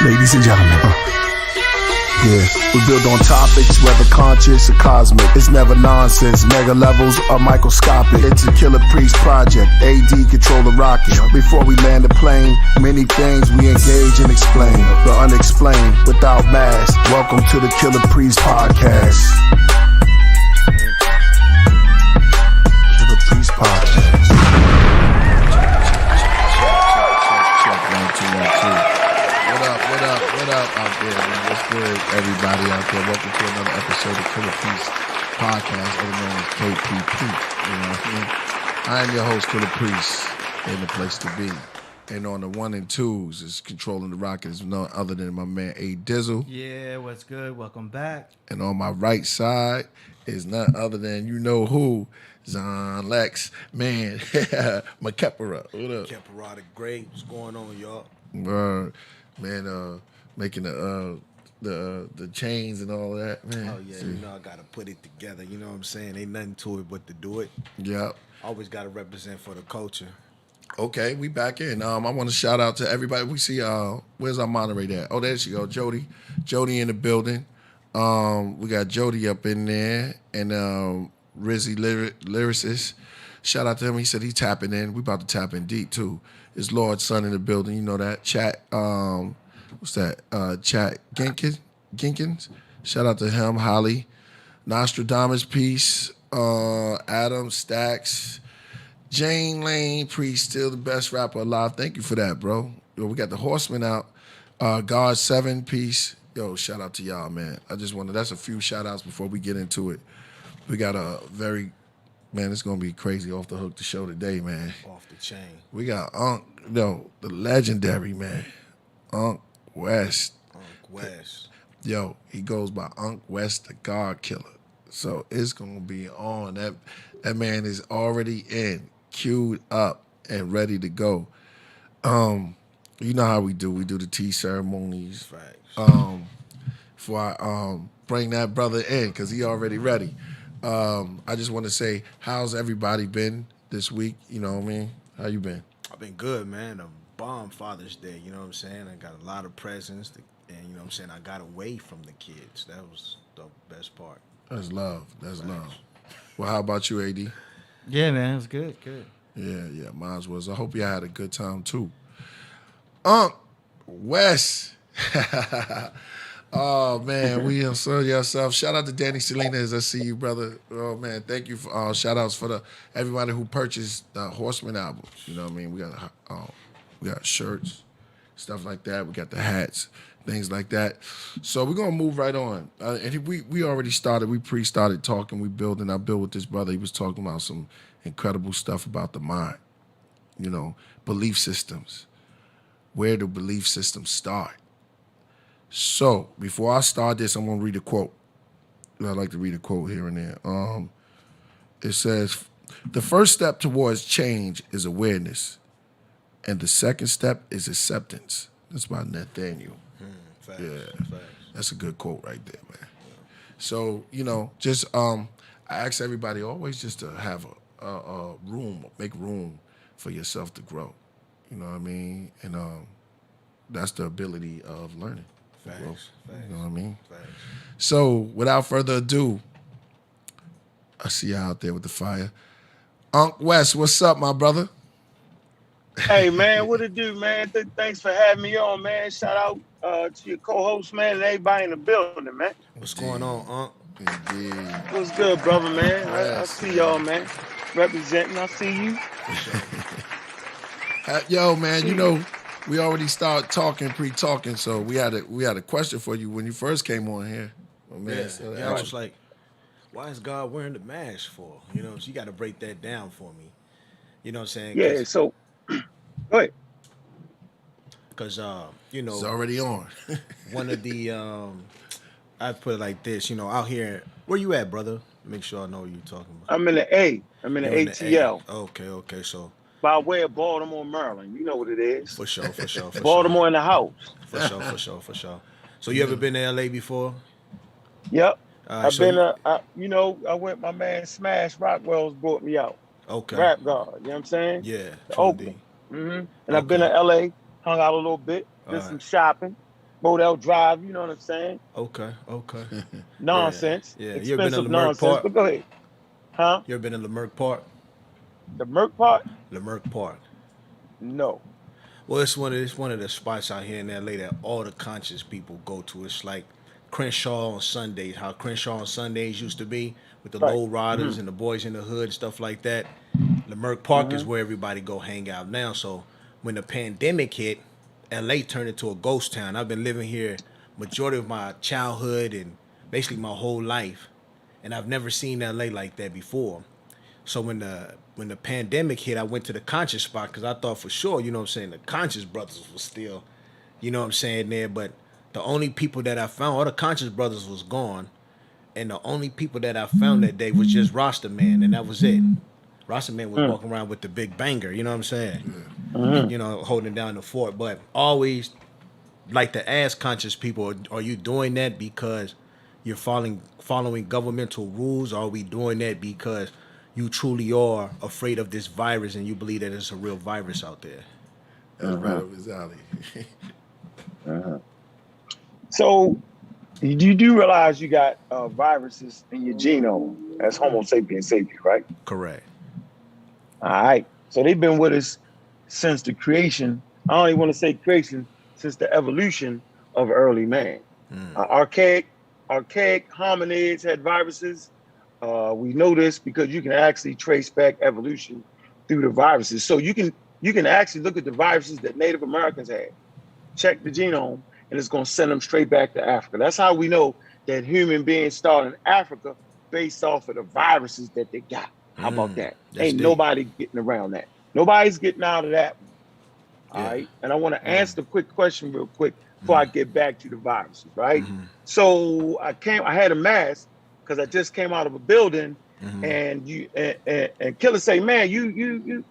Ladies and gentlemen, yeah, we build on topics, whether conscious or cosmic. It's never nonsense, mega levels are microscopic. It's a Killah Priest project, AD control the rocket. Before we land the plane, many things we engage and explain. The unexplained, without mask. Welcome to the Killah Priest podcast. Killah Priest podcast. What up out there, man? What's good, everybody out there? Welcome to another episode of Killah Priest podcast, other known as KPP. You know what I mean? I am your host, Killah Priest, and the place to be. And on the 1 and 2s is controlling the rocket is none other than my man A Dizzle. Yeah, what's good? Welcome back. And on my right side is none other than you know who, Zon Lex, man, Makepara. What up? Makepara the Great. What's going on, y'all? Man, making the chains and all that, man. Oh yeah, you know I gotta put it together. You know what I'm saying? Ain't nothing to it but to do it. Yep. Always gotta represent for the culture. Okay, we back in. I want to shout out to everybody. We see where's our moderator at? Oh, there she go, Jody. Jody in the building. We got Jody up in there and Rizzy lyricist. Shout out to him. He said he's tapping in. We about to tap in deep too. It's Lord's son in the building. You know that. Chat. What's that? Chat Ginkins. Shout out to him. Holly. Nostradamus Peace. Adam Stacks. Jane Lane Priest. Still the best rapper alive. Thank you for that, bro. Yo, we got the Horseman out. God 7 Peace. Yo, shout out to y'all, man. That's a few shout outs before we get into it. We got a very, man, it's going to be crazy off the hook to show today, man. Off the chain. We got Ankh, the legendary, man. Ankh West. Ankh West. Yo, he goes by Ankh West, the God Killer. So it's going to be on. That man is already queued up and ready to go. You know how we do. We do the tea ceremonies. Facts. Before I bring that brother in, because he already ready. I just want to say, how's everybody been this week? You know what I mean? How you been? I've been good, man. A bomb Father's Day, you know what I'm saying? I got a lot of presents, and you know what I'm saying? I got away from the kids. That was the best part. That's love. That's love. Well, how about you, AD? Yeah, man, it was good. Yeah, mine was. I hope you had a good time, too. West. Oh, man, we insert yourself. Shout out to Danny Salinas. I see you, brother. Oh, man, thank you for shout outs for everybody who purchased the Horseman album. You know what I mean? We got shirts, stuff like that. We got the hats, things like that. So we're going to move right on. And we already started. We pre-started talking. We building. I built with this brother. He was talking about some incredible stuff about the mind, you know, belief systems. Where do belief systems start? So, before I start this, I'm going to read a quote. I like to read a quote here and there. It says, the first step towards change is awareness, and the second step is acceptance. That's by Nathaniel. Facts. Yeah, Facts. that's a good quote right there, man. Yeah. So, you know, just I ask everybody always just to have a room, make room for yourself to grow. You know what I mean? And that's the ability of learning. Facts. You know what I mean? Facts. So, without further ado, I see you out there with the fire. Ankh West, what's up, my brother? Hey, man, what it do, man? Thanks for having me on, man. Shout out to your co-host, man, and everybody in the building, man. What's going on, Ankh? Indeed. What's good, brother, man? I Yes, see y'all, man. Representing, I see you. Yo, man, you know, we already started pre-talking, so we had a question for you when you first came on here. Oh, man, Yeah, I was like, why is God wearing the mask for? You know, so you got to break that down for me. You know what I'm saying? Yeah, so, go ahead. Because, you know. It's already on. One of the, I put it like this, you know, out here. Where you at, brother? Make sure I know what you're talking about. I'm in the A. I'm in the You're ATL. Okay, so. By way of Baltimore, Maryland. You know what it is. For sure. Baltimore in the house. For sure. So you ever been to LA before? Yep. I've been, I went, my man Smash Rockwell's brought me out. Okay. Rap God, you know what I'm saying? Yeah. Oakland. And I've been to LA, hung out a little bit, did some shopping. Bodell Drive. You know what I'm saying? Okay. Nonsense, Yeah. You ever been in expensive Leimert nonsense. Park? But go ahead, huh? You ever been in Leimert Park? The Merc part? Leimert Park. No. Well, it's one of the spots out here in LA that all the conscious people go to. It's like Crenshaw on Sundays, how Crenshaw on Sundays used to be with the Right. low riders and the boys in the hood and stuff like that. Leimert Park is where everybody go hang out now. So when the pandemic hit, LA turned into a ghost town. I've been living here majority of my childhood and basically my whole life, and I've never seen LA like that before. So when the pandemic hit, I went to the conscious spot because I thought for sure, you know what I'm saying, the conscious brothers was still, you know what I'm saying, there. But the only people that I found, all the conscious brothers was gone. And the only people that I found that day was just Rasta Man, and that was it. Rasta Man was walking around with the big banger, you know what I'm saying? You know, holding down the fort. But always like to ask conscious people, are you doing that because you're following governmental rules? Or are we doing that because you truly are afraid of this virus and you believe that it's a real virus out there? That's right up his alley. So you do realize you got viruses in your genome as Homo sapiens sapiens, right? Correct. All right. So they've been with us since the creation. I don't even want to say creation, since the evolution of early man. Archaic hominids had viruses. We know this because you can actually trace back evolution through the viruses. So you can actually look at the viruses that Native Americans had, check the genome, and it's going to send them straight back to Africa. That's how we know that human beings started in Africa based off of the viruses that they got. How about that? Ain't deep. nobody getting around that. Nobody's getting out of that one. All right. And I want to answer the quick question real quick before I get back to the viruses, right? So I had a mask because I just came out of a building and Killah say, man, you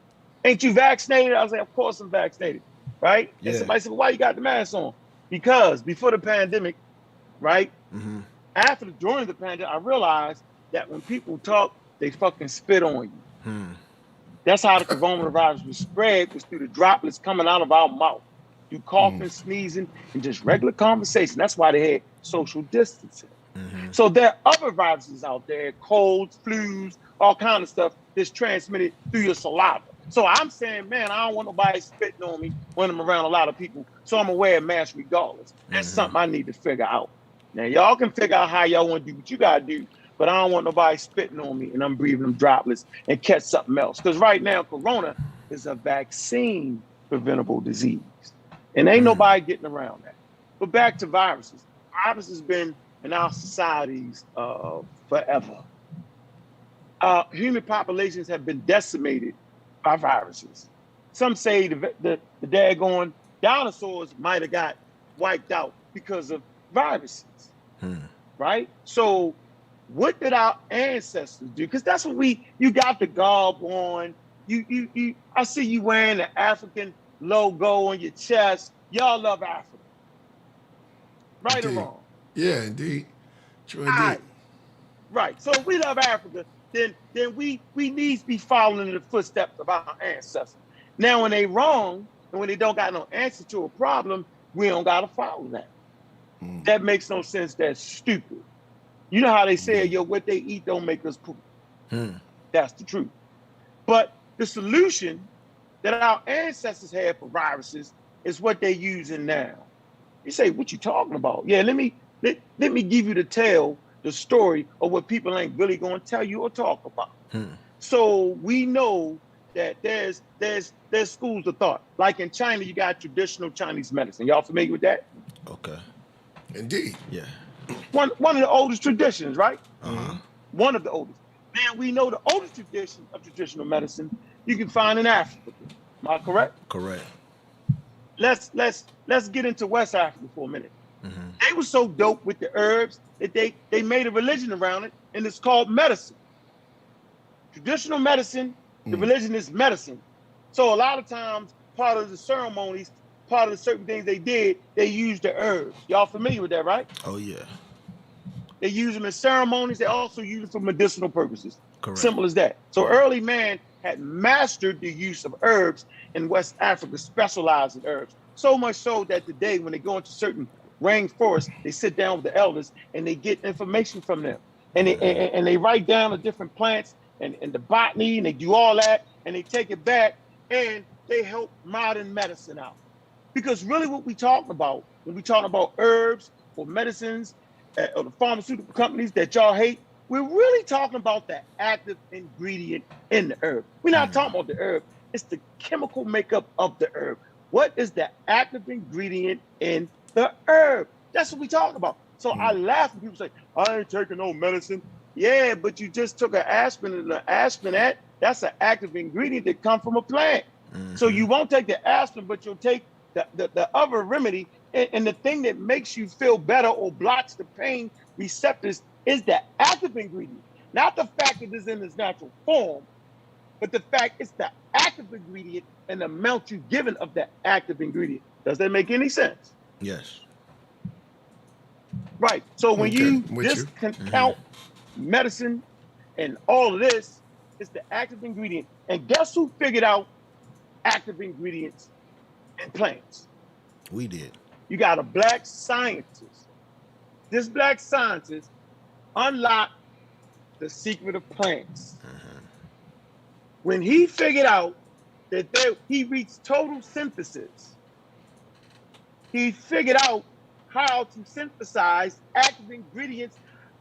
ain't you vaccinated? I was like, of course I'm vaccinated, right? Yeah. And somebody said, well, why you got the mask on? Because before the pandemic, right? During the pandemic, I realized that when people talk, they fucking spit on you. That's how the coronavirus was spread, was through the droplets coming out of our mouth, through coughing, sneezing, and just regular conversation. That's why they had social distancing. So there are other viruses out there, colds, flus, all kind of stuff that's transmitted through your saliva. So I'm saying, man, I don't want nobody spitting on me when I'm around a lot of people. So I'm gonna wear a mask regardless. That's something I need to figure out. Now y'all can figure out how y'all want to do what you gotta do, but I don't want nobody spitting on me and I'm breathing them droplets and catch something else. Because right now, corona is a vaccine preventable disease. And ain't nobody getting around that. But back to viruses. Viruses has been in our societies forever. Human populations have been decimated by viruses. Some say the daggone dinosaurs might have got wiped out because of viruses, right? So what did our ancestors do? Because that's what you got the garb on. I see you wearing the African logo on your chest. Y'all love Africa. Right Indeed. or wrong? Yeah, indeed. True indeed. Right. So if we love Africa, then we need to be following in the footsteps of our ancestors. Now, when they wrong and when they don't got no answer to a problem, we don't got to follow that. That makes no sense. That's stupid. You know how they say, yo, what they eat don't make us poop. That's the truth. But the solution that our ancestors had for viruses is what they're using now. You say, what you talking about? Yeah, let me give you the story of what people ain't really going to tell you or talk about. So we know that there's schools of thought. Like in China, you got traditional Chinese medicine. Y'all familiar with that? Okay. Indeed. Yeah. One of the oldest traditions, right? One of the oldest. Now we know the oldest tradition of traditional medicine you can find in Africa. Am I correct? Correct. Let's get into West Africa for a minute. They were so dope with the herbs that they made a religion around it, and it's called medicine. Traditional medicine, the religion is medicine. So a lot of times, part of the ceremonies, part of the certain things they did, they used the herbs. Y'all familiar with that, right? Oh yeah. They use them in ceremonies. They also use them for medicinal purposes. Correct. Simple as that. So early man had mastered the use of herbs in West Africa, specialized in herbs. So much so that today, when they go into certain rainforest, they sit down with the elders and they get information from them. And they write down the different plants and the botany, and they do all that, and they take it back and they help modern medicine out. Because really what we talking about, when we talking about herbs or medicines or the pharmaceutical companies that y'all hate, we're really talking about the active ingredient in the herb. We're not talking about the herb. It's the chemical makeup of the herb. What is the active ingredient in the herb? That's what we talking about. So I laugh when people say, I ain't taking no medicine. Yeah, but you just took an aspirin, and the aspirin, that's an active ingredient that comes from a plant. So you won't take the aspirin, but you'll take the other remedy. And the thing that makes you feel better or blocks the pain receptors is the active ingredient. Not the fact that it's in its natural form, but the fact it's the active ingredient and the amount you're given of that active ingredient. Does that make any sense? Yes. Right. So when you discount medicine and all of this, it's the active ingredient. And guess who figured out active ingredients in plants? We did. You got a black scientist. This black scientist unlocked the secret of plants. When he figured out that he reached total synthesis, he figured out how to synthesize active ingredients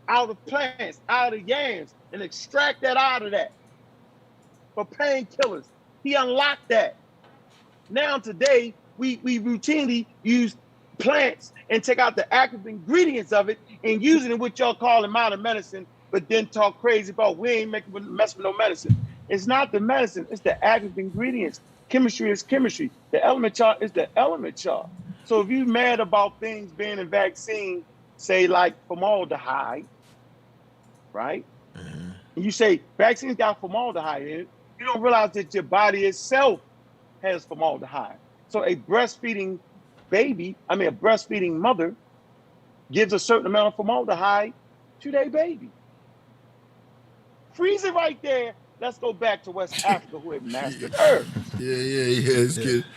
out of plants, out of yams, and extract that out of that for painkillers. He unlocked that. Now today, we routinely use plants and take out the active ingredients of it and using it what y'all call in modern medicine, but then talk crazy about we ain't mess with no medicine. It's not the medicine, it's the active ingredients. Chemistry is chemistry. The element chart is the element chart. So if you're mad about things being in vaccine, say like formaldehyde, right? And you say vaccines got formaldehyde in it, you don't realize that your body itself has formaldehyde. So a breastfeeding mother gives a certain amount of formaldehyde to their baby. Freeze it right there. Let's go back to West Africa who had mastered herbs. Yeah.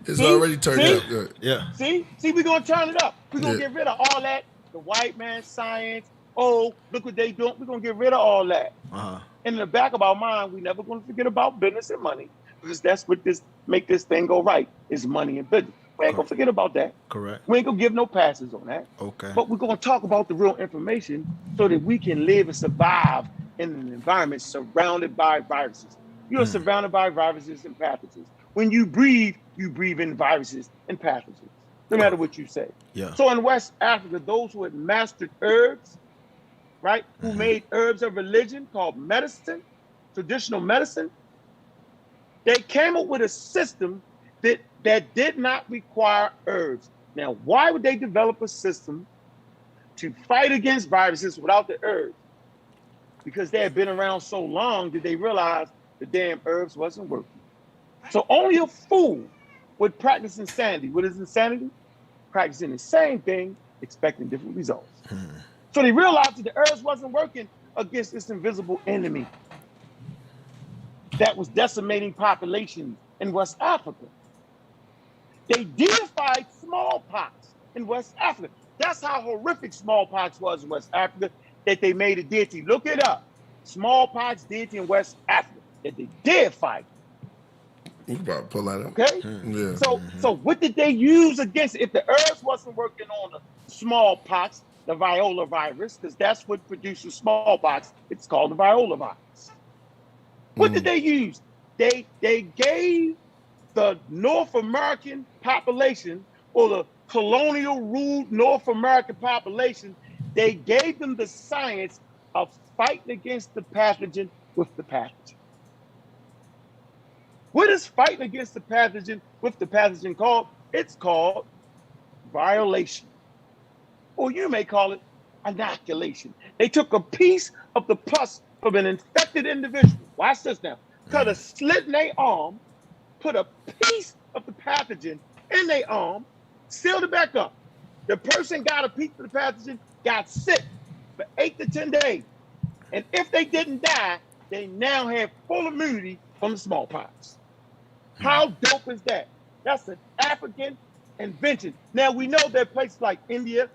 It's already turned out good. Yeah. See, we're going to turn it up. We're going to get rid of all that, the white man science. Oh, look what they doing. We're going to get rid of all that. And in the back of our mind, we're never going to forget about business and money because that's what make this thing go right is money and business. We ain't going to forget about that. Correct. We ain't going to give no passes on that. Okay. But we're going to talk about the real information so that we can live and survive in an environment surrounded by viruses. You are surrounded by viruses and pathogens. When you breathe in viruses and pathogens, no matter what you say. Yeah. So in West Africa, those who had mastered herbs, right, who made herbs a religion called medicine, traditional medicine, they came up with a system that did not require herbs. Now, why would they develop a system to fight against viruses without the herbs? Because they had been around so long that they realized the damn herbs wasn't working. So only a fool would practice insanity. What is insanity? Practicing the same thing, expecting different results. So they realized that the herbs wasn't working against this invisible enemy that was decimating populations in West Africa. They deified smallpox in West Africa. That's how horrific smallpox was in West Africa, that they made a deity. Look it up. Smallpox deity in West Africa that they deified. You can probably pull that up. Okay? Yeah. So what did they use against it? If the herbs wasn't working on the smallpox, the viola virus, because that's what produces smallpox, it's called the viola virus. What did they use? They gave the North American population, or the colonial ruled North American population, they gave them the science of fighting against the pathogen with the pathogen. What is fighting against the pathogen with the pathogen called? It's called violation. Or you may call it inoculation. They took a piece of the pus from an infected individual. Watch this now. Cut a slit in their arm, put a piece of the pathogen in their arm, sealed it back up. The person got a piece of the pathogen, got sick for 8 to 10 days. And if they didn't die, they now have full immunity from the smallpox. How dope is that? That's an African invention. Now we know that places like India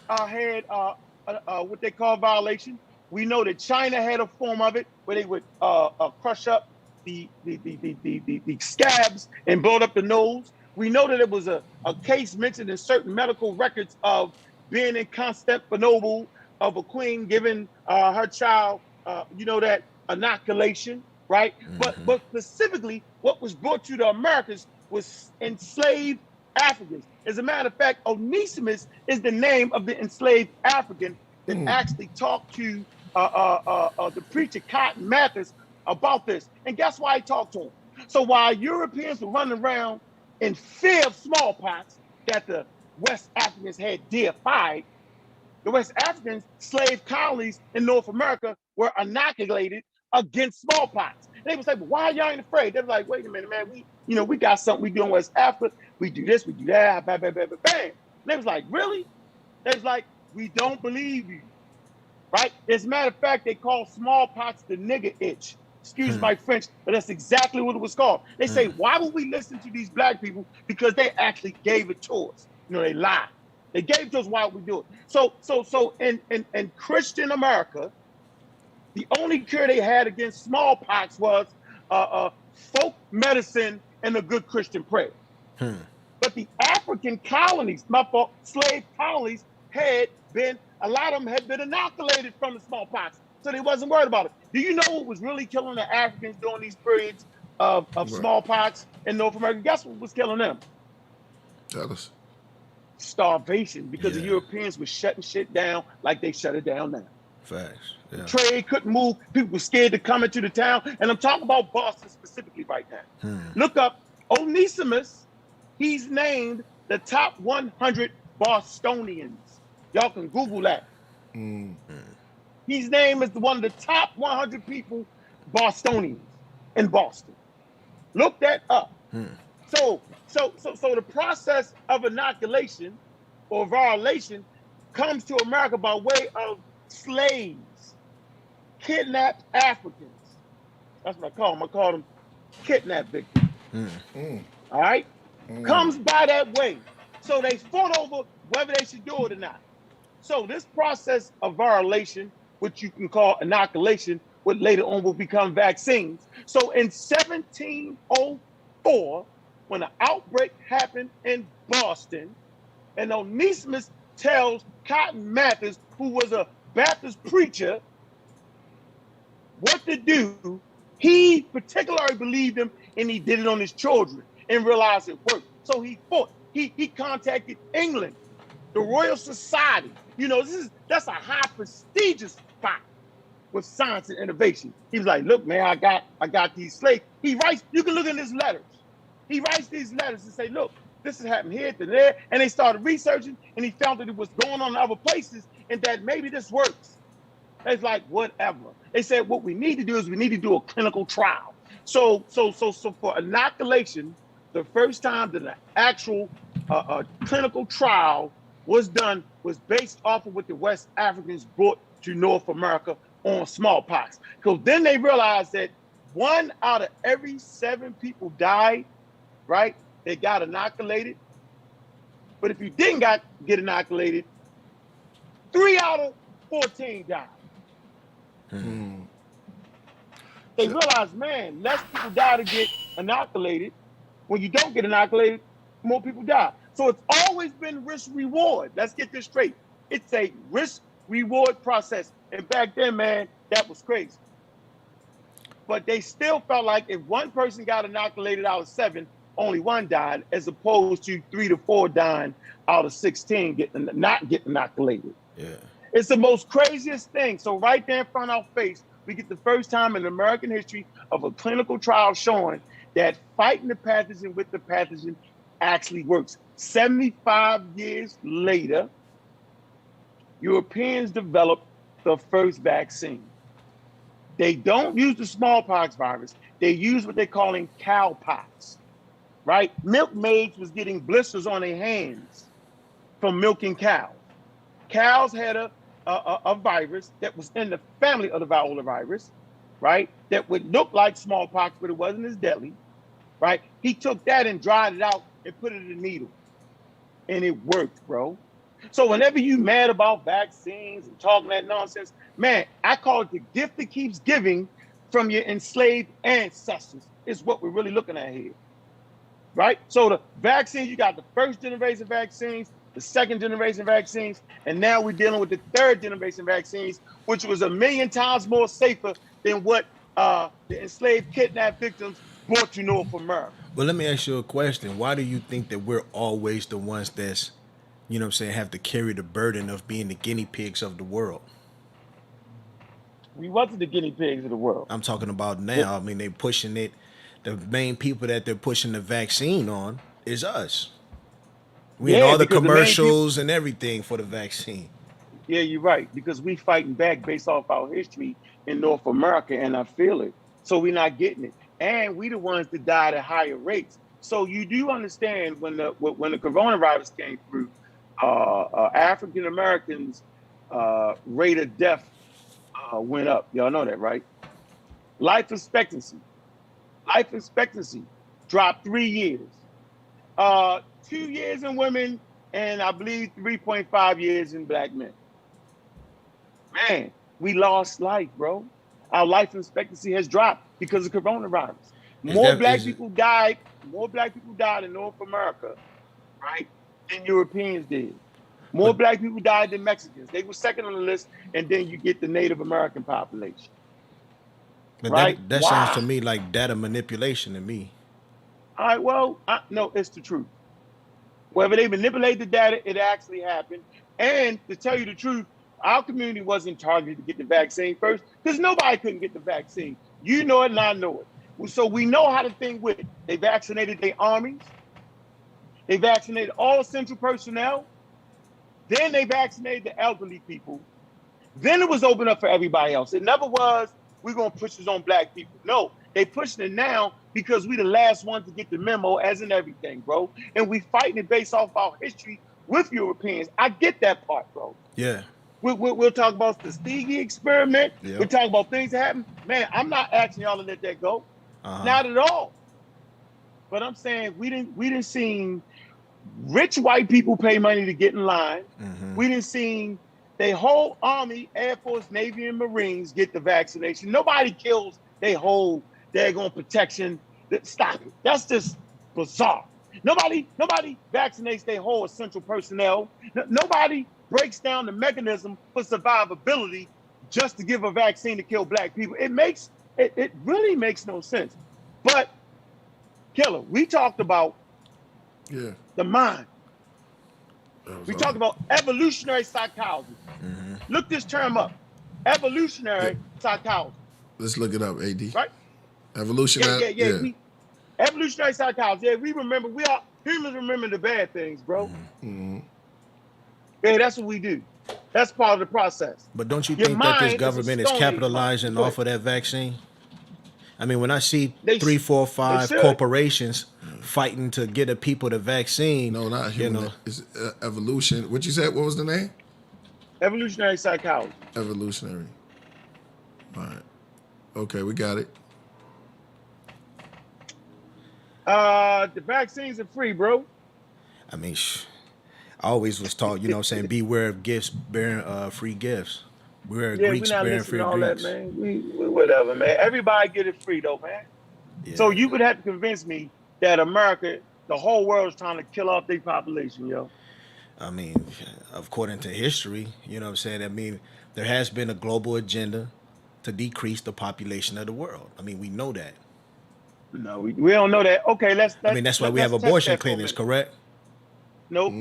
had what they call violation. We know that China had a form of it where they would crush up the scabs and blow up the nose. We know that it was a case mentioned in certain medical records of being in Constantinople of a queen giving her child, that inoculation, right? But specifically, what was brought to the Americas was enslaved Africans. As a matter of fact, Onesimus is the name of the enslaved African that actually talked to the preacher Cotton Mather about this. And guess why he talked to him? So while Europeans were running around in fear of smallpox that the West Africans had deified, the West African slave colonies in North America were inoculated against smallpox. And they would say, "But why y'all ain't afraid?" They were like, "Wait a minute, man. We got something we do in West Africa. We do this, we do that, bam, bam, bam, bam, bam." And they was like, "Really?" They was like, "We don't believe you." Right? As a matter of fact, they call smallpox the nigger itch. Excuse my French, but that's exactly what it was called. They say, why would we listen to these black people? Because they actually gave it to us. They lied. They gave it to us. Why would we do it? So in Christian America, the only cure they had against smallpox was folk medicine and a good Christian prayer. But the African colonies, slave colonies, a lot of them had been inoculated from the smallpox. So they wasn't worried about it. Do you know what was really killing the Africans during these periods of smallpox in North America? Guess what was killing them? Tell us. Starvation, because the Europeans were shutting shit down like they shut it down now. Facts. Yeah. Trade couldn't move. People were scared to come into the town. And I'm talking about Boston specifically right now. Look up Onesimus. He's named the top 100 Bostonians. Y'all can Google that. He's named as one of the top 100 people, Bostonians in Boston. Look that up. So the process of inoculation or violation comes to America by way of slaves, kidnapped Africans. That's what I call them. I call them kidnapped victims. All right? Comes by that way. So they fought over whether they should do it or not. So this process of violation, which you can call inoculation, what later on will become vaccines. So in 1704, when an outbreak happened in Boston, and Onesimus tells Cotton Mather, who was a Baptist preacher, what to do, he particularly believed him, and he did it on his children and realized it worked. So he fought. He contacted England, the Royal Society. That's a high prestigious spot with science and innovation. He was like, "Look, man, I got these slaves." He writes, you can look in his letters. He writes these letters and say, "Look, this is happening here to there." And they started researching, and he found that it was going on in other places and that maybe this works. It's like, whatever. They said, what we need to do is we need to do a clinical trial. So for inoculation, the first time that an actual clinical trial was done was based off of what the West Africans brought to North America on smallpox. Because then they realized that 1 out of every 7 people died, right? They got inoculated. But if you didn't get inoculated, 3 out of 14 died. They realized, man, less people die to get inoculated. When you don't get inoculated, more people die. So it's always been risk-reward. Let's get this straight. It's a risk-reward process. And back then, man, that was crazy. But they still felt like if one person got inoculated out of 7, only 1 died, as opposed to 3 to 4 dying out of 16 not getting inoculated. Yeah. It's the most craziest thing. So right there in front of our face, we get the first time in American history of a clinical trial showing that fighting the pathogen with the pathogen actually works. 75 years later, Europeans developed the first vaccine. They don't use the smallpox virus. They use what they're calling cowpox, right? Milkmaids was getting blisters on their hands from milking cows. Cows had a virus that was in the family of the viola virus, right? That would look like smallpox, but it wasn't as deadly, right? He took that and dried it out and put it in a needle. and it worked, bro. So whenever you mad about vaccines and talking that nonsense, man, I call it the gift that keeps giving from your enslaved ancestors is what we're really looking at here, right? So the vaccines, you got the first generation vaccines, the second generation vaccines, and now we're dealing with the third generation vaccines, which was 1,000,000 times more safer than what the enslaved kidnapped victims brought to North America. Well, let me ask you a question. Why do you think that we're always the ones that's, you know what I'm saying, have to carry the burden of being the guinea pigs of the world? We wasn't the guinea pigs of the world. I'm talking about now. I mean, they pushing it. The main people that they're pushing the vaccine on is us. We in all the because commercials and everything for the vaccine. Yeah, you're right. Because we fighting back based off our history in North America, and I feel it. So we're not getting it. And we the ones that died at higher rates. So you do understand when the coronavirus came through, African Americans' rate of death went up. Y'all know that, right? Life expectancy dropped 3 years. 2 years in women, and I believe 3.5 years in black men. Man, we lost life, bro. Our life expectancy has dropped because of coronavirus. More black people died in North America, right, than Europeans did. More black people died than Mexicans. They were second on the list, and then you get the Native American population. But right? that sounds to me like data manipulation to me. All right, well, no, it's the truth. Whether they manipulate the data, it actually happened. And to tell you the truth, our community wasn't targeted to get the vaccine first because nobody couldn't get the vaccine. You know it and I know it. So we know how to think with it. They vaccinated their armies. They vaccinated all essential personnel. Then they vaccinated the elderly people. Then it was open up for everybody else. It never was, we're going to push this on black people. No, they pushing it now because we the last ones to get the memo, as in everything, bro. And we fighting it based off our history with Europeans. I get that part, bro. Yeah. We'll talk about the Tuskegee experiment. Yep. We'll talk about things that happen. Man, I'm not asking y'all to let that go. Not at all. But I'm saying we didn't see rich white people pay money to get in line. Mm-hmm. We didn't see their whole Army, Air Force, Navy, and Marines get the vaccination. Nobody kills their whole daggone protection. Stop it. That's just bizarre. Nobody vaccinates their whole essential personnel. Nobody breaks down the mechanism for survivability just to give a vaccine to kill black people. It really makes no sense. But Killah, we talked about the mind. We talked about evolutionary psychology. Mm-hmm. Look this term up. Evolutionary psychology. Let's look it up, AD. Right? Evolutionary. Evolutionary psychology. Yeah, humans remember the bad things, bro. Mm-hmm. Yeah, that's what we do. That's part of the process. But don't you think that this government is capitalizing off of that vaccine? I mean, when I see 3, 4, 5 corporations fighting to get the people the vaccine. No, not human. You know, it's evolution. What you said? What was the name? Evolutionary psychology. Evolutionary. All right. Okay, we got it. The vaccines are free, bro. I mean, I always was taught, you know what I'm saying, beware of gifts bearing free gifts. Beware of Greeks bearing free Greeks. That, man. We whatever, man. Everybody get it free, though, man. Yeah. So you would have to convince me that America, the whole world is trying to kill off their population, yo. I mean, according to history, you know what I'm saying? I mean, there has been a global agenda to decrease the population of the world. I mean, we know that. No, we don't know that. Okay, let's I mean, that's why we have abortion clinics, correct? Nope.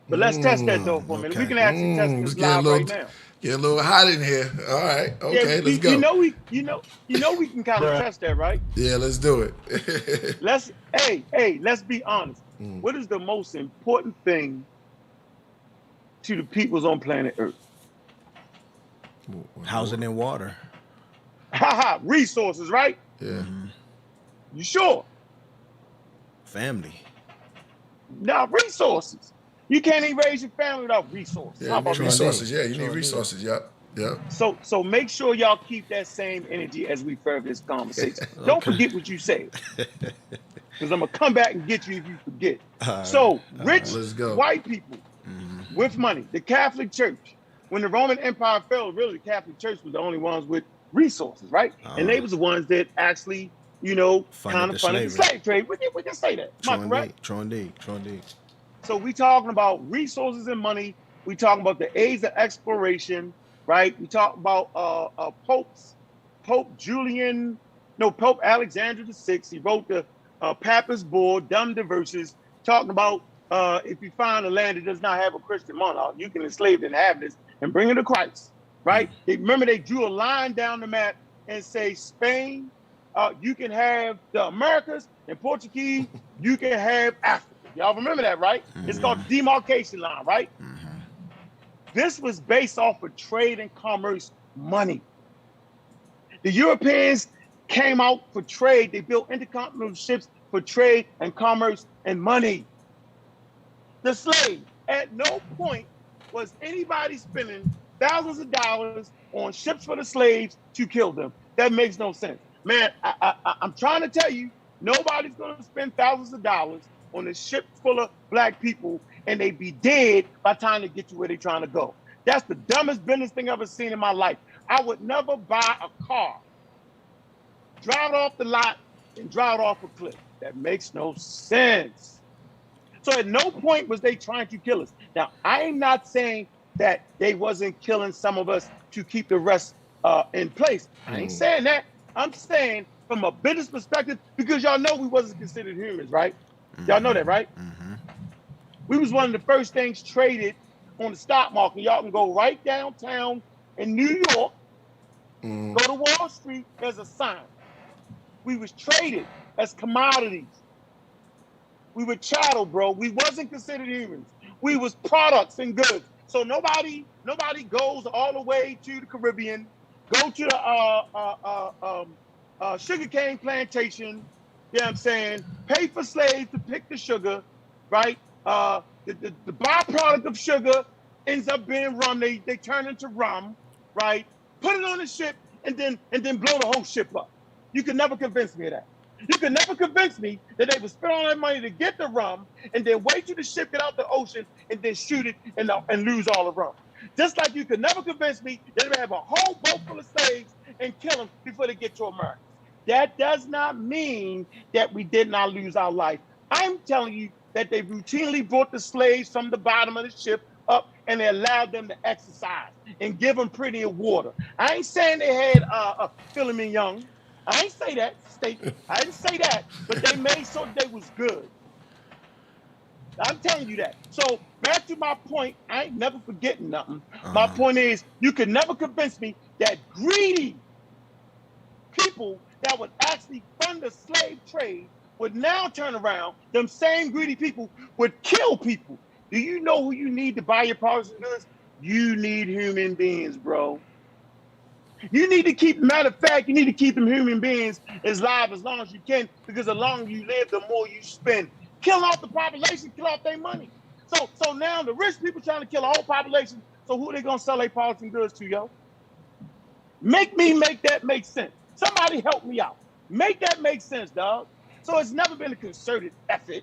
But let's test that though for a minute. We can actually test this live right now. Get a little hot in here. All right. Okay, let's go. You know we can kind of test that, right? Yeah, let's do it. let's be honest. What is the most important thing to the peoples on planet Earth? Housing and water. Resources, right? Yeah. Mm-hmm. You sure? Family. No, resources. You can't even raise your family without resources. Yeah, you need resources. Yeah, you need resources. Yep. So make sure y'all keep that same energy as we further this conversation. Don't forget what you said. Because I'm going to come back and get you if you forget. So, rich Let's go. white people with money, the Catholic Church, when the Roman Empire fell, really the Catholic Church was the only ones with resources, right? And they was the ones that actually, you know, kind of funded the slave trade. We can say that. Am I correct? True indeed. So we talking about resources and money. We talking about the age of exploration, right? We talk about Pope Alexander VI. He wrote the Papist Bull, Dum Diversus, talking about if you find a land that does not have a Christian monarch, you can enslave the inhabitants and bring it to Christ, right? Remember, they drew a line down the map and say Spain, you can have the Americas, and Portuguese, you can have Africa. Y'all remember that, right? It's called the demarcation line, right? This was based off of trade and commerce money. The Europeans came out for trade. They built intercontinental ships for trade and commerce and money. The slave, at no point was anybody spending thousands of dollars on ships for the slaves to kill them. That makes no sense. Man, I'm trying to tell you, nobody's going to spend thousands of dollars on a ship full of black people and they be dead by the time they get to where they're trying to go. That's the dumbest business thing I've ever seen in my life. I would never buy a car, drive it off the lot, and drive it off a cliff. That makes no sense. So at no point was they trying to kill us. Now, I'm not saying that they wasn't killing some of us to keep the rest in place. I ain't saying that. I'm saying from a business perspective, because y'all know we wasn't considered humans, right? Y'all know that, right? We was one of the first things traded on the stock market. Y'all can go right downtown in New York, go to Wall Street, there's a sign. We was traded as commodities. We were chattel, bro. We wasn't considered humans. We was products and goods. So nobody goes all the way to the Caribbean, go to the sugarcane plantation, you know what I'm saying? Pay for slaves to pick the sugar, right? The byproduct of sugar ends up being rum. They turn into rum, right? Put it on the ship and then blow the whole ship up. You can never convince me of that. You can never convince me that they would spend all that money to get the rum and then wait till the ship get out the ocean and then shoot it and lose all the rum. Just like you could never convince me that they would have a whole boat full of slaves and kill them before they get to America. That does not mean that we did not lose our life. I'm telling you that they routinely brought the slaves from the bottom of the ship up and they allowed them to exercise and give them plenty of water. I ain't saying they had filet mignon. I ain't say that, steak. I didn't say that, but they made so they was good. I'm telling you that. So back to my point, I ain't never forgetting nothing. My point is, you could never convince me that greedy people that would actually fund the slave trade would now turn around. Them same greedy people would kill people. Do you know who you need to buy your products and goods? You need human beings, bro. You need to keep, matter of fact, you need to keep them human beings alive as long as you can, because the longer you live, the more you spend. Kill off the population, kill off their money. So now the rich people trying to kill the whole population, so who are they going to sell their products and goods to, yo? Make that make sense. Somebody help me out. Make that make sense, dog. So it's never been a concerted effort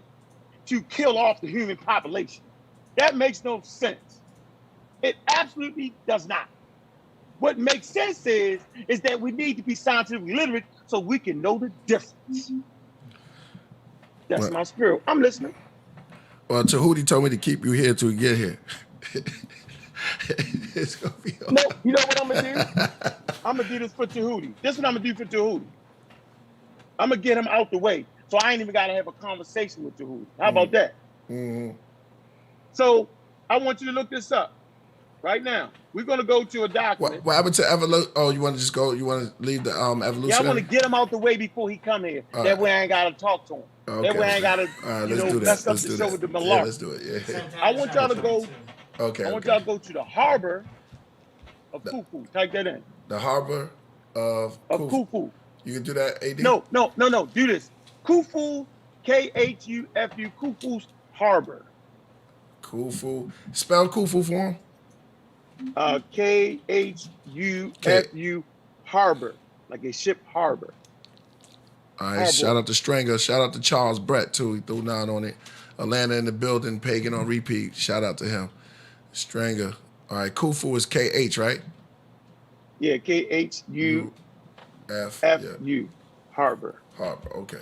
to kill off the human population. That makes no sense. It absolutely does not. What makes sense is that we need to be scientifically literate so we can know the difference. That's my spirit. I'm listening. Well, Tehuti told me to keep you here till we get here. It's gonna be all No, you know what I'm gonna do? I'm gonna do this for Tehuti. This is what I'm gonna do for Tehuti. I'm gonna get him out the way, so I ain't even gotta have a conversation with Tehuti. How about that? So I want you to look this up right now. We're gonna go to a document. What happened to evolution? Oh, you want to just go? You want to leave the evolution? Yeah, I want to get him out the way before he come here. That way I ain't gotta talk to him. Okay. That way I ain't gotta mess up the show with the malarkey. Yeah, let's do it. Yeah. I want y'all to go. Okay. I want y'all to go to the harbor of Khufu. Type that in. The harbor of Khufu. You can do that, AD? No. Do this. Khufu, Khufu, Khufu's harbor. Khufu. Spell Khufu for him. Khufu harbor, like a ship harbor. All right, Harbor. shout out to Stranger. Shout out to Charles Brett, too. He threw 9 on it. Atlanta in the building, Pagan on repeat. Shout out to him. Stranger. All right, Khufu is KH, right? Yeah, KHUFU. F. Yeah. Harbor. Harbor, okay.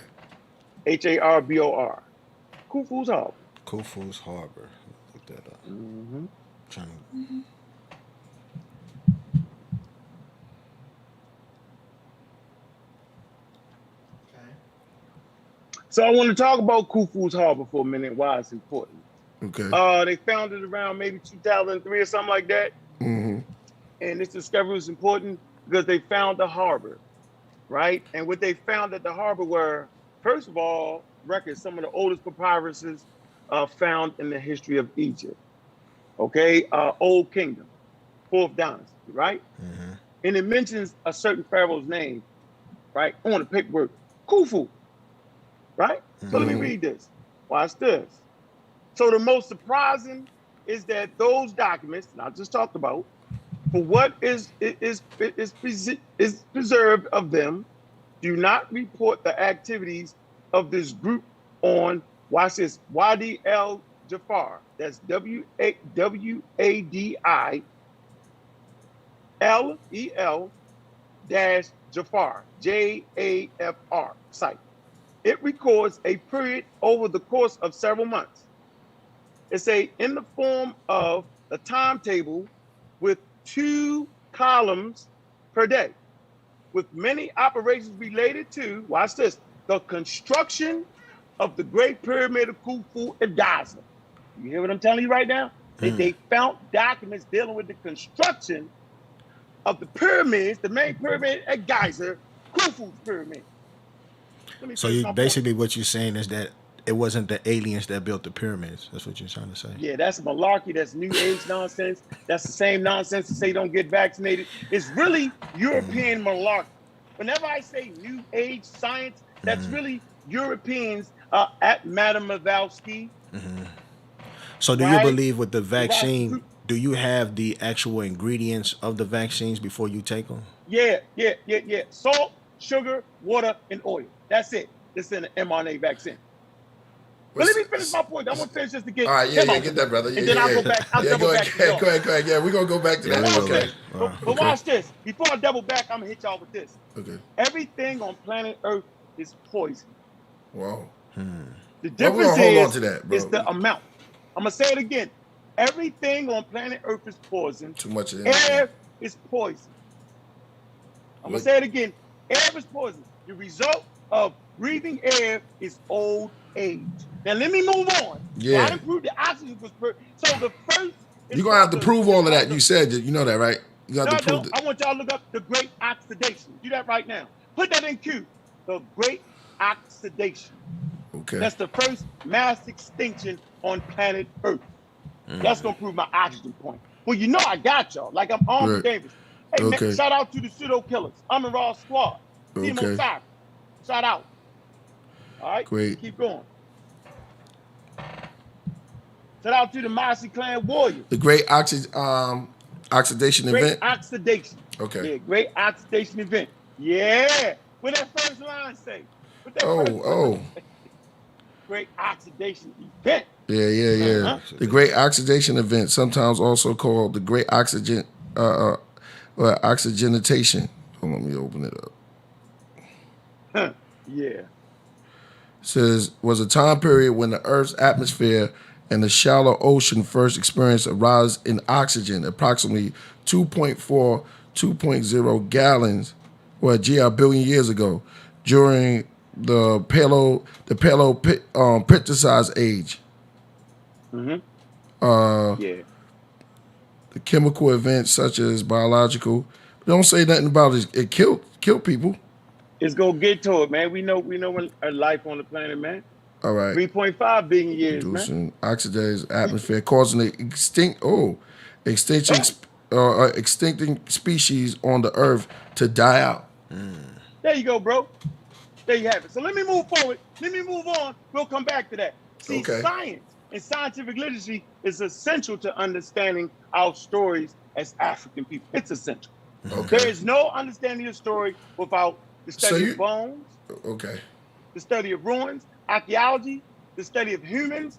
HARBOR. Khufu's Harbor. Khufu's Harbor. Look that up. Mm-hmm. Trying to... So I want to talk about Khufu's Harbor for a minute, why it's important. Okay. They found it around maybe 2003 or something like that. Mm-hmm. And this discovery was important because they found the harbor, right? And what they found at the harbor were, first of all, records, some of the oldest papyruses found in the history of Egypt. Okay, Old Kingdom, 4th dynasty, right? Mm-hmm. And it mentions a certain pharaoh's name, right, on the paperwork, Khufu, right? So let me read this. Watch this. So the most surprising is that those documents, that I just talked about, for what is preserved of them, do not report the activities of this group on, watch this, Wadi El Jafar. That's WADI-LEL Jafar, JAFR site. It records a period over the course of several months. It's in the form of a timetable with 2 columns per day, with many operations related to, watch this, the construction of the Great Pyramid of Khufu at Gaza. You hear what I'm telling you right now? They found documents dealing with the construction of the pyramids, the main pyramid at Giza, Khufu's pyramid. So you basically what you're saying is that it wasn't the aliens that built the pyramids. That's what you're trying to say. Yeah, that's malarkey. That's New Age nonsense. That's the same nonsense to say don't get vaccinated. It's really European malarkey. Whenever I say New Age science, that's really Europeans at Madame Blavatsky. So do you believe with the vaccine, do you have the actual ingredients of the vaccines before you take them? Yeah. Salt, sugar, water, and oil. That's it. It's in an mRNA vaccine. But let me finish my point. I want to finish just to get. All right, get that, brother. And then I'll go back. I'll double back. Go ahead. Yeah, we're going to go back to that. Okay. But watch this. Before I double back, I'm going to hit y'all with this. Okay. Everything on planet Earth is poison. Wow. The difference hold on to that, bro. is the amount. I'm going to say it again. Everything on planet Earth is poison. Too much of Air is poison. I'm going to say it again. Air is poison. The result of breathing air is old age. Now let me move on. Yeah. I didn't prove the oxygen was so the first. You're going to have to prove all of that. You said that. You know that, right? You got to prove it. I want y'all to look up the Great Oxidation. Do that right now. Put that in Q. The Great Oxidation. Okay. That's the first mass extinction on planet Earth. That's going to prove my oxygen point. Well, you know I got y'all. Like I'm armed and dangerous. Hey, man, shout out to the pseudo killers. I'm the Raw Squad. Team Osaka. Shout out. All right. Great. Keep going. Shout out to the Mossy Clan Warriors. The Great Oxidation Great Event? Oxidation. Okay. Yeah, Great Oxidation Event. Yeah. What that first line say? Great Oxidation Event. Yeah. The Great Oxidation Event, sometimes also called the Great Oxygenation. Hold on, let me open it up. Yeah. Says, was a time period when the Earth's atmosphere and the shallow ocean first experienced a rise in oxygen, approximately 2.4, 2.0 gallons, billion years ago, during the Paleocretaceous age. The chemical events such as biological, don't say nothing about it killed people. It's gonna get to it, man. We know when life on the planet, man. All right. 3.5 billion years, Reducing man. oxidized atmosphere, causing the extincting species on the Earth to die out. There you go, bro. There you have it. So let me move forward. Let me move on. We'll come back to that. See, science and scientific literacy is essential to understanding our stories as African people. It's essential. Okay. There is no understanding the story without the study So of bones, okay. the study of ruins, archaeology, the study of humans,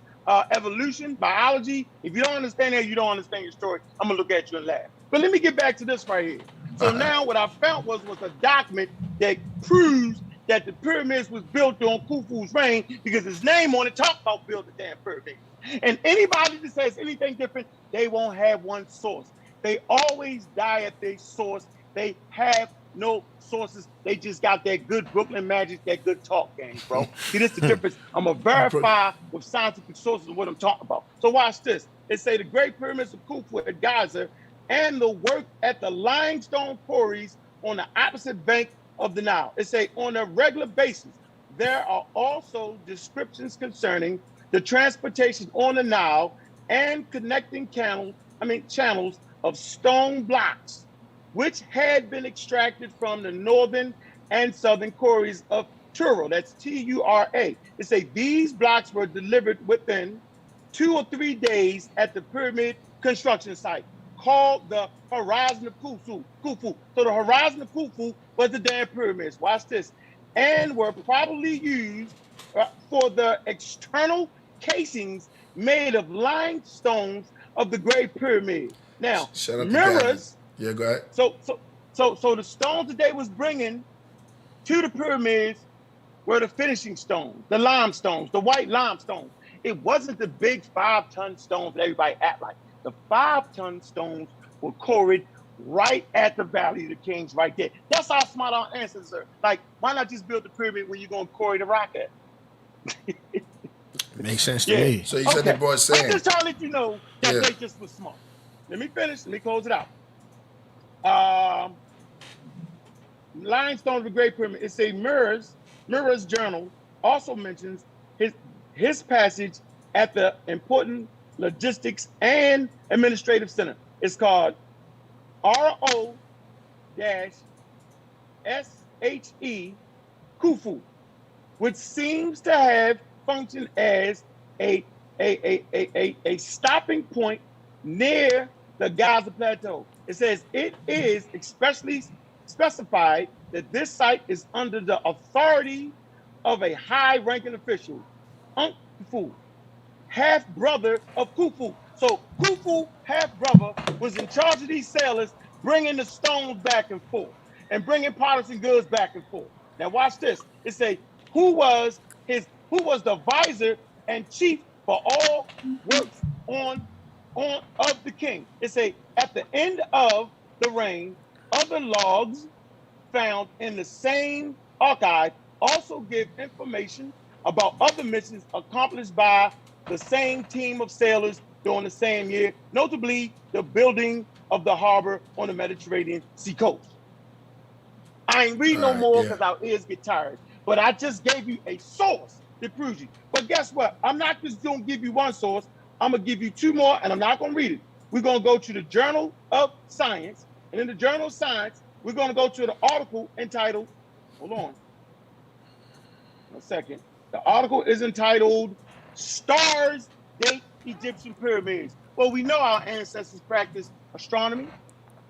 evolution, biology. If you don't understand that, you don't understand your story. I'm gonna look at you and laugh. But let me get back to this right here. So now what I found was a document that proves that the pyramids was built during Khufu's reign because his name on it talked about building the damn pyramids. And anybody that says anything different, they won't have one source. They always die at their source. They have no sources. They just got that good Brooklyn magic, that good talk game, bro. See, this is the difference. I'm going to verify with scientific sources what I'm talking about. So watch this. It say the Great Pyramids of Khufu at Giza and the work at the limestone quarries on the opposite bank of the Nile. It say on a regular basis, there are also descriptions concerning the transportation on the Nile and connecting channels of stone blocks, which had been extracted from the northern and southern quarries of Tura. That's Tura. It say these blocks were delivered within 2 or 3 days at the pyramid construction site called the Horizon of Khufu. So the Horizon of Khufu was the damn pyramids. Watch this. And were probably used for the external casings made of limestones of the Great Pyramid. Now, mirrors. Yeah, go ahead. So the stones that they was bringing to the pyramids were the finishing stones, the limestones, the white limestones. It wasn't the big 5-ton stones that everybody act like. The 5-ton stones were quarried right at the Valley of the Kings, right there. That's how smart our ancestors are. Like, why not just build the pyramid when you're going to quarry the rock at? Makes sense to me. So you said the boy saying. I'm just trying to let you know that they just was smart. Let me finish. Let me close it out. Limestone of the Great Pyramid. It say Mirror's journal also mentions his passage at the important logistics and administrative center. It's called RO-SHE Khufu, which seems to have functioned as a stopping point near the Giza Plateau. It says it is especially specified that this site is under the authority of a high-ranking official, Ankh, half-brother of Khufu. So Khufu, half-brother, was in charge of these sailors bringing the stones back and forth and bringing products and goods back and forth. Now watch this. It say who was the visor and chief for all works of the king. It say at the end of the reign, other logs found in the same archive also give information about other missions accomplished by the same team of sailors during the same year, notably the building of the harbor on the Mediterranean Sea coast. I ain't reading no more because our ears get tired, but I just gave you a source that proves you. But guess what? I'm not just going to give you one source. I'm going to give you 2 more, and I'm not going to read it. We're going to go to the Journal of Science, and in the Journal of Science, we're going to go to the article entitled, hold on a second. The article is entitled Stars Date Egyptian Pyramids. Well, we know our ancestors practiced astronomy,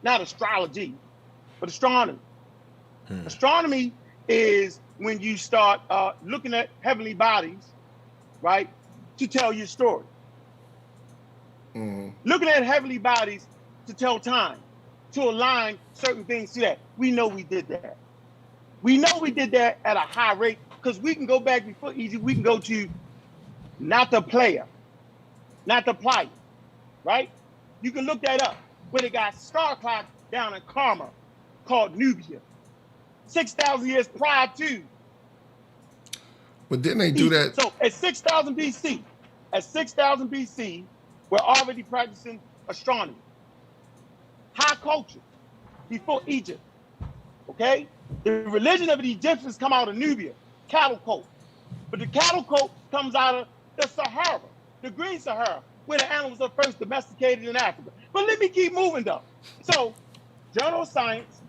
not astrology, but astronomy. Astronomy is when you start looking at heavenly bodies, right, to tell your story. Looking at heavenly bodies to tell time, to align certain things to that. We know we did that. We know we did that at a high rate because we can go back before Egypt. We can go to not the player, not the plier, right? You can look that up. Where they got star clock down in Karma called Nubia, 6,000 years prior to. But didn't they do that? So at 6,000 BC, we're already practicing astronomy. High culture before Egypt, okay? The religion of the Egyptians come out of Nubia, cattle coat. But the cattle coat comes out of the Sahara, the Green Sahara, where the animals are first domesticated in Africa. But let me keep moving though. So, Journal of Science,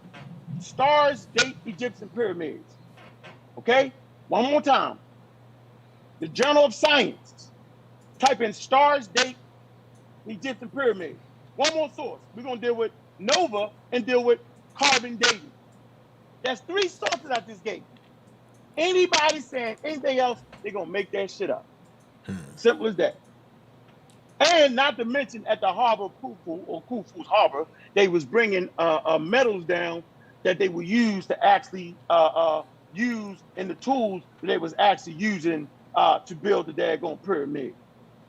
Stars Date Egyptian Pyramids, okay? One more time. The Journal of Science, type in Stars Date Egyptian Pyramids. One more source. We're going to deal with Nova and deal with carbon dating. That's 3 sources I just gave. Anybody saying anything else, they're gonna make that shit up. Simple as that. And not to mention at the harbor of Khufu or Khufu's harbor, they was bringing metals down that they would use to actually use in the tools that they was actually using to build the daggone pyramid.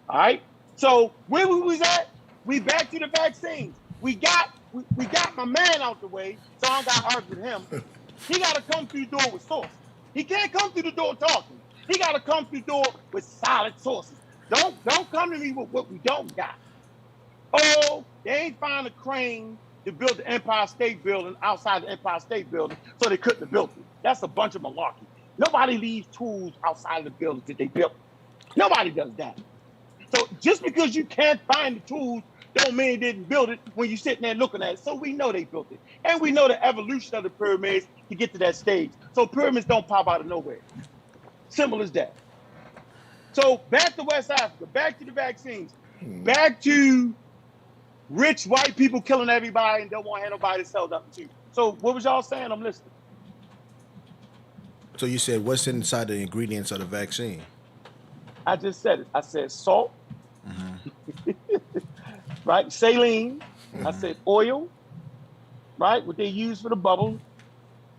All right. So where we was at, we back to the vaccines. We got my man out the way, so I don't got to argue with him. He got to come through the door with sources. He can't come through the door talking. He got to come through the door with solid sources. Don't come to me with what we don't got. Oh, they ain't find a crane to build the Empire State Building outside the Empire State Building, so they couldn't have built it. That's a bunch of malarkey. Nobody leaves tools outside of the buildings that they built. Nobody does that. So just because you can't find the tools don't mean they didn't build it when you're sitting there looking at it. So we know they built it. And we know the evolution of the pyramids to get to that stage. So pyramids don't pop out of nowhere. Simple as that. So back to West Africa, back to the vaccines, back to rich white people killing everybody and don't want to have nobody to sell nothing to. So what was y'all saying? I'm listening. So you said what's inside the ingredients of the vaccine? I just said it. I said salt, right? Saline. I said oil, right? What they use for the bubble,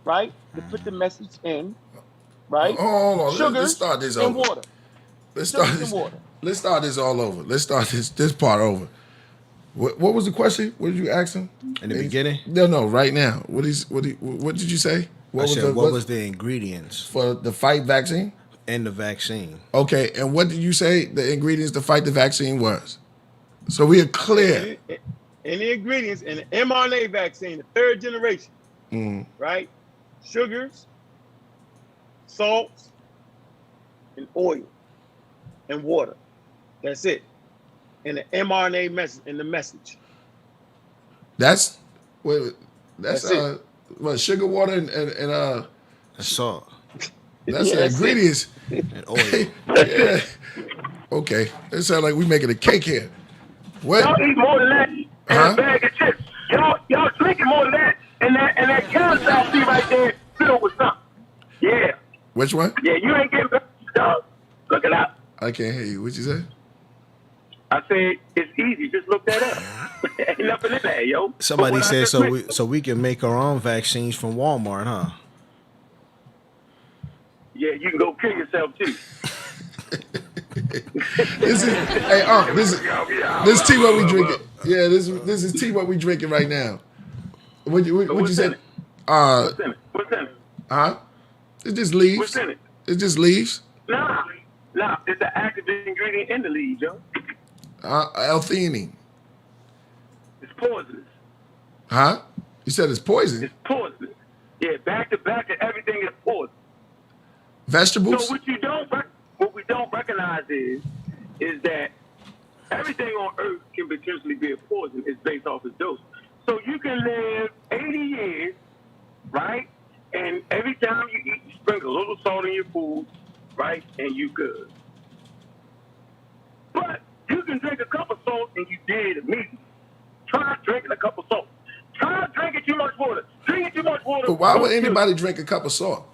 right? To put the message in, right? Hold on. Sugars Let's start this and over. water. Let's start Sugars this. and water. Let's start this all over. Let's start this part over. What was the question? What did you ask him In the beginning? No, right now. What did you say? What was the ingredients for the fight vaccine? And the vaccine. Okay, and what did you say the ingredients to fight the vaccine was? So we are clear. And the ingredients in the mRNA vaccine, the 3rd generation, right? Sugars, salts, and oil, and water. That's it. And the mRNA message in the message. That's it. What, sugar, water, and salt. That's the ingredients. And oil. Yeah. Okay. It sounds like we making a cake here. What? Y'all eat more than that and a bag of chips. Y'all drinking more than that and that counter I see right there filled with something. Yeah. Which one? Yeah, you ain't getting back, dog. Look it up. I can't hear you. What you say? I said it's easy. Just look that up. Ain't nothing in there, yo. Somebody said so we can make our own vaccines from Walmart, huh? Yeah, you can go kill yourself too. This is tea what we drinking. Yeah, this is tea what we drinking right now. What you said? What's in it? What's in it? Huh? It's just leaves. What's in it? It's just leaves. Nah. It's the active ingredient in the leaves, yo. L-theanine. It's poisonous. Huh? You said it's poison. It's poisonous. Yeah, back to everything is poison. Vegetables. So what we don't recognize is that everything on Earth can potentially be a poison. It's based off of dose. So you can live 80 years, right? And every time you eat, you sprinkle a little salt in your food, right? And you good. But you can drink a cup of salt and you dead immediately. Try drinking a cup of salt. Try drinking too much water. Drinking too much water. But why would anybody drink a cup of salt?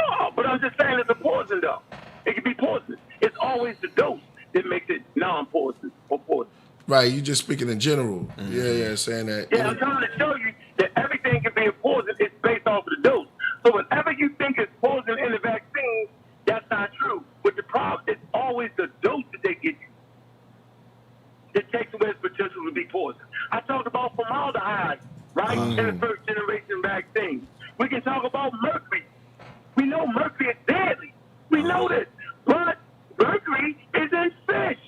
Oh, but I'm just saying it's a poison, though. It can be poisonous. It's always the dose that makes it non-poison or poison. Right, you just speaking in general. Yeah, saying that. Yeah, I'm trying to show you that everything can be a poison. It's based off of the dose. So whatever you think is poison in the vaccine, that's not true. But the problem is always the dose that they give you that takes away its potential to be poison. I talked about formaldehyde, right, in the 1st generation vaccine. We can talk about mercury. We know mercury is deadly. We know this. But mercury is in fish.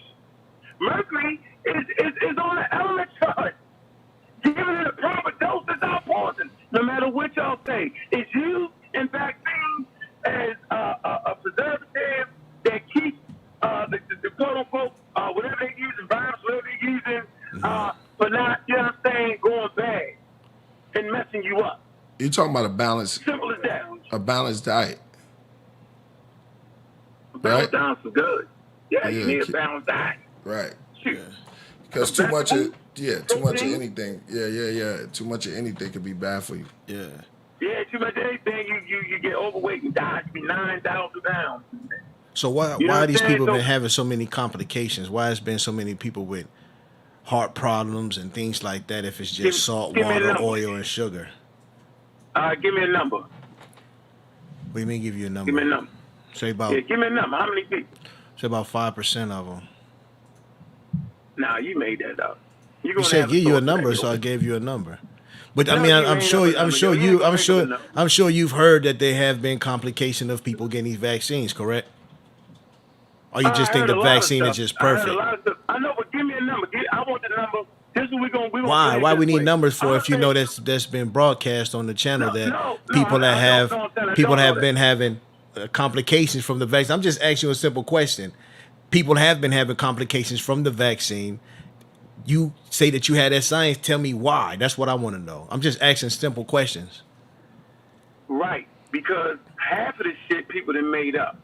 Mercury is on the element chart. Giving it a proper dose is not poison, no matter what y'all say. It's used in vaccines as a preservative that keeps the quote-unquote, whatever they're using, virus, whatever they're using, but not, you know what I'm saying, going bad and messing you up. You're talking about a balanced, simple as that. A balanced diet. A balanced diet's good. Yeah, you need a balanced diet. Right. Shoot. Because too much of protein. anything. Yeah. Too much of anything could be bad for you. Yeah. Yeah, too much of anything, you get overweight and die. You be 9,000 pounds. So why You know are what these I'm saying? people So- been having so many complications? Why has been so many people with heart problems and things like that? If it's just salt, give me a water, number. oil, and sugar. Give me a number. What do you mean? Give you a number? Give me a number. Say about Yeah, give me a number. How many people? 5% of them. Nah, you made that up. You said give you a number, so I gave you a number. But I No, mean, you I'm ain't sure, never I'm done sure it. You you, ain't I'm never sure, done it. I'm sure you've heard that there have been complication of people getting these vaccines, correct? Or you just I think heard the a lot of vaccine is stuff. just I heard a perfect? lot of stuff. I know, but give me a number. I want the number. This is what we gonna Why? play it Why we this need way. numbers for I'ma if you say- know that's been broadcast on the channel No, that no, people that I have don't people know have that. been having complications from the vaccine. I'm just asking you a simple question. People have been having complications from the vaccine. You say that you had that science. Tell me why. That's what I want to know. I'm just asking simple questions. Right, because half of the shit people done made up.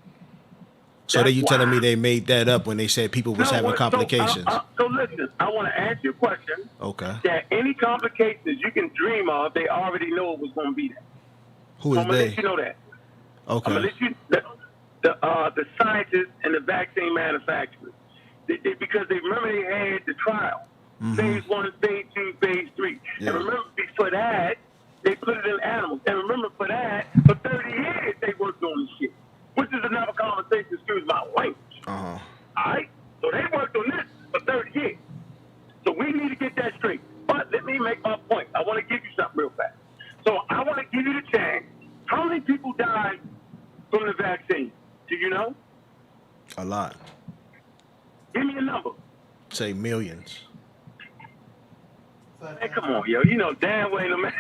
So that That's you telling me why. they made that up when they said people was having complications? So listen, I want to ask you a question. Okay. That any complications you can dream of, they already know it was going to be there. Who is I'm gonna they? let you know that. I'm Okay. gonna let you the scientists and the vaccine manufacturers, because they remember they had the trial, phase 1, phase 2, phase 3, Yeah. and remember before that they put it in animals, and remember for that for 30 years they worked on this shit, which is another conversation. Excuse my language. Uh-huh. All right, so they worked on this for 30 years. So we need to get that straight. But let me make my point. I want to give you something real fast. So I want to give you the chance. How many people died from the vaccine? Do you know? A lot. Give me a number. Say millions. Man, come on, yo. You know damn well ain't no man.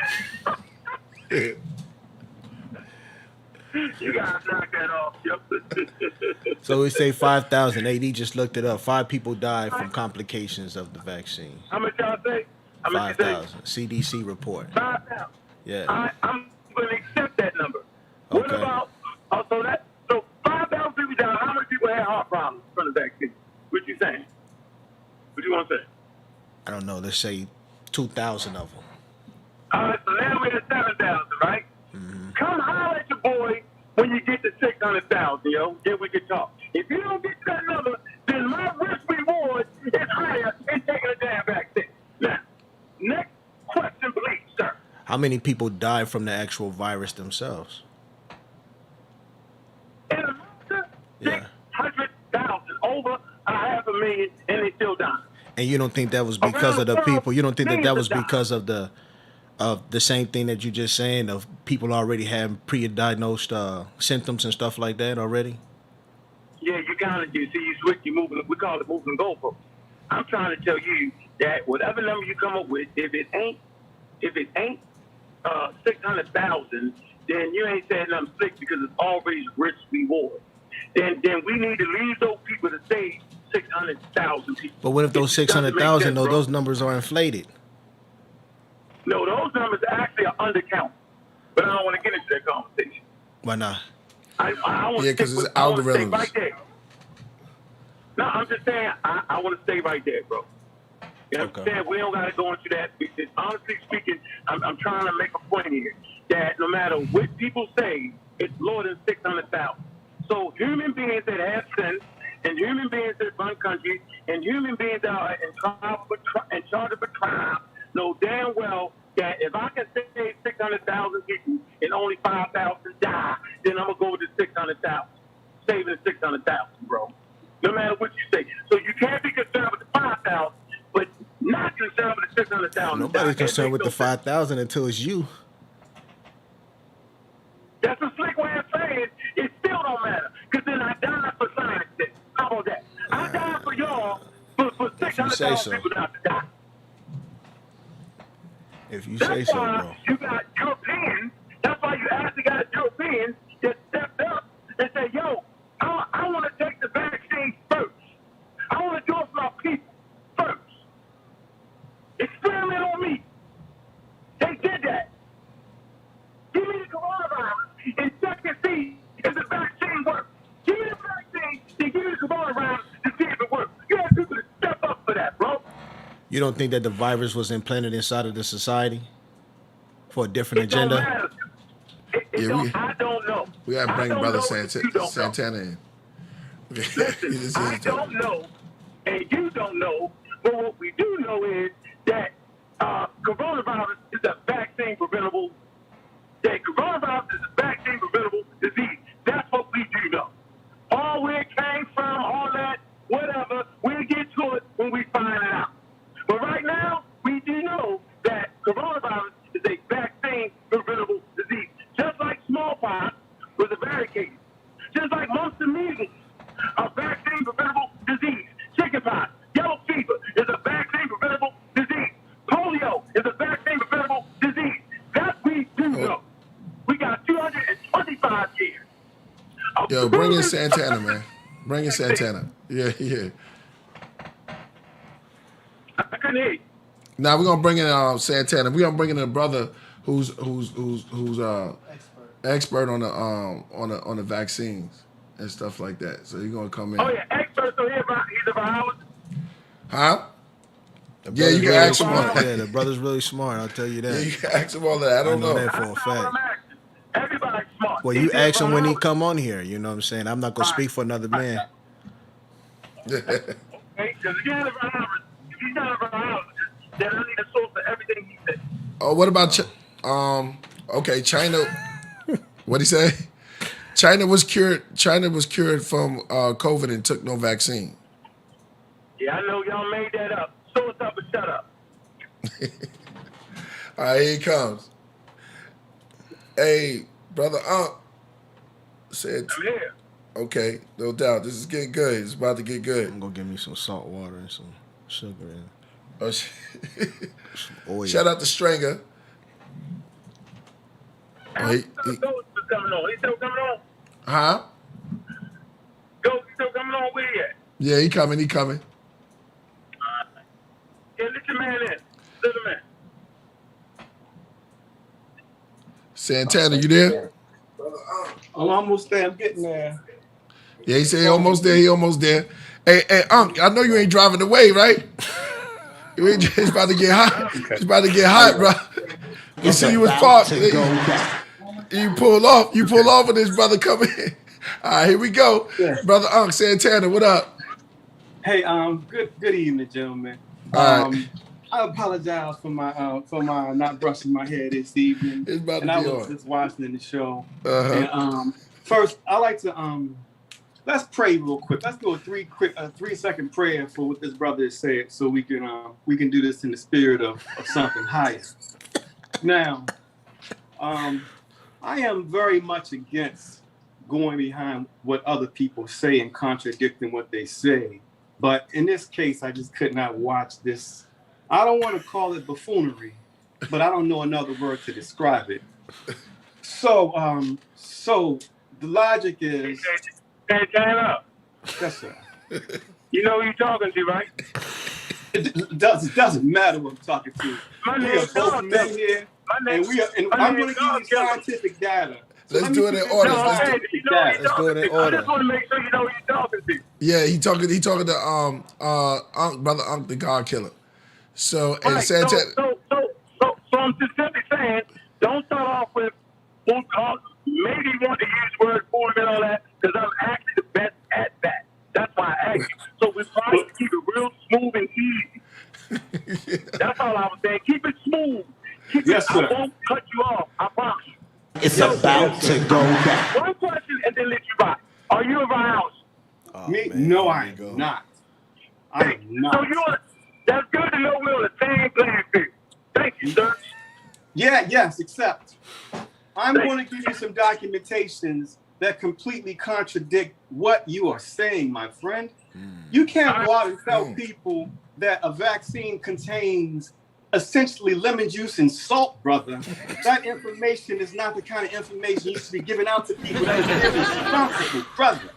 You gotta knock that off, yo. So we say 5,000. AD just looked it up. 5 people died from complications of the vaccine. How much y'all say? How much you say? 5,000. CDC report. 5,000. Yeah. I'm going to accept that number. What Okay. about, so 5,000 people died. How many people had heart problems from the vaccine? What you saying? What you want to say? I don't know. Let's say 2,000 of them. All right, so now we're at 7,000, right? Come holler at your boy when you get to 600,000, yo. Then we can talk. If you don't get to that number, then my risk reward is higher in taking a damn vaccine. Now, next question, please, sir. How many people died from the actual virus themselves? In America, Yeah. 600,000, over 500,000, and they still dying. And you don't think that was because of the people? You don't think that was because of the same thing that you just saying of people already having pre-diagnosed symptoms and stuff like that already? Yeah, you kind of, you see, you switch, you moving, we call it moving goalposts. I'm trying to tell you that whatever number you come up with, if it ain't 600,000, then you ain't saying nothing slick because it's always risk reward. Then we need to leave those people to say 600,000 people. But what if those It doesn't make 600,000, sense, though, bro. those numbers are inflated? No, those numbers actually are undercounted. But I don't want to get into that conversation. Why not? I want Yeah, to 'cause stick it's with, I want to stay algorithms. right there. No, I'm just saying I want to stay right there, bro. You know what I'm Okay. saying? We don't got to go into that. Because honestly speaking, I'm trying to make a point here that no matter what people say, it's lower than 600,000. So human beings that have sense, and human beings that run countries, and human beings that are in charge of a tribe know damn well that if I can save 600,000 people and only 5,000 die, then I'm going to go with the 600,000. Saving the 600,000, bro. No matter what you say. So you can't be concerned with the 5,000, but not concerned with the 600,000. Nobody's concerned with the 5,000 until it's you. That's a slick way of saying it still don't matter. Because then I died for science. Then. How about that? I died for y'all for say 600,000 so. people not to die. If you say That's so, why bro. you got Europeans. That's why you actually got Europeans that stepped up and said, yo, I want to take the vaccine first. I want to do it for my people first. Experiment on me. They did that. Give me the coronavirus and check and see if the vaccine works. Give me the vaccine and give me the coronavirus to see if it works. You have people to step up for that, bro. You don't think that the virus was implanted inside of the society for a different It don't agenda? matter. I don't know. We gotta bring I don't Brother know if you don't know. Santana in. Listen, I don't know, and you don't know, but what we do know is that coronavirus is a vaccine preventable. That coronavirus is a vaccine preventable disease. That's what we do know. All where it came from, all that, whatever, we'll get to it when we find it out. But right now, we do know that coronavirus is a vaccine preventable disease. Just like smallpox was eradicated. Just like mumps and measles, a vaccine preventable disease. Chickenpox, yellow fever is a vaccine preventable disease. Polio is a vaccine preventable disease. That we do know. We got 225 years. Yo, bring in Santana, man. Bring in Santana. Yeah. I couldn't hear you. Now we're gonna bring in Santana. We're gonna bring in a brother who's expert on the vaccines and stuff like that. So he's gonna come in. Oh yeah, expert. So he's a virologist. Huh? The Yeah, you brother's can really ask him smart. all that. Yeah, the brother's really smart. I'll tell you Yeah, that. you can ask him all that. I don't know. that for a That's not what fact. I'm asking. Everybody's smart. Well, you ask him when he come on here. You know what I'm saying? I'm not gonna speak for another man. Okay, because if you're not a virologist, then I need a source for everything he said. Oh, what about okay, China? What'd he say? China was cured from COVID and took no vaccine. Yeah, I know y'all made that up. Source up and shut up. All right, here he comes. Hey, brother Ankh said, I'm here. okay, no doubt. This is getting good. It's about to get good. I'm gonna give me some salt water and some sugar and Oh, some oil. shout out to Stranger. Oh, Ghost is coming on. He's still coming on. huh? Ghost is still coming on. Where he at? Yeah, he coming. Yeah, let your man in. Let him in. Santana, you there? I'm almost there. I'm getting there. Yeah, he said he almost there. He almost there. Hey, Ankh, I know you ain't driving away, right? You ain't. It's about to get hot. It's about to get hot, bro. You see, you was parked. You pull off. You pull off, and this brother come in. All right, here we go, brother Ankh Santana. What up? Hey, good evening, gentlemen. All right. I apologize for my not brushing my hair this evening. It's about to and be I was on. just watching the show. Uh-huh. And first, I like to let's pray real quick. Let's do a 3-second prayer for what this brother has said, so we can do this in the spirit of something higher. Now, I am very much against going behind what other people say and contradicting what they say. But in this case, I just could not watch this. I don't want to call it buffoonery, but I don't know another word to describe it. So the logic is. Hey, turn up. Yes, sir. You know who you're talking to, right? It doesn't matter what I'm talking to. My We name are is both God. men here, and I'm going to give you scientific data. So Let's let me do it in present order. you Let's scientific You know who data. you're Let's do it talking in to. I order. just want to make sure you know who you're talking to. Yeah, he talking to Ankh, brother Ankh, the God Killer. So and Right. Santana. So I'm just simply saying, don't start off with maybe you want to use the word form and all that, because I'm actually the best at that. That's why I asked you. So we're trying to keep it real smooth and easy. That's all I was saying. Keep it smooth. Yes, sir. I won't cut you off. I promise you. It's about to go down. One question and then let you rock. Are you a virologist? Oh, Me? man, No, here I we go. am not. I am not. So that's good to know we're on the same playing field. Thank you, sir. Yes, except I'm going to give you some documentations that completely contradict what you are saying, my friend. You can't go out and tell people that a vaccine contains essentially lemon juice and salt, brother. That information is not the kind of information you should be giving out to people. That is irresponsible, brother.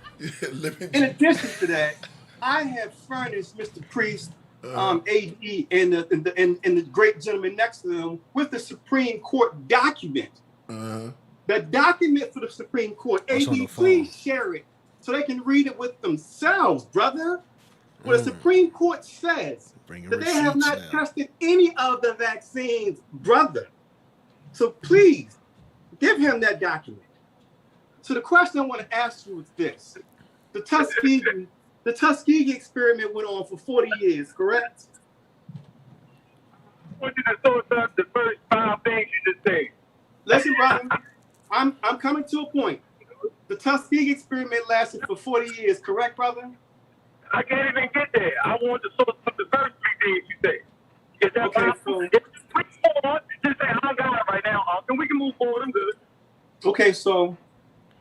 In addition to that, I have furnished Mr. Priest, AD, and the great gentleman next to them with the Supreme Court document. The document for the Supreme Court. What's on AD, the phone? please share it so they can read it with themselves, brother. Well, the Supreme Court says that they have not tested any of the vaccines, brother. So please give him that document. So the question I want to ask you is this: the Tuskegee experiment went on for 40 years, correct? I want you to sort up the first 5 things you just said. Listen, brother, I'm coming to a point. The Tuskegee experiment lasted for 40 years, correct, brother? I can't even get there. I want to sort up the first 3 things you said. Is that Okay, possible? so If we move on, just say I don't got it right now, Uncle. We can move forward. I'm good. okay, so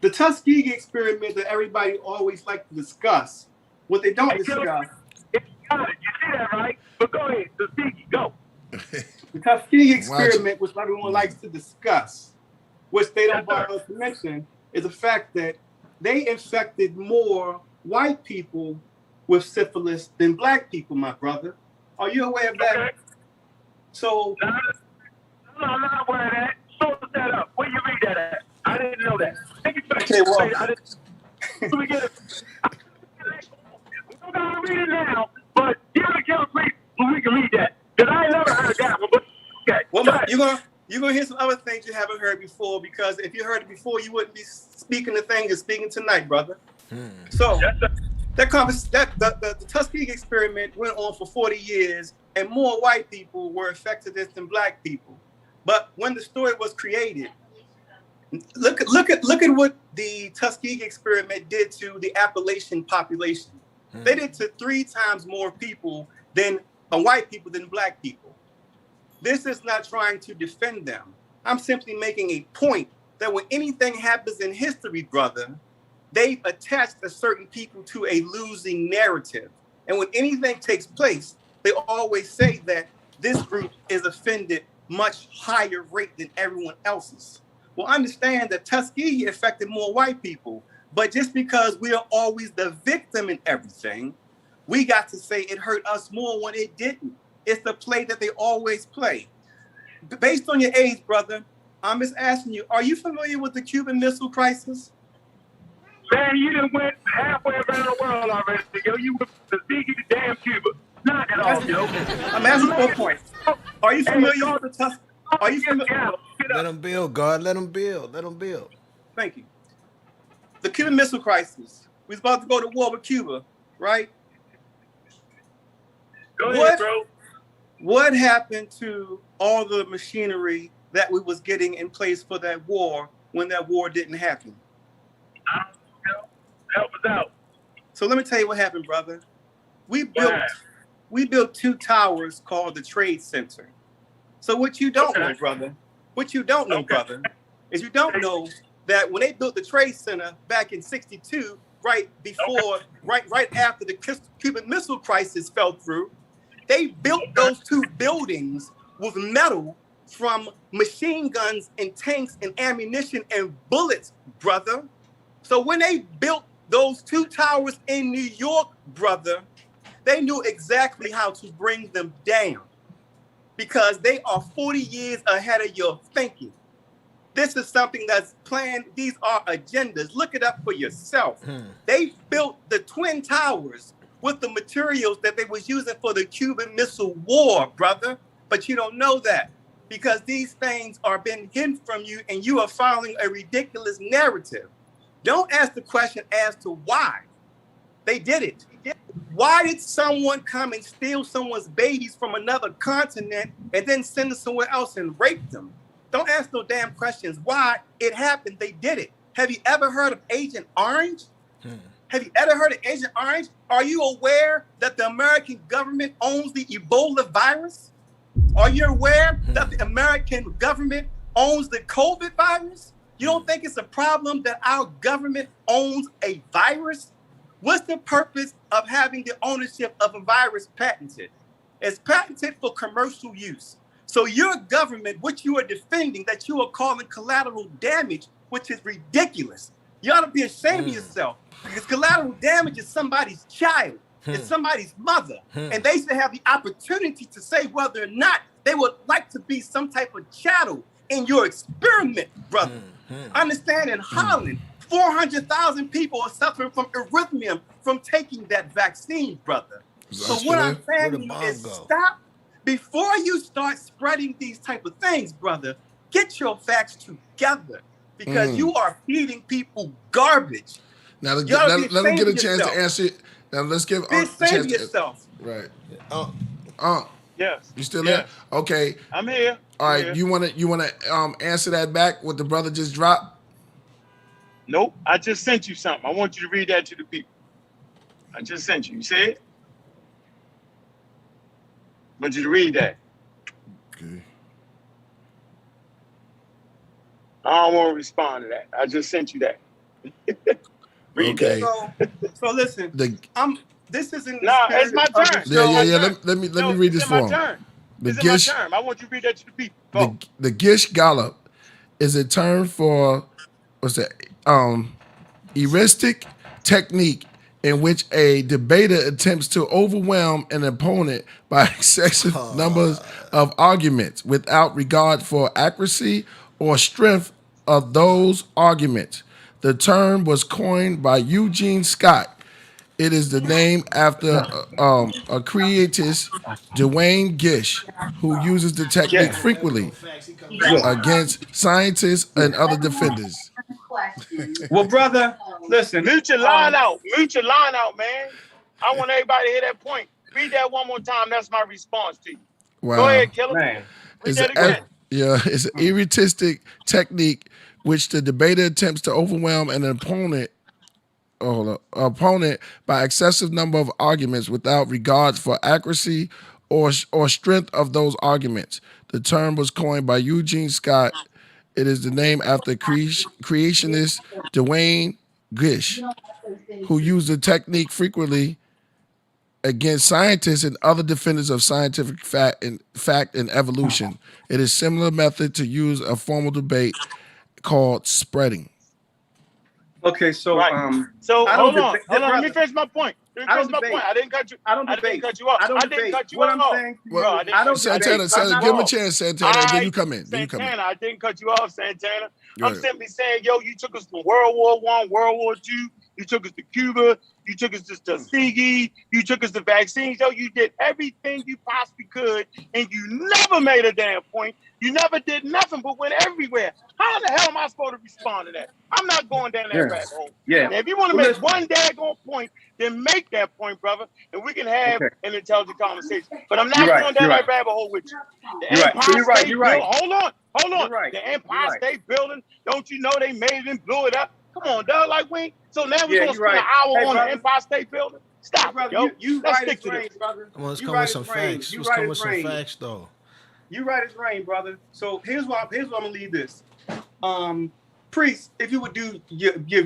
the Tuskegee experiment that everybody always like to discuss, what they don't discuss. Got it. You see that, right? But go ahead, Tuskegee, go. The Tuskegee experiment, which everyone likes to discuss, which they don't bother to mention, is the fact that they infected more white people with syphilis than black people, my brother. Are you aware of that? Okay. So, No, I'm not aware of that. Sort that up. Where you read that at? I didn't know that. Thank you for that. Okay, well, I didn't. We don't gotta read it now, but give it a kill, please, so we can read that. Because I ain't never heard that one. But okay. well, you're gonna hear some other things you haven't heard before, because if you heard it before, you wouldn't be speaking the thing you're speaking tonight, brother. So the Tuskegee experiment went on for 40 years, and more white people were affected than black people. But when the story was created, look at what the Tuskegee experiment did to the Appalachian population. They did to 3 times more people than white people than black people. This is not trying to defend them. I'm simply making a point that when anything happens in history, brother, they've attached a certain people to a losing narrative. And when anything takes place, they always say that this group is offended much higher rate than everyone else's. Well, understand that Tuskegee affected more white people, but just because we are always the victim in everything, we got to say it hurt us more when it didn't. It's the play that they always play. Based on your age, brother, I'm just asking you, are you familiar with the Cuban Missile Crisis? Man, you done went halfway around the world already, yo. You went to Tuskegee to damn Cuba. Not at all, yo. I'm asking for a point. Are you familiar with the Tuskegee? Are you familiar? Let them build, God. Let them build. Let them build. Thank you. The Cuban Missile Crisis. We was about to go to war with Cuba, right? Go ahead, bro. What happened to all the machinery that we was getting in place for that war when that war didn't happen? I don't know. Help us out. So let me tell you what happened, brother. We built 2 towers called the Trade Center. So what you don't know, brother, is you don't know that when they built the Trade Center back in '62, right after the Cuban Missile Crisis fell through, they built those 2 buildings with metal from machine guns and tanks and ammunition and bullets, brother. So when they built those 2 towers in New York, brother, they knew exactly how to bring them down because they are 40 years ahead of your thinking. This is something that's planned. These are agendas. Look it up for yourself. They built the Twin Towers with the materials that they was using for the Cuban Missile War, brother. But you don't know that because these things are being hidden from you and you are following a ridiculous narrative. Don't ask the question as to why they did it. Why did someone come and steal someone's babies from another continent and then send them somewhere else and rape them? Don't ask no damn questions. Why it happened, they did it. Have you ever heard of Agent Orange? Have you ever heard of Agent Orange? Are you aware that the American government owns the Ebola virus? Are you aware that the American government owns the COVID virus? You don't think it's a problem that our government owns a virus? What's the purpose of having the ownership of a virus patented? It's patented for commercial use. So your government, which you are defending, that you are calling collateral damage, which is ridiculous. You ought to be ashamed of yourself because collateral damage is somebody's child. It's somebody's mother. And they should have the opportunity to say whether or not they would like to be some type of chattel in your experiment, brother. Understand, in Holland, 400,000 people are suffering from arrhythmia from taking that vaccine, brother. So what I'm Where saying the to you bomb is go? stop before you start spreading these type of things, brother. Get your facts together because you are feeding people garbage. Now You ought to be let him ashamed get a of chance to yourself. answer it. Now let's give Be a ashamed chance of to yourself. right. Uh, Yes. You still there? Yes. Okay. I'm here. All I'm right. here. You wanna answer that back? What the brother just dropped? Nope. I just sent you something. I want you to read that to the people. I just sent you. You see it? I want you to read that. Okay. I don't want to respond to that. I just sent you that. Read Okay. that. So listen, The this isn't the Nah, spirit it's my of the turn. show. yeah. turn. Let me No, read this it's in my for him. turn. The It's in my gish turn. I want you to read that to the people. Go. the gish gallop is a term for what's that? Heuristic technique in which a debater attempts to overwhelm an opponent by excessive numbers of arguments without regard for accuracy or strength of those arguments. The term was coined by Eugene Scott. It is the name after a creatist, Dwayne Gish, who uses the technique frequently against scientists and other defenders. Well, brother, listen. Mute your line out. Mute your line out, man. I want everybody to hear that point. Read that one more time. That's my response to you. Wow. Go ahead, Killah. Man. Read that again. It's an heuristic technique which the debater attempts to overwhelm an opponent by excessive number of arguments without regard for accuracy or strength of those arguments. The term was coined by Eugene Scott. It is the name after creationist Dwayne Gish, who used the technique frequently against scientists and other defenders of scientific fact and evolution. It is similar method to use a formal debate called spreading. Okay, so Right. So I hold don't on. debate- Hold on. Let me brother, finish my point. I don't debate. I didn't cut you. I don't I debate. didn't cut you off. I don't didn't debate. cut you What off. I'm saying to you, Bro, I didn't I don't cut you off. debate. Santana, give him a chance, Santana, and then you come in. Santana, I didn't cut you off, Santana. I'm Right. simply saying, yo, you took us from World War I, World War II. You took us to Cuba. You took us to Tuskegee. You took us to vaccines. Yo, you did everything you possibly could, and you never made a damn point. You never did nothing but went everywhere. How the hell am I supposed to respond to that? I'm not going down that rabbit hole. Yeah. Now, if you want to make one daggone point, then make that point, brother, and we can have an intelligent conversation. But I'm not going down that rabbit hole with you. The Empire State Building. Hold on. You're right. The Empire State Building. Don't you know they made it and blew it up? Come on, dog. Like we. So now we're gonna spend an hour on the Empire State Building. Stop, brother, yo. You Let's right stick as to rain, this. brother. let's You come right with as some rain. facts. You Let's right come as with some rain. facts, though. You right as rain, brother. So here's why I'm gonna leave this. Priest, if you would give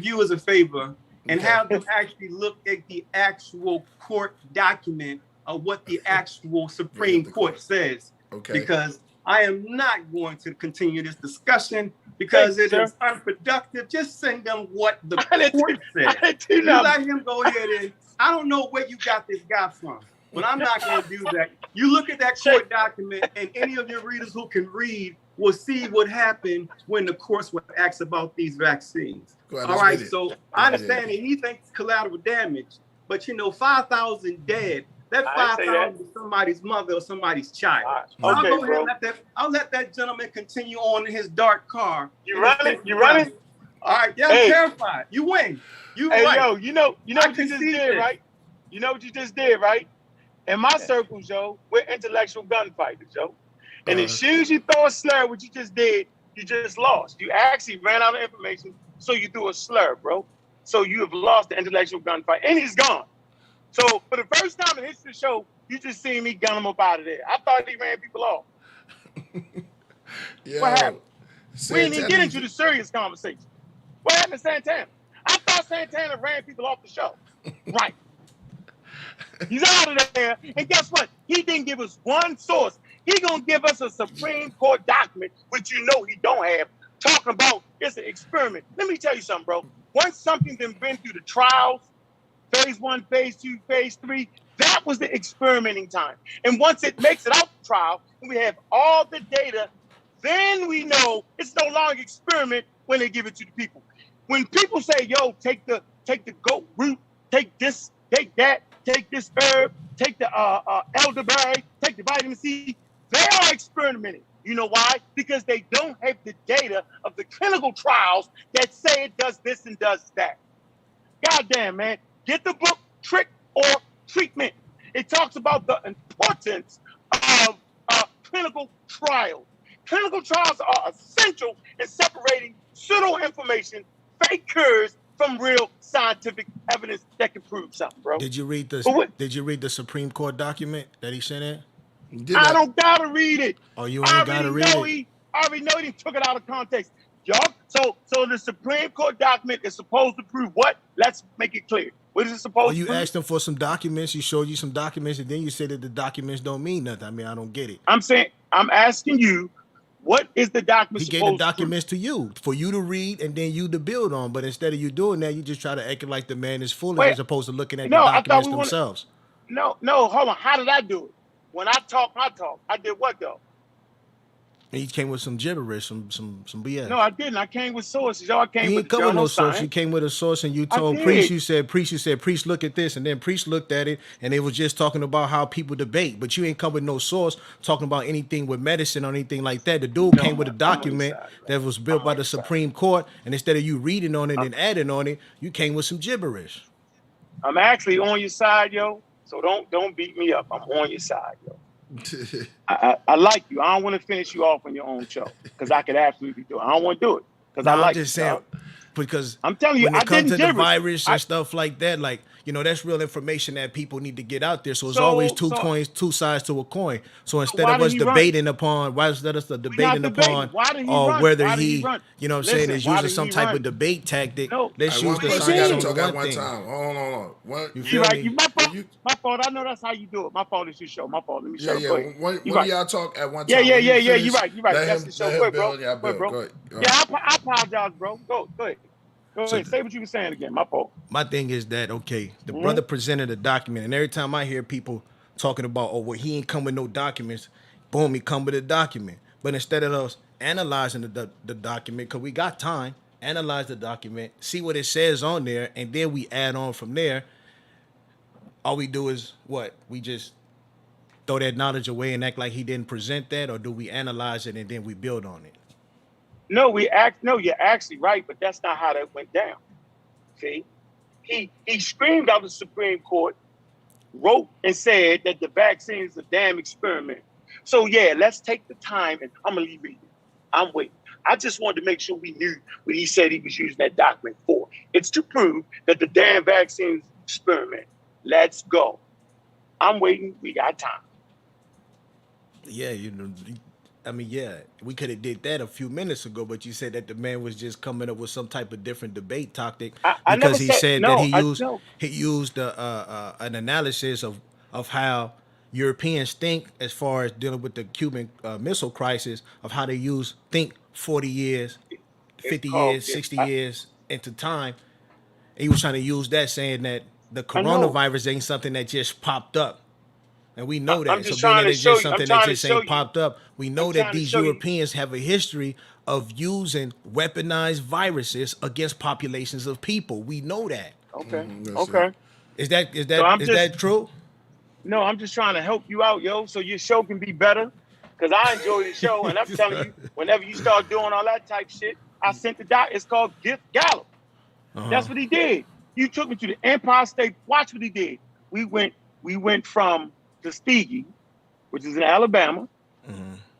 viewers a favor and have them actually look at the actual court document of what the actual Supreme Court says. Okay. Because I am not going to continue this discussion because it is unproductive. Just send them what the court said. You let him go ahead and I don't know where you got this guy from, but I'm not going to do that. You look at that court document, and any of your readers who can read will see what happened when the courts were asked about these vaccines. All right, so I understand that he thinks collateral damage, but 5,000 dead. That 5,000 is somebody's mother or somebody's child. So I'll go ahead and let that gentleman continue on in his dark car. You running? All right, yeah, I'm terrified. You win. Yo, you know what you just did, right? You know what you just did, right? In my circles, yo, we're intellectual gunfighters, yo. And as soon as you throw a slur, what you just did, you just lost. You actually ran out of information, so you threw a slur, bro. So you have lost the intellectual gunfight, and he's gone. So for the first time in history of the show, you just seen me gun him up out of there. I thought he ran people off. What happened? We didn't even get into the serious conversation. What happened to Santana? I thought Santana ran people off the show. Right. He's out of there. And guess what? He didn't give us one source. He gonna give us a Supreme Court document, which you know he don't have, talking about it's an experiment. Let me tell you something, bro. Once something's been through the trials, phase 1, phase 2, phase 3, that was the experimenting time. And once it makes it out the trial, and we have all the data, then we know it's no longer experiment when they give it to the people. When people say, yo, take the goat root, take this, take that, take this herb, take the elderberry, take the vitamin C. They are experimenting. You know why? Because they don't have the data of the clinical trials that say it does this and does that. Goddamn, man. Get the book, Trick or Treatment. It talks about the importance of clinical trials. Clinical trials are essential in separating pseudo information, fake cures, from real scientific evidence that can prove something, bro. Did you read the Supreme Court document that he sent in? I don't gotta read it. Oh, you ain't gotta read it? I already know he took it out of context. Y'all, so the Supreme Court document is supposed to prove what? Let's make it clear. What is it supposed to prove? You asked him for some documents, he showed you some documents, and then you said that the documents don't mean nothing. I mean, I don't get it. I'm asking you, what is the document supposed to prove? He gave the documents to you, for you to read and then you to build on. But instead of you doing that, you just try to act like the man is foolish as opposed to looking at the documents themselves. No, hold on. How did I do it? When I talk, I did what though? And he came with some gibberish, some BS. No, I didn't. I came with sources. Y'all came you with didn't come with no science. source. You came with a source, and you told Priest. You said, Priest, look at this, and then Priest looked at it, and it was just talking about how people debate. But you ain't come with no source talking about anything with medicine or anything like that. The dude came with a document that was built by the Supreme Court, and instead of you reading on it and adding on it, you came with some gibberish. I'm actually on your side, yo. So don't beat me up. I'm on your side, yo. I like you. I don't want to finish you off on your own show because I could absolutely do it. I don't want to do it because I like. I'm just saying, because I'm telling you, when it comes to the virus and stuff like that, like, you know, that's real information that people need to get out there. So it's always two coins, two sides to a coin. So instead of us debating upon, whether he, you know what I'm saying, is using some type of debate tactic, let's use the science on one thing. Hold on. What? You right. My fault. I know that's how you do it. My fault is your show. My fault. Let me show you. When y'all talk at one time. Yeah. You're right. That's the show. Go ahead, bro. Go ahead. Yeah, I apologize, bro. Go ahead. Go ahead. Say what you were saying again. My fault. My thing is that, okay, the brother presented a document, and every time I hear people talking about, oh, well, he ain't come with no documents, boom, he come with a document. But instead of us analyzing the document, because we got time, analyze the document, see what it says on there, and then we add on from there. All we do is what? We just throw that knowledge away and act like he didn't present that, or do we analyze it and then we build on it? No, you're actually right, but that's not how that went down. See? He screamed out the Supreme Court, wrote and said that the vaccine is a damn experiment. So yeah, let's take the time, and I'm gonna leave it. I'm waiting. I just wanted to make sure we knew what he said he was using that document for. It's to prove that the damn vaccine is an experiment. Let's go. I'm waiting. We got time. Yeah, you know, I mean, yeah, we could have did that a few minutes ago, but you said that the man was just coming up with some type of different debate tactic because he said that he used an analysis of how Europeans think as far as dealing with the Cuban Missile Crisis, of how they think 40 years, 50 years, 60 years into time. And he was trying to use that, saying that the coronavirus ain't something that just popped up. And we know that. So being that it's just something that just ain't popped up, we know that these Europeans have a history of using weaponized viruses against populations of people. We know that. Okay. Okay. Is that true? No, I'm just trying to help you out, yo, so your show can be better. Because I enjoy the show, and I'm telling you, whenever you start doing all that type shit, I sent the doc. It's called Gift Gallup. That's what he did. You took me to the Empire State. Watch what he did. We went from Tuskegee, which is in Alabama.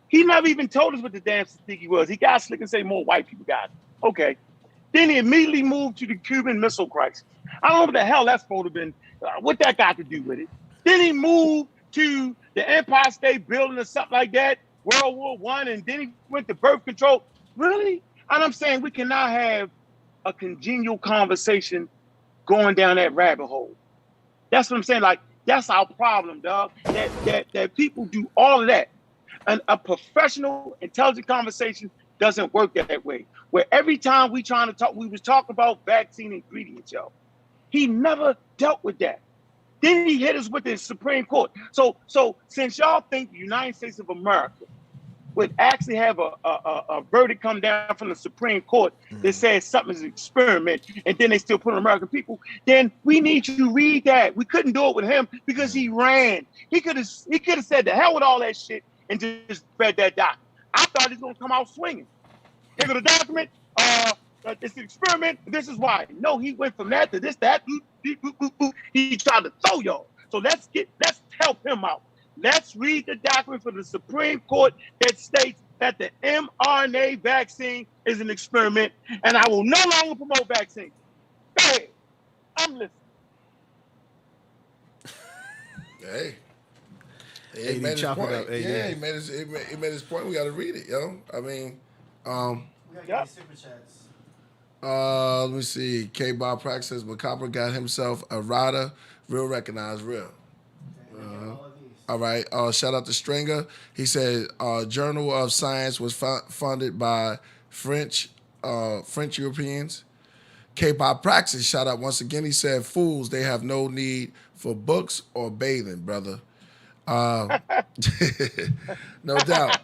He never even told us what the damn Tuskegee was. He got slick and say more white people got it. Okay. Then he immediately moved to the Cuban Missile Crisis. I don't know what the hell that's supposed to have been. What that got to do with it? Then he moved to the Empire State Building or something like that, World War I, and then he went to birth control. Really? And I'm saying we cannot have a congenial conversation going down that rabbit hole. That's what I'm saying. Like, that's our problem, dog. That people do all of that. And a professional, intelligent conversation doesn't work that way. Where every time we was talking about vaccine ingredients, yo. He never dealt with that. Then he hit us with the Supreme Court. So since y'all think the United States of America would actually have a verdict come down from the Supreme Court that says something is an experiment, and then they still put on American people, then we need you to read that. We couldn't do it with him because he ran. He could have said the hell with all that shit and just read that document. I thought he was gonna come out swinging. Here go the document. It's an experiment. This is why. No, he went from that to this, that. He tried to throw y'all. So let's help him out. Let's read the document from the Supreme Court that states that the mRNA vaccine is an experiment, and I will no longer promote vaccines. Go ahead. I'm listening. Hey. He made his chop it point. up. Hey, He made his point. We got to read it, yo. I mean, We gotta get these super chats. let me see. K-Bob Prax says Macabre got himself a rider. Real recognize real. All right. Shout out to Stringer. He said Journal of Science was funded by French Europeans. K-pop praxis. Shout out once again. He said, "Fools, they have no need for books or bathing, brother." No doubt.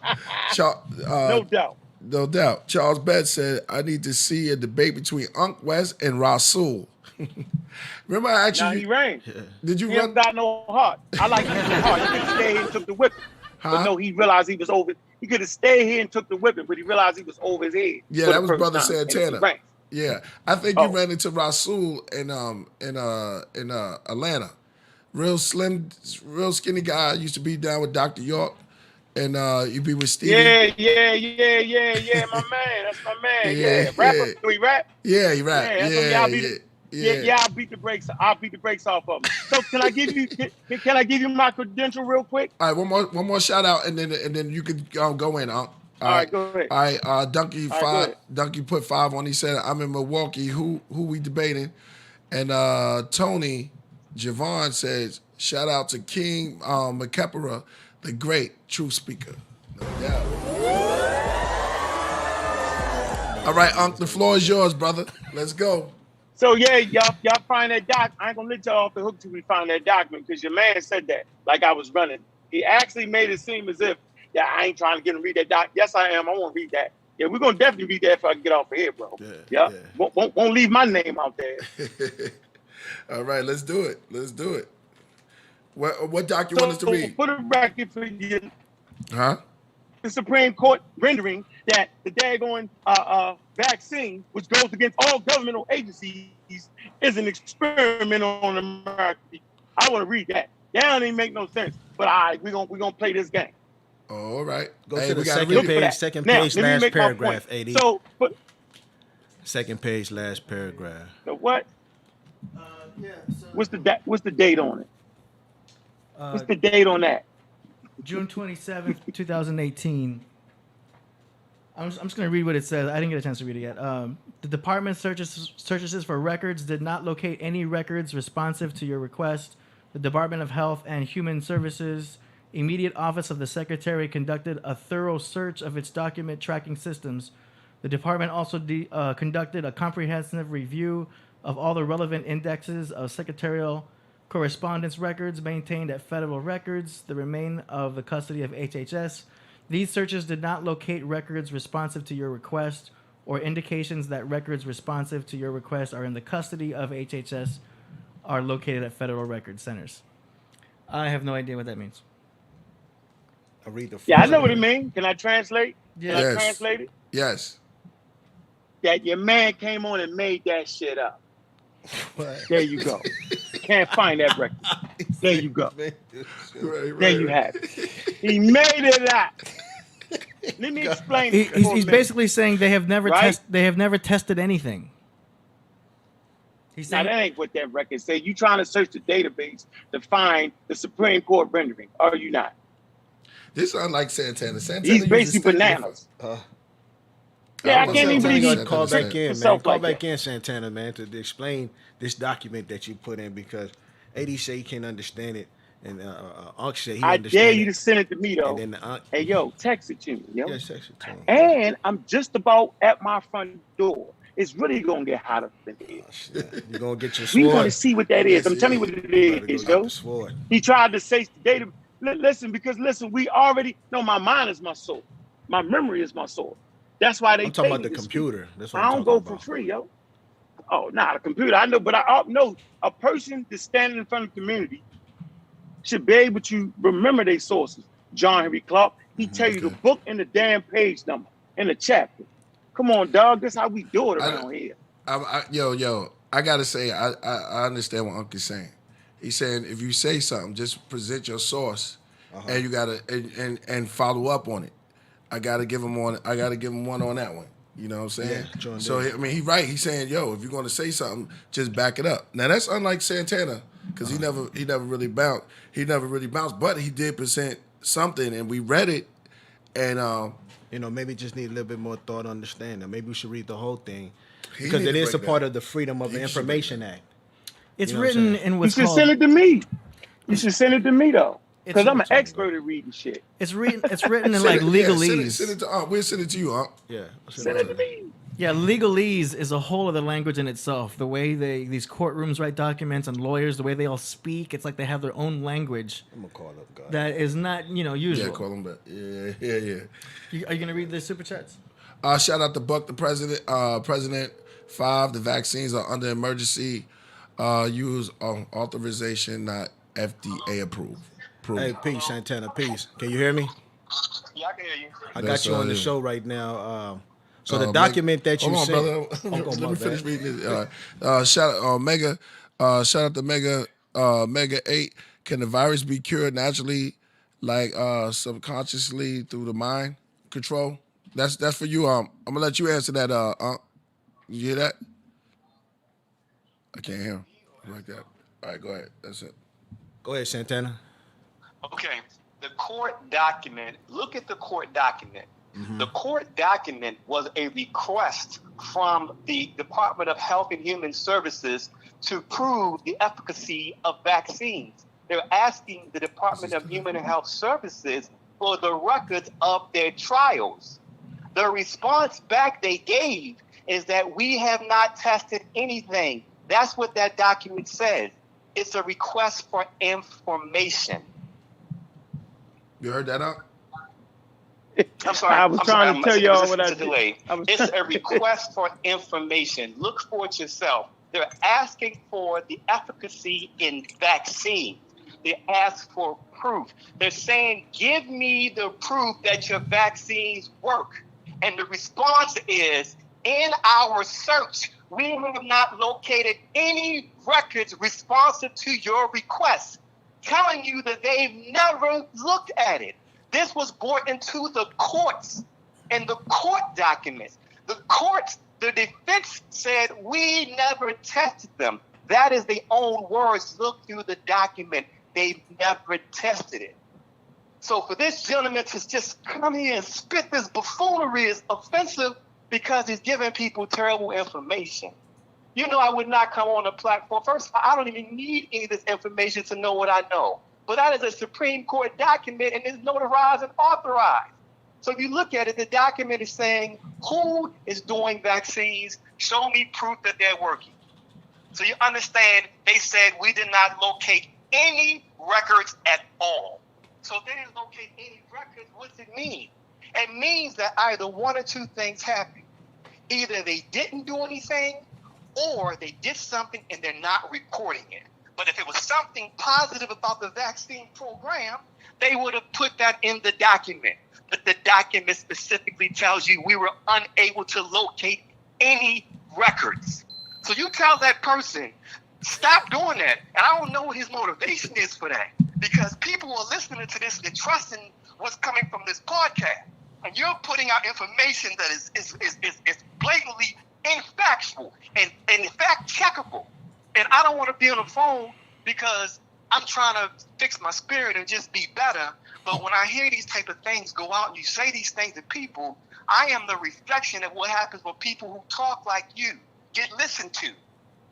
No doubt. No doubt. Charles Betts said, "I need to see a debate between Unc West and Rasul." Remember, I asked Now you. he ran. Did you He run? don't got no heart. I like him with heart. He could have stayed here and took the whipping. Huh? But no, he realized he was over. He could have stayed here and took the whipping, but he realized he was over his head. Yeah, for that the was first Brother time. And he Santana. ran. Yeah, I think you Oh. ran into Rasul in Atlanta. Real slim, real skinny guy. Used to be down with Dr. York, and you be with Stevie. Yeah, my man. That's my man. Yeah, rapper. Do he rap? Yeah, he rap. Yeah, that's I'll beat the brakes. I'll beat the brakes off of him. So can I give you? Can I give you my credential real quick? All right, one more shout out, and then you could go in. All right, go ahead. All right, Donkey All right, five. go ahead. Donkey put 5 on. He said, "I'm in Milwaukee. Who we debating?" And Tony Javon says, "Shout out to King McKepera, the great truth speaker." No doubt. All right, Unc, the floor is yours, brother. Let's go. So yeah, y'all find that doc. I ain't gonna let y'all off the hook till we find that document because your man said that like I was running. He actually made it seem as if I ain't trying to get him to read that doc. Yes, I am. I want to read that. Yeah, we're gonna definitely read that if I can get off of here, bro. Yeah. Won't leave my name out there. All right, let's do it. What doc you want us to read? For the record for you, Huh? the Supreme Court rendering that the daggone vaccine, which goes against all governmental agencies, is an experiment on America. I want to read that. That don't even make no sense. But all right, we're gonna play this game. All right. Go to the we gotta second read it. page, second Now, page, let me last make my paragraph, point. 80. So, but Second page, last paragraph. the what? Yeah. So, What's the date on it? What's the date on that? June 27th, 2018. I'm just going to read what it says. I didn't get a chance to read it yet. The department searches for records did not locate any records responsive to your request. The Department of Health and Human Services immediate office of the Secretary conducted a thorough search of its document tracking systems. The department also conducted a comprehensive review of all the relevant indexes of secretarial correspondence records maintained at federal records that remain of the custody of HHS. These searches did not locate records responsive to your request or indications that records responsive to your request are in the custody of HHS are located at federal record centers. I have no idea what that means. I read the Yeah, I know what it means. Can I translate? Yeah. Can I Yes. translate it? Yes. That your man came on and made that shit up. There you go. Can't find that record. There you go. Right, There you have it. He made it up. Let me explain. it for a He's minute. basically saying they have never Right? tested anything. He's Now saying that ain't what that record say. You trying to search the database to find the Supreme Court rendering? Are you not? This unlike Santana. Santana He's uses basically statement bananas. for- Yeah, I was can't even Santana believe said he Call that. back in, man. Himself Call like back that. in, Santana, man, to explain this document that you put in because AD say he can't understand it, and Ankh said he I understands dare you it. to send it to me though. And then the Ankh, Hey yo, text it to me, yo. yeah, text it to him. And I'm just about at my front door. It's really gonna get hot up in here. Shit, you gonna get your We sword? gonna see what that is. I'm telling you what it You better is, go get yo. the sword. He tried to say the data. Listen, we already know my mind is my soul. My memory is my source. That's why they I'm talking pay about me the to speak. computer. That's what I I'm don't talking go for about. free, yo. Oh, nah, the computer. I know, but I know a person that's standing in front of the community should be able to remember their sources. John Henry Clark, he tell you the book and the damn page number and the chapter. Come on, dog. That's how we do it around here. I gotta say, I understand what Unc is saying. He's saying if you say something, just present your source, and you gotta and follow up on it. I gotta give him one on that one. You know what I'm saying? Yeah, so I mean, he's right. He's saying, yo, if you're gonna say something, just back it up. Now that's unlike Santana because he never really bounced. He never really bounced, but he did present something, and we read it, and maybe just need a little bit more thought, understanding. Maybe we should read the whole thing because it is a part of the Freedom of Information Act. It's written in what's called. You should send it to me. You should send it to me though, because I'm an expert at reading shit. It's written in like legalese. Send it to Unc. We'll send it to you, Unc. Yeah, send it to me. Yeah, legalese is a whole other language in itself. The way these courtrooms write documents and lawyers, the way they all speak, it's like they have their own language. I'm gonna call up God. That is not usual. Yeah, call him back. Yeah. Are you gonna read the super chats? Shout out to Buck, the president. President 5. The vaccines are under emergency use authorization, not FDA approved. Hey, peace, Santana. Peace. Can you hear me? Yeah, I can hear you. I got you on the show right now. So the document that you sent. Let me finish reading this. Shout out to Mega 8. Can the virus be cured naturally, like subconsciously through the mind control? That's for you. I'm gonna let you answer that. You hear that? I can't hear him like that. All right, go ahead. That's it. Go ahead, Santana. Okay. The court document. Look at the court document. Mm-hmm. The court document was a request from the Department of Health and Human Services to prove the efficacy of vaccines. They're asking the Department of Human and Health Services for the records of their trials. The response back they gave is that we have not tested anything. That's what that document says. It's a request for information. You heard that, Unc? I'm sorry. I was trying to tell y'all what I did. It's a request for information. Look for it yourself. They're asking for the efficacy in vaccines. They ask for proof. They're saying, give me the proof that your vaccines work. And the response is, in our search, we have not located any records responsive to your request, telling you that they've never looked at it. This was brought into the courts and the court documents. The courts, the defense said, we never tested them. That is their own words. Look through the document. They've never tested it. So for this gentleman to just come here and spit this buffoonery is offensive because he's giving people terrible information. You know, I would not come on a platform. First, I don't even need any of this information to know what I know. But that is a Supreme Court document and it's notarized and authorized. So if you look at it, the document is saying, who is doing vaccines? Show me proof that they're working. So you understand, they said we did not locate any records at all. So if they didn't locate any records, what does it mean? It means that either one or two things happen. Either they didn't do anything or they did something and they're not reporting it. But if it was something positive about the vaccine program, they would have put that in the document. But the document specifically tells you we were unable to locate any records. So you tell that person, stop doing that. And I don't know what his motivation is for that. Because people are listening to this and trusting what's coming from this podcast. And you're putting out information that is blatantly infactual and fact checkable. And I don't want to be on the phone because I'm trying to fix my spirit and just be better. But when I hear these type of things go out and you say these things to people, I am the reflection of what happens when people who talk like you get listened to.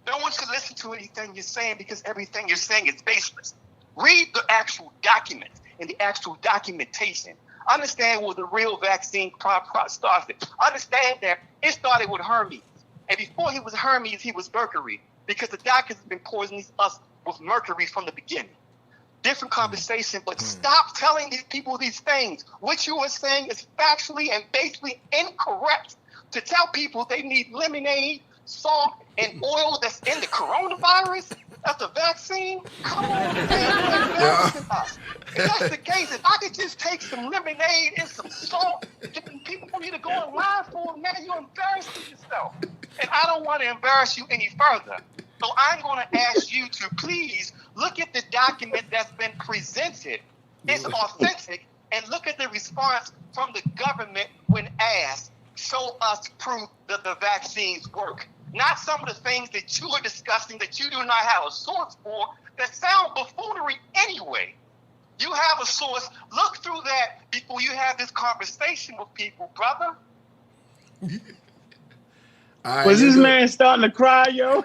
No one should listen to anything you're saying because everything you're saying is baseless. Read the actual documents and the actual documentation. Understand where the real vaccine started. Understand that it started with Hermes. And before he was Hermes, he was Mercury. Because the doctors have been poisoning us with mercury from the beginning. different conversation, but stop telling these people these things. What you are saying is factually and basically incorrect. To tell people they need lemonade, salt, and oil that's in the coronavirus as the vaccine? Come on, man, you're embarrassing us. If that's the case, if I could just take some lemonade and some salt, people need to go online for it, man, you're embarrassing yourself. And I don't want to embarrass you any further. So I'm going to ask you to please look at the document that's been presented. It's authentic. And look at the response from the government when asked, show us proof that the vaccines work. Not some of the things that you are discussing that you do not have a source for that sound buffoonery anyway. You have a source. Look through that before you have this conversation with people, brother. Was this man starting to cry, yo?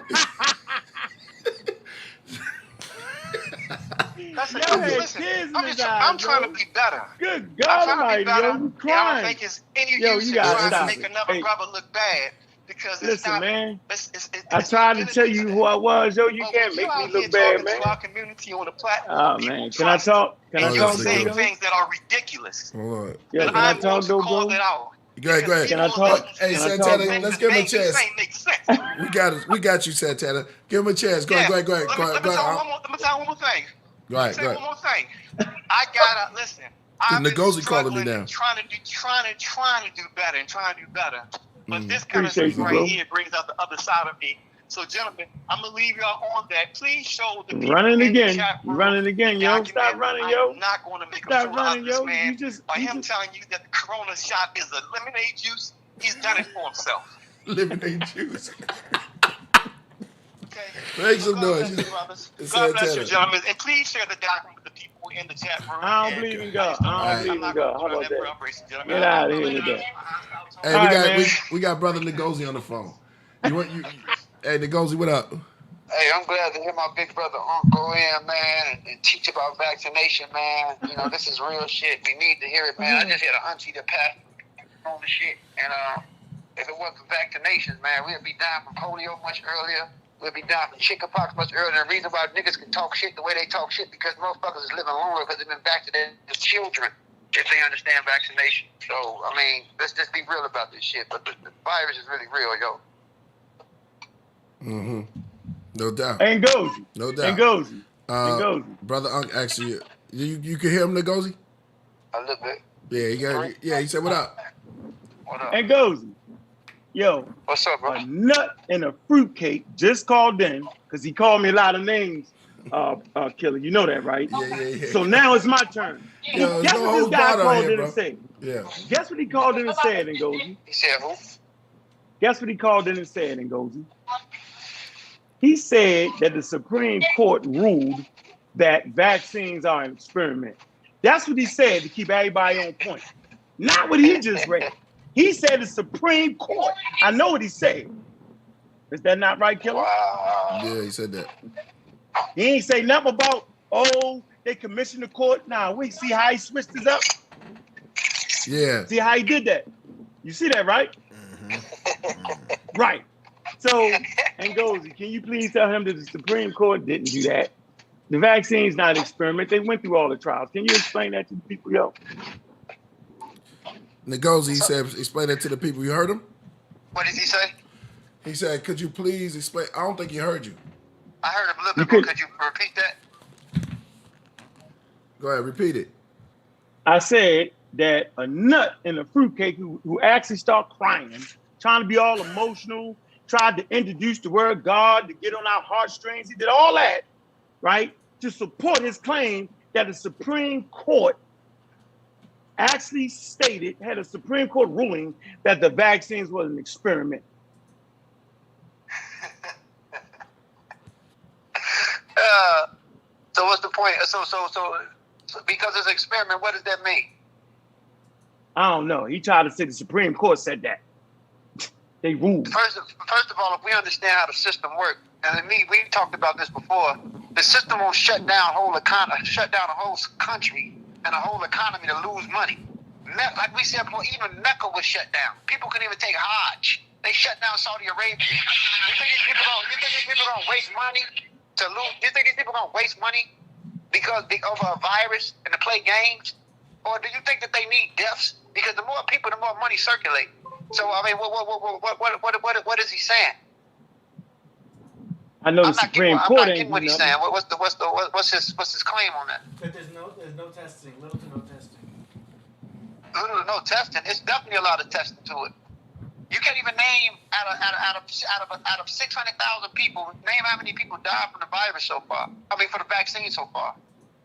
I'm trying to be better. Good God Almighty, yo, you crying. I don't think it's any use in trying to make another brother look bad. Because listen, man, I tried to tell you who I was, yo. You can't make me look bad, man. To our community on the platform. Oh, man. Can I talk? Can I talk, saying things that are ridiculous. Yeah, can I talk, though, bro? Go ahead. Can I talk? Hey, Santana, let's give him a chance. We got you, Santana. Give him a chance. Go ahead. Let me tell one more thing. Go ahead. One more thing. I gotta listen. I've been calling me now. Trying to do better and trying to do better. But this kind of stuff right here brings out the other side of me. So, gentlemen, I'm gonna leave y'all on that. Please show the people running in again. The chat room running again, yo. Stop running, yo. I'm not going to make Stop a fool running, of this yo. man by him telling you that the Corona shot is a lemonade juice. He's done it for himself. Lemonade juice. Okay. Make some noise. God bless you, gentlemen, and please share the document with the people in the chat room. I don't believe in God. I don't believe in God. How about that? Get out of here with that. Hey, we got brother Ngozi on the phone. Hey, Ngozi, what up? Hey, I'm glad to hear my big brother Ankh go in, man, and teach about vaccination, man. You know, this is real shit. We need to hear it, man. I just had an auntie that passed on the shit, and if it wasn't for vaccinations, man, we'd be dying from polio much earlier. We'd be dying from chickenpox much earlier. And the reason why niggas can talk shit the way they talk shit because motherfuckers is living longer because they've been vaccinated as children if they understand vaccination. So, I mean, let's just be real about this shit. But the virus is really real, yo. Mm-hmm. No doubt. Ngozi. No doubt. Ngozi. Brother Ankh, actually, you can hear him, Ngozi? A little bit. Yeah, he said, what up? What up? Ngozi. Yo. What's up, bro? A nut and a fruitcake just called in because he called me a lot of names, Killah. You know that, right? Yeah. So now it's my turn. Yo, guess what this guy called in bro. and said? Yeah. Guess what he called in and said, Ngozi? He said who? Guess what he called in and said, Ngozi? He said that the Supreme Court ruled that vaccines are an experiment. That's what he said to keep everybody on point. Not what he just read. He said the Supreme Court. I know what he said. Is that not right, Killah? Wow. Yeah, he said that. He ain't say nothing about, they commissioned the court. Nah, wait, see how he switched this up? Yeah. See how he did that? You see that, right? Mm-hmm. Right. So, Ngozi, can you please tell him that the Supreme Court didn't do that? The vaccine's not an experiment. They went through all the trials. Can you explain that to the people, yo? Ngozi, he said, explain that to the people. You heard him? What did he say? He said, could you please explain? I don't think he heard you. I heard him a little bit, but could you repeat that? Go ahead, repeat it. I said that a nut and a fruitcake who actually started crying, trying to be all emotional, tried to introduce the word God to get on our heartstrings. He did all that, right, to support his claim that the Supreme Court actually had a Supreme Court ruling that the vaccines was an experiment. So what's the point? So because it's an experiment, what does that mean? I don't know. He tried to say the Supreme Court said that. They ruled. First of all, if we understand how the system works, and we talked about this before, the system will shut down a whole country and a whole economy to lose money. Like we said before, even Mecca was shut down. People couldn't even take Hajj. They shut down Saudi Arabia. You think these people don't waste money to lose? You think these people don't waste money because of a virus and to play games? Or do you think that they need deaths? Because the more people, the more money circulate. So I mean, what is he saying? I know the Supreme Court I'm not ain't getting what he's saying. What's his claim on that? But there's no testing, little to no testing. Little to no testing. It's definitely a lot of testing to it. You can't even name out of 600,000 people, name how many people died from the virus so far. I mean, for the vaccine so far.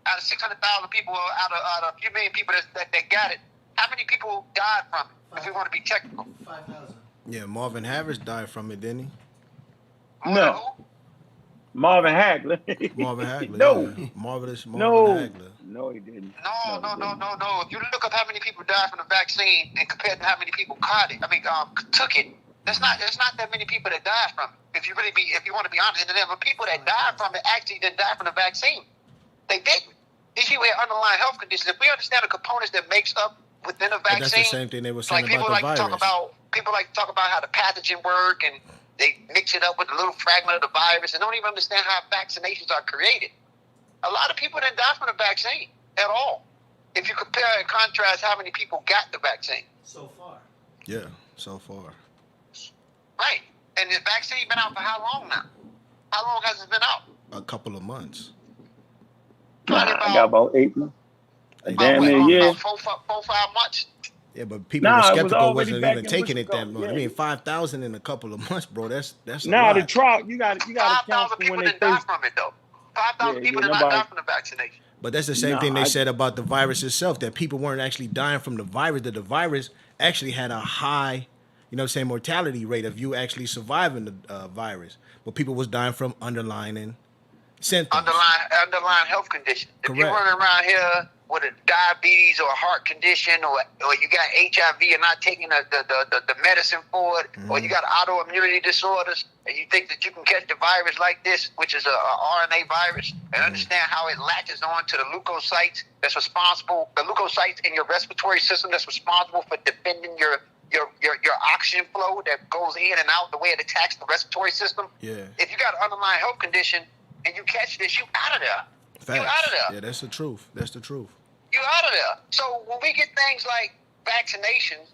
Out of 600,000 people, out of a few million people that got it, how many people died from it? If we want to be technical. 5,000. Yeah, Marvin Harris died from it, didn't he? No. Marvin Hagler. Marvin Hagler. No. Yeah. Marvin No. Hagler. No, he didn't. No. If you look up how many people died from the vaccine and compared to how many people caught it, took it, there's not that many people that died from it. If you want to be honest, and the people that died from it actually didn't die from the vaccine. They didn't. These people had underlying health conditions. If we understand the components that makes up within a vaccine, that's the same thing they were saying people about the virus. People like to talk about how the pathogen work, and they mix it up with a little fragment of the virus and don't even understand how vaccinations are created. A lot of people didn't die from the vaccine at all. If you compare and contrast how many people got the vaccine. So far. Yeah, so far. Right. And the vaccine been out for how long now? How long has it been out? A couple of months. I got about 8 months. Damn near, yeah. About 4-5 months. Yeah, but people were skeptical, wasn't back even in taking it that Wisconsin, much. yeah. I mean, 5,000 in a couple of months, bro. That's a Now lot. the trial, you got to count 5,000 for people when they didn't die first. from it, though. 5,000 people did not die from the vaccination. But that's the same thing they said about the virus itself, that people weren't actually dying from the virus, that the virus actually had a high, mortality rate of you actually surviving the virus. But people was dying from underlying symptoms. Underlying health conditions. If Correct. you're running around here with a diabetes or a heart condition, or you got HIV and not taking the medicine for it, or you got autoimmunity disorders, and you think that you can catch the virus like this, which is a RNA virus, and understand how it latches on to the leukocytes the leukocytes in your respiratory system that's responsible for defending your oxygen flow that goes in and out, the way it attacks the respiratory system. Yeah. If you got an underlying health condition and you catch this, you out of there. Facts. You out of there. Yeah, that's the truth. That's the truth. You out of there. So when we get things like vaccinations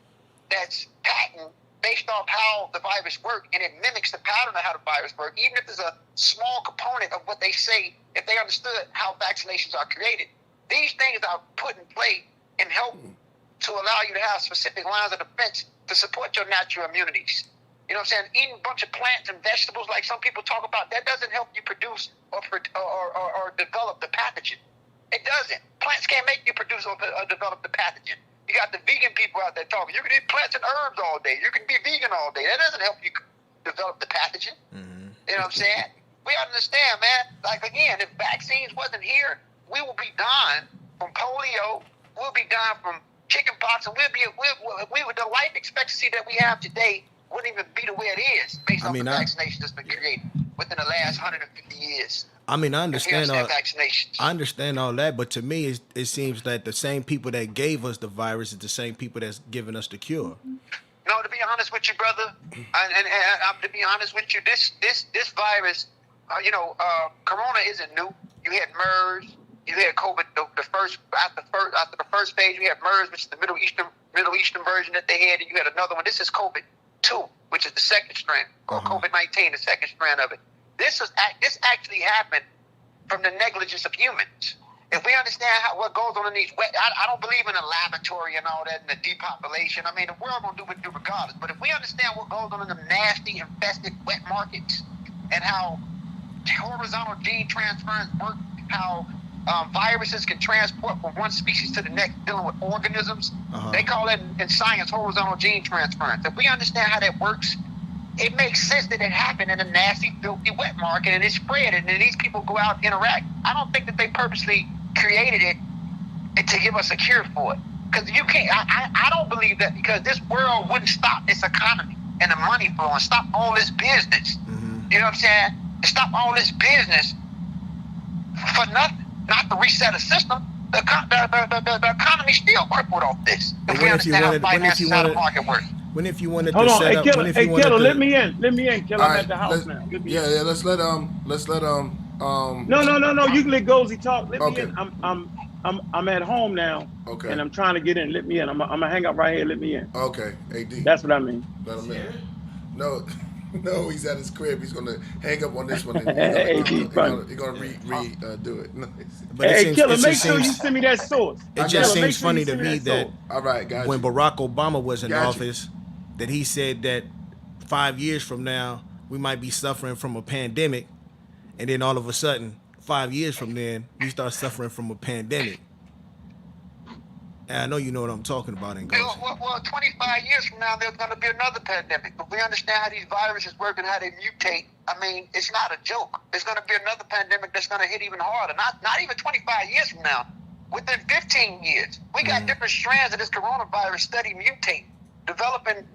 that's patent based off how the virus works, and it mimics the pattern of how the virus works, even if there's a small component of what they say, if they understood how vaccinations are created, these things are put in play and help to allow you to have specific lines of defense to support your natural immunities. You know what I'm saying? Eating a bunch of plants and vegetables like some people talk about, that doesn't help you produce or develop the pathogen. It doesn't. Plants can't make you produce or develop the pathogen. You got the vegan people out there talking. You can eat plants and herbs all day. You can be vegan all day. That doesn't help you develop the pathogen. Mm-hmm. You know what I'm saying? We understand, man. Like, again, if vaccines wasn't here, we would be dying from polio. We'll be dying from chickenpox, and the life expectancy that we have today wouldn't even be the way it is based on the vaccination that's been created within the last 150 years. I understand all. Vaccinations. I understand all that, but to me, it seems that the same people that gave us the virus is the same people that's giving us the cure. No, to be honest with you, brother, and to be honest with you, this virus, Corona isn't new. You had MERS, you had COVID. After the first phase, you had MERS, which is the Middle Eastern version that they had, and you had another one. This is COVID-2, which is the second strand, or COVID-19, the second strand of it. This actually happened from the negligence of humans. If we understand what goes on in these I don't believe in a laboratory and all that and the depopulation. I mean, the world gonna do what it do regardless. But if we understand what goes on in the nasty, infested wet markets and how horizontal gene transference work, how viruses can transport from one species to the next, dealing with organisms. They call that in science horizontal gene transference. If we understand how that works, it makes sense that it happened in a nasty, filthy wet market and it spread, and then these people go out and interact. I don't think that they purposely created it to give us a cure for it. Because you can't, I don't believe that, because this world wouldn't stop this economy and the money flow and stop all this business. You know what I'm saying? To stop all this business for nothing, not to reset a system. The economy's still crippled off this. If we understand how finances, how the market works. When if you wanted Hold to on, set up, Killah, let me in. Killah, I'm Right, at the house now. let's let No. You can let Gozy talk. Let me Okay. in. I'm at home now, Okay. and I'm trying to get in. Let me in. I'm gonna hang up right here. Let me in. Okay. AD. That's what I mean. Let him in. No, no, he's at his crib. He's gonna hang up on this one and AD funny. he's gonna do it. But Hey, it Killah, make just sure you seems send me that source. it just Killah, make seems sure you funny to send me that source. All right, got when you. Barack Obama was in Got you. office, that he said that 5 years from now we might be suffering from a pandemic, and then all of a sudden 5 years from then we start suffering from a pandemic. And I know you know what I'm talking about, and Well, 25 years from now, there's going to be another pandemic. But we understand how these viruses work and how they mutate. I mean, it's not a joke. There's going to be another pandemic that's going to hit even harder. Not even 25 years from now. Within 15 years, we got different strands of this coronavirus study mutate, developing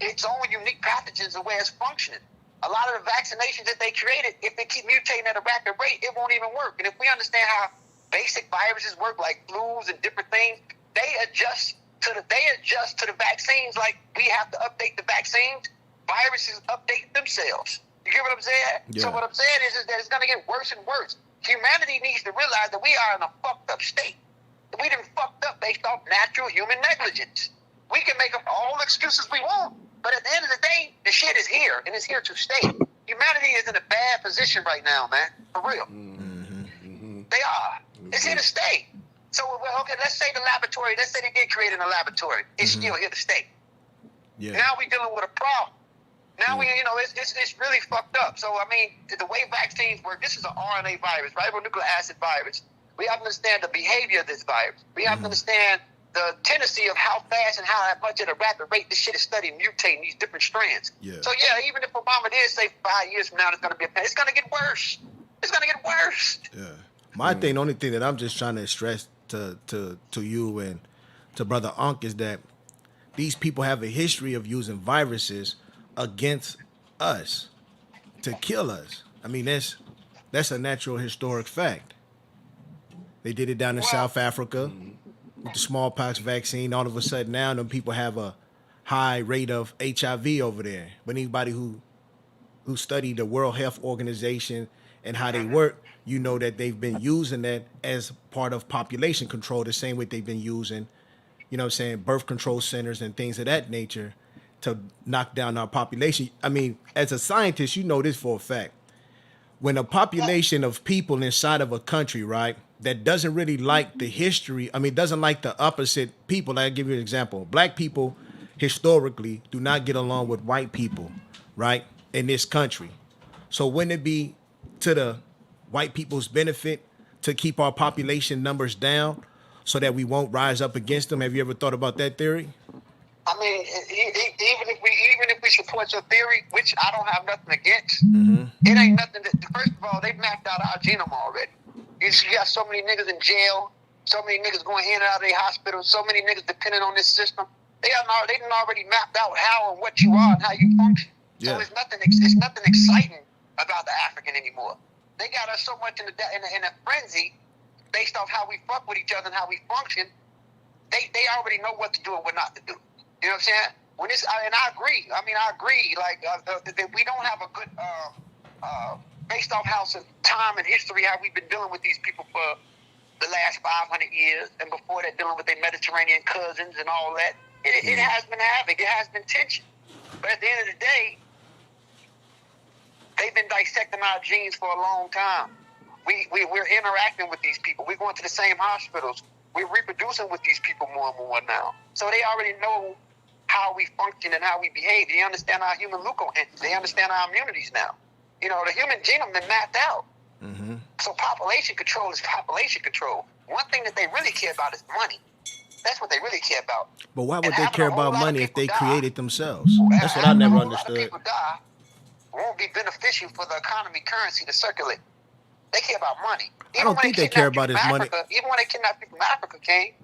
its own unique pathogens and way it's functioning. A lot of the vaccinations that they created, if they keep mutating at a rapid rate, it won't even work. And if we understand how basic viruses work, like flus and different things, they adjust to the vaccines like we have to update the vaccines. Viruses update themselves. You get what I'm saying? Yeah. So what I'm saying is that it's going to get worse and worse. Humanity needs to realize that we are in a fucked up state. We done fucked up based off natural human negligence. We can make up all the excuses we want, but at the end of the day, the shit is here, and it's here to stay. Humanity is in a bad position right now, man. For real. They are. It's here to stay. So, okay, let's say the laboratory, let's say they did create in a laboratory. It's still here to stay. yeah, Now we're dealing with a problem. Now it's really fucked up. So, I mean, the way vaccines work, this is an RNA virus, ribonucleic acid virus. We have to understand the behavior of this virus. We have to understand the tendency of how fast and how much at a rapid rate this shit is studied, mutating these different strands. Yeah. So, yeah, even if Obama did say 5 years from now it's going to be it's going to get worse. It's going to get worse. yeah. My thing, the only thing that I'm just trying to stress to you and to Brother Ankh is that these people have a history of using viruses against us to kill us. I mean, that's a natural historic fact. They did it down in South Africa with the smallpox vaccine. All of a sudden now them people have a high rate of HIV over there. But anybody who studied the World Health Organization and how they work, you know that they've been using that as part of population control, the same way they've been using, you know what I'm saying, birth control centers and things of that nature to knock down our population. I mean, as a scientist, you know this for a fact. When a population of people inside of a country, right, that doesn't really like the history, I mean, doesn't like the opposite people. I'll give you an example. Black people historically do not get along with white people, right, in this country. So wouldn't it be to the white people's benefit to keep our population numbers down so that we won't rise up against them? Have you ever thought about that theory? I mean, even if we support your theory, which I don't have nothing against, it ain't nothing that. First of all, they've mapped out our genome already. You got so many niggas in jail, so many niggas going in and out of their hospitals, so many niggas depending on this system. They done already mapped out how and what you are and how you function. Yeah. So it's nothing exciting about the African anymore. They got us so much in a frenzy based off how we fuck with each other and how we function. They already know what to do and what not to do. You know what I'm saying? And I agree. I mean, I agree. Like that we don't have a good based off how some time and history how we've been dealing with these people for the last 500 years, and before that dealing with their Mediterranean cousins and all that. It has been havoc. It has been tension. But at the end of the day, they've been dissecting our genes for a long time. We're interacting with these people. We're going to the same hospitals. We're reproducing with these people more and more now. So they already know how we function and how we behave. They understand our human leukoenzymes. They understand our immunities now. You know, the human genome been mapped out. So population control is population control. One thing that they really care about is money. That's what they really care about. But why would And they having care a whole about lot of money if people they die, create it themselves? That's what I having never a whole lot of understood. people die won't be beneficial for the economy currency to circulate. They care about money. I don't think they care about his money. Even when they kidnapped people from Africa,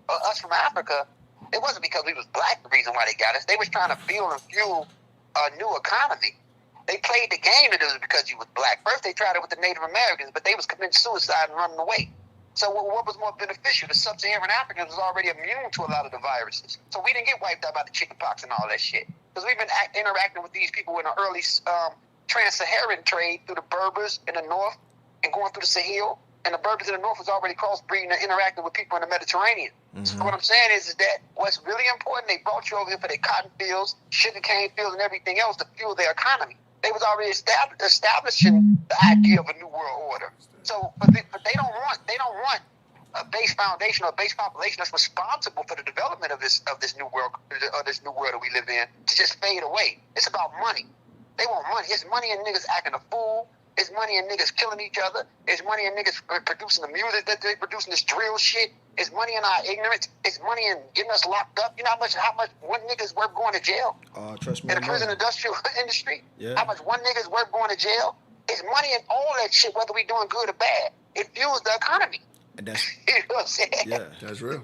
or us from Africa, it wasn't because we was black the reason why they got us. They was trying to build and fuel a new economy. They played the game that it was because you was black. First they tried it with the Native Americans, but they was committing suicide and running away. So what was more beneficial? The sub-Saharan Africans was already immune to a lot of the viruses. So we didn't get wiped out by the chickenpox and all that shit. Because we've been interacting with these people in the early trans-Saharan trade through the Berbers in the north and going through the Sahel, and the birds in the north was already crossbreeding and interacting with people in the Mediterranean. So what I'm saying is that what's really important, they brought you over here for their cotton fields, sugarcane fields, and everything else to fuel their economy. They was already establishing the idea of a new world order. So, but they don't want a base foundation or a base population that's responsible for the development of this new world that we live in to just fade away. It's about money. They want money. It's money and niggas acting a fool. It's money and niggas killing each other. It's money and niggas producing the music that they producing, this drill shit. It's money in our ignorance. It's money in getting us locked up. You know how much one nigga's worth going to jail? Trust me. In the prison industrial industry? Yeah. How much one nigga's worth going to jail? It's money in all that shit, whether we doing good or bad. It fuels the economy. And that's, you know what I'm saying? Yeah, that's real.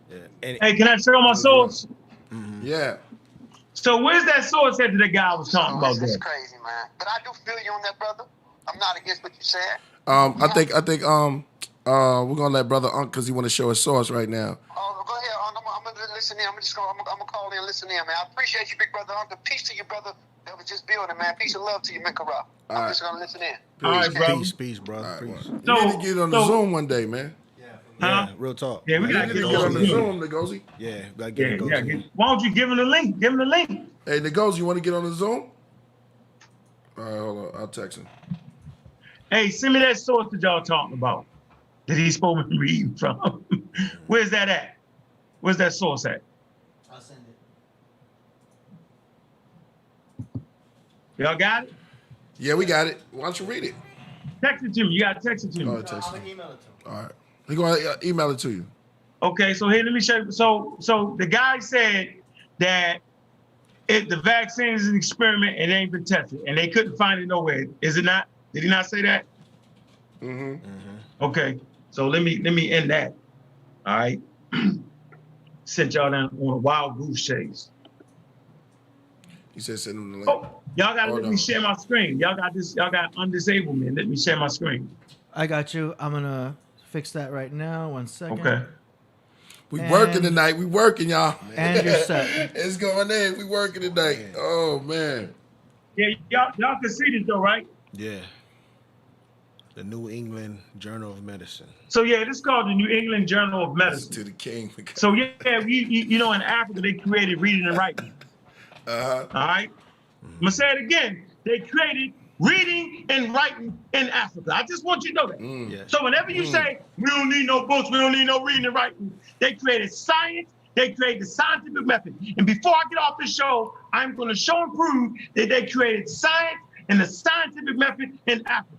Yeah. And, Hey, can I show my source? Yeah. So where's that source that the guy was talking about It's there? crazy, man. But I do feel you on that, brother. I'm not against what you said. I think we're gonna let Brother Ankh because he want to show his source right now. Oh, go ahead. I'm gonna listen in. I'm gonna call in and listen in, man. I appreciate you, big brother. Peace to you, brother. That was just building, man. Peace and love to you, Minkara. I'm just gonna listen in. All right, bro. peace, brother. Peace. You need to get on the Zoom one day, man. Yeah, real talk. Yeah, we You gotta need to get get on on the the Zoom, Ngozi. Yeah, gotta get it. Yeah. Why don't you give him the link? Give him the link. Hey, Ngozi, you want to get on the Zoom? All right, hold on. I'll text him. Hey, send me that source that y'all talking about that he's supposed to be reading from. Where's that at? Where's that source at? I'll send it. Y'all got it? Yeah, we got it. Why don't you read it? Text it to me. You gotta text it to me. All right, text I'm it. gonna email it to him. All right. We're going to email it to you. Okay, so here, let me show you. So the guy said that the vaccine is an experiment and it ain't been tested, and they couldn't find it nowhere. Is it not? Did he not say that? Okay, so let me end that. All right. Sent y'all down on a wild goose chase. He said send him the link. Oh, y'all gotta let no. me share my screen. Y'all got undisable me and let me share my screen. I got you. I'm gonna fix that right now. 1 second. Okay. We working tonight. We working, y'all. And you're set. It's going in. We working tonight. Oh, man. Yeah, y'all can see this though, right? Yeah. The New England Journal of Medicine. So yeah, this is called the New England Journal of Listen Medicine. to the king. So yeah, you know, in Africa they created reading and writing. All right. I'm gonna say it again. They created reading and writing in Africa. I just want you to know that. Yeah. So whenever you say we don't need no books, we don't need no reading and writing, they created science. They created the scientific method. And before I get off the show, I'm going to show and prove that they created science and the scientific method in Africa.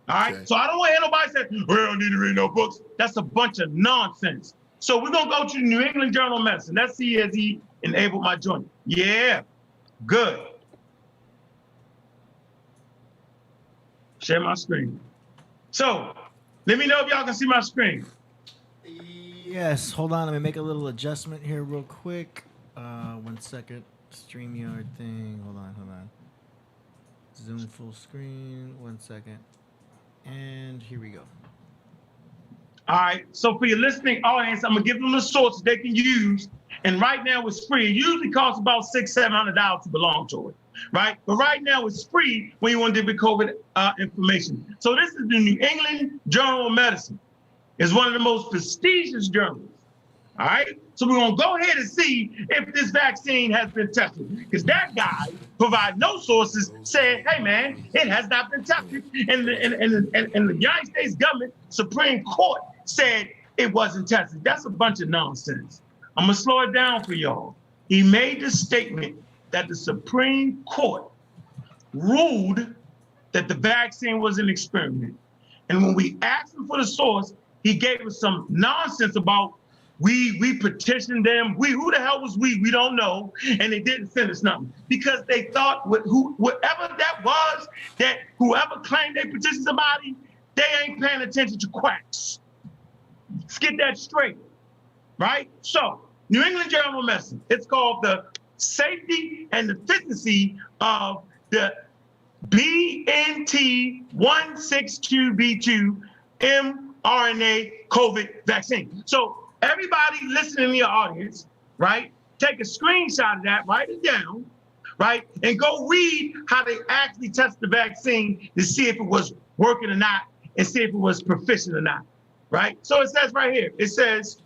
All right. Okay. So I don't want to hear nobody say we don't need to read no books. That's a bunch of nonsense. So we're gonna go to the New England Journal of Medicine. Let's see as he enabled my joint. Yeah, good. Share my screen. So let me know if y'all can see my screen. Yes, hold on. Let me make a little adjustment here real quick. 1 second. StreamYard thing. Hold on. Zoom full screen. 1 second. And here we go. All right. So for your listening audience, I'm gonna give them the sources they can use. And right now it's free. It usually costs about $600-700 to belong to it, right? But right now it's free when you want to get COVID information. So this is the New England Journal of Medicine. It's one of the most prestigious journals. All right. So we're gonna go ahead and see if this vaccine has been tested, because that guy provided no sources, said, "Hey man, it has not been tested," and the United States government Supreme Court said it wasn't tested. That's a bunch of nonsense. I'm gonna slow it down for y'all. He made the statement that the Supreme Court ruled that the vaccine was an experiment, and when we asked him for the source, he gave us some nonsense about we petitioned them. Who the hell was we? We don't know. And they didn't send us nothing because they thought whatever that was, that whoever claimed they petitioned somebody, they ain't paying attention to quacks. Let's get that straight, right? So New England Journal of Medicine, it's called the Safety and Efficacy of the BNT162b2 mRNA COVID vaccine. So everybody listening in your audience, right? Take a screenshot of that, write it down, right? And go read how they actually test the vaccine to see if it was working or not and see if it was proficient or not, right? So it says right here, it says,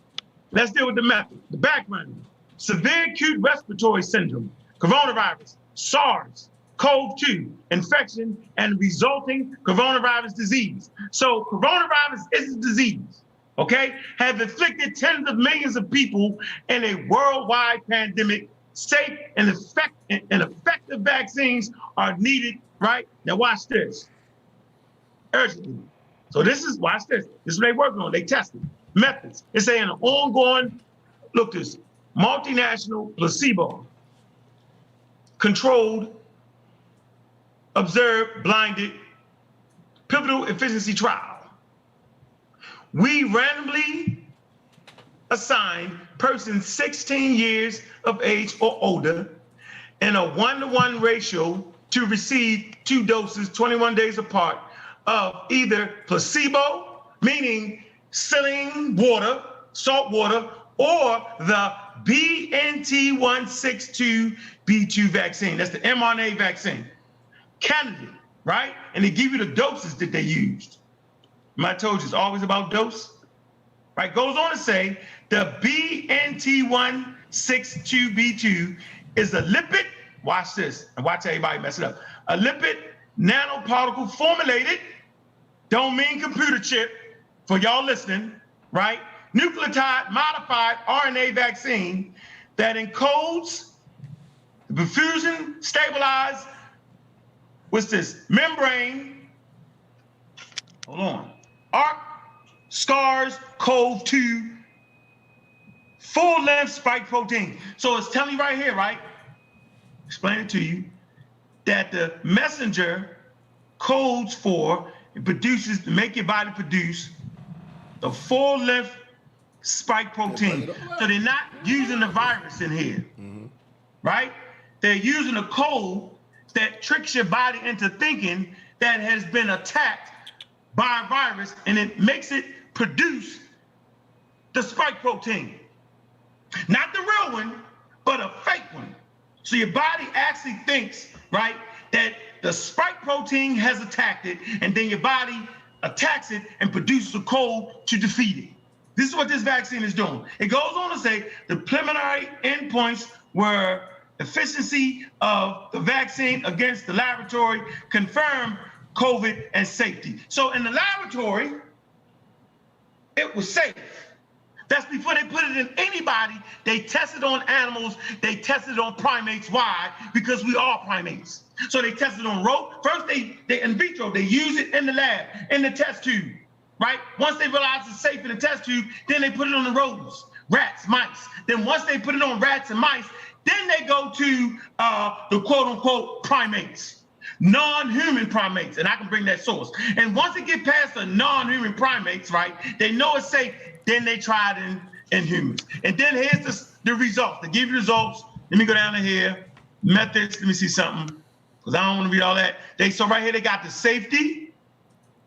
let's deal with the method, the background. Severe acute respiratory syndrome, coronavirus, SARS, CoV-2, infection, and resulting coronavirus disease. So coronavirus is a disease, okay? Have afflicted tens of millions of people in a worldwide pandemic. Safe and effective vaccines are needed, right? Now watch this, urgently. So this is, watch this. This is what they're working on, they tested. Methods, it's saying an ongoing, look this, multinational placebo, controlled, observed, blinded, pivotal efficiency trial. We randomly assign persons 16 years of age or older in a 1-to-1 ratio to receive 2 doses 21 days apart of either placebo, meaning saline water, salt water, or the BNT162b2 vaccine. That's the mRNA vaccine. Candidate, right? And they give you the doses that they used. I told you it's always about dose. Right, goes on to say the BNT162b2 is a lipid, watch this, and watch everybody mess it up, a lipid nanoparticle formulated, don't mean computer chip, for y'all listening, right? Nucleotide modified RNA vaccine that encodes the perfusion stabilized, what's this, membrane, hold on, SARS-CoV-2 full-length spike protein. So it's telling you right here, right? Explain it to you, that the messenger codes for and produces to make your body produce the full-length spike protein. So they're not using the virus in here, right? They're using a code that tricks your body into thinking that has been attacked by a virus, and it makes it produce the spike protein. Not the real one, but a fake one. So your body actually thinks, right, that the spike protein has attacked it, and then your body attacks it and produces a code to defeat it. This is what this vaccine is doing. It goes on to say the preliminary endpoints were efficiency of the vaccine against the laboratory, confirmed COVID and safety. So in the laboratory, it was safe. That's before they put it in anybody. They tested on animals. They tested on primates. Why? Because we are primates. So they tested on rodents. First, they in vitro. They use it in the lab, in the test tube, right? Once they realize it's safe in the test tube, then they put it on the rodents, rats, mice. Then once they put it on rats and mice, then they go to the quote-unquote primates. Non-human primates, and I can bring that source. And once they get past the non-human primates, right, they know it's safe, then they try it in humans. And then here's the results. They give you results. Let me go down to here. Methods, let me see something, because I don't want to read all that. So right here, they got the safety,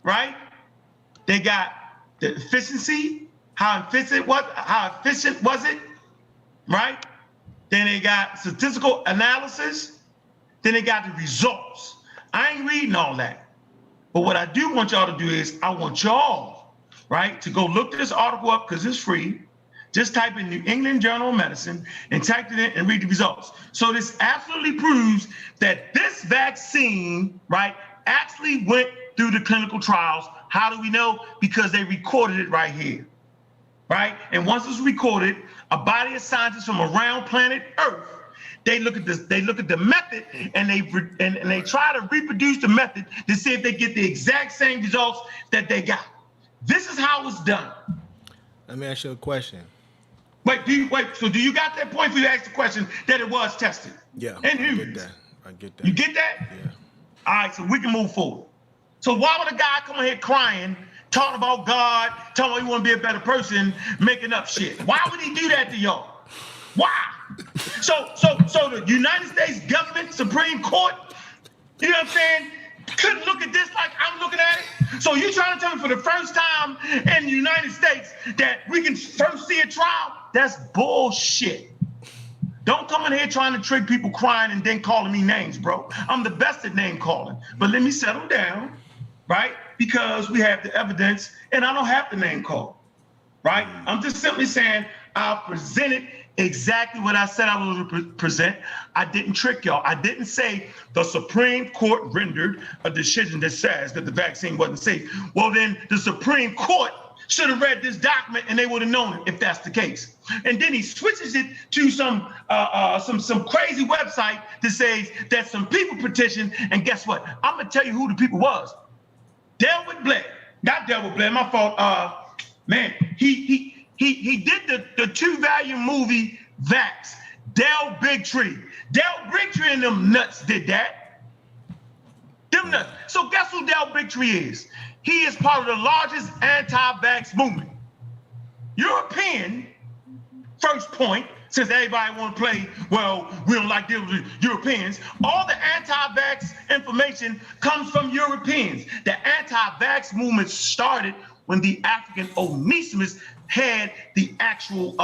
right? They got the efficiency, how efficient was it, right? Then they got statistical analysis. Then they got the results. I ain't reading all that. But what I do want y'all to do is I want y'all, right, to go look this article up because it's free. Just type in New England Journal of Medicine and type it in and read the results. So this absolutely proves that this vaccine, right, actually went through the clinical trials. How do we know? Because they recorded it right here, right? And once it's recorded, a body of scientists from around planet Earth, they look at this. They look at the method, and they try to reproduce the method to see if they get the exact same results that they got. This is how it's done. Let me ask you a question. Wait. So do you got that point for you to ask the question that it was tested? Yeah. And humans. I get that. You get that? Yeah. All right. So we can move forward. So why would a guy come in here crying, talking about God, talking about he want to be a better person, making up shit? Why would he do that to y'all? Why? So the United States government, Supreme Court, you know what I'm saying, couldn't look at this like I'm looking at it. So you trying to tell me for the first time in the United States that we can first see a trial? That's bullshit. Don't come in here trying to trick people crying and then calling me names, bro. I'm the best at name calling. But let me settle down, right? because we have the evidence, and I don't have the name call, right? I'm just simply saying I presented exactly what I said I was present. I didn't trick y'all. I didn't say the Supreme Court rendered a decision that says that the vaccine wasn't safe. Well, then the Supreme Court should have read this document and they would have known it if that's the case. And then he switches it to some crazy website that says that some people petitioned, and guess what? I'm gonna tell you who the people was. Delwood Blair, not Delwood Blair, my fault. Man, he did the 2-volume movie Vax. Del Bigtree. Del Bigtree and them nuts did that. Them nuts. So guess who Del Bigtree is? He is part of the largest anti-vax movement. European, first point, since everybody want to play, well, we don't like dealing with Europeans. All the anti-vax information comes from Europeans. The anti-vax movement started when the African Onesimus had the actual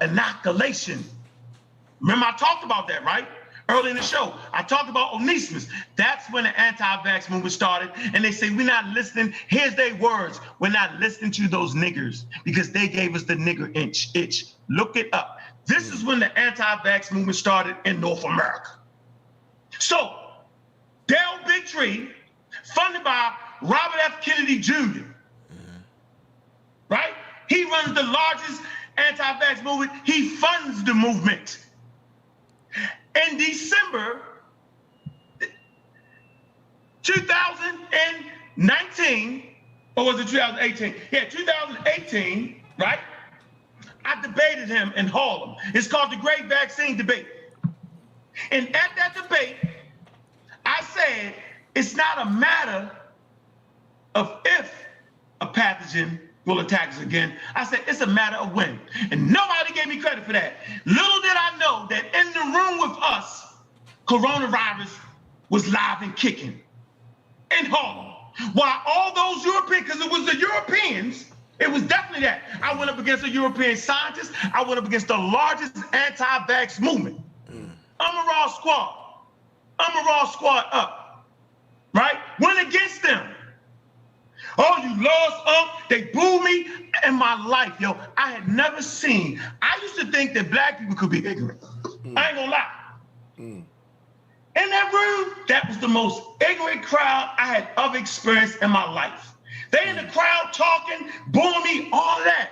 inoculation. Remember, I talked about that, right? Early in the show, I talked about Onesimus. That's when the anti-vax movement started. And they say, we're not listening. Here's their words. We're not listening to those niggers because they gave us the nigger itch. Look it up. This is when the anti-vax movement started in North America. So, Del Bigtree, funded by Robert F. Kennedy Jr., right? He runs the largest anti-vax movement. He funds the movement. In December 2019, or was it 2018? Yeah, 2018, right? I debated him in Harlem. It's called the Great Vaccine Debate. And at that debate, I said, it's not a matter of if a pathogen will attack us again. I said, it's a matter of when. And nobody gave me credit for that. Little did I know that in the room with us, coronavirus was live and kicking in Harlem. While all those Europeans, because it was the Europeans, it was definitely that. I went up against a European scientist. I went up against the largest anti-vax movement. I'm a raw squad. I'm a raw squad up, right? Went against them. Oh, you lost, they booed me. In my life, yo, I had never seen. I used to think that black people could be ignorant. I ain't gonna lie. In that room, that was the most ignorant crowd I had ever experienced in my life. They in the crowd talking, booing me, all that.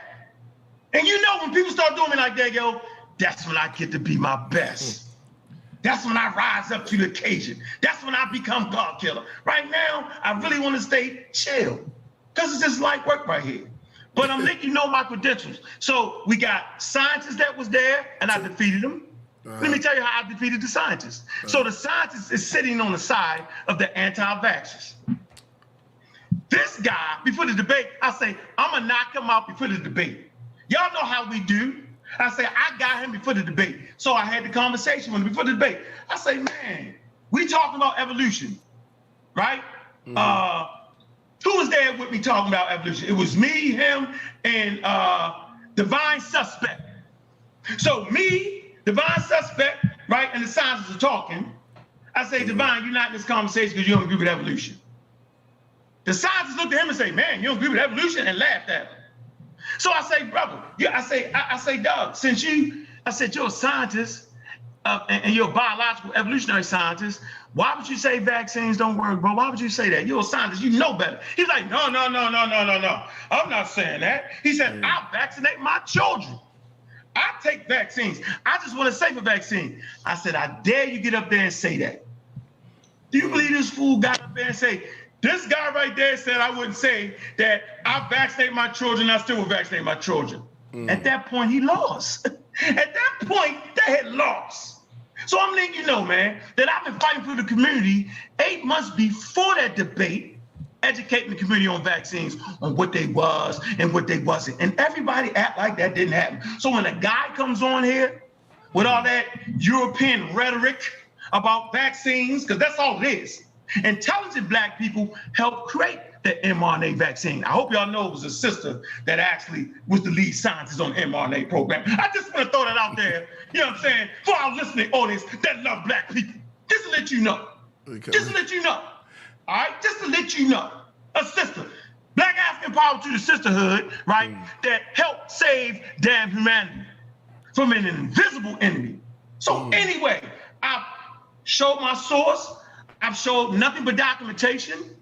And you know, when people start doing me like that, yo, that's when I get to be my best. That's when I rise up to the occasion. That's when I become God killer. Right now, I really want to stay chill because it's just light work right here. But I'm letting you know my credentials. So we got scientists that was there, and I defeated them. Let me tell you how I defeated the scientists. So the scientist is sitting on the side of the anti-vaxxers. This guy, before the debate, I say, I'm going to knock him out before the debate. Y'all know how we do. I say, I got him before the debate. So I had the conversation with him before the debate. I say, man, we talking about evolution, right? Who was there with me talking about evolution? It was me, him, and Divine Suspect. So me, Divine Suspect, right, and the scientists are talking. I say, Divine, you're not in this conversation because you don't agree with evolution. The scientists looked at him and say, man, you don't agree with evolution, and laughed at him. So I say, brother, I say, dog, since you're a scientist and you're a biological evolutionary scientist, why would you say vaccines don't work, bro? Why would you say that? You're a scientist, you know better. He's like, no. I'm not saying that. He said, I vaccinate my children. I take vaccines. I just want a safer vaccine. I said, I dare you get up there and say that. Do you believe this fool got up there and say, this guy right there said I wouldn't say that I vaccinate my children, I still will vaccinate my children. At that point, he lost. At that point, they had lost. So I'm letting you know, man, that I've been fighting for the community 8 months before that debate, educating the community on vaccines, on what they was and what they wasn't. And everybody act like that didn't happen. So when a guy comes on here with all that European rhetoric about vaccines, because that's all it is, intelligent black people helped create the mRNA vaccine. I hope y'all know it was a sister that actually was the lead scientist on the mRNA program. I just want to throw that out there, you know what I'm saying, for our listening audience that love black people. Just to let you know. Okay. Just to let you know. all right? Just to let you know, a sister. Black African power to the sisterhood, right? That helped save damn humanity from an invisible enemy. So anyway, I've showed my source. I've showed nothing but documentation.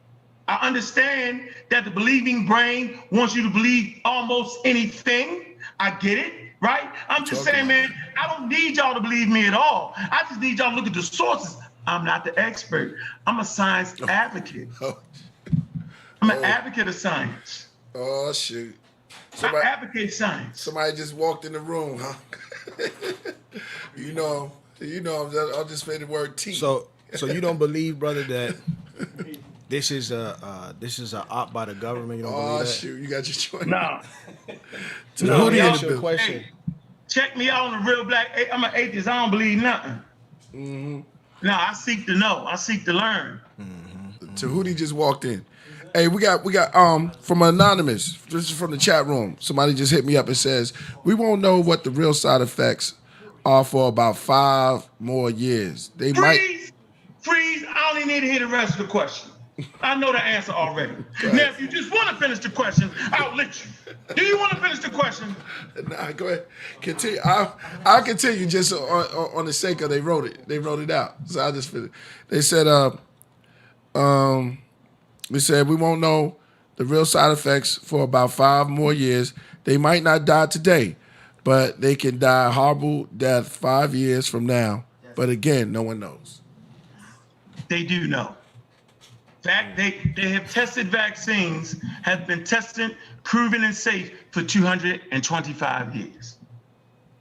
I understand that the believing brain wants you to believe almost anything. I get it, right? I'm just saying, man, I don't need y'all to believe me at all. I just need y'all to look at the sources. I'm not the expert. I'm a science advocate. I'm an advocate of science. Oh, shoot. I advocate science. Somebody just walked in the room, huh? you know, I just made the word T. So you don't believe, brother, that this is a op by the government? You don't believe that? Oh, shoot, you got your choice. No. Let me ask you a question. Hey, check me out on the real black. I'm an atheist. I don't believe nothing. Mm-hmm. No, I seek to know. I seek to learn. Tehuti just walked in. Hey, we got from Anonymous, this is from the chat room. Somebody just hit me up and says, we won't know what the real side effects are for about 5 more years. They Freeze! I don't even need to hear the rest of the question. I know the answer already. Now, if you just want to finish the question, I'll let you. Do you want to finish the question? Nah, go ahead. Continue. I'll continue just on the sake of they wrote it. They wrote it out. So I just finished. They said, we won't know the real side effects for about 5 more years. They might not die today, but they can die a horrible death 5 years from now. But again, no one knows. They do know. In fact, they have tested vaccines, have been tested, proven, and safe for 225 years.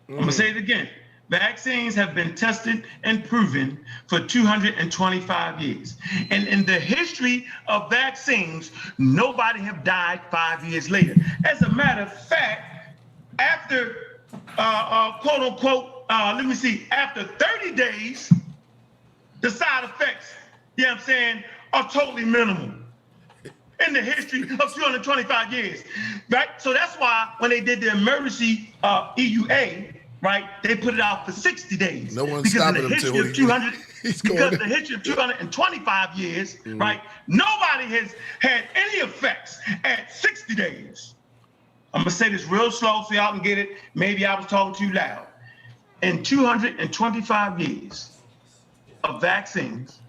I'm going to say it again. Vaccines have been tested and proven for 225 years. And in the history of vaccines, nobody have died 5 years later. As a matter of fact, after, quote unquote, after 30 days, the side effects, you know what I'm saying, are totally minimal in the history of 225 years, right? So that's why when they did the emergency EUA, right, they put it out for 60 days. No one's stopping him because the history of 225 years, right, nobody has had any effects at 60 days. I'm gonna say this real slow so y'all can get it. Maybe I was talking too loud. In 225 years of vaccines,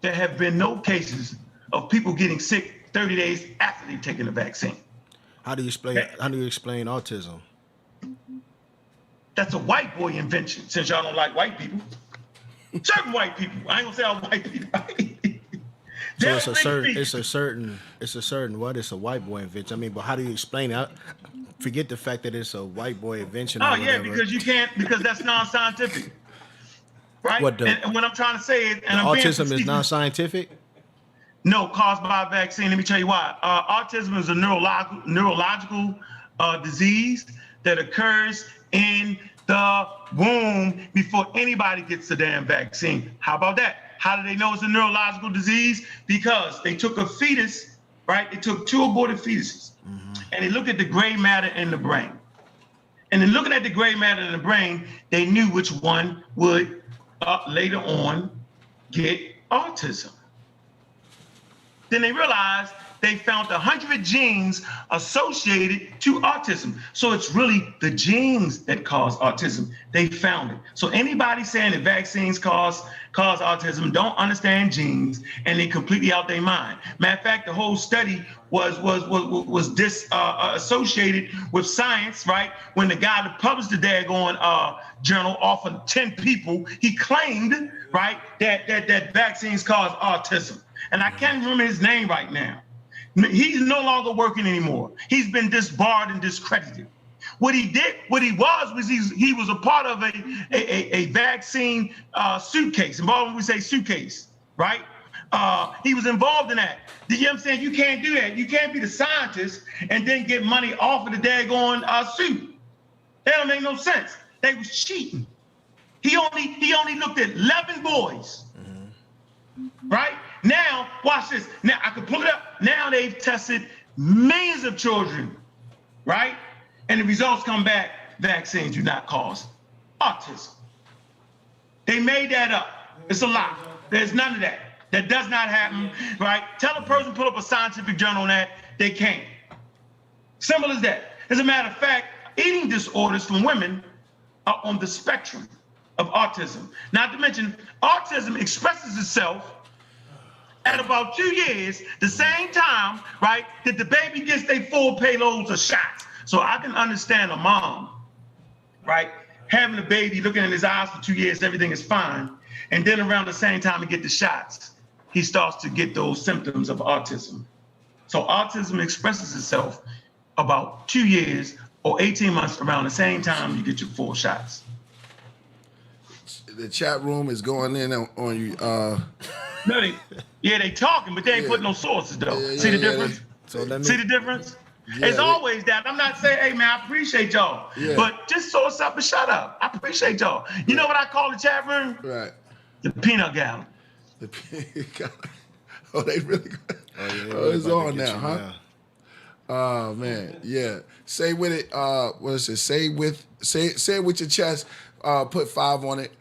there have been no cases of people getting sick 30 days after they've taken the vaccine. How do you explain autism? That's a white boy invention, since y'all don't like white people. Certain white people. I ain't gonna say all white people. So it's a white boy invention. I mean, but how do you explain it? Forget the fact that it's a white boy invention. Oh yeah, because that's non-scientific. Right? And what I'm trying to say is, autism is non-scientific? No, caused by a vaccine. Let me tell you why. Autism is a neurological disease that occurs in the womb before anybody gets the damn vaccine. How about that? How do they know it's a neurological disease? Because they took a fetus, right? They took 2 aborted fetuses, and they looked at the gray matter in the brain. And in looking at the gray matter in the brain, they knew which one would later on get autism. Then they realized they found 100 genes associated to autism. So it's really the genes that cause autism. They found it. So anybody saying that vaccines cause autism don't understand genes, and they completely out their mind. Matter of fact, the whole study was associated with science, right? When the guy that published the daggone journal off of 10 people, he claimed, right, that vaccines cause autism. And I can't remember his name right now. He's no longer working anymore. He's been disbarred and discredited. What he was a part of a vaccine suitcase. And when we say suitcase, right? He was involved in that. You know what I'm saying? You can't do that. You can't be the scientist and then get money off of the daggone suit. That don't make no sense. They was cheating. He only looked at 11 boys. Right? Now, watch this. Now, I can pull it up. Now they've tested millions of children, right? And the results come back, vaccines do not cause autism. They made that up. It's a lie. There's none of that. That does not happen, right? Tell a person pull up a scientific journal on that, they can't. Simple as that. As a matter of fact, eating disorders from women are on the spectrum of autism. Not to mention, autism expresses itself at about 2 years, the same time, right, that the baby gets their full payloads of shots. So I can understand a mom, right, having a baby, looking in his eyes for 2 years, everything is fine. And then around the same time he get the shots, he starts to get those symptoms of autism. So autism expresses itself about 2 years or 18 months around the same time you get your full shots. The chat room is going in on you. No, they talking, but they ain't putting no sources though. See the difference? See the difference? It's always that. I'm not saying, hey man, I appreciate y'all, but just source up and shut up. I appreciate y'all. You know what I call the chat room? Right. The peanut gallery. The peanut gallery. Oh, they really. Oh, it's on now, huh? Oh man, yeah. Say with it. What is it? Say it with your chest. Put 5 on it.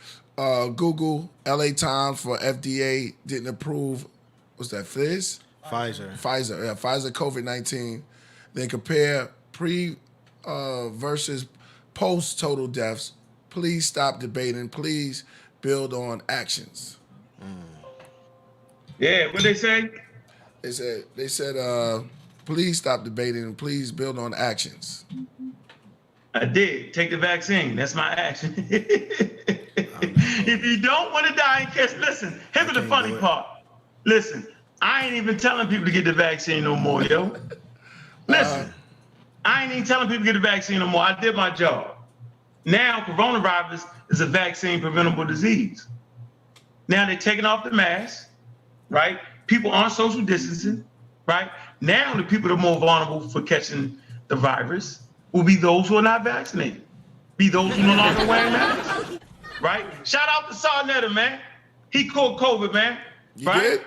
Google LA Times for FDA didn't approve. What's that? Pfizer. Yeah, Pfizer COVID-19. Then compare pre versus post total deaths. Please stop debating. Please build on actions. Yeah, what they say? They said please stop debating and please build on actions. I did. Take the vaccine. That's my action. If you don't want to die in case, listen, here's the funny part. Listen, I ain't even telling people to get the vaccine no more, yo. Listen, I ain't even telling people to get the vaccine no more. I did my job. Now, coronavirus is a vaccine preventable disease. Now they're taking off the mask, right? People aren't social distancing, right? Now the people that are more vulnerable for catching the virus will be those who are not vaccinated, be those who no longer wear masks, right? Shout out to Sarnetta, man. He caught COVID, man, right?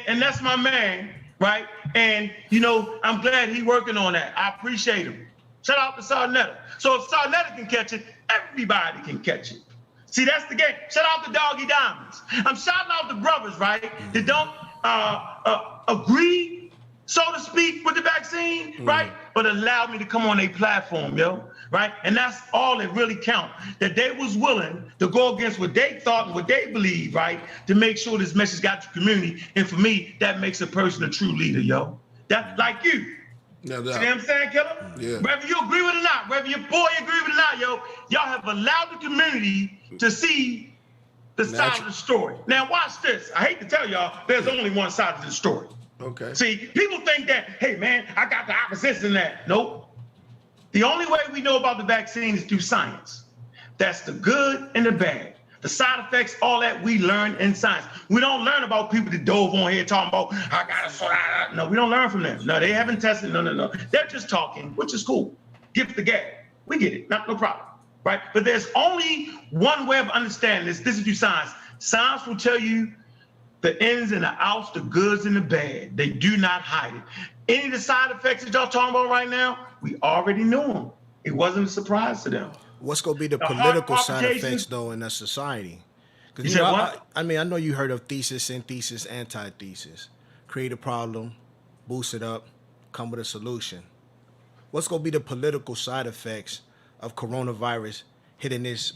And that's my man, right? And, you know, I'm glad he's working on that. I appreciate him. Shout out to Sarnetta. So if Sarnetta can catch it, everybody can catch it. See, that's the game. Shout out to Doggy Diamonds. I'm shouting out the brothers, right, that don't agree, so to speak, with the vaccine, right, but allow me to come on a platform, yo, right? And that's all that really counts, that they was willing to go against what they thought and what they believed, right, to make sure this message got to the community. And for me, that makes a person a true leader, yo. That, like you. No See doubt. what I'm saying, Killer? Yeah. Whether you agree with it or not, whether your boy agree with it or not, yo, y'all have allowed the community to see the side of the story. Now watch this. I hate to tell y'all, there's only one side of the story. Okay. See, people think that, hey man, I got the opposites in that. Nope. The only way we know about the vaccine is through science. That's the good and the bad. The side effects, all that we learn in science. We don't learn about people that dove on here talking about, I got to, no, we don't learn from them. No, they haven't tested, no. They're just talking, which is cool. Give the gap. We get it, no problem, right? But there's only one way of understanding this. This is through science. Science will tell you the ins and the outs, the goods and the bad. They do not hide it. Any of the side effects that y'all talking about right now, we already knew them. It wasn't a surprise to them. What's going to be the political side effects, though, in a society? Because you know, I mean, I know you heard of thesis, synthesis, antithesis. Create a problem, boost it up, come with a solution. What's going to be the political side effects of coronavirus hitting this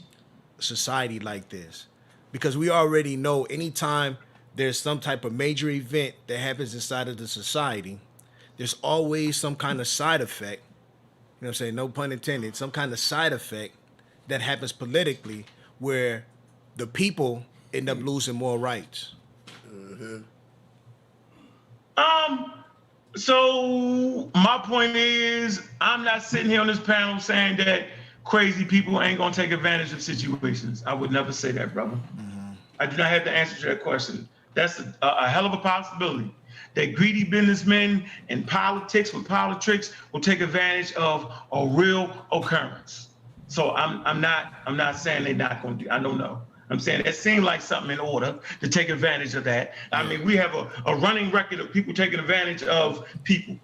society like this? Because we already know anytime there's some type of major event that happens inside of the society, there's always some kind of side effect, you know what I'm saying, no pun intended, some kind of side effect that happens politically where the people end up losing more rights. So my point is, I'm not sitting here on this panel saying that crazy people ain't gonna take advantage of situations. I would never say that, brother. I do not have the answer to that question. That's a hell of a possibility that greedy businessmen in politics with politics will take advantage of a real occurrence. So I'm not saying they're not going to do. I don't know. I'm saying it seemed like something in order to take advantage of that. I mean, we have a running record of people taking advantage of people.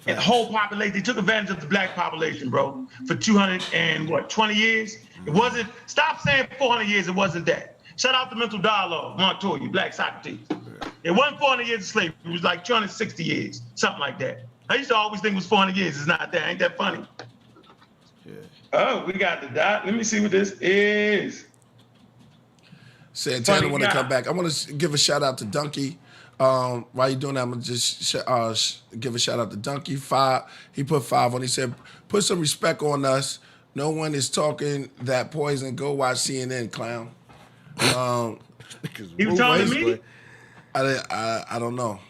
And the whole population, they took advantage of the black population, bro, for 220 years? It wasn't, stop saying 400 years, it wasn't that. Shout out to Mental Dialogue, Montoya, Black Socrates. It wasn't 400 years of slavery. It was like 260 years, something like that. I used to always think it was 400 years. It's not that. Ain't that funny? Yeah. Oh, we got the dot. Let me see what this is. Santana want to come back. I want to give a shout out to Donkey. While you doing that, I'm gonna just give a shout out to Donkey. 5. He put 5 on. He said, "Put some respect on us. No one is talking that poison. Go watch CNN, clown." He was telling me. I don't know.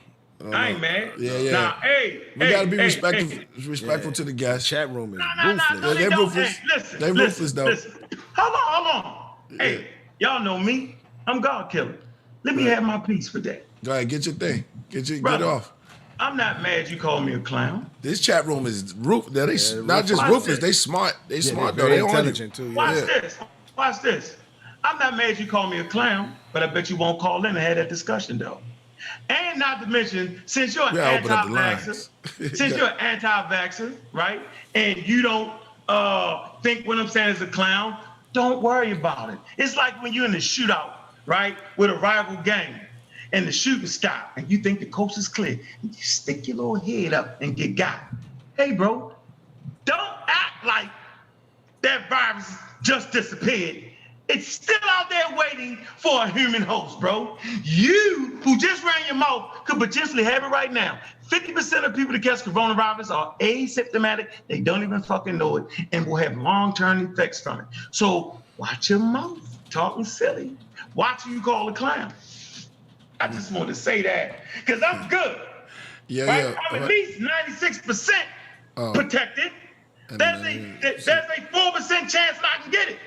I ain't mad. Yeah. Nah, hey, we gotta be respectful to the guests. Chat room is ruthless. No, they're ruthless. Listen, they ruthless though. Listen. Hold on. Yeah. Hey, y'all know me. I'm God killer. Let me have my piece for that. Go ahead, get your thing. Get Brother, off. I'm not mad you call me a clown. This chat room is ruthless. They not just ruthless. They smart. They smart though. Very They intelligent too. Watch this. I'm not mad you call me a clown, but I bet you won't call in and have that discussion though. And not to mention, since you're an anti-vaxxer, right? And you don't think what I'm saying is a clown, don't worry about it. It's like when you're in a shootout, right, with a rival gang, and the shooting stop, and you think the coast is clear, and you stick your little head up and get got. Hey, bro, don't act like that virus just disappeared. It's still out there waiting for a human host, bro. You, who just ran your mouth, could potentially have it right now. 50% of people that catch coronavirus are asymptomatic. They don't even fucking know it and will have long-term effects from it. So watch your mouth, talking silly. Watch who you call a clown. I just want to say that because I'm good. Right? I'm at least 96% protected. There's a 4% chance that I can get it.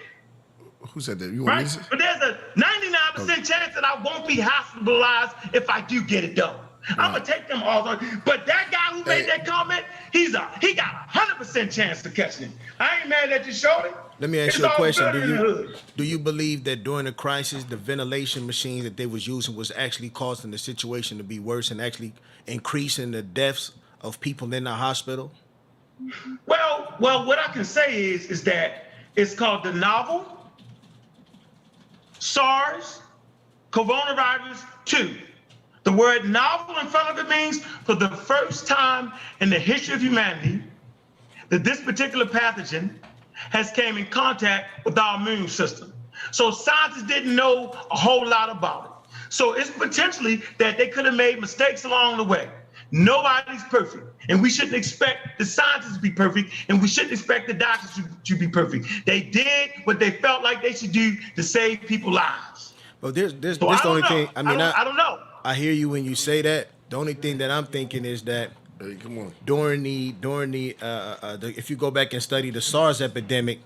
Who said that? You want me to? But there's a 99% chance that I won't be hospitalized if I do get it done. I'm gonna take them all. But that guy who made that comment, he got a 100% chance of catching it. I ain't mad at you, shorty. Let me ask you a question. Do you believe that during the crisis, the ventilation machines that they was using was actually causing the situation to be worse and actually increasing the deaths of people in the hospital? Well, what I can say is that it's called the novel SARS coronavirus 2. The word novel in front of it means for the first time in the history of humanity that this particular pathogen has came in contact with our immune system. So scientists didn't know a whole lot about it. So it's potentially that they could have made mistakes along the way. Nobody's perfect, and we shouldn't expect the scientists to be perfect, and we shouldn't expect the doctors to be perfect. They did what they felt like they should do to save people's lives. Well, there's the only thing. I mean, I don't know. I hear you when you say that. The only thing that I'm thinking is that during the if you go back and study the SARS epidemic,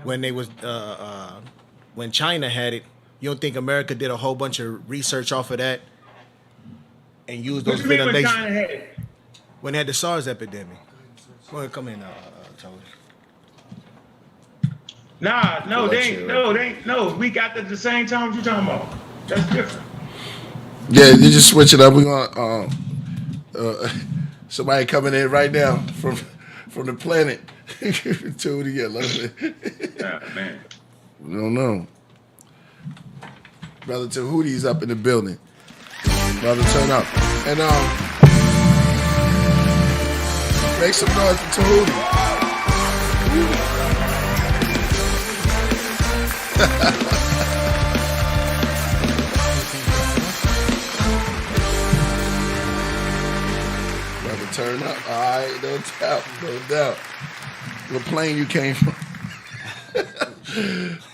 when they was when China had it, you don't think America did a whole bunch of research off of that and used those ventilation? When China had it? When they had the SARS epidemic. Go ahead, come in, Tony. Nah, no, they ain't. No, we got that at the same time. What you talking about? That's different. Yeah, you just switch it up. We're gonna somebody coming in right now from the planet. Tehuti, yeah, love it. Yeah, man. We don't know. Brother Tehuti's up in the building. Brother, turn up. And make some noise for Tehuti. Brother, turn up. All right, no doubt. What plane you came from?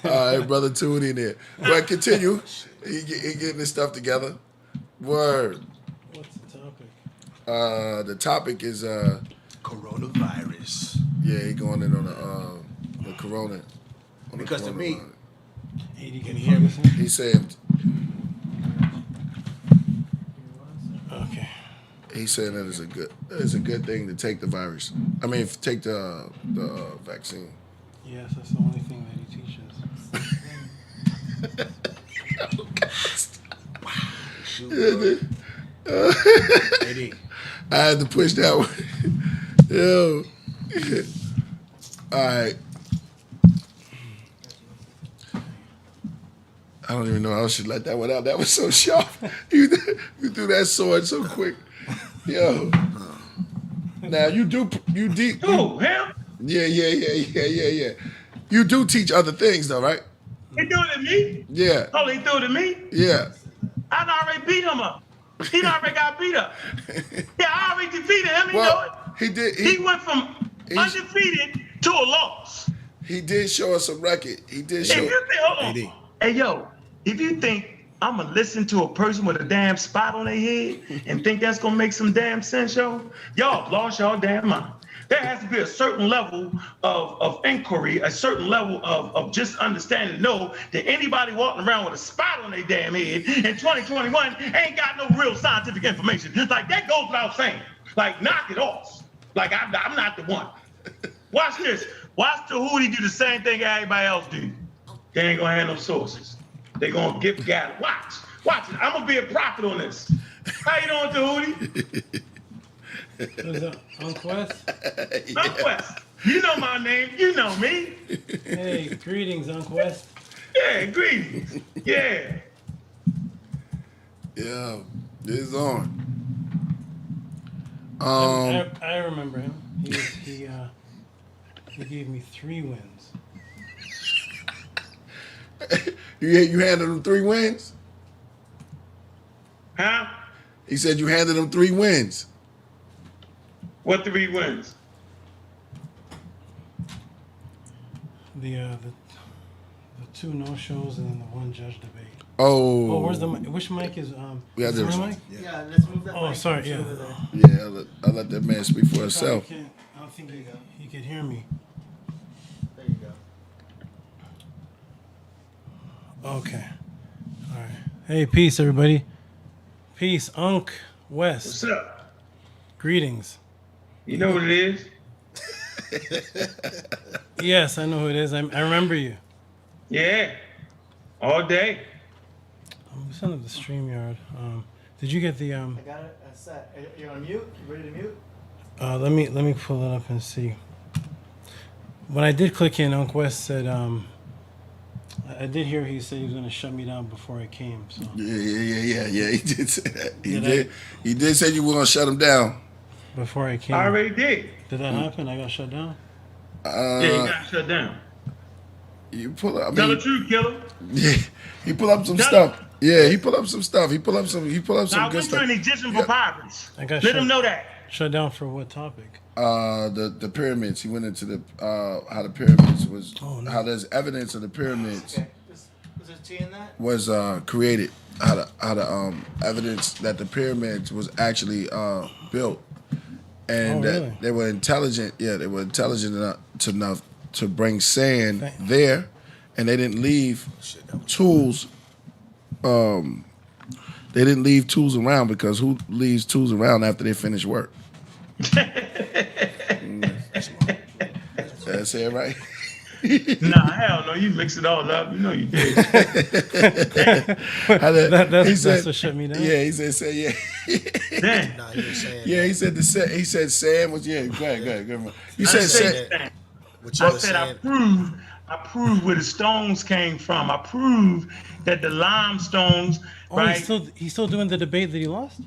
All right, Brother Tehuti in there. Go ahead, continue. He getting his stuff together. Word. What's the topic? The topic is coronavirus. Yeah, he going in on the corona. Because to me, you can hear me. He said. Okay. He's saying that it's a good thing to take the virus. I mean, take the vaccine. Yes, that's the only thing that he teaches. I had to push that one. Yo. All right. I don't even know how I should let that one out. That was so sharp. You threw that sword so quick. Yo. Now you deep. Who? Him? Yeah. You do teach other things though, right? He do it to me? Yeah. Oh, he threw it to me? Yeah. I already beat him up. He already got beat up. Yeah, I already defeated him. You know it. He did. He went from undefeated to a loss. He did show us a record. He did show. If you think, hold on. Hey, yo, if you think I'm going to listen to a person with a damn spot on their head and think that's going to make some damn sense, y'all lost y'all damn mind. There has to be a certain level of inquiry, a certain level of just understanding, know that anybody walking around with a spot on their damn head in 2021 ain't got no real scientific information. Like, that goes without saying. Like, knock it off. Like, I'm not the one. Watch this. Watch Tehuti do the same thing everybody else do. They ain't gonna have no sources. They gonna get gathered. Watch it. I'm gonna be a prophet on this. How you doing, Tehuti? What's up, Uncle West? Uncle West. You know my name. You know me. Hey, greetings, Uncle West. Yeah, greetings. Yeah. Yeah, it's on. I remember him. He gave me 3 wins. You handed him 3 wins? Huh? He said you handed him 3 wins. What 3 wins? The 2 no-shows and then the 1 judge debate. Oh, where's the mic? Which mic is Yeah, is there's my mic? Yeah, let's move that. Oh, mic sorry, to yeah. over there. Yeah, I'll let that man speak for himself. I don't think he could hear me. There you go. Okay. All right. Hey, peace, everybody. Peace, Ankh West. What's up? Greetings. You know what it is? Yes, I know who it is. I remember you. Yeah. All day. We sent up the StreamYard. Did you get the I got it. That's set. You're on mute. You ready to mute? let me pull it up and see. When I did click in, Uncle West said I did hear he said he was gonna shut me down before I came. So Yeah. He did say that. He did say you were gonna shut him down. before I came. I already did. Did that happen? I got shut down. Yeah, you got shut down. You pull up. Tell the truth, Killah. Yeah, he pulled up some stuff. Yeah, he pulled up some stuff. He pulled up some Now, good I went stuff. to an Egyptian papyrus. I got Let them know that. Shut down for what topic? The pyramids. He went into the how the pyramids was how there's evidence of the pyramids Okay. Was there tea in that? was created. How the evidence that the pyramids was actually built, and really? that they were intelligent. Yeah, they were intelligent enough to bring sand there, and they didn't leave tools. They didn't leave tools around because who leaves tools around after they finish work? Did I say it right? Nah, hell no, you mix it all up. You know you did. That's what shut me down. Yeah, he said yeah. Damn. Nah, he was saying. Yeah, he said he said sand was go ahead. You I said said sand. What you I was said saying. I proved where the stones came from. I proved that the limestones, right? He's still doing the debate that he lost?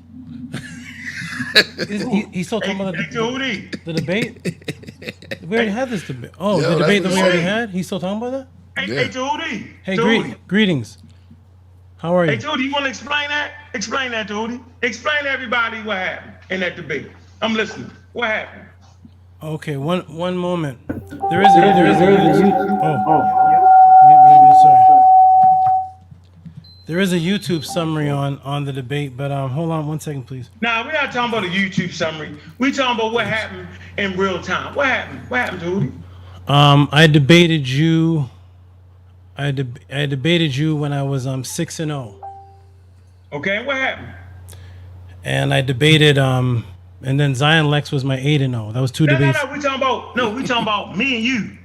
He's still talking about the debate? We already had this debate. Oh, Yo, the debate that that's we what already I'm saying. had? He's still talking about that? Hey, Tehuti. Hey, Tehuti. greetings. How are you? Hey, Tehuti, you want to explain that? Explain that, Tehuti. Explain to everybody what happened in that debate. I'm listening. What happened? Okay, one moment. There is a There is a YouTube summary on the debate, but hold on 1 second, please. Nah, we're not talking about a YouTube summary. We're talking about what happened in real time. What happened? What happened, Tehuti? I debated you. I debated you when I was 6-0. Okay, what happened? And I debated and then Zion Lex was my 8-0. That was 2 debates. No, we talking about me and you.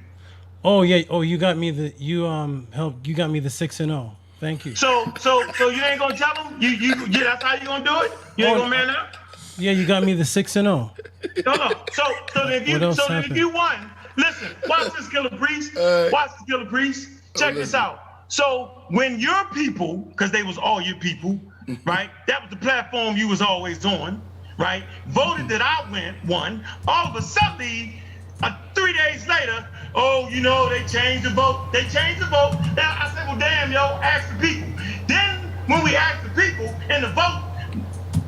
Oh yeah. Oh, you got me the you got me the 6-0. Thank you. So you ain't gonna tell them? You that's how you gonna do it? You ain't gonna man up? Yeah, you got me the 6-0. No. So if you won, listen, watch this, Killah Priest. Watch this, Killah Priest. Check this out. So when your people, because they was all your people, right? That was the platform you was always on, right? Voted that I won. All of a sudden, 3 days later, oh, you know, they changed the vote. They changed the vote. Now I said, well, damn, yo, ask the people. Then when we asked the people in the vote,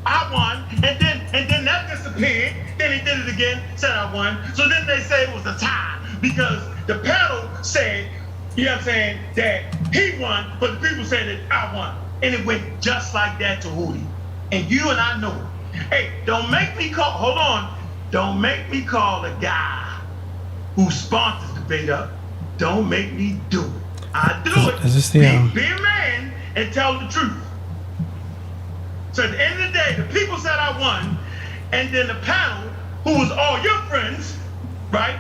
I won, and then that disappeared. Then he did it again, said I won. So then they say it was a tie because the panel said, you know what I'm saying, that he won, but the people said that I won. And it went just like that to Tehuti. And you and I know it. Hey, don't make me call, hold on. Don't make me call a guy who sponsors the debate up. Don't make me do it. I do it. Is this the, be a man and tell the truth. So at the end of the day, the people said I won, and then the panel, who was all your friends, right,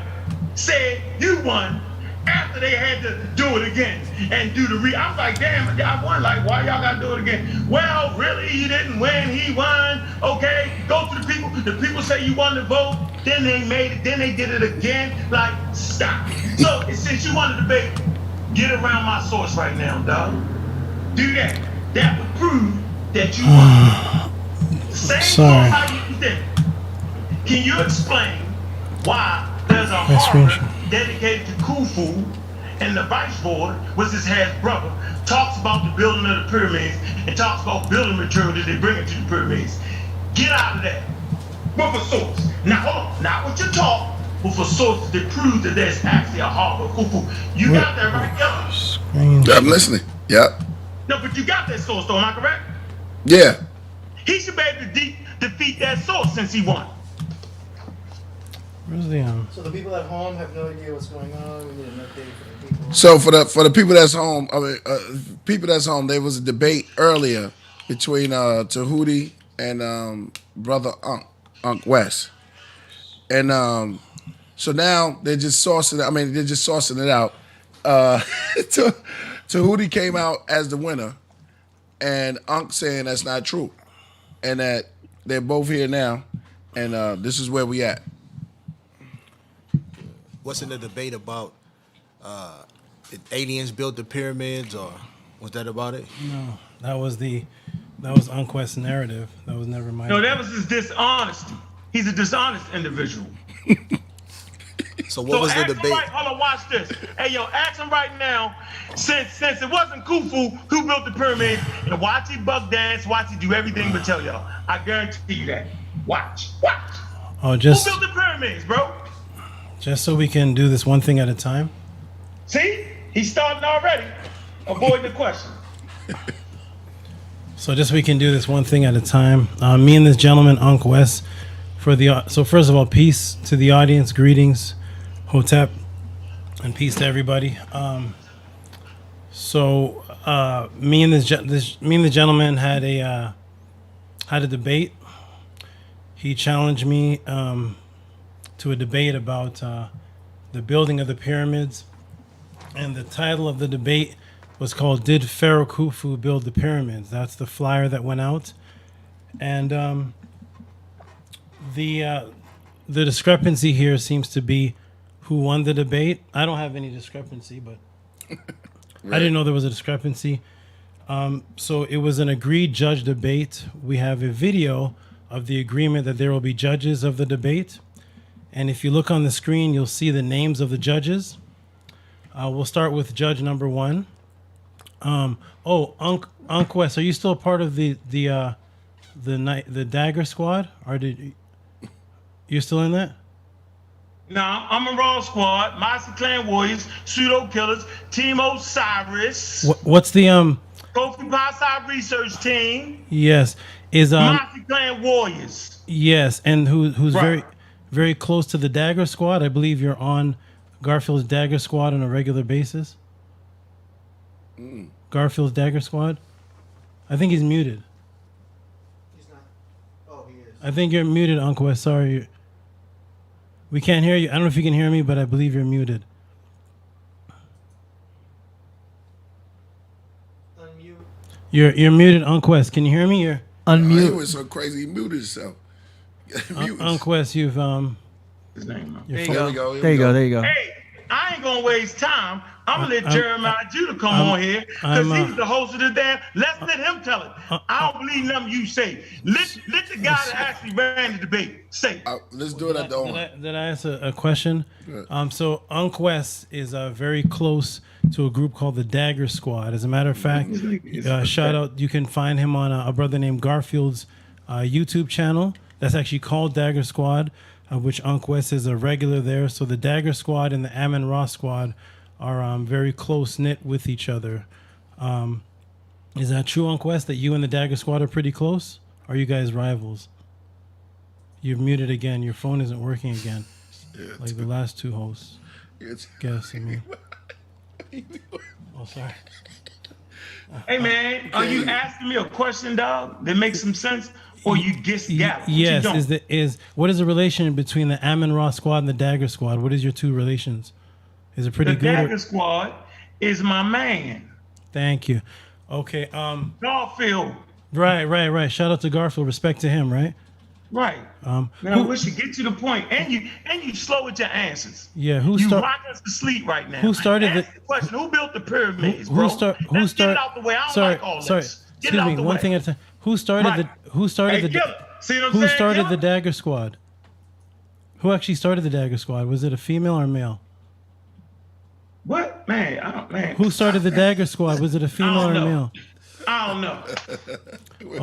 said you won after they had to do it again and do the I'm like, damn, I won. Like, why y'all gotta do it again? Well, really, you didn't win. He won. Okay, go to the people. The people say you won the vote. Then they made it. Then they did it again. Like, stop. So since you won the debate, get around my source right now, dog. Do that. That would prove that you won. Same Sorry. how you did. Can you explain why there's a harbor dedicated to Khufu and the vice board, was his half brother, talks about the building of the pyramids and talks about building material that they bring into the pyramids? Get out of that. With a source. Now hold on, not what you talk, with a source that proves that there's actually a harbor of Khufu. You got that right, yo? I'm listening. Yep. No, but you got that source though, am I correct? Yeah. He should be able to defeat that source since he won. Where's the So the people at home have no idea what's going on. We need an update for the people. So for the people that's home, I mean, people that's home, there was a debate earlier between Tehuti and brother Ankh West, and so now they're just sourcing. I mean, they're just sourcing it out. Tehuti came out as the winner, and Ankh saying that's not true, and that they're both here now, and this is where we at. What's in the debate about? Did aliens build the pyramids, or was that about it? No, that was Ankh West's narrative. That was never my. No, that was his dishonesty. He's a dishonest individual. So what was the debate? Hold on, watch this. Hey, yo, ask him right now. Since it wasn't Khufu who built the pyramids, and watch he buck dance, watch he do everything but tell y'all. I guarantee you that. Watch. Oh, just who built the pyramids, bro? Just so we can do this one thing at a time. See, he's starting already. Avoid the question. So just so we can do this one thing at a time. Me and this gentleman, Ankh West, so first of all, peace to the audience, greetings, Hotep, and peace to everybody. Me and the gentleman had a debate. He challenged me to a debate about the building of the pyramids, and the title of the debate was called "Did Pharaoh Khufu Build the Pyramids?" That's the flyer that went out, and the discrepancy here seems to be who won the debate. I don't have any discrepancy, but I didn't know there was a discrepancy. So it was an agreed judge debate. We have a video of the agreement that there will be judges of the debate. And if you look on the screen, you'll see the names of the judges. We'll start with judge number 1. Ankh West, are you still part of the Dagger Squad, or you're still in that? No, I'm a Raw Squad, Mossy Clan Warriors, Pseudo Killers, Team Osiris. What's the Kofi Pasi Research Team. Yes, is Mossy Clan Warriors. Yes, and who's right. very close to the Dagger Squad. I believe you're on Garfield's Dagger Squad on a regular basis. Garfield's Dagger Squad. I think he's muted. He's not. Oh, he is. I think you're muted, Ankh West. Sorry. We can't hear you. I don't know if you can hear me, but I believe you're muted. Unmute. You're muted, Ankh West. Can you hear me? You're Unmute. He was so crazy, he muted himself. Ankh West, you've his name. There you go. There you go. Hey, I ain't gonna waste time. I'm gonna let Jeremiah Judah come on here because he's the host of the damn. Let's let him tell it. I don't believe nothing you say. Let the guy that actually ran the debate say. Let's do it at the end. Did I answer a question? So Ankh West is very close to a group called the Dagger Squad. As a matter of fact, shout out. You can find him on a brother named Garfield's YouTube channel. That's actually called Dagger Squad, which Ankh West is a regular there. So the Dagger Squad and the Ammon Ra Squad are very close knit with each other. Is that true, Ankh West, that you and the Dagger Squad are pretty close? Are you guys rivals? You're muted again. Your phone isn't working again. Yeah, like the last two hosts. Guess me. Oh, sorry. Hey man, are you asking me a question, dog, that makes some sense? Or you gap? Yes. What is the relation between the Ammon Ra Squad and the Dagger Squad? What is your two relations? Is it pretty good? The Dagger Squad is my man. Thank you. Okay. Garfield. Right. Shout out to Garfield. Respect to him. Right. Right. Now we should get to the point, and you slow with your answers. Yeah. You rock us to sleep right now. Who started the question? Who built the pyramids, Who bro? started? Get it out the way. I don't like all this. Sorry. Get it out the One way. thing at a time. Who started the Dagger Squad? Who actually started the Dagger Squad? Was it a female or a male? What? Man. Who started the Dagger Squad? Was it a female or a male? I don't know.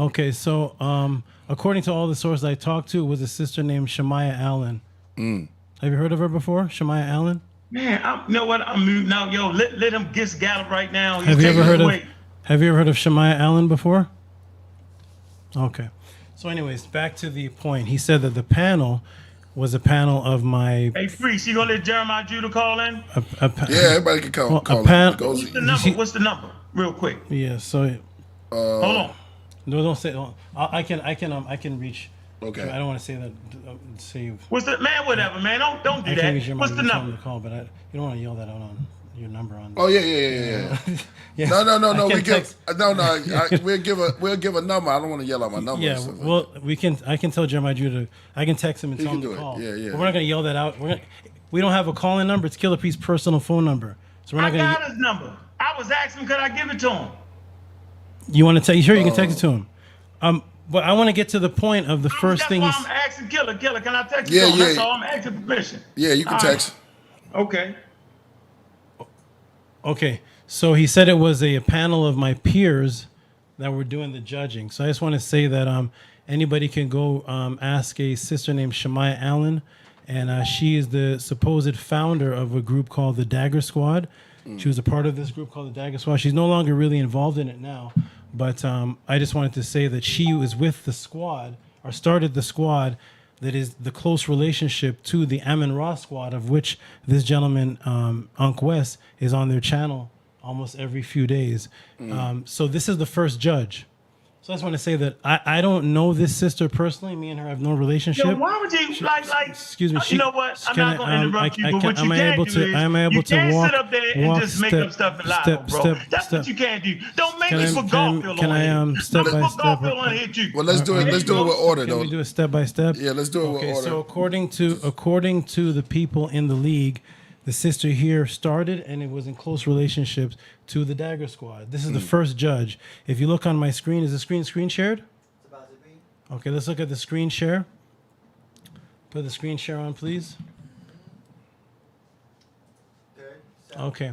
Okay, so according to all the sources I talked to, it was a sister named Shemaiah Allen. Have you heard of her before? Shemaiah Allen? Man, you know what? I'm moving now. Yo, let him gallop right now. Have you ever heard of Shemaiah Allen before? Okay. So anyways, back to the point. He said that the panel was a panel of my... Hey, Freeze, you gonna let Jeremiah Judah call in? Yeah, everybody can call in. What's the number? Real quick. Yeah, so... hold on. No, don't say... I can reach... Okay. I don't want to say that... Save... What's the... Man, whatever, man. Don't do that. What's the number? To call, but you don't want to yell that out on your number on... Oh, yeah. Yeah. No. We'll give a number. I don't want to yell out my number. Yeah, well, I can tell Jeremiah Judah. I can text him and tell him to call. Yeah. But we're not gonna yell that out. We don't have a call-in number. It's Killah Priest's personal phone number. So we're not gonna. I got his number. I was asking, could I give it to him? You want to tell? You sure you can text it to him? But I want to get to the point of the first thing. That's why I'm asking Killah. Killah, can I text it to him? That's all. I'm asking permission. Yeah, you can text. Okay. Okay, so he said it was a panel of my peers that were doing the judging. So I just want to say that anybody can go ask a sister named Shemaiah Allen, and she is the supposed founder of a group called the Dagger Squad. She was a part of this group called the Dagger Squad. She's no longer really involved in it now, but I just wanted to say that she was with the squad, or started the squad, that is the close relationship to the Ammon Ra Squad, of which this gentleman, Ankh West, is on their channel almost every few days. So this is the first judge. So I just want to say that I don't know this sister personally. Me and her have no relationship. Yo, why would you like? Excuse me. You know what? I'm not going to interrupt you, but what you can do is you can't sit up there and just make up stuff and lie, bro. That's what you can't do. Don't make me for Garfield. Can I step by step? Well, let's do it. Let's do it with order, though. Can we do it step by step? Yeah, let's do it with order. So according to the people in the league, the sister here started, and it was in close relationships to the Dagger Squad. This is the first judge. If you look on my screen, is the screen shared? It's about to be. Okay, let's look at the screen share. Put the screen share on, please. Okay.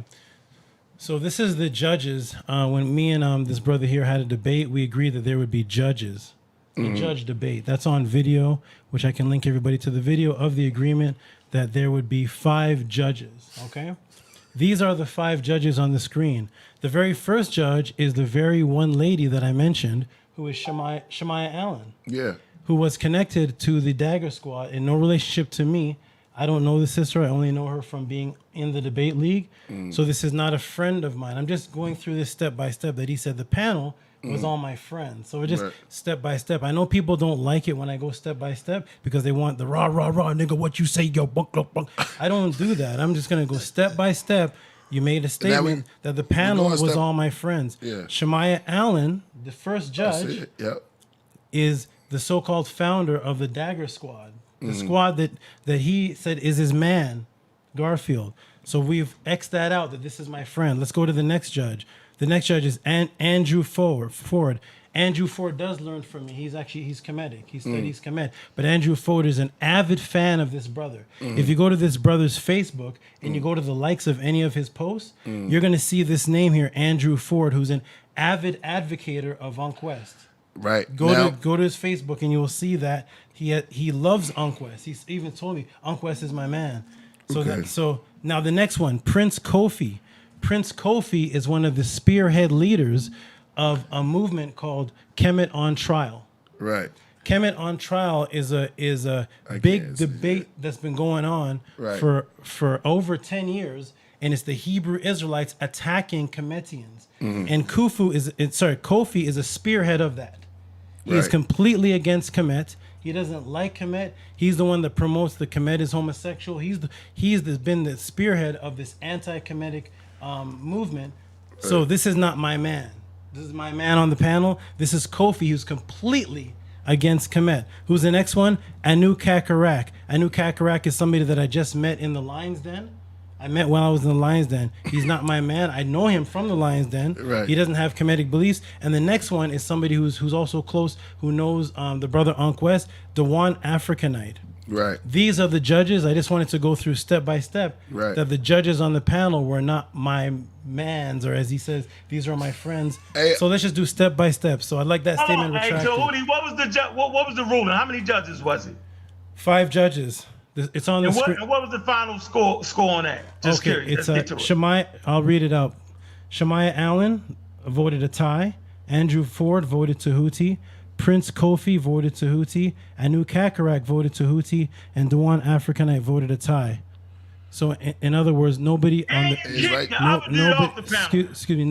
So this is the judges. When me and this brother here had a debate, we agreed that there would be judges. A judge debate. That's on video, which I can link everybody to the video of the agreement, that there would be 5 judges, okay? These are the 5 judges on the screen. The very first judge is the very one lady that I mentioned, who is Shemaiah Allen. Yeah. Who was connected to the Dagger Squad in no relationship to me. I don't know the sister. I only know her from being in the debate league. So this is not a friend of mine. I'm just going through this step by step that he said the panel was all my friends. So we're just step by step. I know people don't like it when I go step by step because they want the rah, nigga, what you say, yo, bunk. I don't do that. I'm just going to go step by step. You made a statement that the panel was all my friends. Yeah. Shemaiah Allen, the first judge, is the so-called founder of the Dagger Squad. The squad that he said is his man, Garfield. So we've X'd that out that this is my friend. Let's go to the next judge. The next judge is Andrew Ford. Andrew Ford does learn from me. He's Kemetic. He studies Kemet. But Andrew Ford is an avid fan of this brother. If you go to this brother's Facebook and you go to the likes of any of his posts, you're going to see this name here, Andrew Ford, who's an avid advocator of Ankh West. Right. Go to his Facebook and you will see that he loves Ankh West. He's even told me Ankh West is my man. So now the next one, Prince Kofi. Prince Kofi is one of the spearhead leaders of a movement called Kemet on Trial. Right. Kemet on Trial is a big debate that's been going on for over 10 years, and it's the Hebrew Israelites attacking Kemetians. And Kofi is a spearhead of that. He is completely against Kemet. He doesn't like Kemet. He's the one that promotes the Kemet is homosexual. He's been the spearhead of this anti-Kemetic movement. So this is not my man. This is my man on the panel. This is Kofi, who's completely against Kemet. Who's the next one? Anu Kakarak. Anu Kakarak is somebody that I just met in the Lion's Den. I met while I was in the Lion's Den. He's not my man. I know him from the Lion's Den. Right. He doesn't have Kemetic beliefs. And the next one is somebody who's also close, who knows the brother Ankh West, Dewan Africanite. Right. These are the judges. I just wanted to go through step by step that the judges on the panel were not my mans, or as he says, these are my friends. So let's just do step by step. So I'd like that statement retracted. Hey, Tehuti, what was the ruling? How many judges was it? 5 judges. It's on the screen. And what was the final score on that? Just curious. It's Shemaiah. I'll read it out. Shemaiah Allen voted a tie. Andrew Ford voted Tehuti. Prince Kofi voted Tehuti. Anu Kakarak voted Tehuti. And Dewan Africanite voted a tie. So in other words, nobody on the excuse me,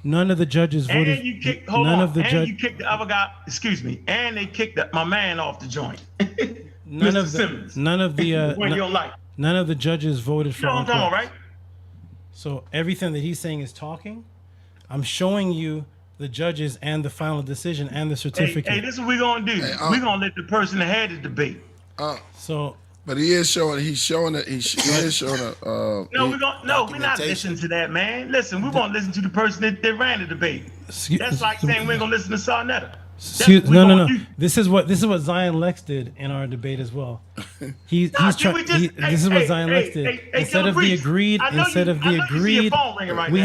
none of the judges voted. And you kicked you kicked the other guy. Excuse me. And they kicked my man off the joint. None of the judges voted for. You know what I'm talking about, right? So everything that he's saying is talking. I'm showing you the judges and the final decision and the certificate. Hey, this is what we're gonna do. We're gonna let the person that had the debate. But he is showing. He is showing a. We're not listening to that, man. Listen, we won't listen to the person that ran the debate. That's like saying we ain't gonna listen to Sarnetta. No. This is what Zion Lex did in our debate as well. This is what Zion Lex did. Instead of the agreed, we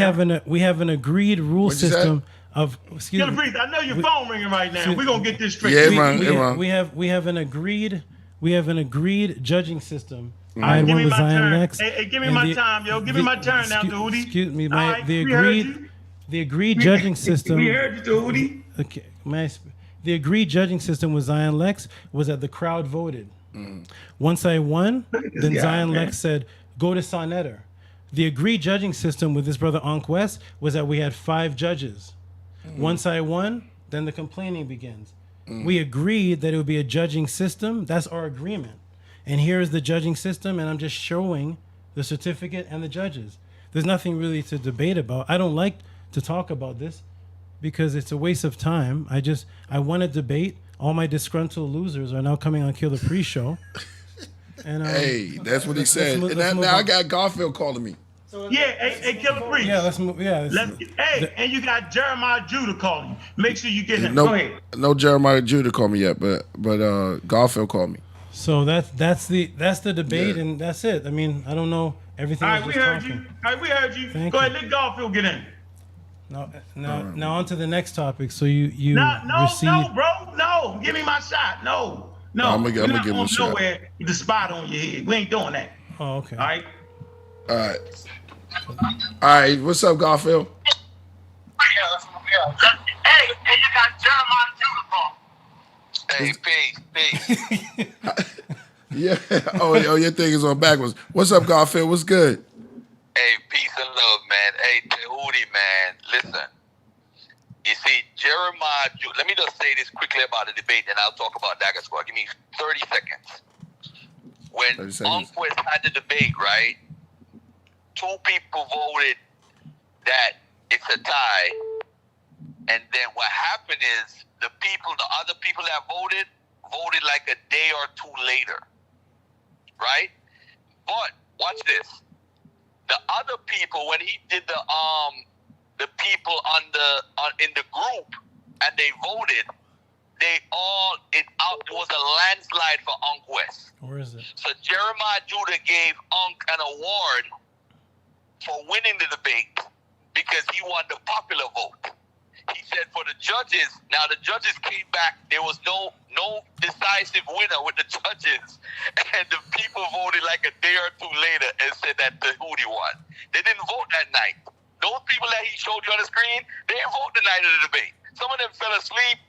have an agreed rule system of. Excuse me. I know your phone ringing right now. We're gonna get this straight. Yeah, we have an agreed judging system. Right, give me my turn. Hey, give me my time, yo. Give me my turn now, Tehuti. Excuse me, the agreed judging system. We heard you, Tehuti. Okay, the agreed judging system with Zion Lex was that the crowd voted. Once I won, then Zion Lex said, go to Sarnetta. The agreed judging system with this brother Ankh West was that we had 5 judges. Once I won, then the complaining begins. We agreed that it would be a judging system. That's our agreement. And here is the judging system, and I'm just showing the certificate and the judges. There's nothing really to debate about. I don't like to talk about this because it's a waste of time. I want to debate. All my disgruntled losers are now coming on Killah pre-show. And hey, that's what he said. Now I got Garfield calling me. Hey, Killah Priest. Yeah, let's move. Yeah. And you got Jeremiah Judah calling you. Make sure you get him. Go ahead. No Jeremiah Judah called me yet, but Garfield called me. So that's the debate, and that's it. I mean, I don't know everything. All right, we heard you. Go ahead, let Garfield get in. Now on to the next topic. So you no, bro, no. Give me my shot. No. I'm gonna give him a shot. Nowhere with the spot on your head. We ain't doing that. Oh, okay. All right. What's up, Garfield? Hey, and you got Jeremiah Judah. Hey, peace. Yeah. Oh, your thing is on backwards. What's up, Garfield? What's good? Hey, peace and love, man. Hey, Tehuti, man. Listen. You see, Jeremiah Judah. Let me just say this quickly about the debate, and I'll talk about Dagger Squad. Give me 30 seconds. When Ankh West had the debate, right? 2 people voted that it's a tie, and then what happened is the other people that voted like a day or 2 later, right? But watch this. The other people, when he did the people in the group and they voted, it was a landslide for Ankh West. Where is it? So Jeremiah Judah gave Ankh an award for winning the debate because he won the popular vote. He said for the judges, now the judges came back, there was no decisive winner with the judges, and the people voted like a day or two later and said that Tehuti won. They didn't vote that night. Those people that he showed you on the screen, they didn't vote the night of the debate. Some of them fell asleep.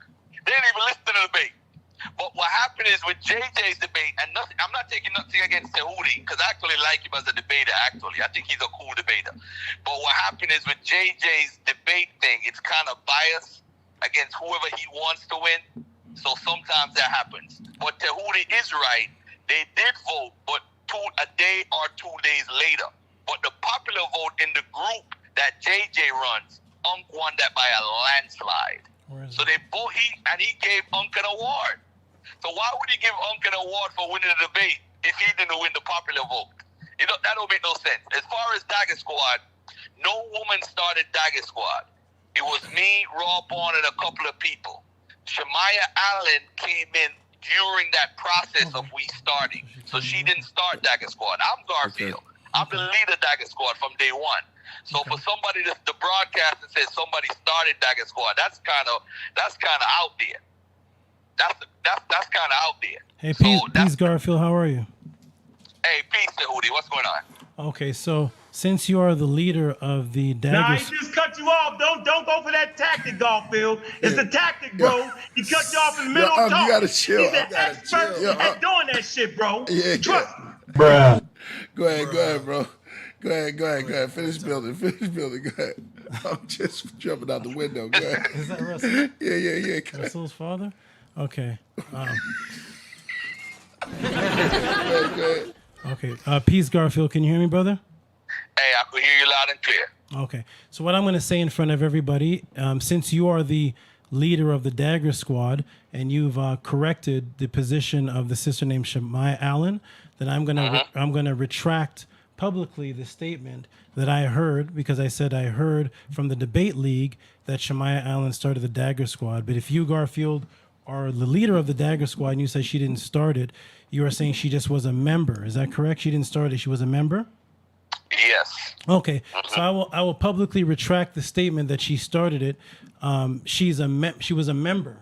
They didn't even listen to the debate. But what happened is with JJ's debate, and nothing, I'm not taking nothing against Tehuti, because I actually like him as a debater, actually. I think he's a cool debater. But what happened is with JJ's debate thing, it's kind of biased against whoever he wants to win. So sometimes that happens. But Tehuti is right. They did vote, but a day or 2 days later. But the popular vote in the group that JJ runs, Ankh won that by a landslide. So they both, he gave Ankh an award. So why would he give Ankh an award for winning the debate if he didn't win the popular vote? That don't make no sense. As far as Dagger Squad, no woman started Dagger Squad. It was me, Raw Born, and a couple of people. Shemaiah Allen came in during that process of we starting. So she didn't start Dagger Squad. I'm Garfield. I'm the leader of Dagger Squad from day one. So for somebody to broadcast and say somebody started Dagger Squad, that's kind of out there. That's kind of out there. Hey, peace, Garfield. How are you? Hey, peace, Tehuti. What's going on? Okay, so since you are the leader of the Dagger... Nah, he just cut you off. Don't go for that tactic, Garfield. It's the tactic, bro. He cut you off in the middle of talk. You gotta chill. He's an expert at doing that shit, bro. Trust me. Bruh. Go ahead, bro. Go ahead. Finish building. Go ahead. I'm just jumping out the window. Go ahead. Is that Russell? Yeah. Russell's father? Okay. Go ahead. Okay. Peace, Garfield. Can you hear me, brother? Hey, I can hear you loud and clear. Okay. So what I'm going to say in front of everybody, since you are the leader of the Dagger Squad and you've corrected the position of the sister named Shemaiah Allen, then I'm going to retract publicly the statement that I heard, because I said I heard from the debate league that Shemaiah Allen started the Dagger Squad. But if you, Garfield, are the leader of the Dagger Squad and you say she didn't start it, you are saying she just was a member. Is that correct? She didn't start it. She was a member? Yes. Okay. So I will publicly retract the statement that she started it. She was a member.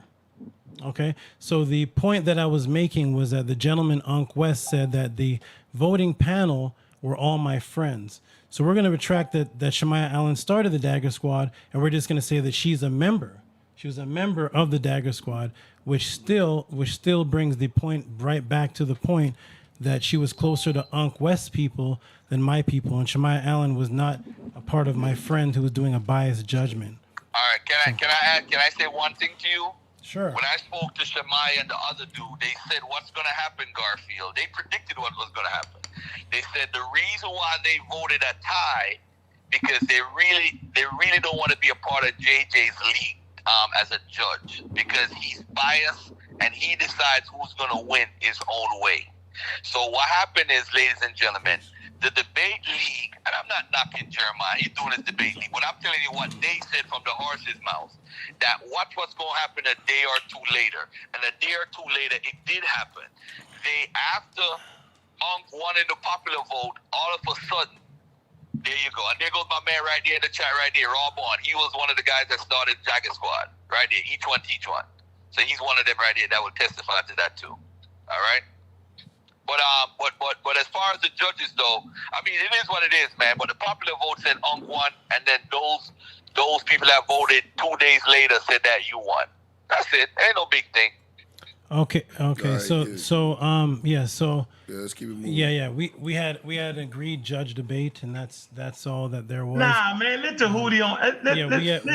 Okay. So the point that I was making was that the gentleman Ankh West said that the voting panel were all my friends. So we're going to retract that Shemaiah Allen started the Dagger Squad, and we're just going to say that she's a member. She was a member of the Dagger Squad, which still brings the point right back to the point that she was closer to Ankh West people than my people, and Shemaiah Allen was not a part of my friend who was doing a biased judgment. All right, can I say one thing to you? Sure. When I spoke to Shemaiah and the other dude, they said, "What's going to happen, Garfield?" They predicted what was going to happen. They said the reason why they voted a tie because they really don't want to be a part of JJ's league as a judge, because he's biased and he decides who's going to win his own way. So what happened is, ladies and gentlemen, the debate league, and I'm not knocking Jeremiah, he's doing his debate league, but I'm telling you what they said from the horse's mouth, that watch what's going to happen a day or two later. And a day or two later, it did happen. After Ankh won in the popular vote, all of a sudden, there you go. And there goes my man right there in the chat right there, Raw Born. He was one of the guys that started Dagger Squad, right there, each one. So he's one of them right there that will testify to that too. All right? But as far as the judges though, I mean, it is what it is, man. But the popular vote said Ankh won, and then those people that voted 2 days later said that you won. That's it. Ain't no big thing. Okay. Right, So let's keep it moving. Yeah. We had an agreed judge debate, and that's all that there was. Nah, man, let Tehuti on. Let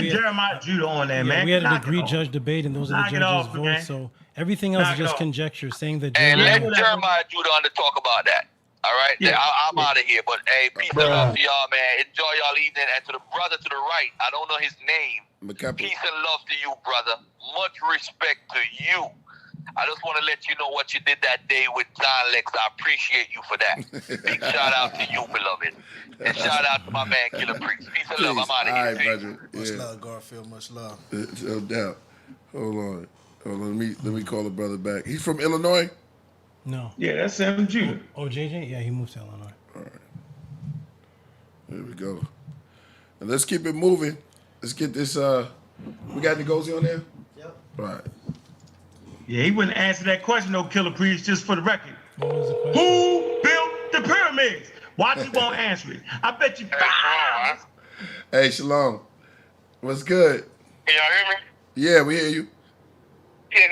Jeremiah Judah on there, man. We had an agreed judge debate, and those are the judges' votes. Man. So everything else is just conjecture, saying that. Hey, let Jeremiah Judah on to talk about that. All right, I'm out of here. But hey, peace and love to y'all, man. Enjoy y'all evening. And to the brother to the right, I don't know his name. Peace and love to you, brother. Much respect to you. I just want to let you know what you did that day with John Lex. I appreciate you for that. Big shout out to you, beloved. And shout out to my man, Killah Priest. Peace and love. I'm out of here. All right, brother. Much love, Garfield. Much love. No doubt. Hold on. Let me call the brother back. He's from Illinois? No. Yeah, that's Sam Judah. Oh, JJ? Yeah, he moved to Illinois. All right. There we go. And let's keep it moving. Let's get this. We got Ngozi on there? Yep. All right. Yeah, he wouldn't answer that question, no, Killah Priest, just for the record. What was the question? Who built the pyramids? Why you won't answer it? I bet you $5. Hey, Shalom. What's good? Can y'all hear me? Yeah, we hear you. Yeah,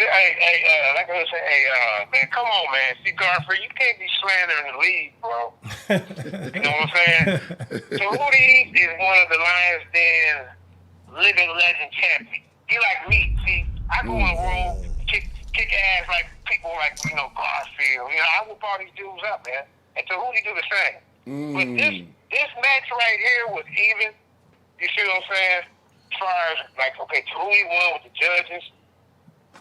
like I was saying, man, come on, man. See, Garfield, you can't be slandering the league, bro. You know what I'm saying? Tehuti is one of the Lions Den living legend champions. He like me. See, I go on the road, kick ass like people like, Garfield. I whoop all these dudes up, man. And Tehuti do the same. But this match right here was even. You see what I'm saying? As far as, like, okay, Tehuti won with the judges.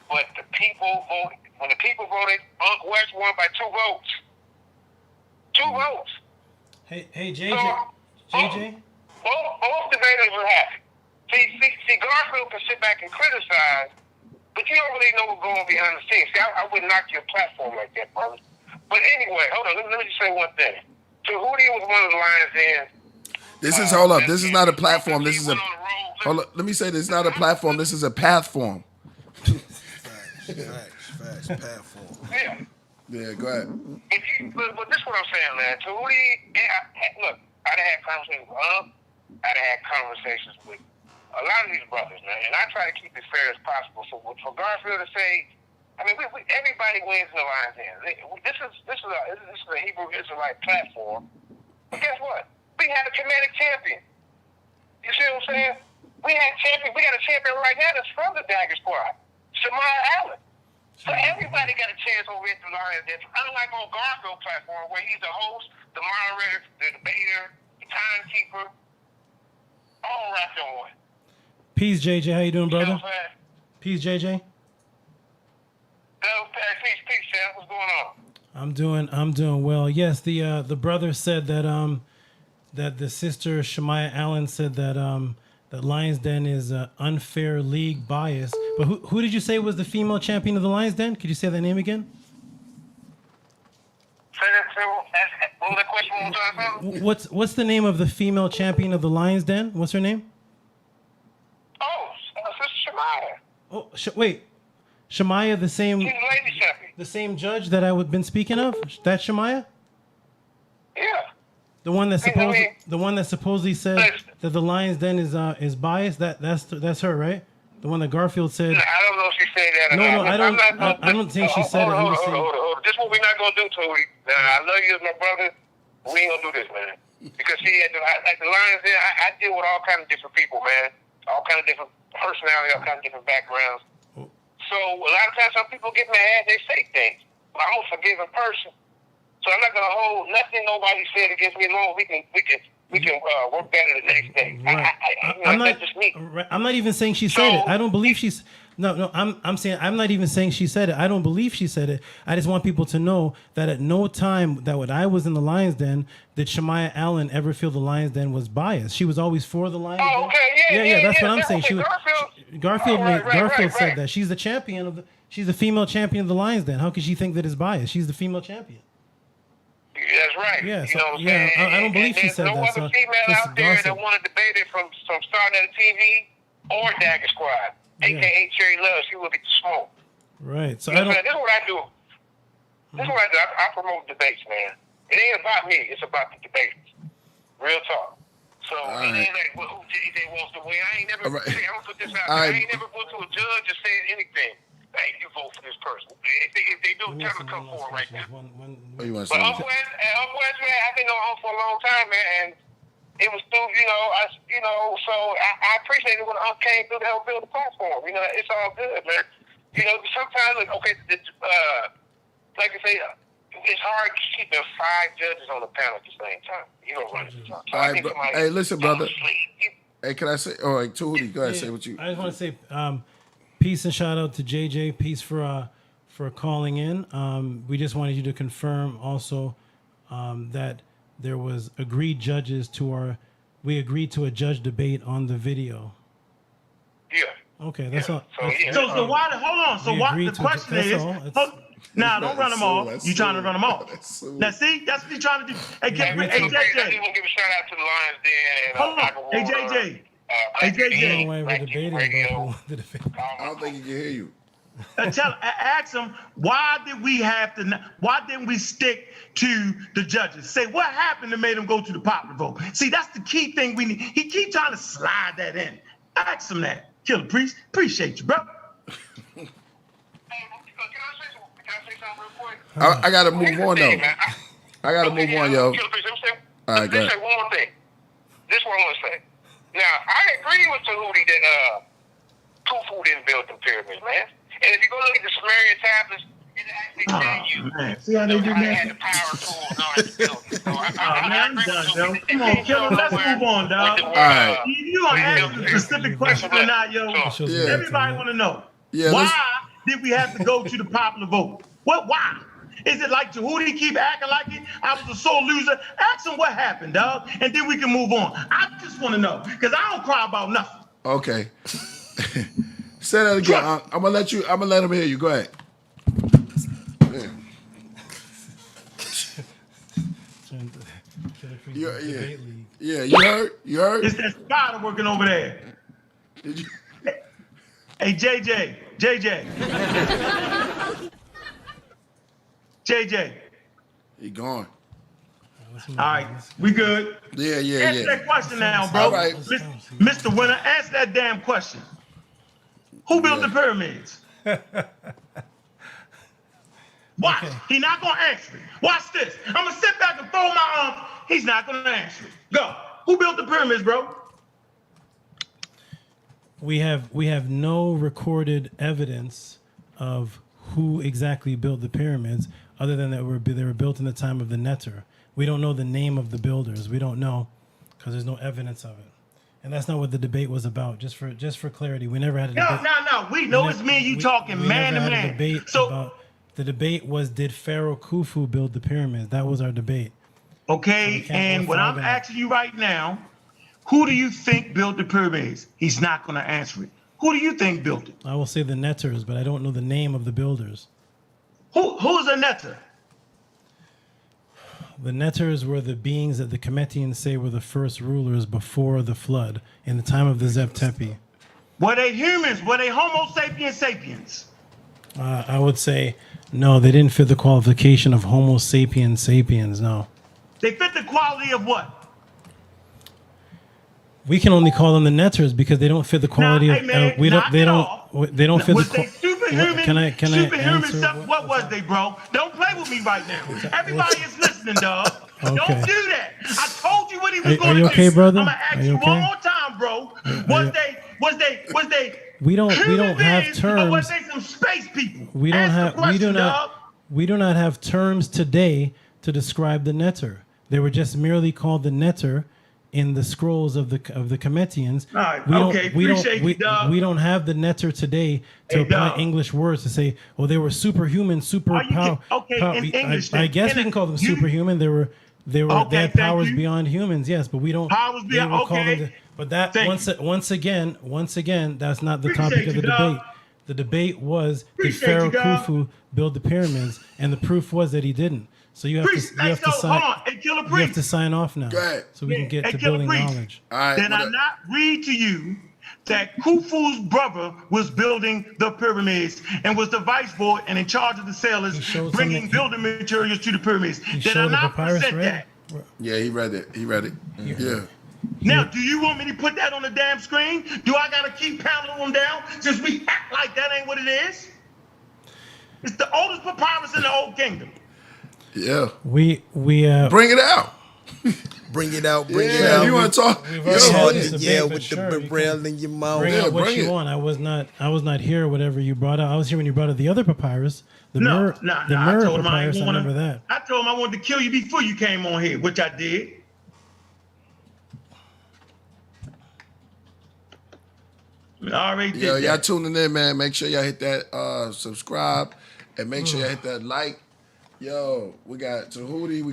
But the people voted. When the people voted, Unc West won by 2 votes. 2 votes. Hey, JJ. So, JJ? Both debaters were happy. See, Garfield can sit back and criticize, but you don't really know what's going on behind the scenes. See, I wouldn't knock your platform like that, brother. But anyway, hold on. Let me just say one thing. Tehuti was one of the Lions in. Hold up. This is not a platform. This is a. Hold up. Let me say this is not a platform. This is a platform. Facts. Platform. Yeah. Yeah, go ahead. But this is what I'm saying, man. Tehuti, look, I'd have had conversations with Unc. I'd have had conversations with a lot of these brothers, man. And I try to keep it fair as possible. So for Garfield to say, I mean, everybody wins in the Lions Den. This is a Hebrew Israelite platform. But guess what? We have a kinetic champion. You see what I'm saying? We got a champion right now that's from the Dagger Squad, Shemaiah Allen. So everybody got a chance over here to Lions Den. Unlike on Garfield platform, where he's the host, the moderator, the debater, the timekeeper, all wrapped in one. Peace, JJ. How you doing, brother? You know what I'm saying? Peace, JJ. Peace, Sam. What's going on? I'm doing well. Yes, the brother said that that the sister Shemaiah Allen said that that Lions Den is unfair league bias. But who did you say was the female champion of the Lions Den? Could you say that name again? What was that question one more time? What's the name of the female champion of the Lions Den? What's her name? Oh, Sister Shemaiah. Oh, wait. Shemaiah, the same. She's the lady champion. The same judge that I've been speaking of. That's Shemaiah. Yeah. The one that supposedly said that the Lions Den is biased. That's her, right? The one that Garfield said. I don't know if she said that. No, I don't think she said it. Hold on. This is what we're not gonna do, Toby. I love you as my brother. We ain't gonna do this, man. Because see, at the Lions Den, I deal with all kinds of different people, man. All kinds of different personalities, all kinds of different backgrounds. So a lot of times, some people get mad. They say things. But I'm a forgiving person, so I'm not gonna hold nothing nobody said against me long. We can work better the next day. Right. That's just me. I'm not even saying she said it. I don't believe she's. No. I'm saying I'm not even saying she said it. I don't believe she said it. I just want people to know that at no time that when I was in the Lions Den did Shemaiah Allen ever feel the Lions Den was biased. She was always for the Lions Den. Oh, okay, yeah. That's what I'm saying. Okay, Garfield said that she's the champion of the. She's the female champion of the Lions Den. How could she think that it's biased? She's the female champion. That's right. Yeah, you know what I'm saying? I don't believe she said that. There's no other female out there that want to debate it from starting at the TV or Dagger Squad, a.k.a. Cherry Love. She will get the smoke. Right. So This is what I do. I promote debates, man. It ain't about me. It's about the debates. Real talk. So it ain't like who JJ wants to win. I ain't never. I'm gonna put this out there. I ain't never go to a judge and say anything. Hey, you vote for this person. If they do, tell them to come forward right now. But Unc West, man, I've been on Unc for a long time, man, and it was through, so I appreciate it when Unc came through to help build the platform. It's all good, man. Sometimes, like I say, it's hard keeping 5 judges on the panel at the same time. You don't run it. So hey, listen, brother. Hey, can I say? Oh, Tehuti, go ahead. Say what you. I just want to say. Peace and shout out to JJ. Peace for for calling in. We just wanted you to confirm also that there was agreed judges we agreed to a judge debate on the video. Yeah. Okay, that's all. So, yeah. So why? Hold on. So We why? agreed The to- question that's is. all. It's- Nah, don't run them off. You trying to run them off? Now see, that's what you trying to do. Hey, Hey, hey, I just JJ. want to give a shout out to the Lions Den and Hold on. Hey, JJ. Hey, JJ. No way we're debating about who won the debate. I don't think he can hear you. Ask them why didn't we stick to the judges? Say what happened that made them go to the popular vote. See, that's the key thing we need. He keep trying to slide that in. Ask him that. Killer Priest, appreciate you, bro. I gotta move on though. I gotta move on, yo. All right, go ahead. One more thing. This one I want to say. Now, I agree with Tehuti that Khufu didn't build the pyramids, man. And if you go look at the Sumerian tablets, it actually tells you Man. See how they do how they that? had the power tools and all that to build it. So Man, I'm done, yo. Come on, Killer, let's move on, dog. All right. You gonna ask the specific question or not, yo? Yeah. Everybody want to know. Yeah, Why did we have to go to the popular vote? Why? Is it like Tehuti keep acting like it? I was a sore loser. Ask him what happened, dog, and then we can move on. I just want to know because I don't cry about nothing. Okay. Say that again. I'm gonna let him hear you. Go ahead. Yeah, you heard? You heard? It's that spider working over there. Did you? Hey, JJ. He gone. All right, we good. Answer that question now, bro. All right. Mr. Winner, answer that damn question. Who built the pyramids? Watch. Okay. He's not going to answer it. Watch this. I'm going to sit back and throw my arms. He's not going to answer it. Go. Who built the pyramids, bro? We have no recorded evidence of who exactly built the pyramids, other than that they were built in the time of the Neter. We don't know the name of the builders. We don't know because there's no evidence of it, and that's not what the debate was about. Just for clarity, we never had a debate. No. We know it's me and you talking man to man. The debate was, did Pharaoh Khufu build the pyramids? That was our debate. Okay, and what I'm asking you right now, who do you think built the pyramids? He's not going to answer it. Who do you think built it? I will say the Neters, but I don't know the name of the builders. Who's a Neter? The Neters were the beings that the Cometians say were the first rulers before the flood, in the time of the Zeb Tepi. Were they humans? Were they Homo sapiens sapiens? I would say no, they didn't fit the qualification of Homo sapiens sapiens, no. They fit the quality of what? We can only call them the Neters because they don't fit the quality of. They don't fit Was the. they superhuman? Can I superhuman answer? stuff? What was they, bro? Don't play with me right now. Everybody is listening, dog. Okay. Don't do that. I told you what he was Are going to do. you okay, brother? I'm gonna ask Are you you one okay? more time, bro. Was they? We don't human have beings, or was terms. they some space people? We don't Ask the have. question, dog. We do not have terms today to describe the Neter. They were just merely called the Neter in the scrolls of the Cometians. All right, We don't have the Neter today to apply English words to say, well, they were superhuman, in English, I guess we can call them superhuman. They had powers beyond humans, yes, but we don't. Powers beyond. Okay. But that once again, that's not the topic of the debate. The debate was, did Pharaoh Khufu build the pyramids, and the proof was that he didn't. So you have to sign off now, so we can get to building knowledge. All right, Did I not read to you that Khufu's brother was building the pyramids and was the viceroy and in charge of the sailors bringing building materials to the pyramids? Did I not present that? Yeah, he read it. Yeah. Now, do you want me to put that on the damn screen? Do I gotta keep pounding them down since we act like that ain't what it is? It's the oldest papyrus in the Old Kingdom. Yeah. We bring it out. Bring it out. You want to talk? With the barrel in your mouth. Bring out what you want. I was not here. Whatever you brought out, I was here when you brought out the other papyrus. The Myrrh papyrus. I remember that. I told him I wanted to kill you before you came on here, which I did. I already did that. Y'all tuning in, man. Make sure y'all hit that subscribe And make sure you hit that like. Yo, we got Tehuti, we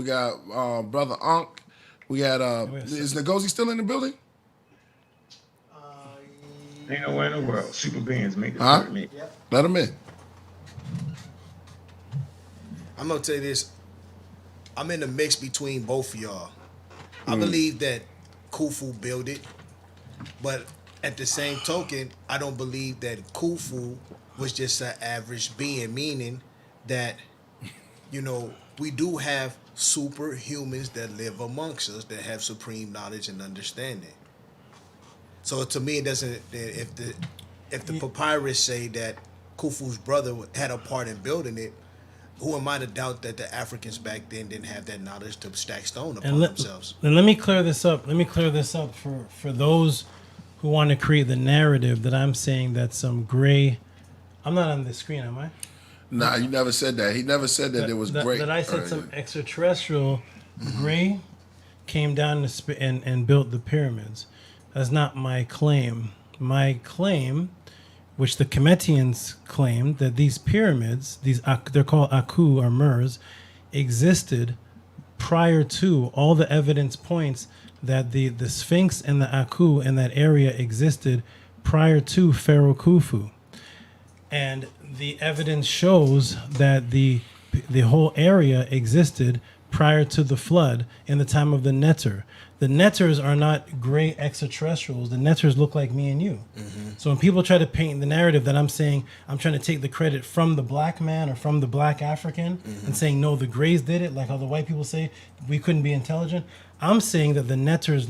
got brother Ankh, we got is Ngozi still in the building? Ain't nowhere in the world. Super beings make it Huh? me. Let him in. I'm gonna tell you this. I'm in the mix between both of y'all. I believe that Khufu built it, but at the same token, I don't believe that Khufu was just an average being, meaning that, you know, we do have superhumans that live amongst us that have supreme knowledge and understanding. So to me, it doesn't. If the papyrus say that Khufu's brother had a part in building it, who am I to doubt that the Africans back then didn't have that knowledge to stack stone upon themselves? And let me clear this up. Let me clear this up for those who want to create the narrative that I'm saying that some gray. I'm not on the screen, am I? Nah, you never said that. He never said that it was great. That I said some extraterrestrial gray came down and built the pyramids. That's not my claim. My claim, which the Kemetians claimed, that these pyramids, they're called Aku or Mers, existed prior to. All the evidence points that the Sphinx and the Aku in that area existed prior to Pharaoh Khufu. And the evidence shows that the whole area existed prior to the flood in the time of the Neter. The Neters are not gray extraterrestrials. The Neters look like me and you. So when people try to paint the narrative that I'm saying, I'm trying to take the credit from the black man or from the black African and saying, no, the grays did it, like how the white people say we couldn't be intelligent. I'm saying that the Neters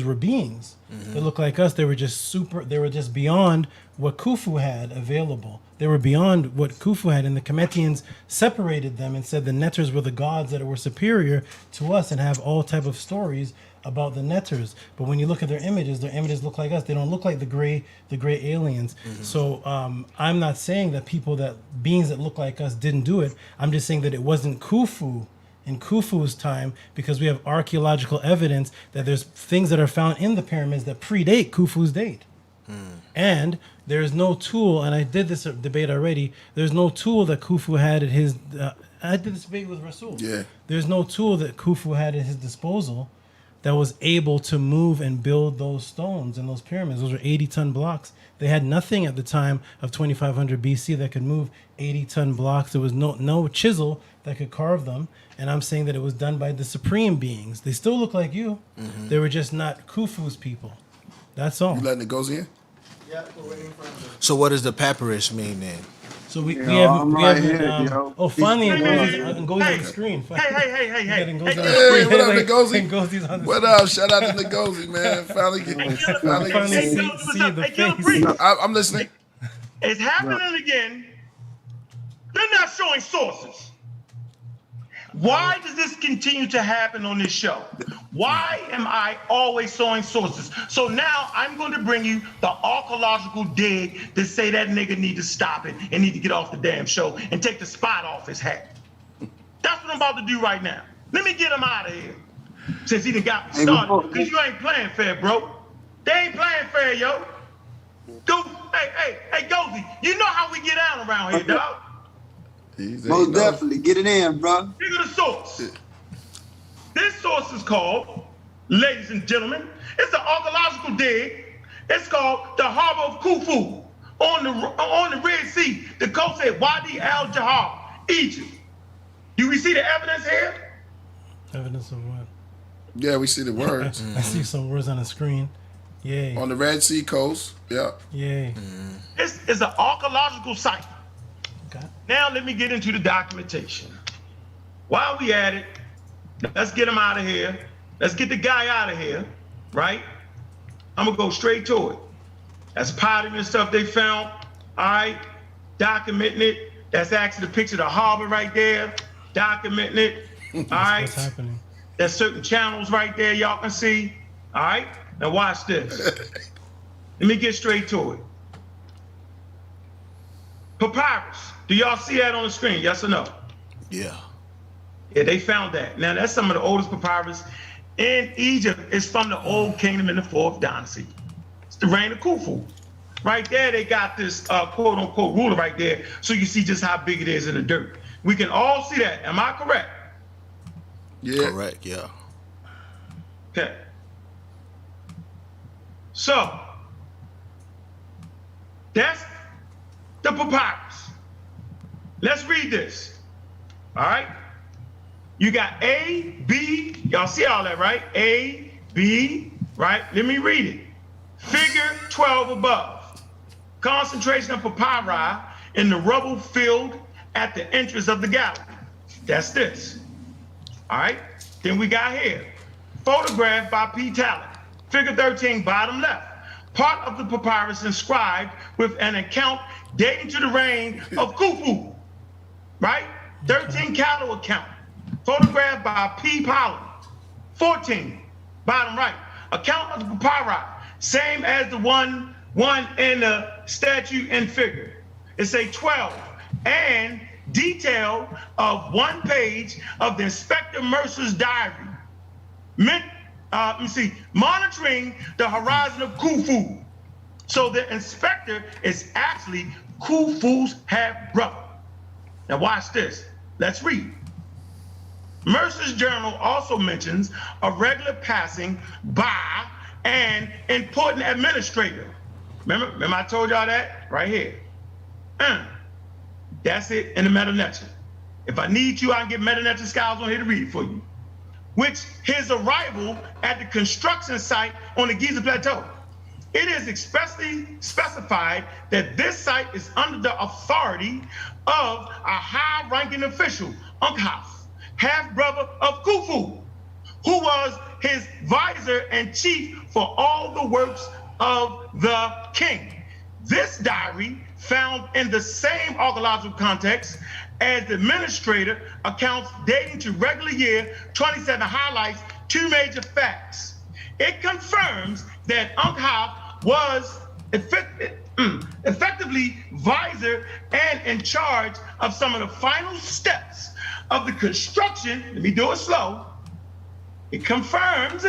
were beings. They look like us. They were just beyond what Khufu had available. They were beyond what Khufu had, and the Kemetians separated them and said the Neters were the gods that were superior to us and have all type of stories about the Neters. But when you look at their images look like us. They don't look like the gray aliens. So I'm not saying that beings that look like us didn't do it. I'm just saying that it wasn't Khufu in Khufu's time, because we have archaeological evidence that there's things that are found in the pyramids that predate Khufu's date. And there's no tool, and I did this debate already, there's no tool that Khufu had at his, I did this debate with Rasul. Yeah. There's no tool that Khufu had at his disposal that was able to move and build those stones and those pyramids. Those were 80-ton blocks. They had nothing at the time of 2500 BC that could move 80-ton blocks. There was no chisel that could carve them. And I'm saying that it was done by the supreme beings. They still look like you. They were just not Khufu's people. That's all. You letting it go in? Yeah, we're waiting for him. So what does the papyrus mean then? So we Yo, have I'm right here, yo. oh, finally Hey, it goes on the screen. Hey. Hey, what up, Ngozi? What up? Shout out to Ngozi, man. Finally see the face. I'm listening. It's happening again. They're not showing sources. Why does this continue to happen on this show? Why am I always showing sources? So now I'm going to bring you the archaeological dig to say that nigga need to stop it and need to get off the damn show and take the spot off his hat. That's what I'm about to do right now. Let me get him out of here. Since he done got me started. Because you ain't playing fair, bro. They ain't playing fair, yo. Dude, hey, Goldie, you know how we get down around here, dog. Most definitely. Get it in, bro. Figure the source. This source is called, ladies and gentlemen, it's an archaeological dig. It's called the Harbor of Khufu on the Red Sea. The coast said Wadi al-Jahar, Egypt. Do we see the evidence here? Evidence of what? Yeah, we see the words. I see some words on the screen. Yay. On the Red Sea coast. Yeah. Yay. This is an archaeological site. Okay. Now let me get into the documentation. While we at it, let's get him out of here. Let's get the guy out of here, right? I'm gonna go straight to it. That's pottery and stuff they found, all right? Documenting it. That's actually the picture of the harbor right there, documenting it, all right? What's happening? There's certain channels right there y'all can see, all right? Now watch this. Let me get straight to it. Papyrus. Do y'all see that on the screen? Yes or no? Yeah. Yeah, they found that. Now, that's some of the oldest papyrus in Egypt. It's from the Old Kingdom in the 4th dynasty. It's the reign of Khufu. Right there, they got this quote unquote ruler right there, so you see just how big it is in the dirt. We can all see that. Am I correct? Yeah. Correct, yeah. Okay. So, that's the papyrus. Let's read this. All right? You got A, B, y'all see all that, right? A, B, right? Let me read it. Figure 12 above. Concentration of papyri in the rubble field at the entrance of the gallery. That's this. All right? Then we got here. Photographed by P. Talent. Figure 13, bottom left. Part of the papyrus inscribed with an account dating to the reign of Khufu. Right? 13 cattle account. Photographed by P. Powell. 14, bottom right. Account of the papyri. Same as the one in the statue and figure. It's a 12 and detail of 1 page of the Inspector Mercer's diary. Monitoring the horizon of Khufu. So the inspector is actually Khufu's half-brother. Now watch this. Let's read. Mercer's journal also mentions a regular passing by an important administrator. Remember I told y'all that? Right here. That's it in the Meta-Netia. If I need you, I can get Meta-Netia scholars on here to read it for you. Which his arrival at the construction site on the Giza Plateau. It is expressly specified that this site is under the authority of a high-ranking official, Ankh, half-brother of Khufu, who was his vizier and chief for all the works of the king. This diary, found in the same archaeological context as the administrator accounts dating to regular year 27, highlights 2 major facts. It confirms that Ankh was effectively vizier and in charge of some of the final steps of the construction. Let me do it slow. It confirms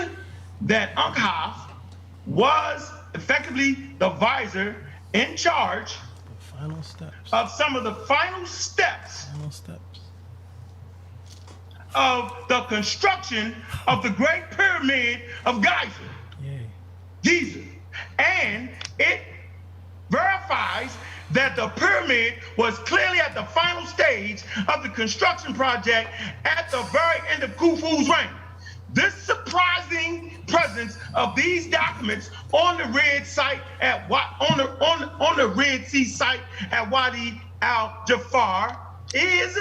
that Ankh was effectively the vizier in charge of some of the final steps of the construction of the Great Pyramid of Giza. And it verifies that the pyramid was clearly at the final stage of the construction project at the very end of Khufu's reign. This surprising presence of these documents on the Red site at on the Red Sea site at Wadi al-Jafar is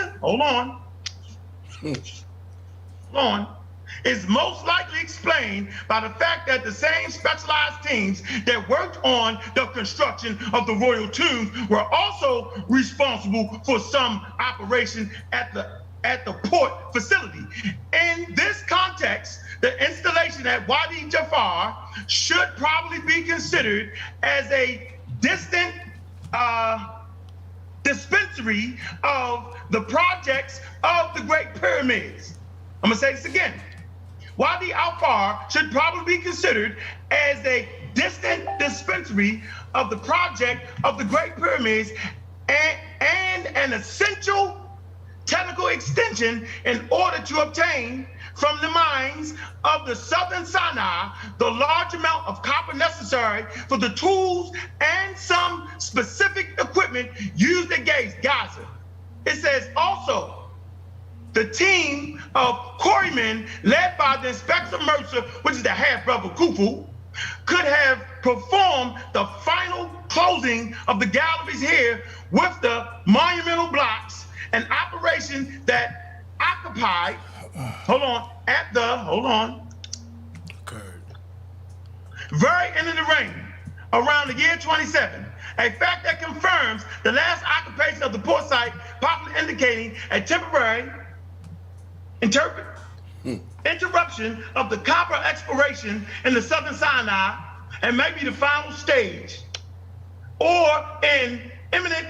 is most likely explained by the fact that the same specialized teams that worked on the construction of the royal tombs were also responsible for some operation at the port facility. In this context, the installation at Wadi Jafar should probably be considered as a distant dispensary of the projects of the Great Pyramids. I'm gonna say this again. Wadi Al-Far should probably be considered as a distant dispensary of the project of the Great Pyramids and an essential technical extension in order to obtain from the mines of the southern Sinai the large amount of copper necessary for the tools and some specific equipment used at Giza. It says also, the team of quarrymen led by the Inspector Mercer, which is the half-brother of Khufu, could have performed the final closing of the galleries here with the monumental blocks, an operation that occupied, very end of the reign, around the year 27. A fact that confirms the last occupation of the port site, possibly indicating a temporary interruption of the copper exploration in the southern Sinai, and maybe the final stage, or in imminent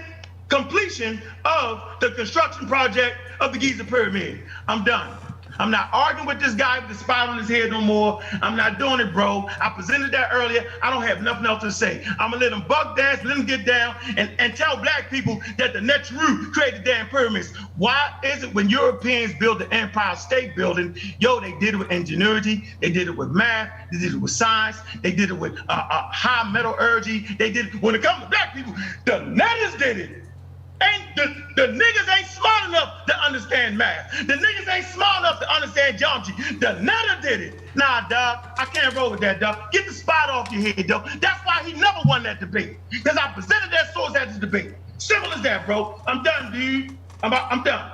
completion of the construction project of the Giza Pyramid. I'm done. I'm not arguing with this guy with the spot on his head no more. I'm not doing it, bro. I presented that earlier. I don't have nothing else to say. I'm gonna let them buck dance, let them get down, and tell black people that the Neteru created the damn pyramids. Why is it when Europeans built the Empire State Building, they did it with ingenuity, they did it with math, they did it with science, they did it with high metallurgy, they did it. When it comes to black people, the Netters did it. The niggas ain't smart enough to understand math. The niggas ain't smart enough to understand geometry. The Netter did it. Nah, dog, I can't roll with that, dog. Get the spot off your head, dog. That's why he never won that debate. Because I presented that source at this debate. Simple as that, bro. I'm done, dude. I'm done.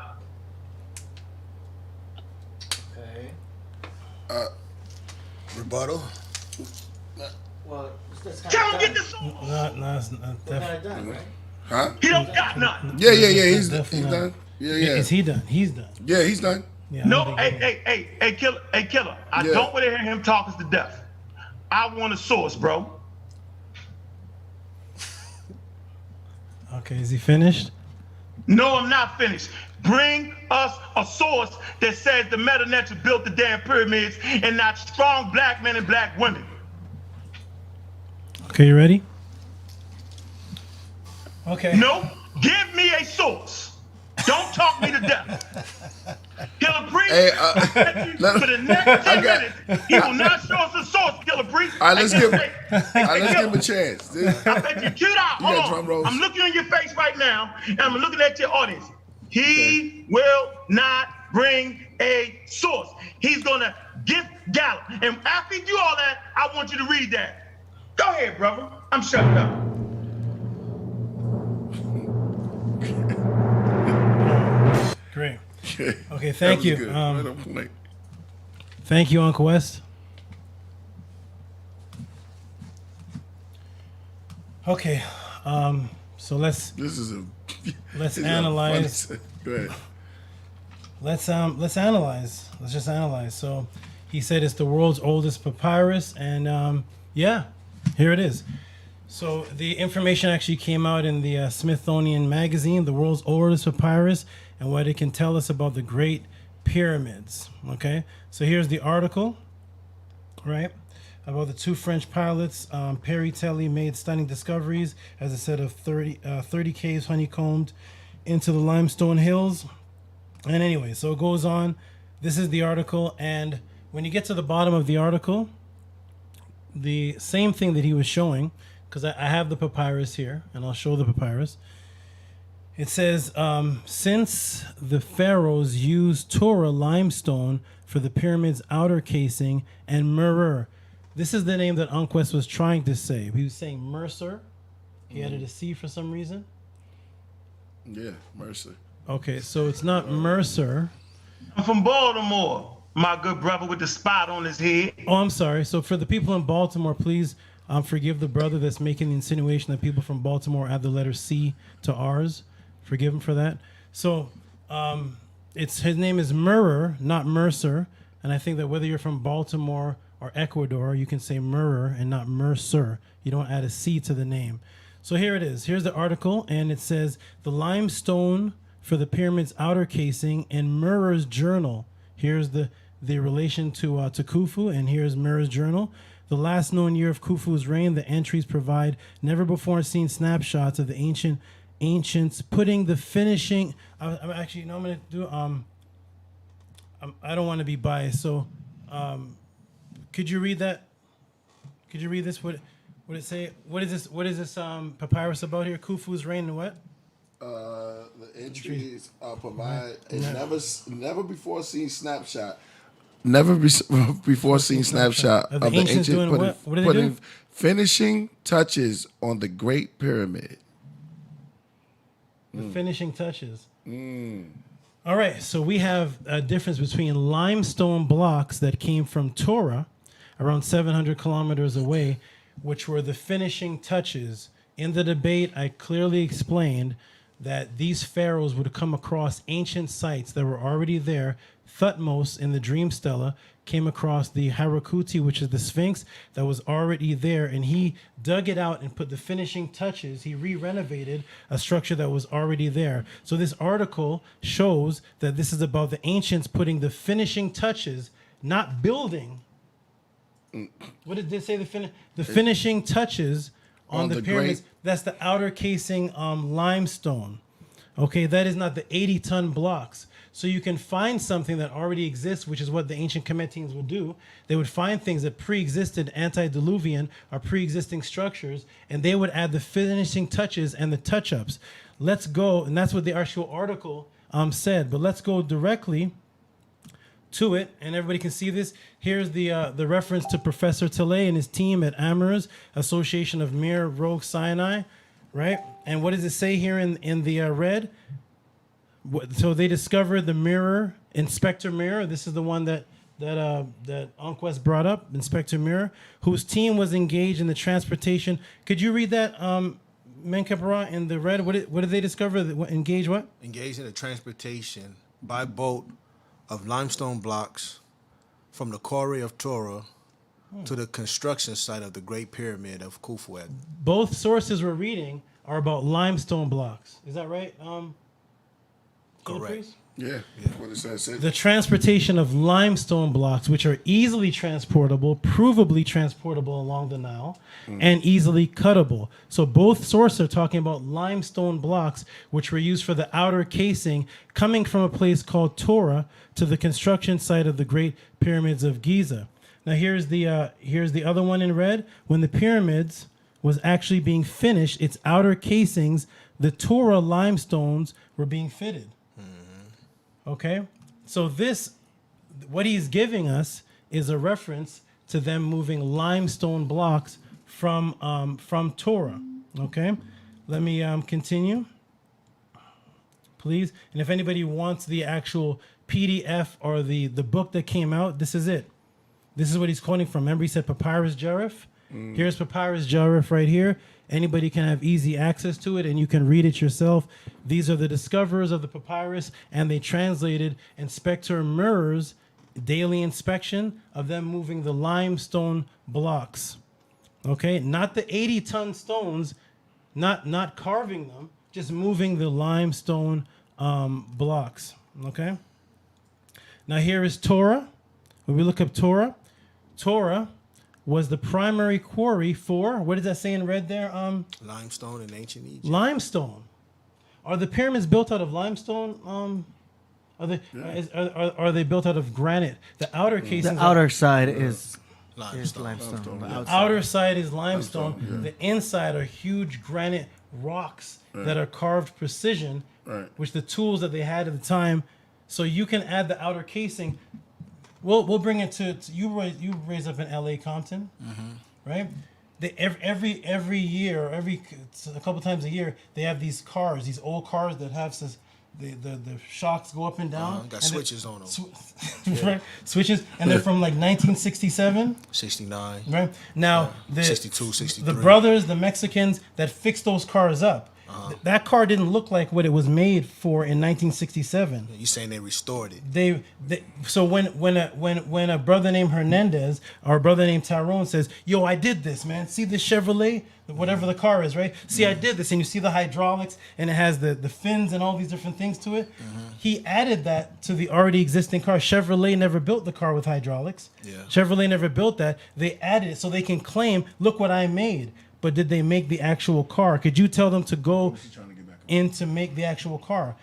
Okay. Rebuttal. Well, Tell him get the source. No, it's not definitely done, right? Huh? He don't got nothing. Yeah. He's definitely done. Yeah. Is he done? He's done. Yeah, he's done. Yeah, No, hey, Killer. I don't want to hear him talk us to death. I want a source, bro. Okay, is he finished? No, I'm not finished. Bring us a source that says the Meta Neter built the damn pyramids and not strong black men and black women. Okay, you ready? Okay. No, give me a source. Don't talk me to death. Killer Priest, for the next 10 minutes, he will not show us a source, Killer Priest. All right, let's give him a chance. I bet you cute out. Hold on. I'm looking on your face right now, and I'm looking at your audience. He will not bring a source. He's going to gift gallop. And after you do all that, I want you to read that. Go ahead, brother. I'm shutting up. Great. Okay, thank you. Thank you, Uncle West. Okay, so let's analyze. Go ahead. Let's analyze. Let's just analyze. So he said it's the world's oldest papyrus, and yeah, here it is. So the information actually came out in the Smithsonian magazine, the world's oldest papyrus, and what it can tell us about the Great Pyramids. Okay, so here's the article, right, about the two French pilots. Perry Telly made stunning discoveries, as I said, of 30 caves honeycombed into the limestone hills. And anyway, so it goes on. This is the article, and when you get to the bottom of the article, the same thing that he was showing, because I have the papyrus here, and I'll show the papyrus. It says, since the pharaohs used Torah limestone for the pyramid's outer casing and Mercer. This is the name that Unquest was trying to say. He was saying Mercer. He added a C for some reason. Yeah, Mercer. Okay, so it's not Mercer. I'm from Baltimore, my good brother with the spot on his head. Oh, I'm sorry. So for the people in Baltimore, please forgive the brother that's making the insinuation that people from Baltimore add the letter C to ours. Forgive him for that. So his name is Mercer, not Mercer. And I think that whether you're from Baltimore or Ecuador, you can say Mercer and not Mercer. You don't add a C to the name. So here it is. Here's the article, and it says the limestone for the pyramid's outer casing in Mercer's journal. Here's the relation to Khufu, and here's Mercer's journal. The last known year of Khufu's reign, the entries provide never before seen snapshots of the ancients putting the finishing. I'm actually, I'm gonna do. I don't want to be biased, so could you read that? Could you read this? What it say? What is this? What is this papyrus about here? Khufu's reign and what? The entries provide a never before seen snapshot. Never before seen snapshot of the ancient doing what? What are they putting doing? finishing touches on the Great Pyramid. The finishing touches. All right, so we have a difference between limestone blocks that came from Torah, around 700 kilometers away, which were the finishing touches. In the debate, I clearly explained that these pharaohs would come across ancient sites that were already there. Thutmose in the Dream Stela came across the Harakuti, which is the Sphinx that was already there, and he dug it out and put the finishing touches. He re-renovated a structure that was already there. So this article shows that this is about the ancients putting the finishing touches, not building. What did they say? The finishing touches on the pyramids. That's the outer casing limestone. Okay, that is not the 80-ton blocks. So you can find something that already exists, which is what the ancient Kemetans would do. They would find things that pre-existed antediluvian or pre-existing structures, and they would add the finishing touches and the touch-ups. Let's go, and that's what the actual article said. But let's go directly to it, and everybody can see this. Here's the reference to Professor Tilley and his team at AMERS, Association of Mir Rogue Sinai, right? And what does it say here in the red? So they discovered the mirror, Inspector Mirror. This is the one that Ankh brought up, Inspector Mirror, whose team was engaged in the transportation. Could you read that, Menkepera, in the red? What did they discover? Engage what? Engaged in the transportation by boat of limestone blocks from the quarry of Torah to the construction site of the Great Pyramid of Khufu. Both sources we're reading are about limestone blocks. Is that right? Correct. Yeah, what it says. The transportation of limestone blocks, which are easily transportable, provably transportable along the Nile, and easily cuttable. So both sources are talking about limestone blocks, which were used for the outer casing, coming from a place called Torah to the construction site of the Great Pyramids of Giza. Now here's the other one in red. When the pyramids was actually being finished, its outer casings, the Torah limestones were being fitted. Okay, so what he's giving us is a reference to them moving limestone blocks from Torah. Okay, let me continue, please. And if anybody wants the actual PDF or the book that came out, this is it. This is what he's quoting from. Remember, he said Papyrus Jarif. Here's Papyrus Jarif right here. Anybody can have easy access to it, and you can read it yourself. These are the discoverers of the papyrus, and they translated Inspector Mirror's daily inspection of them moving the limestone blocks. Okay, not the 80-ton stones, not carving them, just moving the limestone blocks. Okay. Now here is Torah. When we look up Torah, was the primary quarry for, what does that say in red there? Limestone in ancient Egypt. Limestone. Are the pyramids built out of limestone? Are they built out of granite? The outer casings. The outer side is limestone. The outer side is limestone. Yeah. The inside are huge granite rocks that are carved precision, which the tools that they had at the time. So you can add the outer casing. We'll bring it to you. Raise up in L.A. Compton, right? Every year, a couple times a year, they have these cars, these old cars that have the shocks go up and down. Got switches on them. Right? Switches, and they're from like 1967, 69. Right now, 62, 63. The brothers, the Mexicans that fixed those cars up. That car didn't look like what it was made for in 1967. You saying they restored it? So when a brother named Hernandez or a brother named Tyrone says, "Yo, I did this, man. See this Chevrolet, whatever the car is, right? See, I did this," and you see the hydraulics and it has the fins and all these different things to it. He added that to the already existing car. Chevrolet never built the car with hydraulics. Chevrolet never built that. They added it so they can claim, "Look what I made." But did they make the actual car? Could you tell them to go in to make the actual car?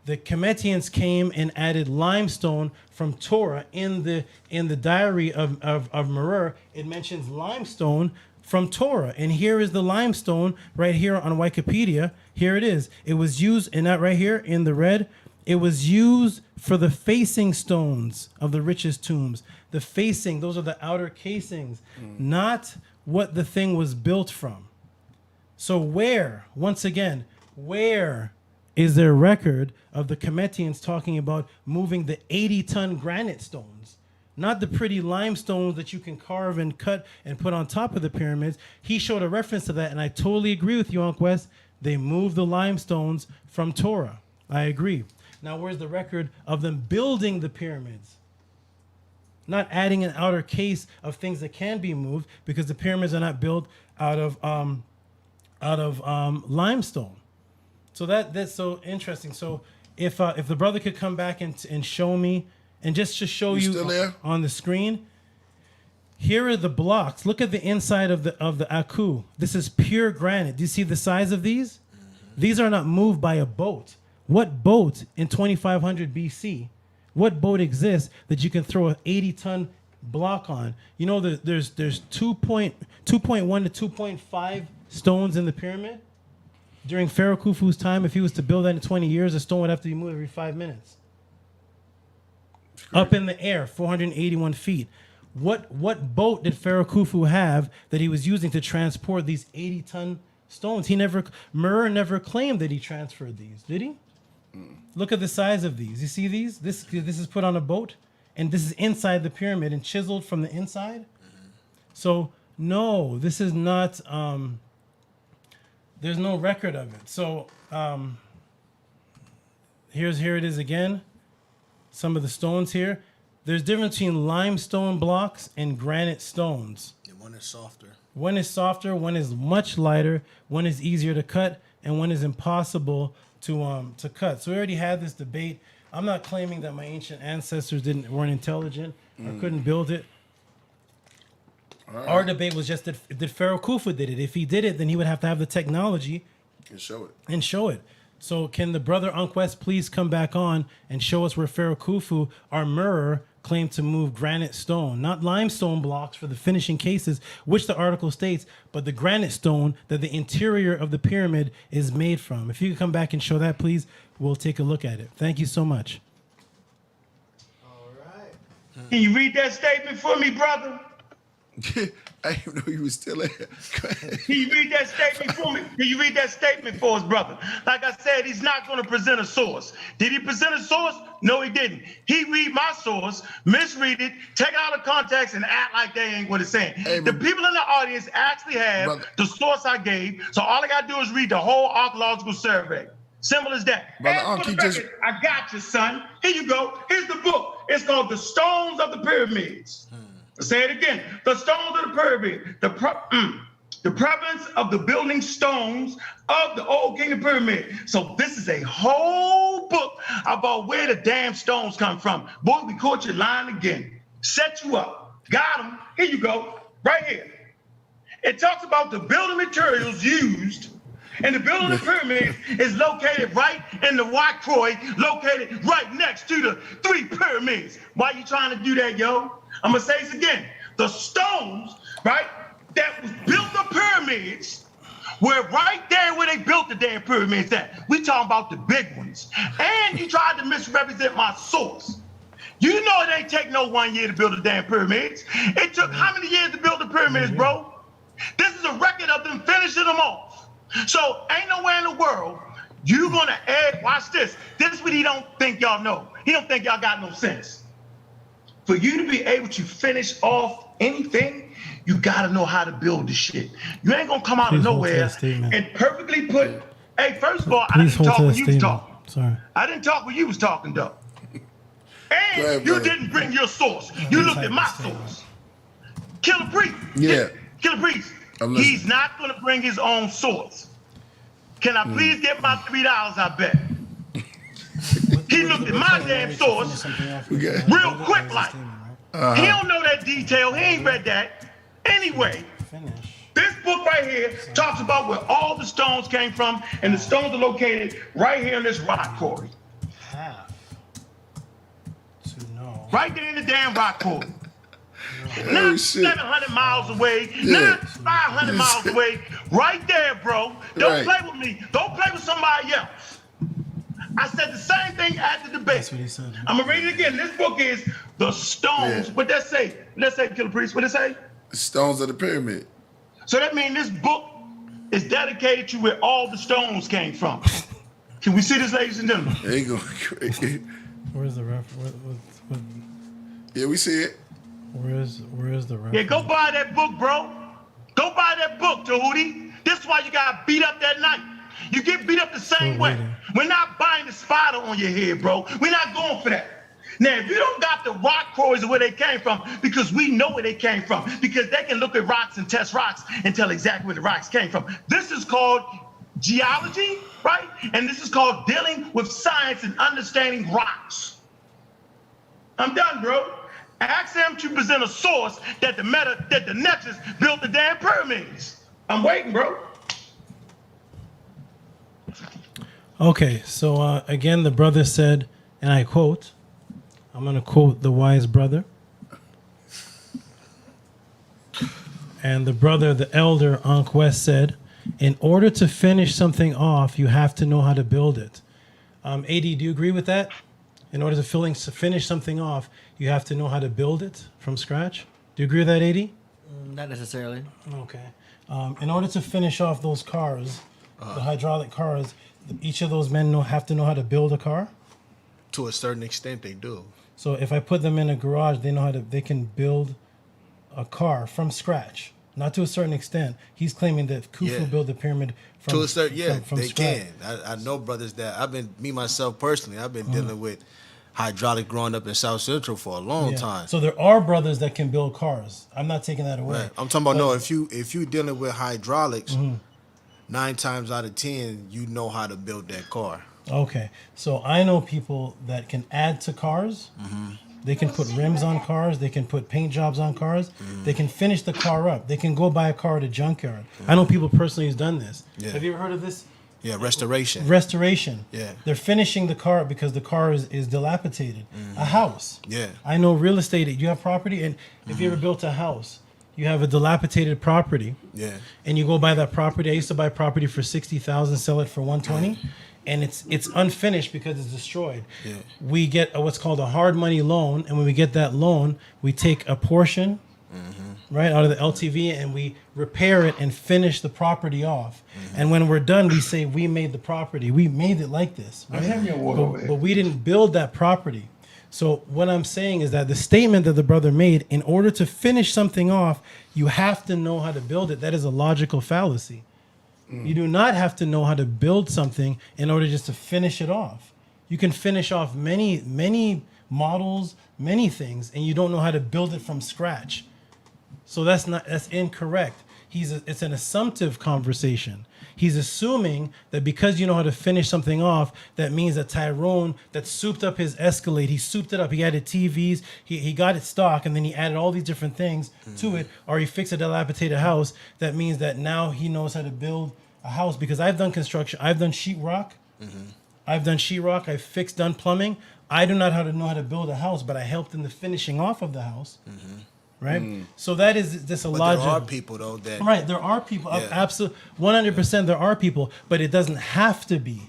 The Kemetians came and added limestone from Torah. In the diary of Merer, it mentions limestone from Torah. And here is the limestone right here on Wikipedia. Here it is. It was used, and that right here in the red, it was used for the facing stones of the richest tombs. The facing, those are the outer casings, not what the thing was built from. So where is there record of the Kemetians talking about moving the 80-ton granite stones? Not the pretty limestones that you can carve and cut and put on top of the pyramids. He showed a reference to that, and I totally agree with you, Uncle West. They moved the limestones from Torah. I agree. Now, where's the record of them building the pyramids? Not adding an outer case of things that can be moved, because the pyramids are not built out of limestone. So that's so interesting. So if the brother could come back and show me, and just to show you still there? on the screen, here are the blocks. Look at the inside of the Aku. This is pure granite. Do you see the size of these? These are not moved by a boat. What boat in 2500 BC? What boat exists that you can throw an 80-ton block on? You know, there's 2.1 to 2.5 stones in the pyramid. During Pharaoh Khufu's time, if he was to build that in 20 years, a stone would have to be moved every 5 minutes. Up in the air, 481 feet. What boat did Pharaoh Khufu have that he was using to transport these 80-ton stones? Mer never claimed that he transferred these, did he? Look at the size of these. You see these? This is put on a boat, and this is inside the pyramid and chiseled from the inside. So no, this is not. There's no record of it. So here it is again. Some of the stones here. There's difference between limestone blocks and granite stones. And one is softer. One is softer. One is much lighter. One is easier to cut, and one is impossible to cut. So we already had this debate. I'm not claiming that my ancient ancestors weren't intelligent or couldn't build it. Right. Our debate was just did Pharaoh Khufu did it. If he did it, then he would have to have the technology and show it. So can the brother Ankh West please come back on and show us where Pharaoh Khufu, our mirror, claimed to move granite stone, not limestone blocks for the finishing cases, which the article states, but the granite stone that the interior of the pyramid is made from. If you could come back and show that, please, we'll take a look at it. Thank you so much. All right. Can you read that statement for me, brother? I didn't know you was still there. Can you read that statement for me? Can you read that statement for us, brother? Like I said, he's not going to present a source. Did he present a source? No, he didn't. He read my source, misread it, take out of context, and act like they ain't what it's saying. Hey, the people in the audience actually have the source I gave, so all I got to do is read the whole archaeological survey. Simple as that. Brother And Ankh, for the record, I got you, son. Here you go. Here's the book. It's called The Stones of the Pyramids. Say it again. The stones of the pyramid. The prevalence of the building stones of the old kingdom pyramid. So this is a whole book about where the damn stones come from. Boy, we caught you lying again. Set you up. Got them. Here you go. Right here. It talks about the building materials used. And the building of the pyramid is located right in the White Croy, located right next to the 3 pyramids. Why you trying to do that, yo? I'm going to say this again. The stones, right, that was built the pyramids were right there where they built the damn pyramids at. We talking about the big ones. And you tried to misrepresent my source. You know it ain't take no 1 year to build the damn pyramids. It took how many years to build the pyramids, bro? This is a record of them finishing them off. So ain't nowhere in the world you gonna add, watch this. This is what he don't think y'all know. He don't think y'all got no sense. For you to be able to finish off anything, you gotta know how to build the shit. You ain't gonna come out of nowhere and perfectly put, hey, first of all, I didn't talk when you was talking. Sorry. I didn't talk when you was talking, though. And you didn't bring your source. You looked at my source. Killah Priest. Yeah. Killah Priest. He's not gonna bring his own source. Can I please get my $3, I bet? He looked at my damn source real quick like. He don't know that detail. He ain't read that. Anyway, this book right here talks about where all the stones came from, and the stones are located right here in this rock quarry. Right there in the damn rock quarry. Not 700 miles away, not 500 miles away, right there, bro. Don't play with me. Don't play with somebody else. I said the same thing at the debate. That's what he said. I'm gonna read it again. This book is The Stones. What that say? Let's say, Killah Priest. What it say? Stones of the pyramid. So that means this book is dedicated to where all the stones came from. Can we see this, ladies and gentlemen? There you go. Crazy. Where's the reference? Yeah, we see it. Where is the reference? Yeah, go buy that book, bro. Go buy that book, Tehuti. This is why you got beat up that night. You get beat up the same way. We're not buying the spider on your head, bro. We're not going for that. Now, if you don't got the rock quarries of where they came from, because we know where they came from, because they can look at rocks and test rocks and tell exactly where the rocks came from. This is called geology, right? And this is called dealing with science and understanding rocks. I'm done, bro. Ask them to present a source that the Netches built the damn pyramids. I'm waiting, bro. Okay, so again, the brother said, and I quote, I'm going to quote the wise brother. And the brother, the elder, Ankh West said, in order to finish something off, you have to know how to build it. AD, do you agree with that? In order to finish something off, you have to know how to build it from scratch. Do you agree with that, AD? Not necessarily. Okay. In order to finish off those cars, the hydraulic cars, each of those men have to know how to build a car? To a certain extent, they do. So if I put them in a garage, they can build a car from scratch. Not to a certain extent. He's claiming that Khufu built the pyramid from to a certain from they scratch. can. I know brothers that I've been myself personally. I've been dealing with hydraulic growing up in South Central for a long time. So there are brothers that can build cars. I'm not taking that away. Right. I'm talking about if you dealing with hydraulics, 9 times out of 10 you know how to build that car. Okay, so I know people that can add to cars. They can put rims on cars. They can put paint jobs on cars. They can finish the car up. They can go buy a car at a junkyard. I know people personally who's done this. Yeah. Have you ever heard of this? Yeah, restoration. Restoration. Yeah. They're finishing the car because the car is dilapidated. A house. Yeah. I know real estate. You have property, and if you ever built a house, you have a dilapidated property. Yeah. And you go buy that property. I used to buy property for $60,000, sell it for $120,000. And it's unfinished because it's destroyed. Yeah. We get what's called a hard money loan, and when we get that loan, we take a portion, right, out of the LTV, and we repair it and finish the property off. And when we're done, we say we made the property. We made it like this, right? But we didn't build that property. So what I'm saying is that the statement that the brother made, in order to finish something off, you have to know how to build it. That is a logical fallacy. You do not have to know how to build something in order just to finish it off. You can finish off many models, many things, and you don't know how to build it from scratch. So that's incorrect. It's an assumptive conversation. He's assuming that because you know how to finish something off, that means that Tyrone that souped up his Escalade, he souped it up, he added TVs, he got it stock, and then he added all these different things to it, or he fixed a dilapidated house. That means that now he knows how to build a house. Because I've done construction, I've done sheetrock, I've done plumbing. I do not know how to build a house, but I helped in the finishing off of the house. Right? So that is just a logic. There are people though that there are people. Absolutely, 100%. There are people, but it doesn't have to be.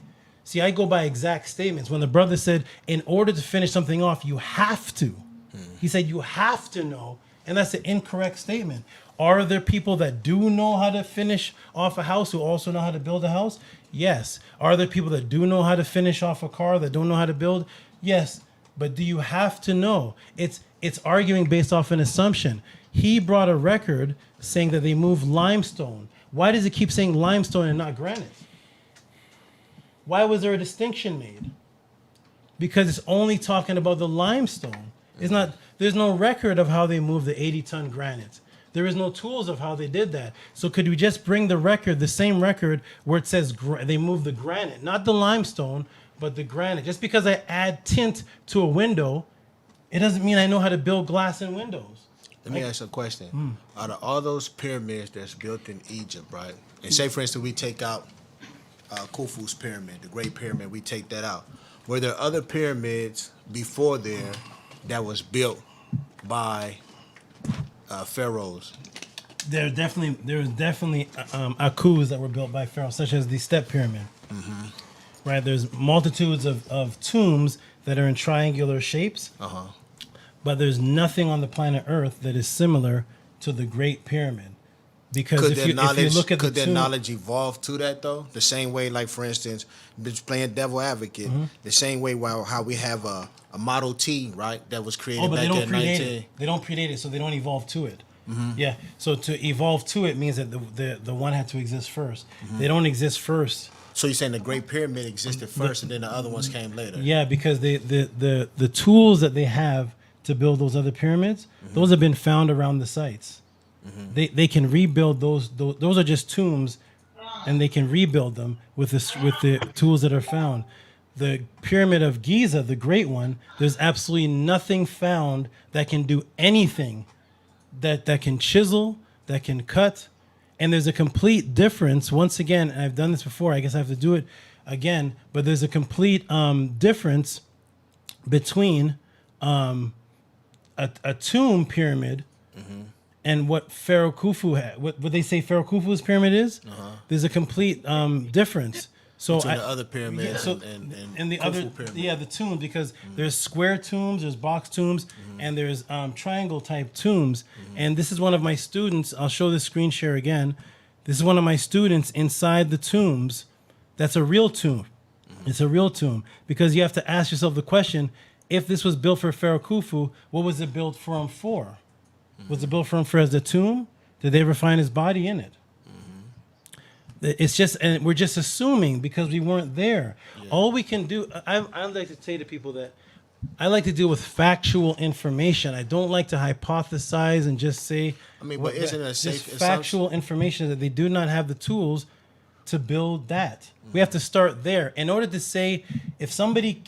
See, I go by exact statements. When the brother said, "In order to finish something off, you have to," he said, "You have to know," and that's an incorrect statement. Are there people that do know how to finish off a house who also know how to build a house? Yes. Are there people that do know how to finish off a car that don't know how to build? Yes. But do you have to know? It's arguing based off an assumption. He brought a record saying that they moved limestone. Why does it keep saying limestone and not granite? Why was there a distinction made? Because it's only talking about the limestone. There's no record of how they moved the 80-ton granite. There is no tools of how they did that. So could we just bring the same record where it says they moved the granite, not the limestone, but the granite? Just because I add tint to a window, it doesn't mean I know how to build glass and windows. Let me ask you a question. Out of all those pyramids that's built in Egypt, right? And say, for instance, we take out Khufu's pyramid, the Great Pyramid, we take that out. Were there other pyramids before there that was built by pharaohs? There was definitely Akhus that were built by pharaohs, such as the Step Pyramid. Right? There's multitudes of tombs that are in triangular shapes. But there's nothing on the planet Earth that is similar to the Great Pyramid. Because if you look at their knowledge evolve to that though? The same way, like for instance, just playing devil advocate, the same way how we have a Model T, right, that was created back in 19. They don't predate it, so they don't evolve to it. So to evolve to it means that the one had to exist first. They don't exist first So you're saying the Great Pyramid existed first, and then the other ones came later? Yeah, because the tools that they have to build those other pyramids, those have been found around the sites. They can rebuild those. Those are just tombs, and they can rebuild them with the tools that are found. The Pyramid of Giza, the Great One, there's absolutely nothing found that can do anything, that can chisel, that can cut, and there's a complete difference. Once again, I've done this before. I guess I have to do it again, but there's a complete difference between a tomb pyramid and what Pharaoh Khufu had. What they say Pharaoh Khufu's pyramid is. There's a complete difference. So between the other pyramids and the Khufu other pyramid. the tombs, because there's square tombs, there's box tombs, and there's triangle type tombs. And this is one of my students. I'll show this screen share again. This is one of my students inside the tombs. That's a real tomb. It's a real tomb, because you have to ask yourself the question: if this was built for Pharaoh Khufu, what was it built for him for? Was it built for him for as a tomb? Did they ever find his body in it? It's just, and we're just assuming because we weren't there. Yeah. All we can do, I like to say to people that I like to deal with factual information. I don't like to hypothesize and just say. I mean, but isn't it a safe assumption? Factual information that they do not have the tools to build that. We have to start there in order to say, if somebody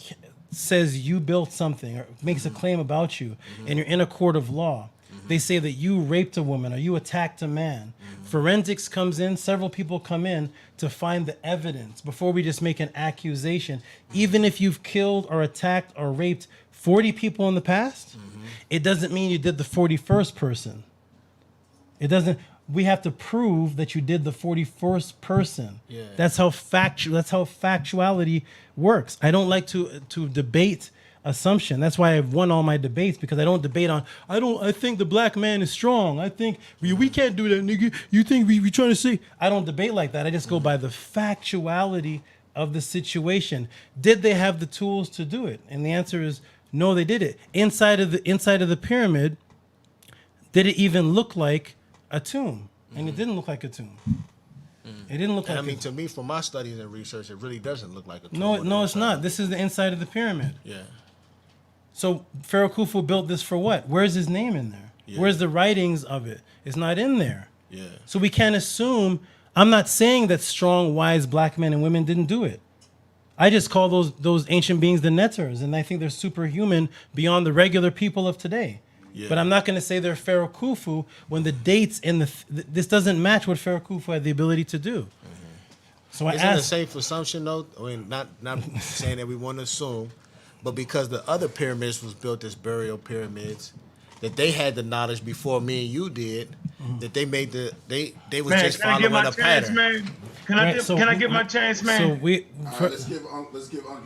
says you built something or makes a claim about you, and you're in a court of law. They say that you raped a woman or you attacked a man. Forensics comes in, several people come in to find the evidence before we just make an accusation. Even if you've killed or attacked or raped 40 people in the past, it doesn't mean you did the 41st person. It doesn't. We have to prove that you did the 41st person. Yeah. That's how factuality works. I don't like to debate assumption. That's why I've won all my debates, because I don't debate on. I think the black man is strong. I think we can't do that, nigga. You think we trying to say? I don't debate like that. I just go by the factuality of the situation. Did they have the tools to do it? And the answer is no. They did it inside of the pyramid. Did it even look like a tomb? And it didn't look like a tomb. It didn't look like. I mean, to me, from my studies and research, it really doesn't look like a tomb. No, it's not. This is the inside of the pyramid. Yeah. So Pharaoh Khufu built this for what? Where's his name in there? Yeah. Where's the writings of it? It's not in there. Yeah. So we can't assume. I'm not saying that strong, wise black men and women didn't do it. I just call those ancient beings the Netters, and I think they're superhuman beyond the regular people of today. Yeah. But I'm not going to say they're Pharaoh Khufu when the dates in this doesn't match what Pharaoh Khufu had the ability to do. So Isn't it a safe assumption, though? I mean, not saying that we want to assume, but because the other pyramids was built as burial pyramids, that they had the knowledge before me and you did, that they made they was man, just following a pattern. Man? Can I get my chance, man? So let's give Unc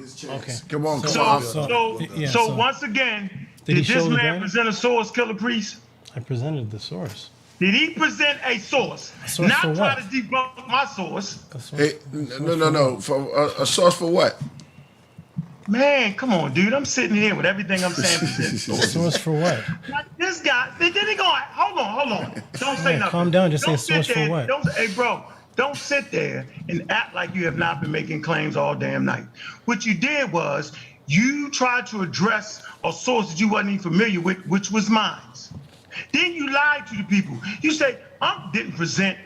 his chance. Okay. Come on. So once again, did this man present a source, Killer Priest? I presented the source. Did he present a source? Not try to debunk my source. Hey, no. For a source for what? Man, come on, dude. I'm sitting here with everything I'm saying. Source for what? This guy, then he going, hold on. Don't say nothing. Calm down. Just say source for what? Hey, bro, don't sit there and act like you have not been making claims all damn night. What you did was you tried to address a source that you wasn't even familiar with, which was mine. Then you lied to the people. You say, Unc didn't present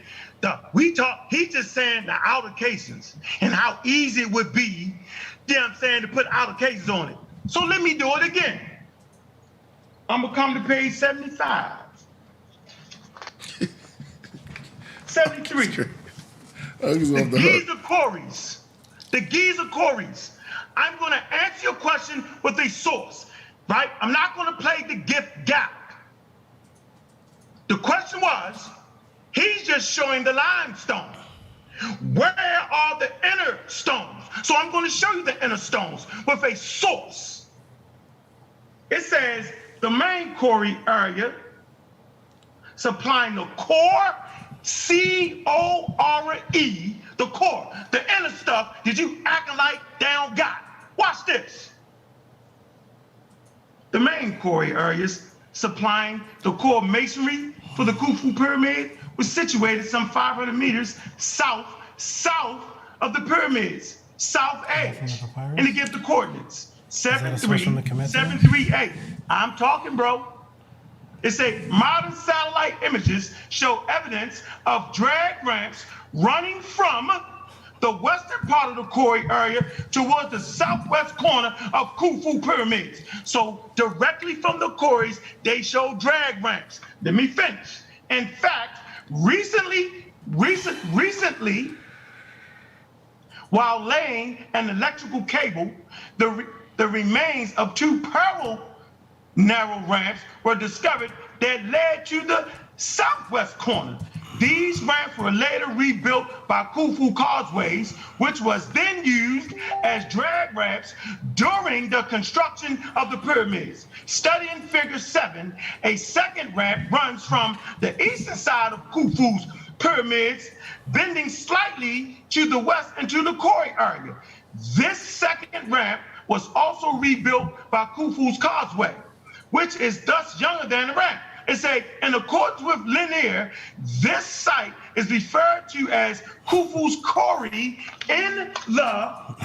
he's just saying the allocations and how easy it would be, you know what I'm saying, to put allocations on it. So let me do it again. I'm gonna come to page 75. 73. The Giza Corys. I'm gonna answer your question with a source, right? I'm not gonna play the gift gap. The question was, he's just showing the limestone. Where are the inner stones? So I'm going to show you the inner stones with a source. It says the main quarry area supplying the core, C-O-R-E, the core, the inner stuff that you acting like down got. Watch this. The main quarry areas supplying the core masonry for the Khufu pyramid was situated some 500 meters south of the pyramids, south edge, and it gives the coordinates. that a source from the Kemetic? 738. I'm talking, bro. It says modern satellite images show evidence of drag ramps running from the western part of the quarry area towards the southwest corner of Khufu pyramids. So directly from the quarries, they show drag ramps. Let me finish. In fact, recently, while laying an electrical cable, the remains of two parallel narrow ramps were discovered that led to the southwest corner. These ramps were later rebuilt by Khufu causeways, which was then used as drag ramps during the construction of the pyramids. Studying figure 7, a second ramp runs from the eastern side of Khufu's pyramids, bending slightly to the west into the quarry area. This second ramp was also rebuilt by Khufu's causeway, which is thus younger than the ramp. It says, in accordance with Linear, this site is referred to as Khufu's quarry in the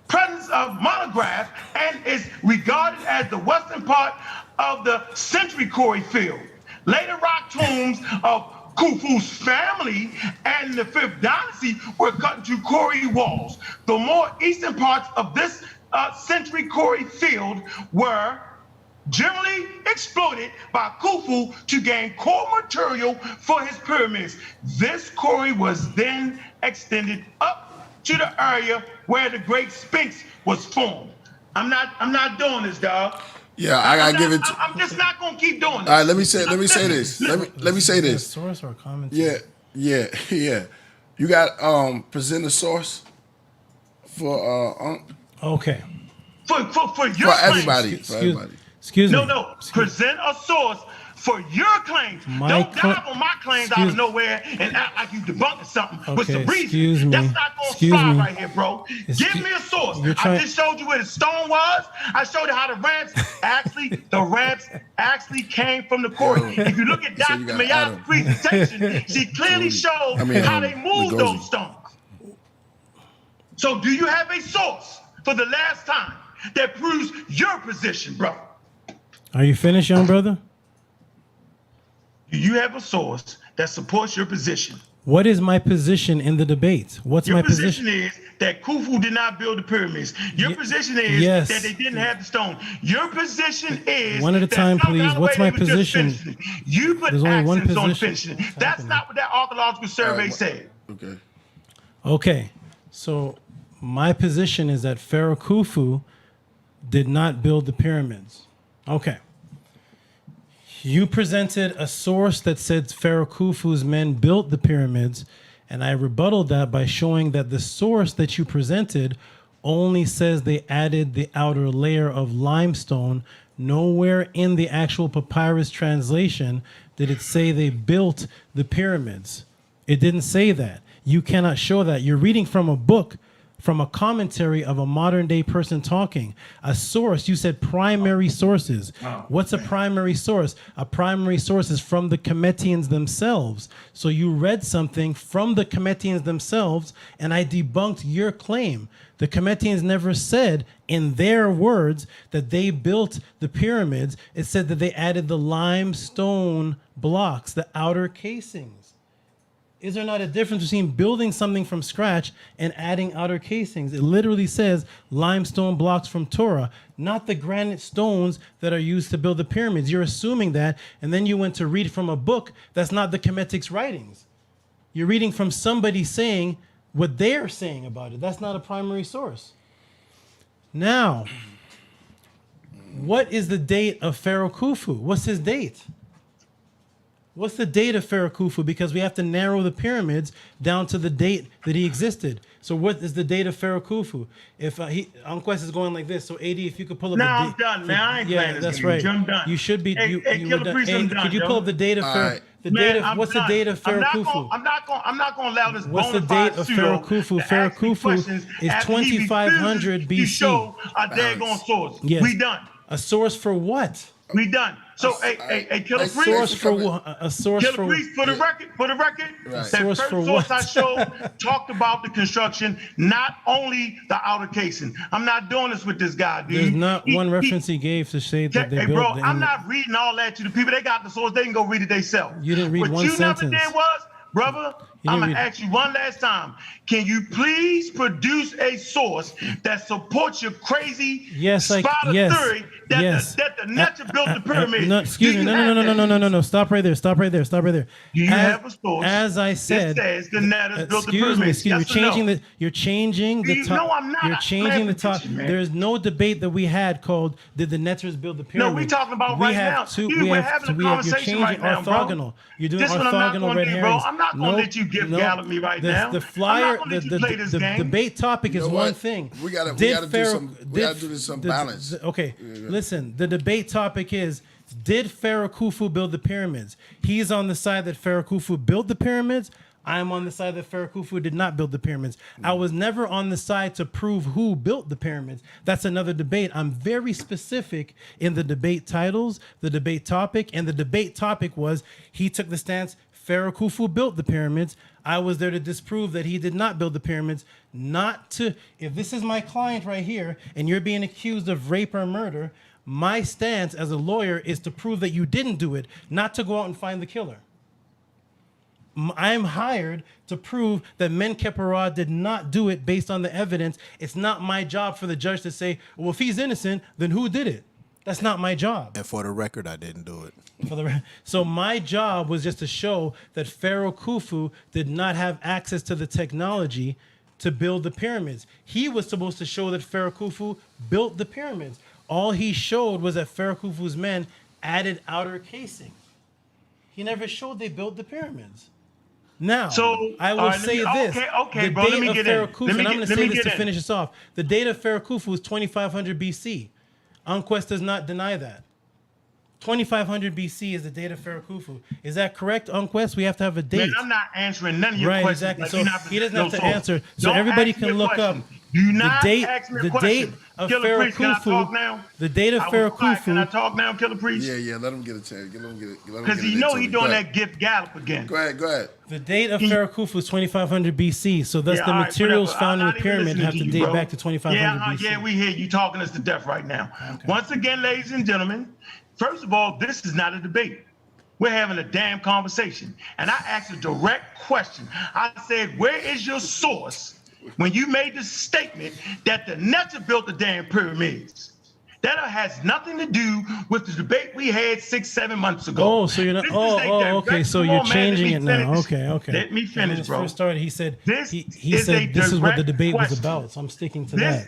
presence of monograph and is regarded as the western part of the Century Quarry field. Later rock tombs of Khufu's family and the 5th dynasty were cut into quarry walls. The more eastern parts of this Century Quarry field were generally exploited by Khufu to gain core material for his pyramids. This quarry was then extended up to the area where the Great Sphinx was formed. I'm not doing this, dog. Yeah, I gotta give it. I'm just not gonna keep doing this. All right, let me say this. Let me say this. Source or commentary? Yeah. You got present a source for Okay. For your for claims. everybody. Excuse me. No. Present a source for your claims. Don't dive on my claims out of nowhere and act like you debunking something with some reason. Excuse me. That's not going to fly right here, bro. Give me a source. I just showed you where the stone was. I showed you how the ramps actually came from the quarry. If you look at Dr. Maya's presentation, she clearly showed how they moved those stones. So do you have a source for the last time that proves your position, bro? Are you finished, young brother? Do you have a source that supports your position? What is my position in the debate? What's my position? Your position is that Khufu did not build the pyramids. Your position is that they didn't have the stone. Your position is one at a time, please. What's my position? You put There's only one accents on position. finishing. That's not what that archaeological survey said. Okay. So my position is that Pharaoh Khufu did not build the pyramids. Okay. You presented a source that said Pharaoh Khufu's men built the pyramids, and I rebutted that by showing that the source that you presented only says they added the outer layer of limestone. Nowhere in the actual papyrus translation did it say they built the pyramids. It didn't say that. You cannot show that. You're reading from a book, from a commentary of a modern day person talking. A source, you said primary sources. What's a primary source? A primary source is from the Kemetians themselves. So you read something from the Kemetians themselves, and I debunked your claim. The Kemetians never said, in their words, that they built the pyramids. It said that they added the limestone blocks, the outer casings. Is there not a difference between building something from scratch and adding outer casings? It literally says limestone blocks from Torah, not the granite stones that are used to build the pyramids. You're assuming that, and then you went to read from a book that's not the Kemetic's writings. You're reading from somebody saying what they're saying about it. That's not a primary source. Now, what is the date of Pharaoh Khufu? What's his date? What's the date of Pharaoh Khufu? Because we have to narrow the pyramids down to the date that he existed. So what is the date of Pharaoh Khufu? If Unquest is going like this, so AD, if you could pull up I'm done, man. I ain't playing this that's game. right. I'm done. You should be. Killer Priest, I'm done, could you pull up the date of Pharaoh? What's the date of Pharaoh Khufu? I'm not going to allow this. What's the date of Pharaoh Khufu? Pharaoh Khufu is 2500 BC. You show a daggone source. Yes. We done. A source for what? We done. So, hey, Killer A Priest. source for what? A source Killer for Priest, for the record, Right. that Source first for source what? I showed talked about the construction, not only the outer casing. I'm not doing this with this guy, dude. There's not one reference he gave to say that they Hey, built. bro, I'm not reading all that to the people. They got the source. They can go read it themselves. You didn't read what one you sentence. never did was, brother, You I'm didn't going to read- ask you one last time. Can you please produce a source that supports your crazy Yes, spider theory that, yes. that the Netzer built the pyramids? No, excuse me. No. Stop right there. Do you have a source As I said, that says the Netters built the excuse me. pyramids? Excuse me. Yes or no? You're changing the top. No, I'm not. You're changing the top. Man. There is no debate that we had called "Did the Netters build the pyramid?" No, we talking about we right have now. Two, Dude, we we're have having a we have, you're conversation changing right now, bro. orthogonal. You're doing This one I'm not orthogonal gonna red do, bro. herrings. I'm not gonna let you give gallop me right now. The I'm flyer, not gonna let you play this the game. debate topic is You know one what? thing. We gotta Did do Pharaoh- some. We gotta do this some balance. Okay, listen. The debate topic is: did Pharaoh Khufu build the pyramids? He's on the side that Pharaoh Khufu built the pyramids. I'm on the side that Pharaoh Khufu did not build the pyramids. I was never on the side to prove who built the pyramids. That's another debate. I'm very specific in the debate titles, the debate topic, and the debate topic was he took the stance Pharaoh Khufu built the pyramids. I was there to disprove that he did not build the pyramids. Not to, if this is my client right here and you're being accused of rape or murder, my stance as a lawyer is to prove that you didn't do it, not to go out and find the killer. I'm hired to prove that Menkaperah did not do it based on the evidence. It's not my job for the judge to say, well, if he's innocent, then who did it? That's not my job. And for the record, I didn't do it. So my job was just to show that Pharaoh Khufu did not have access to the technology to build the pyramids. He was supposed to show that Pharaoh Khufu built the pyramids. All he showed was that Pharaoh Khufu's men added outer casing. He never showed they built the pyramids. Now, So, I will all right, say this. okay, the bro, date let me of get Pharaoh in. Khufu, Let me and I'm get- going to let say me this get to in. finish this off. The date of Pharaoh Khufu was 2500 BC. Unquest does not deny that. 2500 BC is the date of Pharaoh Khufu. Is that correct, Unquest? We have to have a date. Man, I'm not answering none of your Right, questions. exactly. like So you're not- he doesn't no have to source. answer. So Don't everybody ask me can a look question. up Do not the date, ask me a the question. date of Killer Pharaoh Priest, can I talk Khufu. now? The date of I was Pharaoh quiet. Can I Khufu. talk now, Killer Priest? Yeah, let him get a chance. Let him get it. Because you know he's doing that gift gallop again. Go ahead. The date of Pharaoh Khufu is 2500 BC. So thus Yeah, the all right, materials whatever. found in I'm the not even pyramid listening have to you, date bro. back to 2500 yeah, BC. Yeah, we hear you talking us to death right now. Once again, ladies and gentlemen, first of all, this is not a debate. We're having a damn conversation. And I asked a direct question. I said, where is your source when you made the statement that the Netzer built the damn pyramids? That has nothing to do with the debate we had 6-7 months ago. Oh, so you're not. This is a Okay. direct- So Come you're on, man, changing it let me now. finish. Okay. Let me When finish, this bro. first started, he said This he is said a this is what the direct debate was question. about. So I'm sticking to This- that.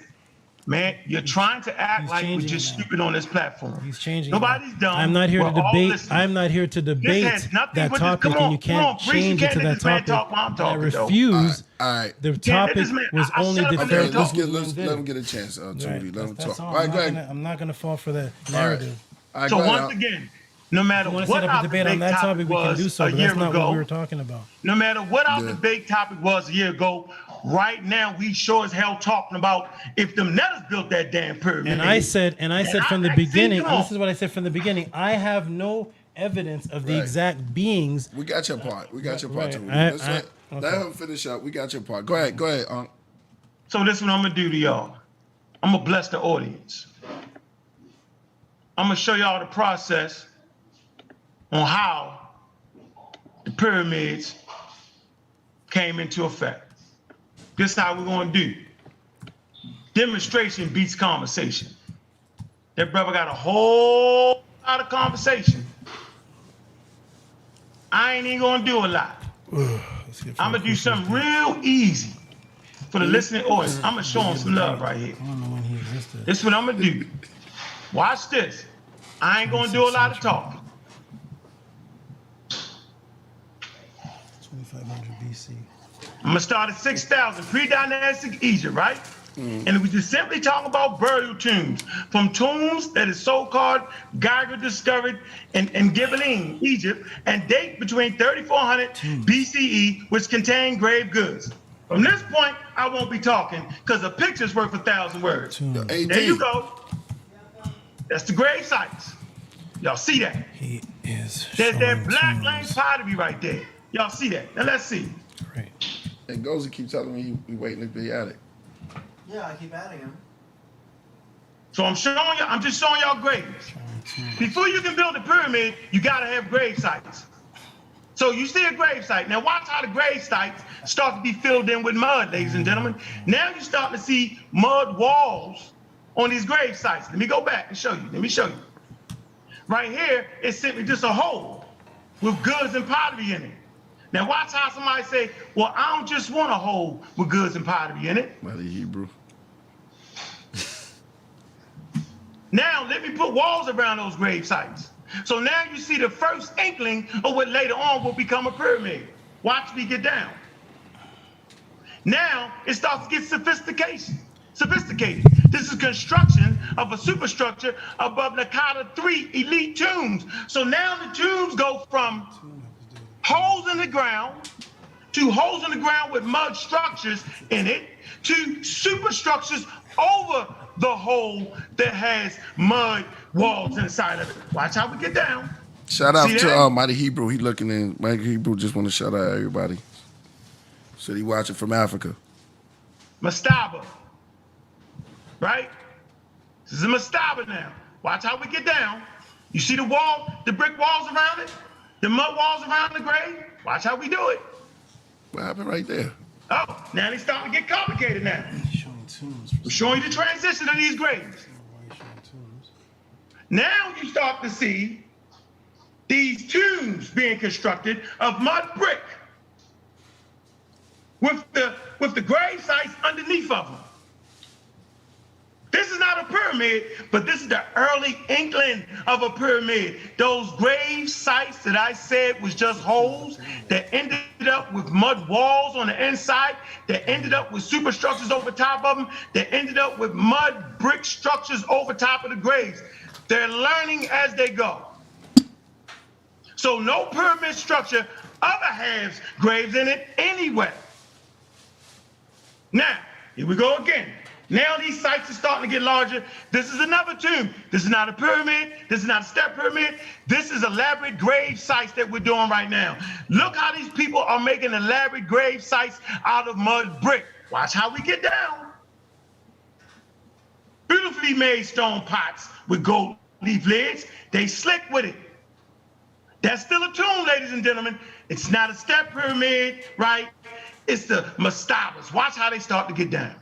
Man, you're trying to act He's like we're changing just it now. stupid on this platform. He's changing. Nobody's dumb. I'm not here We're to all debate. listening. I'm not here to debate has nothing that with this- topic, come and on, you come can't on, Priest, you change it can't to let that this man topic. talk while I'm I talking, though. refuse. All right. The let topic this man- was I only shut up the and Pharaoh let him talk. Khufu Let's did. let him get a chance, Tony. Right, Let him that's talk. all. All right, go ahead. I'm not gonna fall for that narrative. All right, So go ahead, once Al. again, no matter If you want what to set up our a debate on that topic, we can do was so. a But year that's not what ago, we were talking about. no matter what our debate topic was a year ago, right now we sure as hell talking about if them Netters built that damn pyramid. And I said from the see, beginning, come and on. this is what I said from the beginning, I have no evidence of the Right. exact beings. We got your part. We got your part, Right. Tony. I- Let him finish up. We got your part. Go ahead, Unc. So this is what I'm gonna do to y'all. I'm gonna bless the audience. I'm gonna show y'all the process on how the pyramids came into effect. This is how we're gonna do. Demonstration beats conversation. That brother got a whole lot of conversation. I ain't even gonna do a lot. I'm gonna do something real easy for the listening audience. I'm gonna show them some love right here. I don't know when he existed. This is what I'm gonna do. Watch this. I ain't gonna do a lot of talking. 2500 BC. I'm gonna start at 6,000 pre-dynastic Egypt, right? And we just simply talk about burial tombs, from tombs that is so-called Geiger discovered in Gibelline, Egypt, and date between 3400 BCE, which contain grave goods. From this point, I won't be talking because a picture's worth 1,000 words. There you go. That's the grave sites. Y'all see that? He is. There's that showing black lane tombs. pottery right there. Y'all see that? Now let's see. Great. And Gozy keep telling me he waiting to be at it. Yeah, I keep adding him. So I'm just showing y'all graves. Before you can build a pyramid, you gotta have grave sites. So you see a grave site. Now watch how the grave sites start to be filled in with mud, ladies and gentlemen. Now you're starting to see mud walls on these grave sites. Let me go back and show you. Let me show you. Right here is simply just a hole with goods and pottery in it. Now watch how somebody say, well, I don't just want a hole with goods and pottery in it. Mighty Hebrew. Now let me put walls around those grave sites. So now you see the first inkling of what later on will become a pyramid. Watch me get down. Now it starts to get sophisticated. This is construction of a superstructure above Nakata 3 elite tombs. So now the tombs go from holes in the ground to holes in the ground with mud structures in it to superstructures over the hole that has mud walls inside of it. Watch how we get down. Shout out to Mighty Hebrew. He looking in. Mighty Hebrew just want to shout out everybody. Said he watching from Africa. Mastaba. Right? This is a mastaba now. Watch how we get down. You see the wall, the brick walls around it? The mud walls around the grave? Watch how we do it. What happened right there? Oh, now they starting to get complicated now. We're showing you the transition of these graves. Now you start to see these tombs being constructed of mud brick with the grave sites underneath of them. This is not a pyramid, but this is the early inkling of a pyramid. Those grave sites that I said was just holes that ended up with mud walls on the inside, that ended up with superstructures over top of them, that ended up with mud brick structures over top of the graves. They're learning as they go. So no pyramid structure ever has graves in it anyway. Now, here we go again. Now these sites are starting to get larger. This is another tomb. This is not a pyramid. This is not a step pyramid. This is elaborate grave sites that we're doing right now. Look how these people are making elaborate grave sites out of mud brick. Watch how we get down. Beautifully made stone pots with gold leaf lids. They slick with it. That's still a tomb, ladies and gentlemen. It's not a step pyramid, right? It's the mastabas. Watch how they start to get down.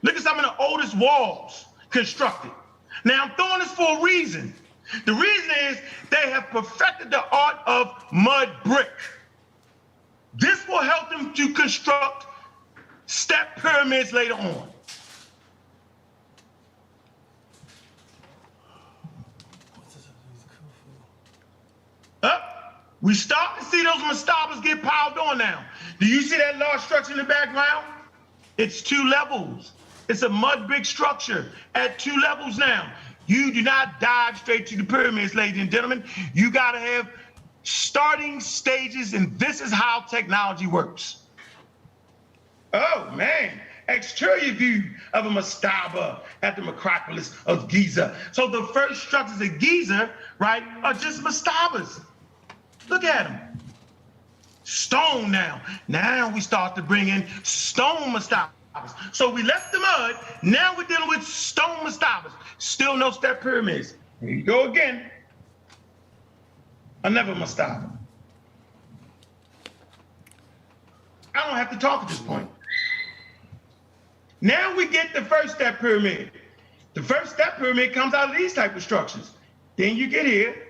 Look at some of the oldest walls constructed. Now, I'm throwing this for a reason. The reason is they have perfected the art of mud brick. This will help them to construct step pyramids later on. We start to see those mastabas get piled on now. Do you see that large structure in the background? It's 2 levels. It's a mud brick structure at 2 levels now. You do not dive straight to the pyramids, ladies and gentlemen. You gotta have starting stages, and this is how technology works. Oh man, exterior view of a mastaba at the necropolis of Giza. So the first structures of Giza, right, are just mastabas. Look at them. Stone now. Now we start to bring in stone mastabas. So we left the mud. Now we're dealing with stone mastabas. Still no step pyramids. Here you go again. Another mastaba. I don't have to talk at this point. Now we get the first step pyramid. The first step pyramid comes out of these type of structures. Then you get here.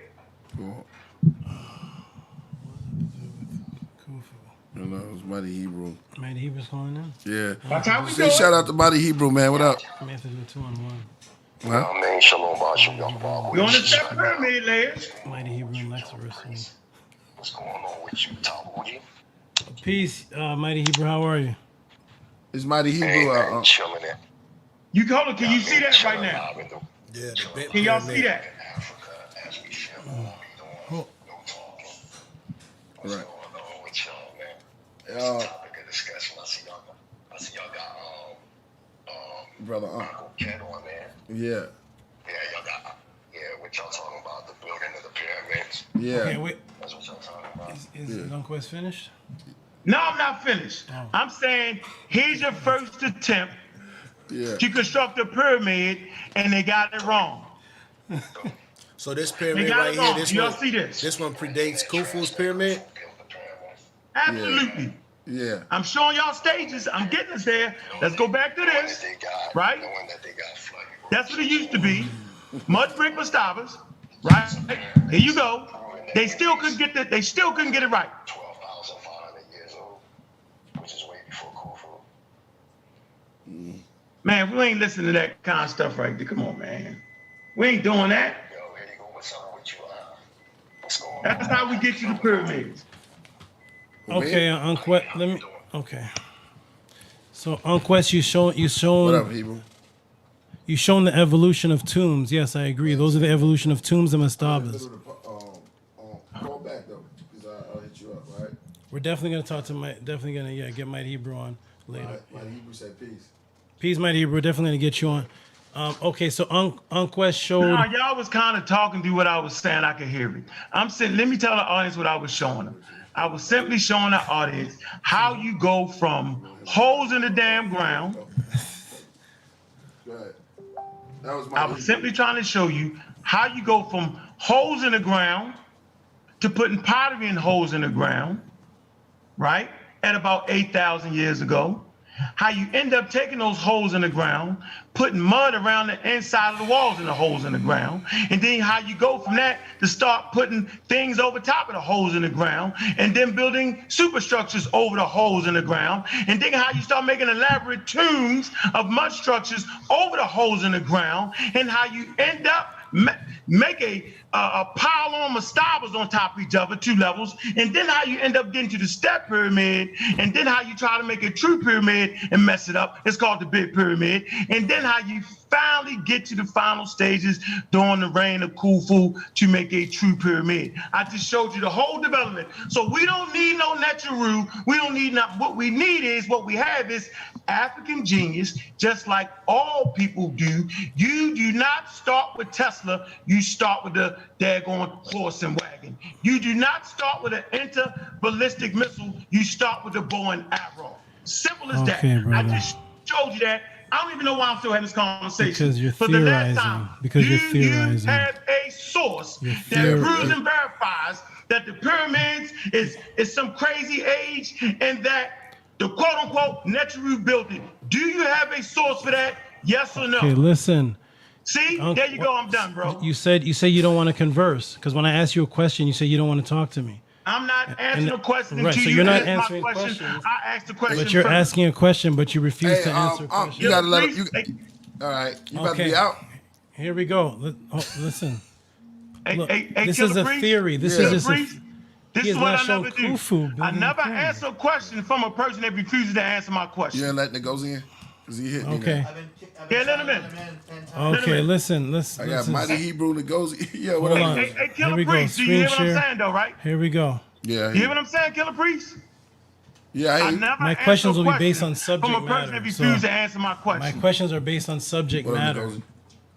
You know, it's Mighty Hebrew. Mighty Hebrew's calling in? Yeah. That's how we Say do shout it. out to Mighty Hebrew, man. What up? I may have to do 2-on-1. Huh? Man, shalom, Basham. We're on the step pyramid layers. Mighty Hebrew and Lexarus. What's going on with you, Tahuti? Peace, Mighty Hebrew. How are you? It's Mighty Hebrew. Hey, chilling it. You call it, can you see that right now? Yeah, the bent Can y'all see that? Africa, as we shall all be doing. No talking. What's Right. going on with y'all, man? It's a topic of discussion. I see y'all got Brother Uncle Ken on there. Yeah. Yeah, y'all got with y'all talking about, the building of the pyramids. Yeah. Okay, wait. That's what y'all talking about. Is Unquest finished? No, I'm not finished. Oh. I'm saying here's your first attempt Yeah. to construct a pyramid, and they got it wrong. So this They pyramid got right it here, wrong. Y'all see this? This one predates Khufu's pyramid. Absolutely. Yeah. I'm showing y'all stages. I'm getting us there. Let's go back to this. Right? That's what it used to be. Mud brick mastabas. Right? Here you go. They still couldn't get it. They still couldn't get it right. 12,500 years old, which is way before Khufu. Man, we ain't listening to that kind of stuff right there. Come on, man. We ain't doing that. That's how we get you the pyramids. Okay, Unquest. Let me. Okay. So Unquest, you shown. What up, Hebrew? You shown the evolution of tombs. Yes, I agree. Those are the evolution of tombs and mastabas. Call back though, because I'll hit you up, right? We're definitely gonna talk to get Mighty Hebrew on later. Mighty Hebrew said peace. Peace, Mighty Hebrew. We're definitely gonna get you on. Okay, so Unquest showed. Nah, y'all was kind of talking through what I was saying. I could hear it. I'm saying, let me tell the audience what I was showing them. I was simply showing the audience how you go from holes in the damn ground. Go ahead. That was I was simply trying to show you how you go from holes in the ground to putting pottery in holes in the ground, right? At about 8,000 years ago. How you end up taking those holes in the ground, putting mud around the inside of the walls in the holes in the ground, and then how you go from that to start putting things over top of the holes in the ground, and then building superstructures over the holes in the ground, and then how you start making elaborate tombs of mud structures over the holes in the ground, and how you end up make a pile-on mastabas on top of each other, 2 levels, and then how you end up getting to the step pyramid, and then how you try to make a true pyramid and mess it up. It's called the big pyramid. And then how you finally get to the final stages during the reign of Khufu to make a true pyramid. I just showed you the whole development. So we don't need no Neteru. We don't need not. What we need is, what we have is African genius, just like all people do. You do not start with Tesla. You start with the daggone horse and wagon. You do not start with an interballistic missile. You start with the bow and arrow. Simple as that. Brother. I just showed you that. I don't even know why I'm still having this conversation. Because you're For the last theorizing. time, Because you're you theorizing. have a source You're that proves and verifies that the pyramids is some crazy age and that the quote-unquote Neteru built it. Do you have a source for that? Yes or no? Okay, listen. See, there you go. I'm done, bro. You said you don't want to converse because when I asked you a question, you said you don't want to talk to me. I'm not answering a question right, until so you you're not ask answering my question. questions. I asked the question But you're first. asking a question, but you refuse to answer a question. You gotta let him. All right, you about to be out. Here we go. Listen. Look, this Killer is a Priest, theory. This Killer is just. Priest, this he is has what not I shown never do. Khufu I building never the pyramid. answer a question from a person that refuses to answer my question. You ain't letting it go in? Because he hit me. Okay. now. Yeah, let him in. Okay, listen. I got Mighty Hebrew Ngozi. Yeah, what Hold up? on. Hey, Here Killer we go. Priest, do you hear what Screen I'm share. saying, though, right? Here we go. Yeah. You hear what I'm saying, Killer Priest? Yeah, I never My answer questions a will be based question on subject from a person matter. that So refuses to answer my my question. questions are based on subject matter.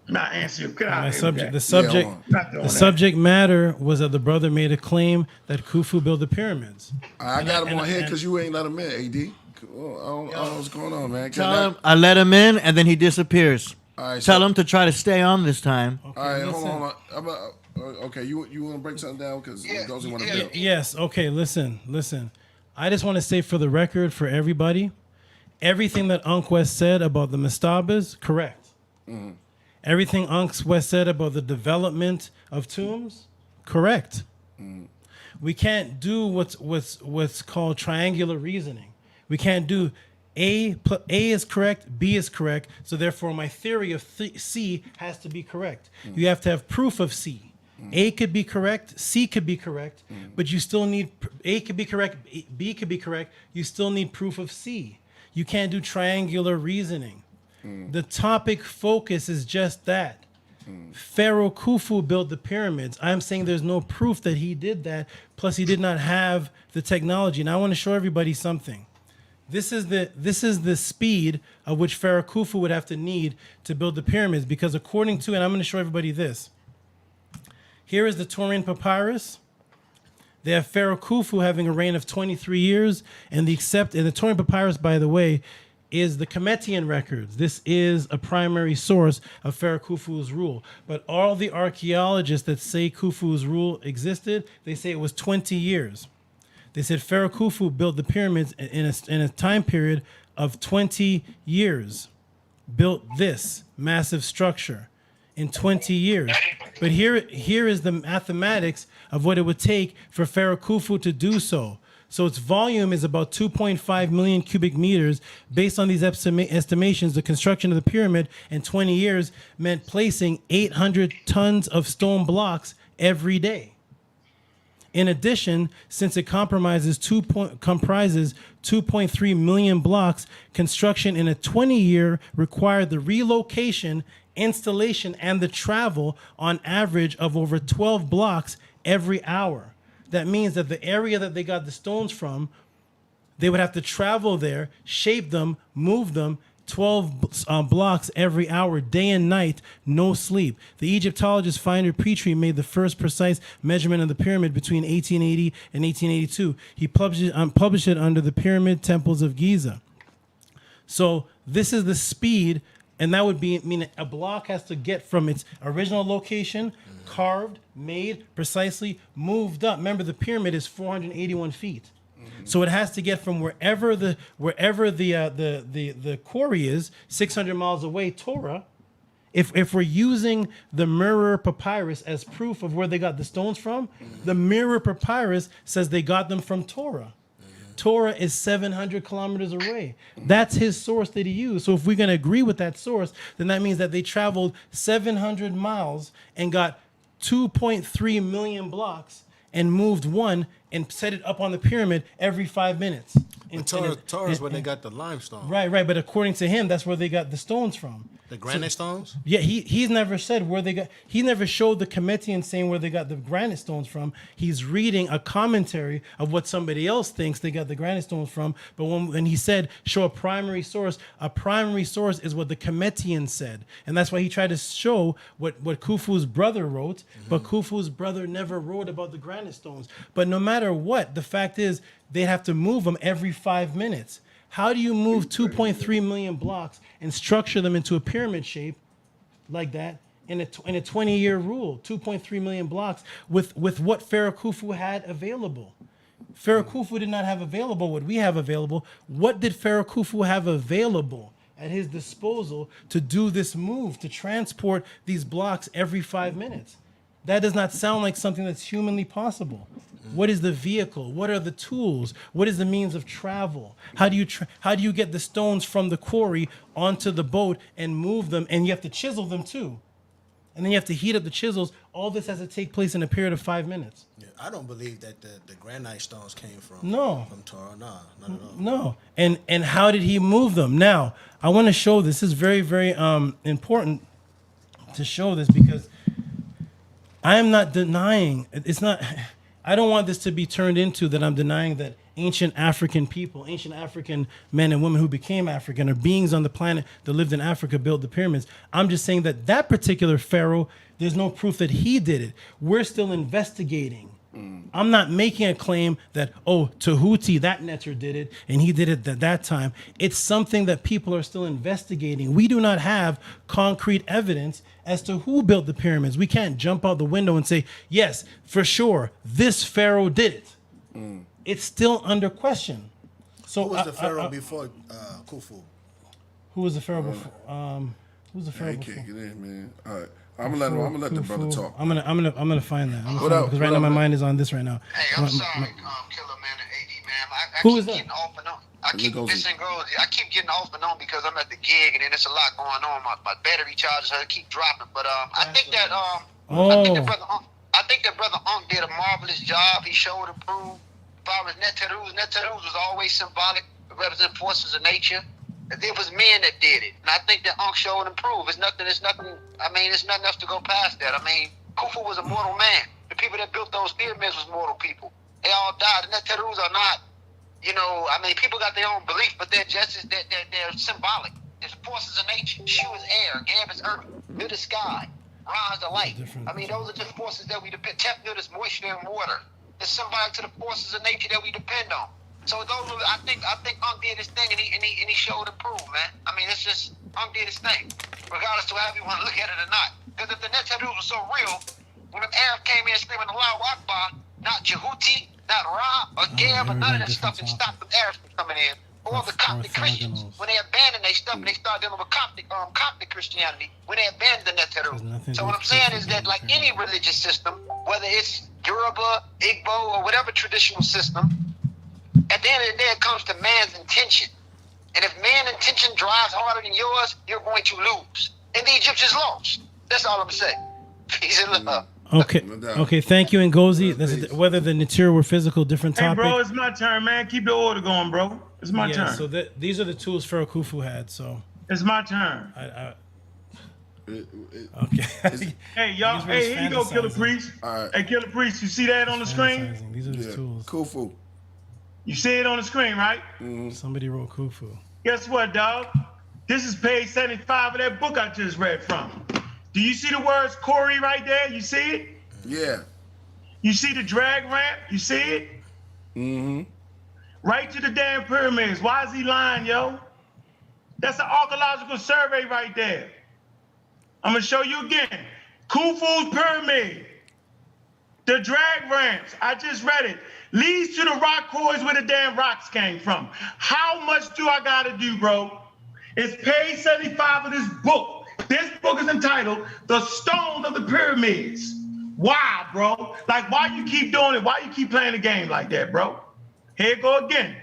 Not answer you. Get out My of here subject, with the that. subject, Not doing the that. subject matter was that the brother made a claim that Khufu built the pyramids. I got him And- on here and- because you ain't let him in, AD. I don't know what's going on, man. Tell him I let him in, and then he disappears. All right, Tell so- him to try to stay on this time. All right, hold on. Okay, you want to break something down because Ngozi want to build. Yes. Okay. Listen. I just want to say for the record, for everybody, everything that Unquest said about the mastabas, correct. Mm-hmm. Everything Unquest said about the development of tombs, correct. Mm-hmm. We can't do what's called triangular reasoning. We can't do A is correct, B is correct, so therefore my theory of C has to be correct. Mm-hmm. You have to have proof of C. A could be correct, C could be correct, but you still need A could be correct, B could be correct. You still need proof of C. You can't do triangular reasoning. The topic focus is just that. Pharaoh Khufu built the pyramids. I'm saying there's no proof that he did that. Plus, he did not have the technology. And I want to show everybody something. This is the speed of which Pharaoh Khufu would have to need to build the pyramids. Because according to, and I'm going to show everybody this. Here is the Taurian papyrus. They have Pharaoh Khufu having a reign of 23 years, and the Taurian papyrus, by the way, is the Kemetian records. This is a primary source of Pharaoh Khufu's rule. But all the archaeologists that say Khufu's rule existed, they say it was 20 years. They said Pharaoh Khufu built the pyramids in a time period of 20 years. Built this massive structure in 20 years. But here is the mathematics of what it would take for Pharaoh Khufu to do so. So its volume is about 2.5 million cubic meters. Based on these estimations, the construction of the pyramid in 20 years meant placing 800 tons of stone blocks every day. In addition, since it comprises 2.3 million blocks, construction in a 20-year required the relocation, installation, and the travel on average of over 12 blocks every hour. That means that the area that they got the stones from, they would have to travel there, shape them, move them, 12 blocks every hour, day and night, no sleep. The Egyptologist Finder Petrie made the first precise measurement of the pyramid between 1880 and 1882. He published it under the Pyramid Temples of Giza. So this is the speed, and that would mean a block has to get from its original location, carved, made, precisely, moved up. Remember, the pyramid is 481 feet. So it has to get from wherever the quarry is, 600 miles away, Torah. If we're using the Mirror Papyrus as proof of where they got the stones from, the Mirror Papyrus says they got them from Torah. Torah is 700 kilometers away. That's his source that he used. So if we're going to agree with that source, then that means that they traveled 700 miles and got 2.3 million blocks and moved one and set it up on the pyramid every 5 minutes. Torah is where they got the limestone. Right. But according to him, that's where they got the stones from. The granite stones? Yeah, he's never said where they got. He never showed the Kemetian saying where they got the granite stones from. He's reading a commentary of what somebody else thinks they got the granite stones from. But when he said show a primary source is what the Kemetian said, and that's why he tried to show what Khufu's brother wrote. But Khufu's brother never wrote about the granite stones. But no matter what, the fact is they'd have to move them every 5 minutes. How do you move 2.3 million blocks and structure them into a pyramid shape like that in a 20-year rule? 2.3 million blocks with what Pharaoh Khufu had available. Pharaoh Khufu did not have available what we have available. What did Pharaoh Khufu have available at his disposal to do this move, to transport these blocks every 5 minutes? That does not sound like something that's humanly possible. What is the vehicle? What are the tools? What is the means of travel? How do you get the stones from the quarry onto the boat and move them? And you have to chisel them too. And then you have to heat up the chisels. All this has to take place in a period of 5 minutes. Yeah, I don't believe that the granite stones came from Torah. Nah, not at all. No. And how did he move them? Now, I want to show this. This is very, very important to show this because I am not denying. It's not. I don't want this to be turned into that I'm denying that ancient African people, ancient African men and women who became African, or beings on the planet that lived in Africa built the pyramids. I'm just saying that particular pharaoh, there's no proof that he did it. We're still investigating. I'm not making a claim that, Tehuti, that netter, did it, and he did it at that time. It's something that people are still investigating. We do not have concrete evidence as to who built the pyramids. We can't jump out the window and say, yes, for sure, this pharaoh did it. It's still under question. So who was the pharaoh before Khufu? Who was the pharaoh before? Who's the pharaoh before? Can't get in, man. All right. I'm gonna let the brother talk. I'm gonna find that. Because right now my mind is on this right now. Hey, I'm sorry, Killah man and AD man. I Who keep is that? getting off and on. I keep getting off and on because I'm at the gig and then there's a lot going on. My battery charges keep dropping. But I think that I think that brother Ankh did a marvelous job. He showed and proved. As far as Neterus was always symbolic, represent forces of nature. It was men that did it, and I think that Ankh showed and proved. It's nothing. I mean, it's nothing else to go past that. I mean, Khufu was a mortal man. The people that built those pyramids was mortal people. They all died. The Neterus are not. I mean, people got their own belief, but they're just they're symbolic. It's forces of nature. Shu is air, Gab is earth, Mid is sky. Ra is the light. I mean, those are just forces that we depend. Tefnut is moisture and water. It's symbolic to the forces of nature that we depend on. So those, I think Unc did his thing, and he showed and proved, man. I mean, it's just Unc did his thing, regardless to how you want to look at it or not. Because if the Netanyahu was so real, when the Arab came in screaming Allahu Akbar, not Tehuti, not Ra or Gab or none of that stuff, and stopped the Arabs from coming in, or the Coptic Christians, when they abandoned their stuff and they started dealing with Coptic Christianity, when they abandoned the Netanyahu. So what I'm saying is that, like any religious system, whether it's Yoruba, Igbo, or whatever traditional system, at the end of the day, it comes to man's intention. And if man's intention drives harder than yours, you're going to lose. And the Egyptians lost. That's all I'm saying. Peace and love. Okay. Thank you, Ngozi. Whether the Natir were physical, different topic. Hey, bro, it's my turn, man. Keep the order going, bro. It's my turn. So these are the tools Pharaoh Khufu had. So it's my turn. Okay. Hey, y'all. Hey, here you go, Killah Priest. All right. Hey, Killah Priest, you see that on the screen? These are the tools. Khufu. You see it on the screen, right? Somebody wrote Khufu. Guess what, dog? This is page 75 of that book I just read from. Do you see the words Corey right there? You see it? Yeah. You see the drag ramp? You see it? Mm-hmm. Right to the damn pyramids. Why is he lying, yo? That's an archaeological survey right there. I'm gonna show you again. Khufu's pyramid. The drag ramps, I just read it, leads to the rock quarries where the damn rocks came from. How much do I gotta do, bro? It's page 75 of this book. This book is entitled The Stones of the Pyramids. Why, bro? Like, why you keep doing it? Why you keep playing the game like that, bro? Here it go again.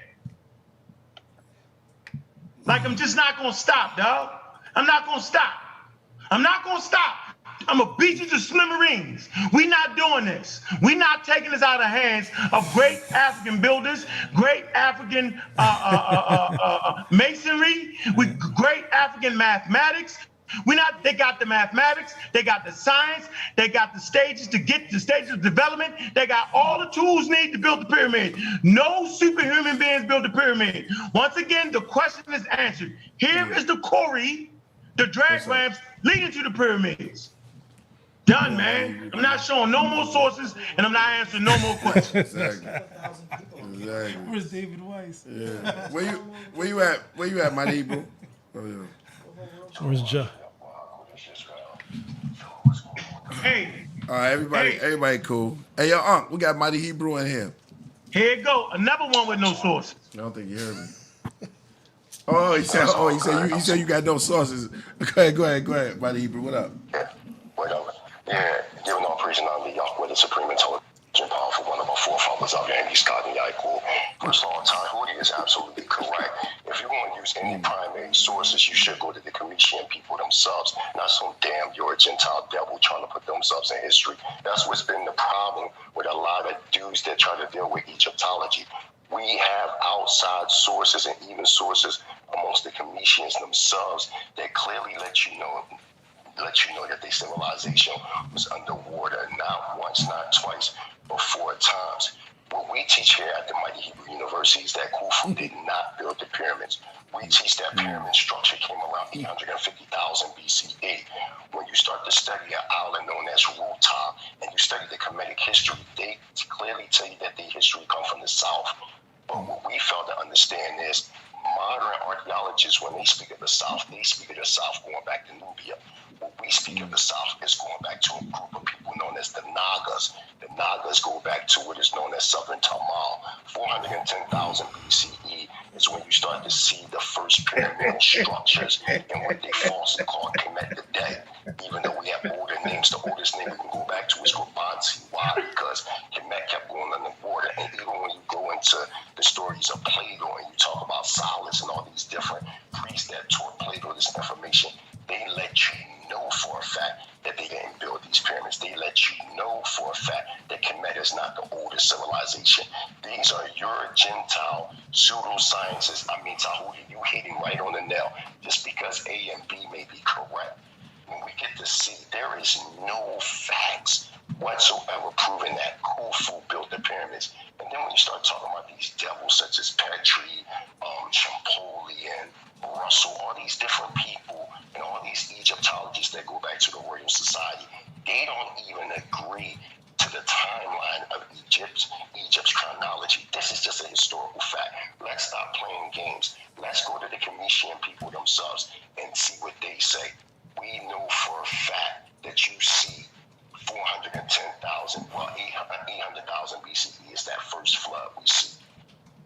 Like, I'm just not gonna stop, dog. I'm not gonna stop. I'm not gonna stop. I'm gonna beat you to smithereens. We not doing this. We not taking this out of the hands of great African builders, great African masonry, with great African mathematics. They got the mathematics, they got the science, they got the stages to get to stages of development. They got all the tools needed to build the pyramid. No superhuman beings build the pyramid. Once again, the question is answered. Here is the quarry, the drag ramps leading to the pyramids. Done, man. I'm not showing no more sources, and I'm not answering no more questions. Exactly. Where's David Weiss? Yeah. Where you at, my Hebrew? Oh, yeah. Where's Joe? Hey. All right, everybody cool. Hey, yo, Unc, we got Mighty Hebrew in here. Here it go. Another one with no sources. I don't think you heard me. He said you got no sources. Go ahead, Mighty Hebrew. What up? Yeah, giving all praise and honor to Yahweh, the supreme intelligent, powerful one of our forefathers out there, and he's Scott and Yaakov. First of all, Tehuti is absolutely correct. If you want to use any primary sources, you should go to the Comitian people themselves, not some damn you're a Gentile devil trying to put themselves in history. That's what's been the problem with a lot of dudes that try to deal with Egyptology. We have outside sources and even sources amongst the Comitians themselves that clearly let you know that their civilization was underwater, not once, not twice, but 4 times. What we teach here at the Mighty Hebrew University is that Khufu did not build the pyramids. We teach that pyramid structure came around 850,000 BCE. When you start to study an island known as Ruta, and you study the Kemetic history, they clearly tell you that their history comes from the south. But what we fail to understand is modern archaeologists, when they speak of the south, they speak of the south going back to Nubia. When we speak of the south, it's going back to a group of people known as the Nagas. The Nagas go back to what is known as Southern Tamil. 410,000 BCE is when you start to see the first pyramidal structures and what they falsely call Kemet today. Even though we have older names, the oldest name we can go back to is Grabanti. Why? Because Kemet kept going underwater. And even when you go into the stories of Plato and you talk about Silas and all these different priests that taught Plato this information, they let you know for a fact that they didn't build these pyramids. They let you know for a fact that Kemet is not the oldest civilization. These are your Gentile pseudosciences. I mean, Tehuti, you hitting right on the nail. Just because A and B may be correct, when we get to see there is no facts whatsoever proving that Khufu built the pyramids. And then when you start talking about these devils such as Petri, Champollion, Russell, all these different people and all these these Egyptologists that go back to the Royal Society, they don't even agree to the timeline of Egypt's chronology. This is just a historical fact. Let's stop playing games. Let's go to the Comitian people themselves and see what they say. We know for a fact that you see 410,000, well, 800,000 BCE is that first flood we see.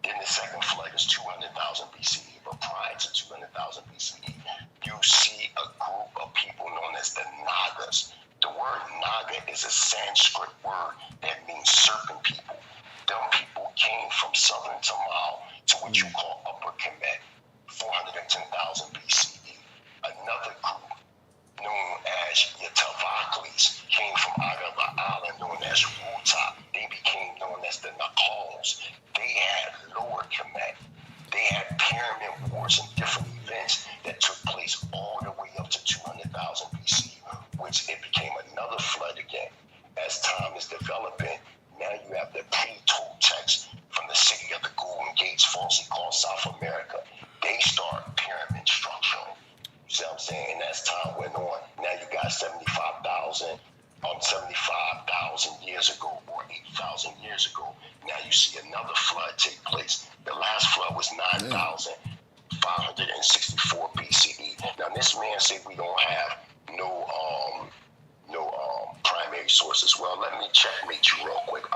Then the second flood is 200,000 BCE, but prior to 200,000 BCE, you see a group of people known as the Nagas. The word Naga is a Sanskrit word that means serpent people. Them people came from southern Tamil to what you call Upper Kemet, 410,000 BCE. Another group known as Yatavaklis came from out of an island known as Ruta. They became known as the Nakals. They had Lower Kemet. They had pyramid wars and different events that took place all the way up to 200,000 BC, which it became another flood again. As time is developing, now you have the pre-Toltecs from the city of the Golden Gates, falsely called South America. They start pyramid structuring. You see what I'm saying? And as time went on, now you got 75,000 years ago or 8,000 years ago. Now you see another flood take place. The last flood was 9,564 BCE. Now this man said we don't have no primary sources. Well, let me checkmate you real quick.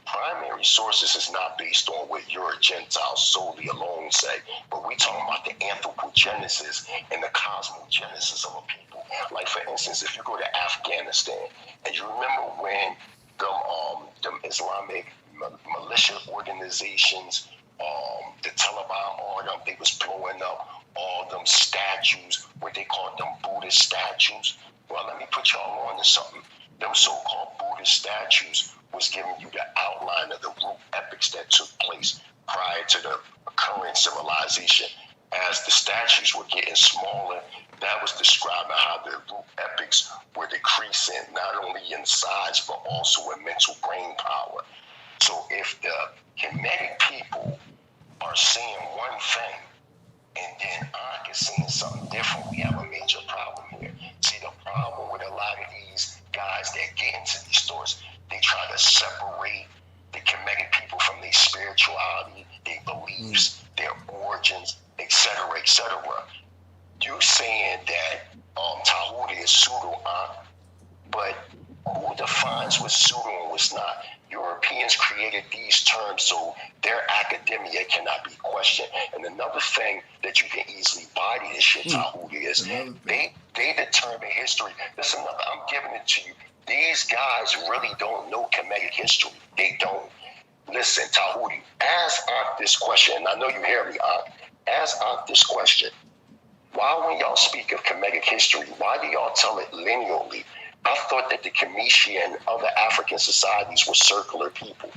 Primary sources is not based on what you're a Gentile solely alone say, but we talking about the anthropogenesis and the cosmogenesis of a people. Like for instance, if you go to Afghanistan, and you remember when them Islamic militia organizations, the Taliban, all of them, they was blowing up all them statues, what they called them Buddhist statues. Well, let me put y'all on to something. Them so-called Buddhist statues was giving you the outline of the root epics that took place prior to the current civilization. As the statues were getting smaller, that was describing how the root epics were decreasing, not only in size, but also in mental brain power. So if the Kemetic people are saying one thing, and then Ankh is saying something different, we have a major problem here. See, the problem with a lot of these guys that get into these stores, they try to separate the Kemetic people from their spirituality, their beliefs, their origins, etc., etc. You saying that Tehuti is pseudo-Ankh, but who defines what's pseudo and what's not? Europeans created these terms so their academia cannot be questioned. And another thing that you can easily body this shit, Tehuti, is they determine history. This is another, I'm giving it to you. These guys really don't know Kemetic history. They don't. Listen, Tehuti, ask Ankh this question, and I know you hear me, Ankh. Ask Ankh this question. Why, when y'all speak of Kemetic history, why do y'all tell it linearly? I thought that the Comitian and other African societies were circular people.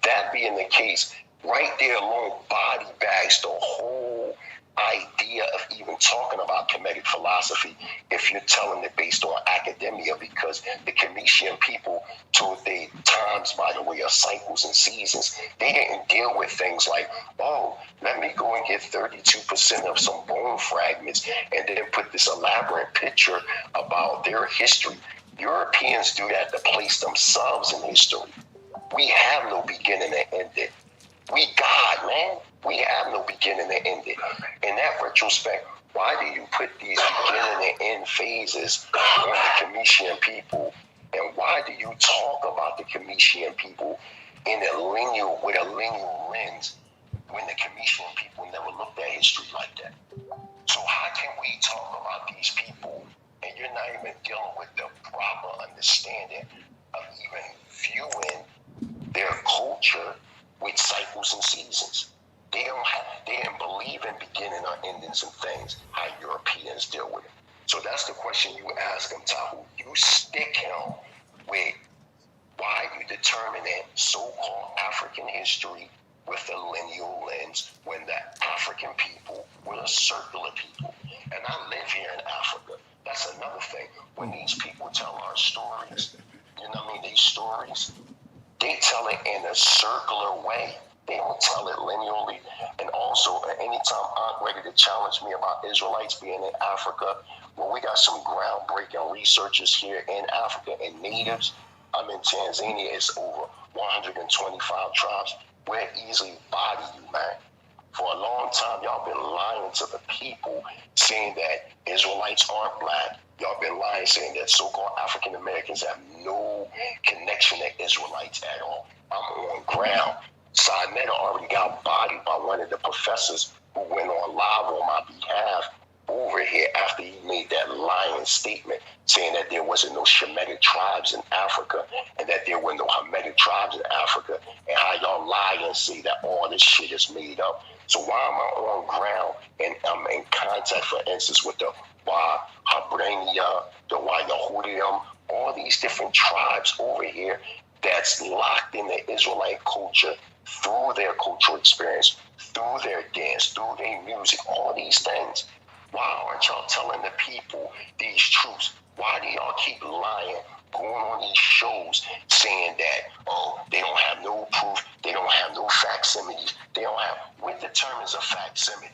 That being the case, right there alone body bags the whole idea of even talking about Kemetic philosophy if you're telling it based on academia, because the Comitian people told their times by the way of cycles and seasons. They didn't deal with things like, oh, let me go and get 32% of some bone fragments and then put this elaborate picture about their history. Europeans do that to place themselves in history. We have no beginning and ending. We God, man. We have no beginning and ending. In that retrospect, why do you put these beginning and end phases on the Comitian people? And why do you talk about the Comitian people with a lineal lens when the Comitian people never looked at history like that? So how can we talk about these people and you're not even dealing with the proper understanding of even viewing their culture with cycles and seasons? They didn't believe in beginning or endings and things, how Europeans deal with it. So that's the question you ask them, Tahu. You stick him with why you determine that so-called African history with a lineal lens when the African people were a circular people. And I live here in Africa. That's another thing. When these people tell our stories, you know what I mean, these stories, they tell it in a circular way. They don't tell it linearly. And also, anytime Ankh ready to challenge me about Israelites being in Africa, well, we got some groundbreaking researchers here in Africa and natives. I'm in Tanzania. It's over 125 tribes. We'll easily body you, man. For a long time, y'all been lying to the people, saying that Israelites aren't black. Y'all been lying, saying that so-called African Americans have no connection to Israelites at all. I'm on ground. Sinetta already got bodied by one of the professors who went on live on my behalf over here after he made that lying statement saying that there wasn't no Shemitic tribes in Africa and that there were no Hamitic tribes in Africa, and how y'all lie and say that all this shit is made up. So why am I on ground and I'm in contact, for instance, with the Wahabrania, the Wayahudium, all these different tribes over here that's locked in the Israelite culture through their cultural experience, through their dance, through their music, all these things. Why aren't y'all telling the people these truths? Why do y'all keep lying, going on these shows saying that, oh, they don't have no proof, they don't have no facsimiles, they don't have, what determines a facsimile?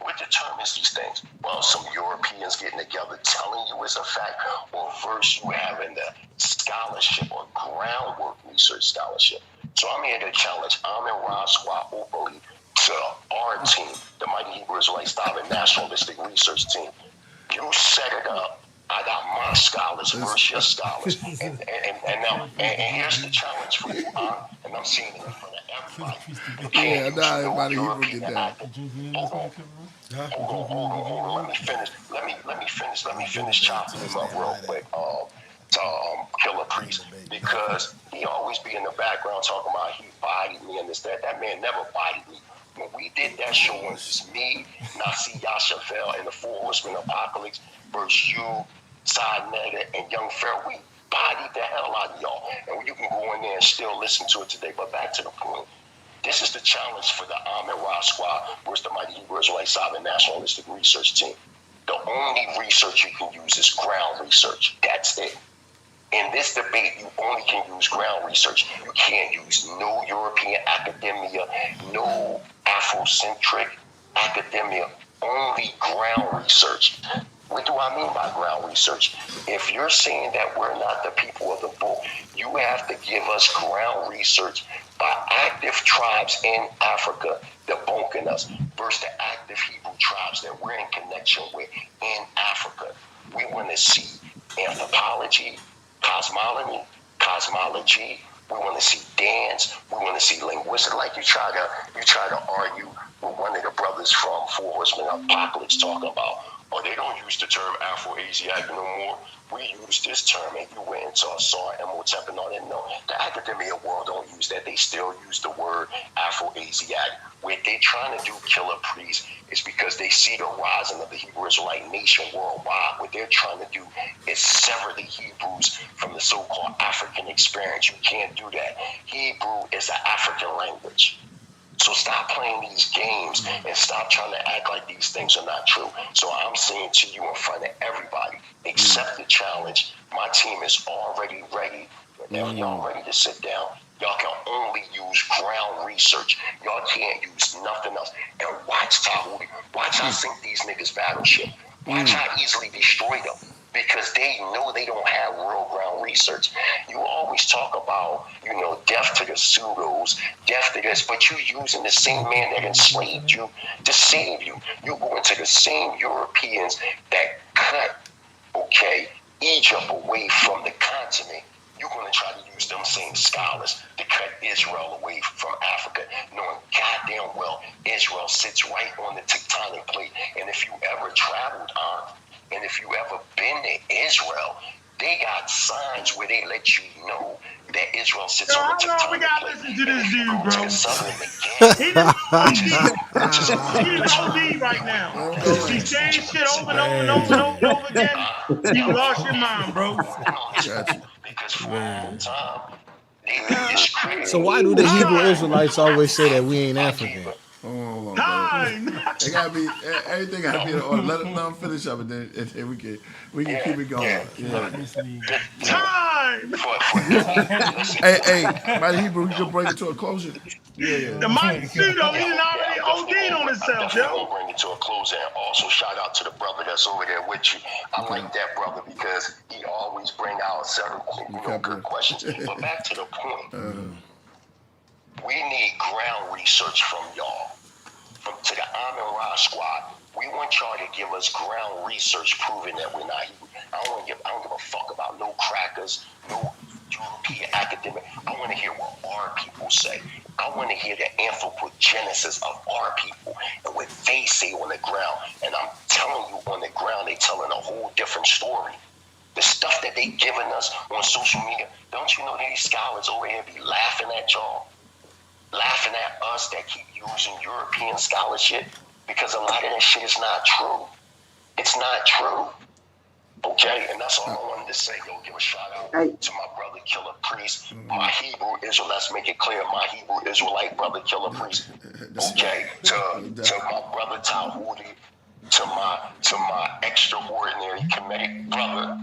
What determines these things? Well, some Europeans getting together telling you it's a fact, or versus you having the scholarship or groundwork research scholarship. So I'm here to challenge Amin Ra Squad openly to our team, the Mighty Hebrew Israelite Style and Nationalistic Research Team. You set it up. I got my scholars versus your scholars. And here's the challenge for you, and I'm seeing it in front of everybody. Yeah, now everybody Hebrew get that. Hold on. Let me finish chopping him up real quick. To Killah Priest, because he always be in the background talking about he bodied me and this, that. That man never bodied me. When we did that show, it was me, Nasi Yashavel, and the Four Horsemen Apocalypse versus you, Sinetta, and Young Pharaoh. We bodied the hell out of y'all. And you can go in there and still listen to it today. But back to the point. This is the challenge for the Amin Ra Squad versus the Mighty Hebrew Israelite Sovereign Nationalistic Research Team. The only research you can use is ground research. That's it. In this debate, you only can use ground research. You can't use no European academia, no Afrocentric academia, only ground research. What do I mean by ground research? If you're saying that we're not the people of the book, you have to give us ground research by active tribes in Africa debunking us versus the active Hebrew tribes that we're in connection with in Africa. We want to see anthropology, cosmology. We want to see dance. We want to see linguistics. Like you try to argue with one of the brothers from Four Horsemen Apocalypse talking about, oh, they don't use the term Afro-Asiatic no more. We use this term, and you went into Asar, Emotep, and all that. No, the academia world don't use that. They still use the word Afro-Asiatic. What they trying to do, Killah Priest, is because they see the rising of the Hebrew Israelite nation worldwide. What they're trying to do is sever the Hebrews from the so-called African experience. You can't do that. Hebrew is an African language. So stop playing these games and stop trying to act like these things are not true. So I'm saying to you in front of everybody, accept the challenge. My team is already ready. Now y'all ready to sit down. Y'all can only use ground research. Y'all can't use nothing else. And watch Tehuti. Watch how sink these niggas' battleship. Watch how easily destroy them. Because they know they don't have real ground research. You always talk about, death to the pseudos, death to this, but you using the same man that enslaved you to save you. You go into the same Europeans that cut, Egypt away from the continent. You're going to try to use them same scholars to cut Israel away from Africa, knowing goddamn well Israel sits right on the tectonic plate. And if you ever traveled on, and if you ever been to Israel, they got signs where they let you know that Israel sits on the tectonic plate. We gotta listen to this dude, bro. He's OD right now. He's saying shit over and over again. You lost your mind, bro. Because for a long time, they discredited. So why do the Hebrew Israelites always say that we ain't African? Hold on, it gotta be everything. Gotta be in order. Let them finish up, and then we can keep it going. Yeah. Time. hey, Mighty Hebrew, you can bring it to a closure. Yeah. The Mighty Pseudo, he done already OD'd on himself, I'm yo. gonna bring it to a close, and also shout out to the brother that's over there with you. I like that brother because he always bring out certain, good questions. But back to the point, we need ground research from y'all. To the Amin Ra squad, we want y'all to give us ground research proving that we're not Hebrew. I don't give a fuck about no crackers, no European academic. I want to hear what our people say. I want to hear the anthropogenesis of our people and what they say on the ground. And I'm telling you, on the ground, they telling a whole different story. The stuff that they giving us on social media, don't you know that these scholars over here be laughing at y'all? Laughing at us that keep using European scholarship, because a lot of that shit is not true. It's not true. Okay, and that's all I wanted to say. Yo, give a shout out to my brother Killah Priest, my Hebrew Israel. Let's make it clear, my Hebrew Israelite brother Killah Priest. Okay, to my brother Tehuti, to my extraordinary Kemetic brother,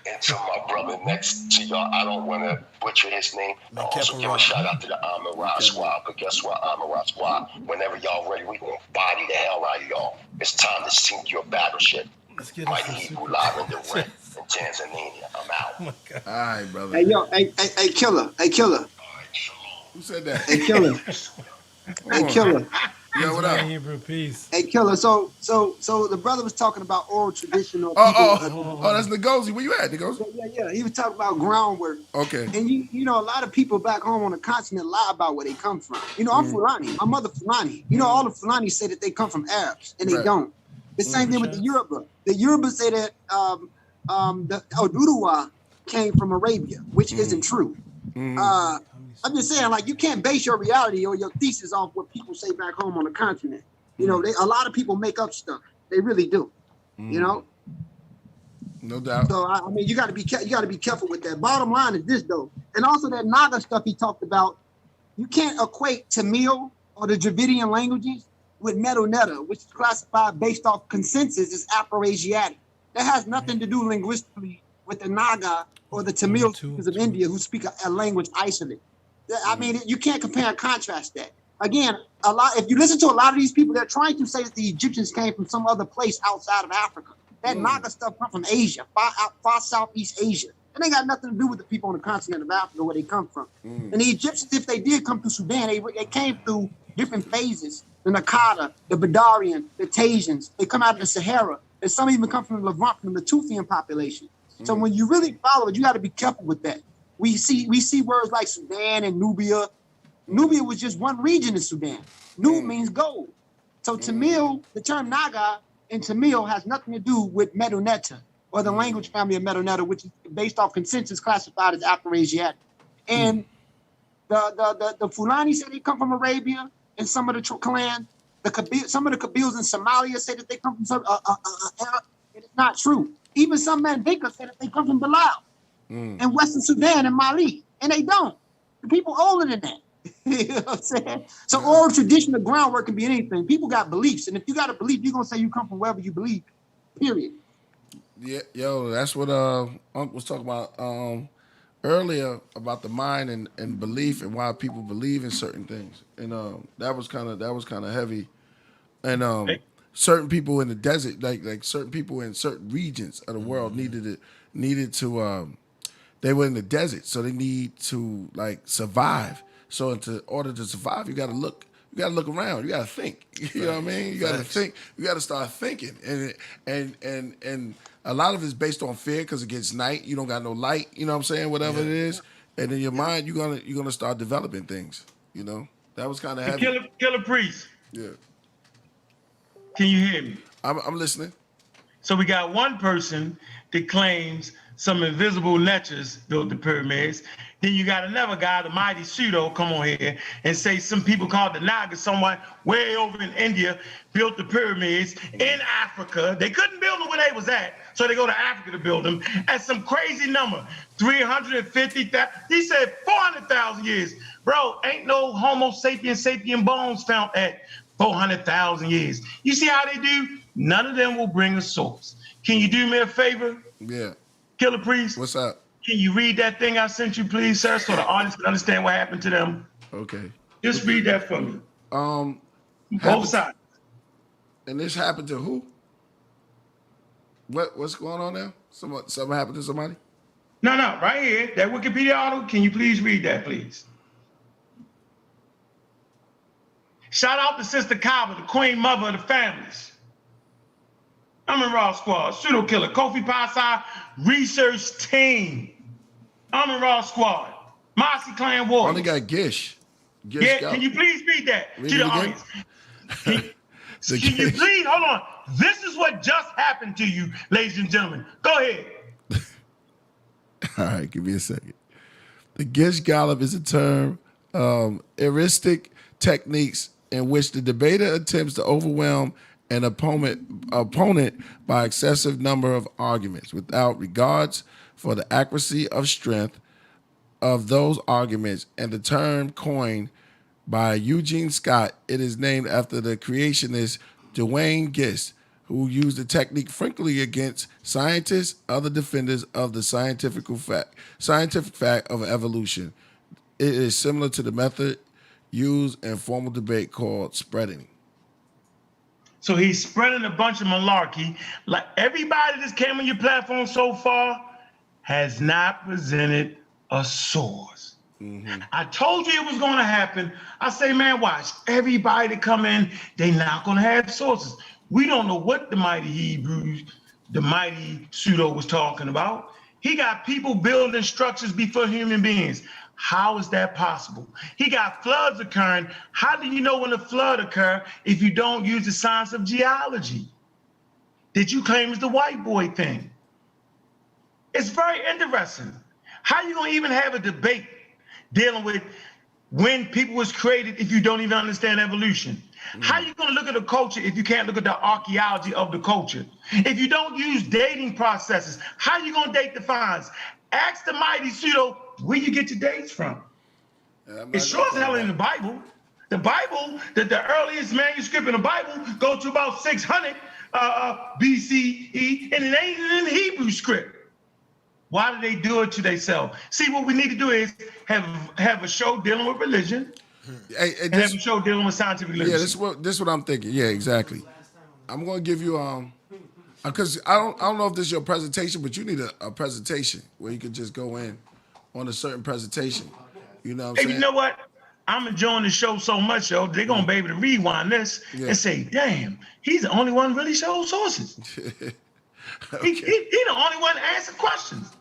and to my brother next to y'all. I don't want to butcher his name. I also give a shout out to the Amin Ra squad. But guess what, Amin Ra squad? Whenever y'all ready, we gonna body the hell out of y'all. It's time to sink your battleship. Mighty Hebrew live in the rent in Tanzania. I'm out. Oh my God. All right, brother. Hey, yo, hey, Killah. Hey, Killah. Who said that? Hey, Killah. Hey, Killah. Yo, what up? Hebrew, peace. Hey, Killah. So the brother was talking about oral traditional. That's Ngozi. Where you at, Ngozi? Yeah. He was talking about groundwork. Okay. And you know, a lot of people back home on the continent lie about where they come from. You know, I'm Fulani. My mother Fulani. You know, all the Fulani say that they come from Arabs, and they don't. The same thing with the Yoruba. The Yoruba say that the Oduduwa came from Arabia, which isn't true. I'm just saying, like, you can't base your reality or your thesis off what people say back home on the continent. You know, a lot of people make up stuff. They really do. You know. No doubt. So I mean, you got to be careful with that. Bottom line is this, though, and also that Naga stuff he talked about. You can't equate Tamil or the Dravidian languages with Medu Netta, which is classified based off consensus as Afro-Asiatic. That has nothing to do linguistically with the Naga or the Tamil speakers of India who speak a language isolated. I mean, you can't compare and contrast that. Again, if you listen to a lot of these people, they're trying to say that the Egyptians came from some other place outside of Africa. That Naga stuff come from Asia, far Southeast Asia. And they got nothing to do with the people on the continent of Africa where they come from. And the Egyptians, if they did come through Sudan, they came through different phases. The Nakada, the Badarian, the Tajans, they come out of the Sahara. And some even come from the Levant, from the Tufian population. So when you really follow it, you got to be careful with that. We see words like Sudan and Nubia. Nubia was just one region in Sudan. Nub means gold. So Tamil, the term Naga in Tamil has nothing to do with Medu Netta or the language family of Medu Netta, which is based off consensus classified as Afro-Asiatic. And the Fulani say they come from Arabia, and some of the clan, some of the Kabils in Somalia say that they come from Arab. It's not true. Even some Mandinka say that they come from Bilal in Western Sudan and Mali, and they don't. The people older than that. You know what I'm saying? So oral traditional groundwork can be anything. People got beliefs, and if you got a belief, you're gonna say you come from wherever you believe. Period. Yeah, yo, that's what Unc was talking about earlier about the mind and belief and why people believe in certain things, and that was kind of heavy, and certain people in the desert, like certain people in certain regions of the world needed to they were in the desert, so they need to like survive. So in order to survive, you got to look around. You got to think. You know what I mean? You got to think. You got to start thinking, and a lot of it's based on fear because it gets night. You don't got no light. You know what I'm saying? Whatever it is, and in your mind, you're gonna start developing things. You know, that was kind of heavy. Killah Priest. Yeah. Can you hear me? I'm listening. So we got one person that claims some invisible lechers built the pyramids. Then you got another guy, the mighty pseudo, come on here and say some people called the Naga, someone way over in India, built the pyramids in Africa. They couldn't build them where they was at, so they go to Africa to build them at some crazy number, 350,000. He said 400,000 years. Bro, ain't no Homo sapien bones found at 400,000 years. You see how they do? None of them will bring a source. Can you do me a favor? Yeah. Killah Priest? What's up? Can you read that thing I sent you, please, sir, so the audience can understand what happened to them? Okay. Just read that for me. Both sides. And this happened to who? What's going on now? Something happened to somebody? No, right here. That Wikipedia article. Can you please read that, please? Shout out to Sister Kaba, the queen mother of the families. I'm in Raw Squad, pseudo killer, Kofi Pasai research team. I'm in Raw Squad, Mossy Clan Warriors. Only got Gish. Yeah, can you please read that Read to it the again? audience? Can you please, hold on. This is what just happened to you, ladies and gentlemen. Go ahead. All right, give me a second. The Gish Gallop is a term, heuristic techniques in which the debater attempts to overwhelm an opponent by excessive number of arguments without regards for the accuracy of strength of those arguments. And the term coined by Eugene Scott, it is named after the creationist Duane Gish, who used the technique frequently against scientists, other defenders of the scientific fact of evolution. It is similar to the method used in formal debate called spreading. So he's spreading a bunch of malarkey. Like everybody that's came on your platform so far has not presented a source. Mm-hmm. I told you it was going to happen. I say, man, watch. Everybody that come in, they not going to have sources. We don't know what the mighty Hebrews, the mighty pseudo was talking about. He got people building structures before human beings. How is that possible? He got floods occurring. How do you know when a flood occurs if you don't use the science of geology that you claim is the white boy thing? It's very interesting. How you gonna even have a debate dealing with when people was created if you don't even understand evolution? How you gonna look at a culture if you can't look at the archaeology of the culture? If you don't use dating processes, how you gonna date the finds? Ask the mighty pseudo where you get your dates from. It's sure as hell in the Bible. The Bible, the earliest manuscript in the Bible goes to about 600 BCE, and it ain't in the Hebrew script. Why do they do it to themselves? See, what we need to do is have a show dealing with religion, and have a show dealing with scientific literature. Yeah, this is what I'm thinking. Yeah, exactly. I'm gonna give you because I don't know if this is your presentation, but you need a presentation where you can just go in on a certain presentation. You know what I'm saying? You know what? I'm enjoying the show so much, yo. They're gonna be able to rewind this and say, "Damn, he's the only one really showing sources." Okay. He the only one asking questions.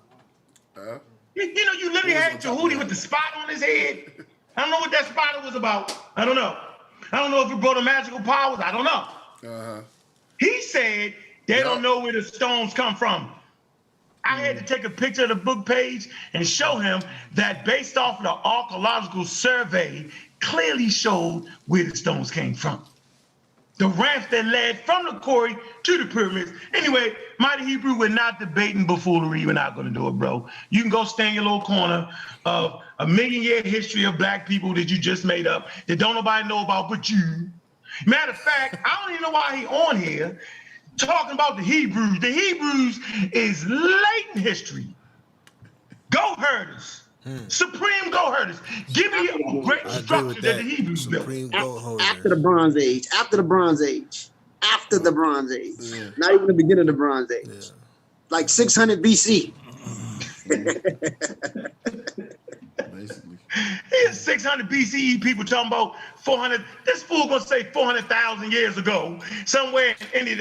You know, you literally had Tehuti with the spot on his head. I don't know what that spot was about. I don't know. I don't know if it brought him magical powers. I don't know. He said they don't know where the stones come from. I had to take a picture of the book page and show him that based off of the archaeological survey, clearly showed where the stones came from. The ramps that led from the quarry to the pyramids. Anyway, Mighty Hebrew, we're not debating buffoonery. We're not going to do it, bro. You can go stand in your little corner of a million-year history of black people that you just made up that don't nobody know about but you. Matter of fact, I don't even know why he on here talking about the Hebrews. The Hebrews is latent history. Goat herders. Supreme goat herders. Give me a great structure that the Hebrews built. After the Bronze Age. After the Bronze Age. After the Bronze Age. Yeah. Not even the beginning of the Bronze Age. Yeah. Like 600 BC. Here's 600 BCE people talking about 400. This fool gonna say 400,000 years ago, somewhere in India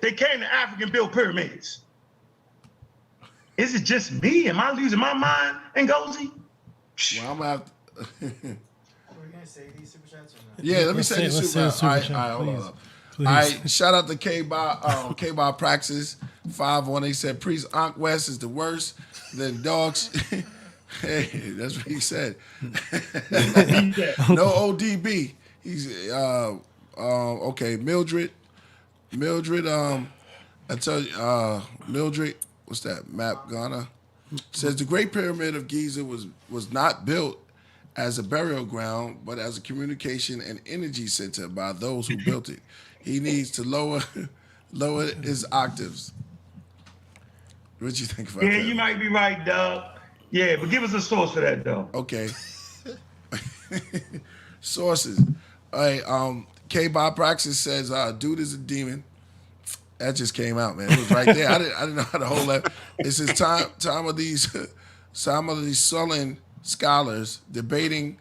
they came to Africa and built pyramids. Is it just me? Am I losing my mind, Ngozi? Well, I'm gonna have to... We're gonna say these super chats or not? Yeah, let me say these super chats. All right, hold on. All right, shout out to K-Bar Praxis 5-1. He said, Priest Ankh West is the worst. Then dogs... Hey, that's what he said. No ODB. He's okay. Mildred. I tell you, Mildred. What's that? Map Ghana says the Great Pyramid of Giza was not built as a burial ground, but as a communication and energy center by those who built it. He needs to lower his octaves. What do you think about that? Yeah, you might be right, Doug. Yeah, but give us a source for that, though. Okay. Sources. All right. K-Bob Praxis says, dude is a demon. That just came out, man. It was right there. I didn't know how to hold that. It says time of these sullen scholars debating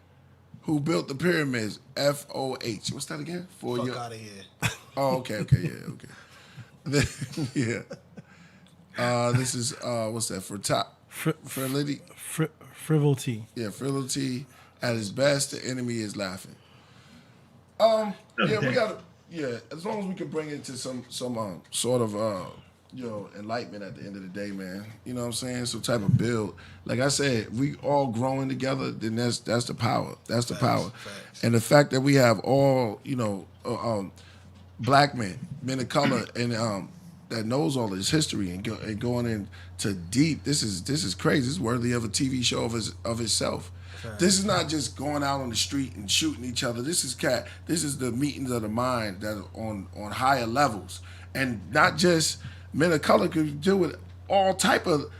who built the pyramids. FOH. What's that again? Fuck out of here. Oh, okay, yeah. This is what's that for top? Frivolity. Frivolity. Yeah, frivolity at its best. The enemy is laughing. Yeah, we gotta. Yeah, as long as we can bring it to some sort of enlightenment at the end of the day, man. You know what I'm saying? Some type of build. Like I said, we all growing together. Then that's the power. That's the power. And the fact that we have all black men of color, and that knows all this history and going into deep. This is crazy. This is worthy of a TV show of itself. This is not just going out on the street and shooting each other. This is the meetings of the mind that are on higher levels, and not just men of color could deal with all type of.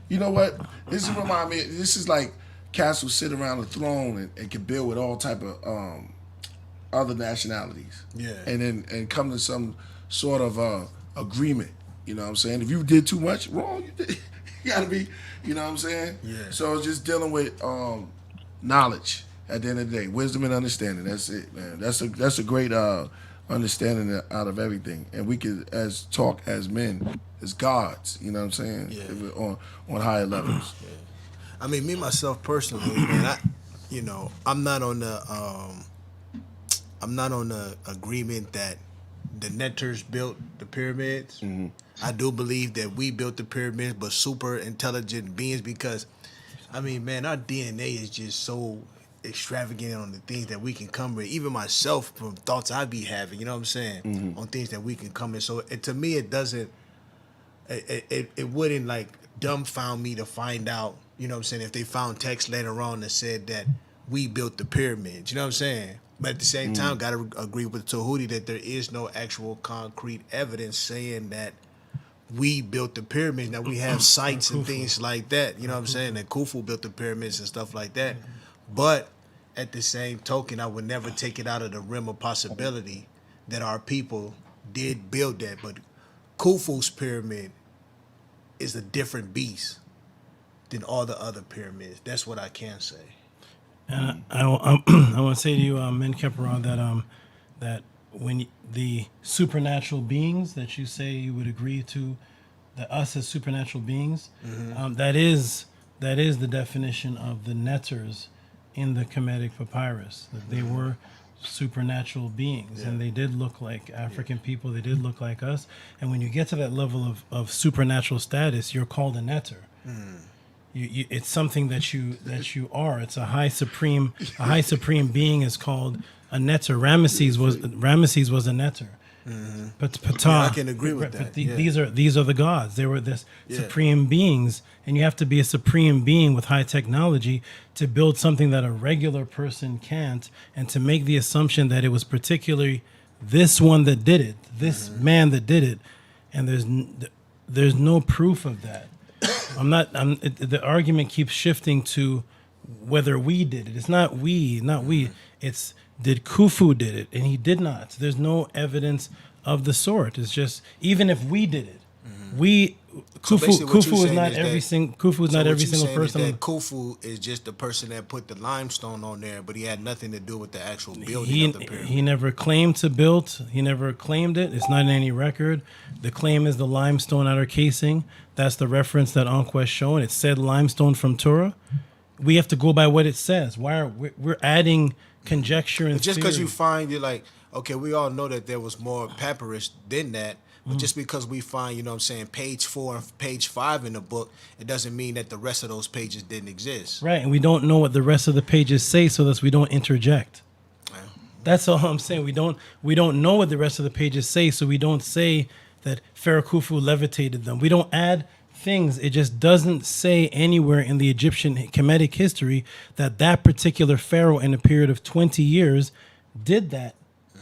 You know what? This is remind me. This is like cats who sit around the throne and can build with all type of other nationalities. Yeah. And come to some sort of agreement. You know what I'm saying? If you did too much wrong, you gotta be. You know what I'm saying? Yeah. So it's just dealing with knowledge at the end of the day, wisdom and understanding. That's it, man. That's a great understanding out of everything, and we could talk as men, as gods. You know what I'm saying? Yeah. If we're on higher levels. Yeah. I mean, me myself personally, man. I'm not on the agreement that the Netters built the pyramids. Mm-hmm. I do believe that we built the pyramids, but super intelligent beings, because, I mean, man, our DNA is just so extravagant on the things that we can come with. Even myself, from thoughts I be having, you know what I'm saying, mm-hmm. on things that we can come in. So to me, it doesn't, it wouldn't like dumbfound me to find out, you know what I'm saying, if they found text later on that said that we built the pyramids, you know what I'm saying? But at the same time, got to agree with Tehuti that there is no actual concrete evidence saying that we built the pyramids. Now, we have sites and things like that, you know what I'm saying, that Khufu built the pyramids and stuff like that. But at the same token, I would never take it out of the realm of possibility that our people did build that. But Khufu's pyramid is a different beast than all the other pyramids. That's what I can say. And I want to say to you, Men Kepra, that when the supernatural beings that you say you would agree to, that us as supernatural beings, mm-hmm. that is the definition of the Netters in the Kemetic papyrus. That they were supernatural beings, and they did look like African people. They did look like us. And when you get to that level of supernatural status, you're called a Netter. Mm. It's something that you are. It's a high supreme being is called a Netter. Ramesses was a Netter. Mm-hmm. But Ptah, I can agree with that. These are the gods. They were this supreme beings, and you have to be a supreme being with high technology to build something that a regular person can't, and to make the assumption that it was particularly this one that did it, this man that did it, and there's no proof of that. The argument keeps shifting to whether we did it. It's not we. It's did Khufu did it, and he did not. There's no evidence of the sort. It's just even if we did it, Khufu is not every single person. That Khufu is just the person that put the limestone on there, but he had nothing to do with the actual building of the pyramid. He never claimed to build. He never claimed it. It's not in any record. The claim is the limestone outer casing. That's the reference that Ankh was showing. It said limestone from Torah. We have to go by what it says. We're adding conjecture and just because you find, you're like, okay, we all know that there was more papyrus than that. But just because we find, you know what I'm saying, page 4 and page 5 in the book, it doesn't mean that the rest of those pages didn't exist. Right, and we don't know what the rest of the pages say, so that we don't interject. That's all I'm saying. We don't know what the rest of the pages say, so we don't say that Pharaoh Khufu levitated them. We don't add things. It just doesn't say anywhere in the Egyptian Kemetic history that particular pharaoh in a period of 20 years did that.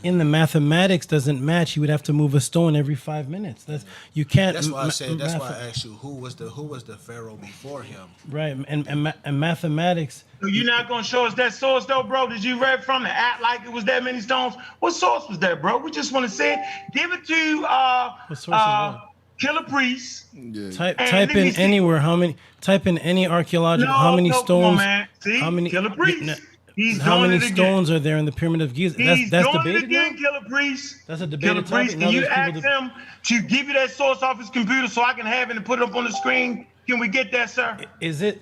in the mathematics doesn't match. You would have to move a stone every 5 minutes. You can't. That's why I said. That's why I asked you who was the pharaoh before him. Right, and mathematics. So you're not gonna show us that source though, bro? Did you read from the act like it was that many stones? What source was that, bro? We just want to see it. Give it to What source is what? Killah Priest. Yeah. Type in anywhere how many. Type in any archaeological. How many stones? Come on, man. See, how many? Killah Priest. He's how doing many it stones again. are there in the Pyramid of Giza? He's That's doing debated it again, Killah Priest. That's a debated Killah Priest, topic. can Now you there's ask people him to give you that source off his computer so I can have it and put it up on the screen? Can we get that, sir? Is it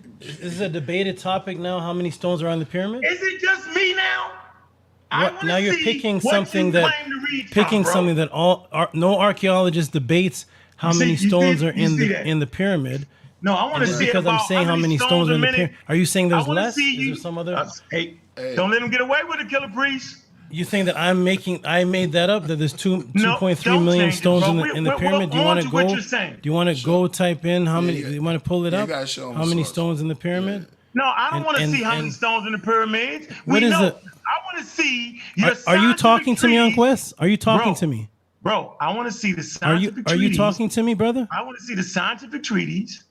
a debated topic now? How many stones are on the pyramid? Is it just me now? Now you're picking something something that no archaeologist debates how many stones are in the pyramid. No, I want to see because I'm saying how many stones are in the pyramid. Are you saying there's less? Is there some other? Hey, don't let him get away with it, Killah Priest. You think that I made that up? That there's 2.3 million stones in the pyramid? Do you want to go? Do you want to go type in how many? Do you want to pull it up? How many stones in the pyramid? No, I don't want to see how many stones in the pyramids. What is it? I want to see your. Are you talking to me, Uncle Wes? Are you talking to me? Bro, I want to see the scientific treaties. Are you talking to me, brother? I want to see the scientific treaties.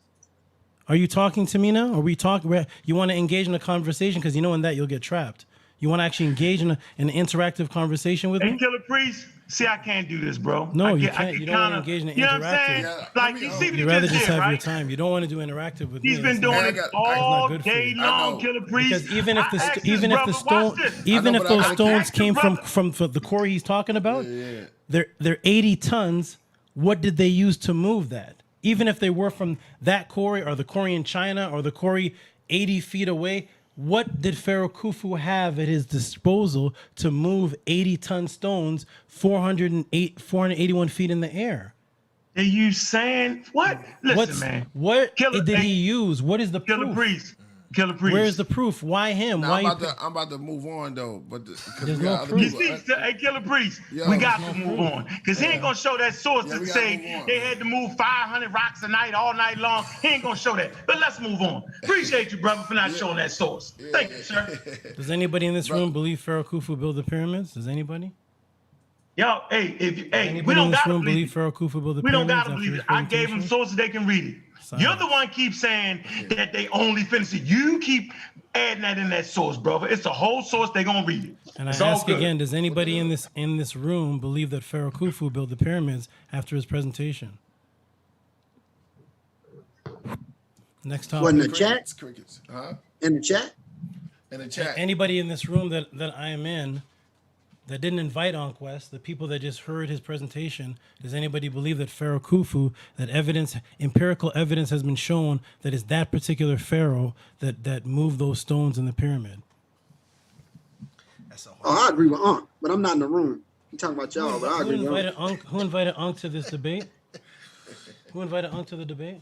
Are you talking to me now? Are we talking? You want to engage in a conversation because you know in that you'll get trapped. You want to actually engage in an interactive conversation with me? Killah Priest, see, I can't do this, bro. No, you can't. You don't want to engage in an interactive. You know what I'm saying? Like, you see what You'd rather just have right? your time. You don't want to do interactive with me. He's been doing it all day long, Killah Priest. Because even if those stones came from the quarry he's talking about, they're 80 tons. What did they use to move that? Even if they were from that quarry or the quarry in China or the quarry 80 feet away, what did Pharaoh Khufu have at his disposal to move 80-ton stones 481 feet in the air? Are you saying what? Listen, man. What did he use? What is the proof? Killah Priest. Killah Priest. Where's the proof? Why him? Now, Why I'm about to move on though, but there's no proof. You see, hey, Killah Priest, we got to move on because he ain't gonna show that source to say they had to move 500 rocks a night all night long. He ain't gonna show that. But let's move on. Appreciate you, brother, for not showing that source. Thank you, sir. Does anybody in this room believe Pharaoh Khufu built the pyramids? Does anybody? Yo, we don't gotta believe Pharaoh Khufu built the pyramids. We don't gotta believe it. I gave them sources they can read it. You're the one keep saying that they only finish it. You keep adding that in that source, brother. It's a whole source. They're gonna read it. And I ask again, does anybody in this room believe that Pharaoh Khufu built the pyramids after his presentation? Next topic. What, in the chat? Crickets. Huh? In the chat? In the chat. Anybody in this room that I am in that didn't invite Anquest, the people that just heard his presentation, does anybody believe that Pharaoh Khufu, that empirical evidence has been shown that is that particular pharaoh that moved those stones in the pyramid? I agree with Ankh, but I'm not in the room. I'm talking about y'all, but I agree with Ankh. Who invited Ankh to this debate? Who invited Ankh to the debate?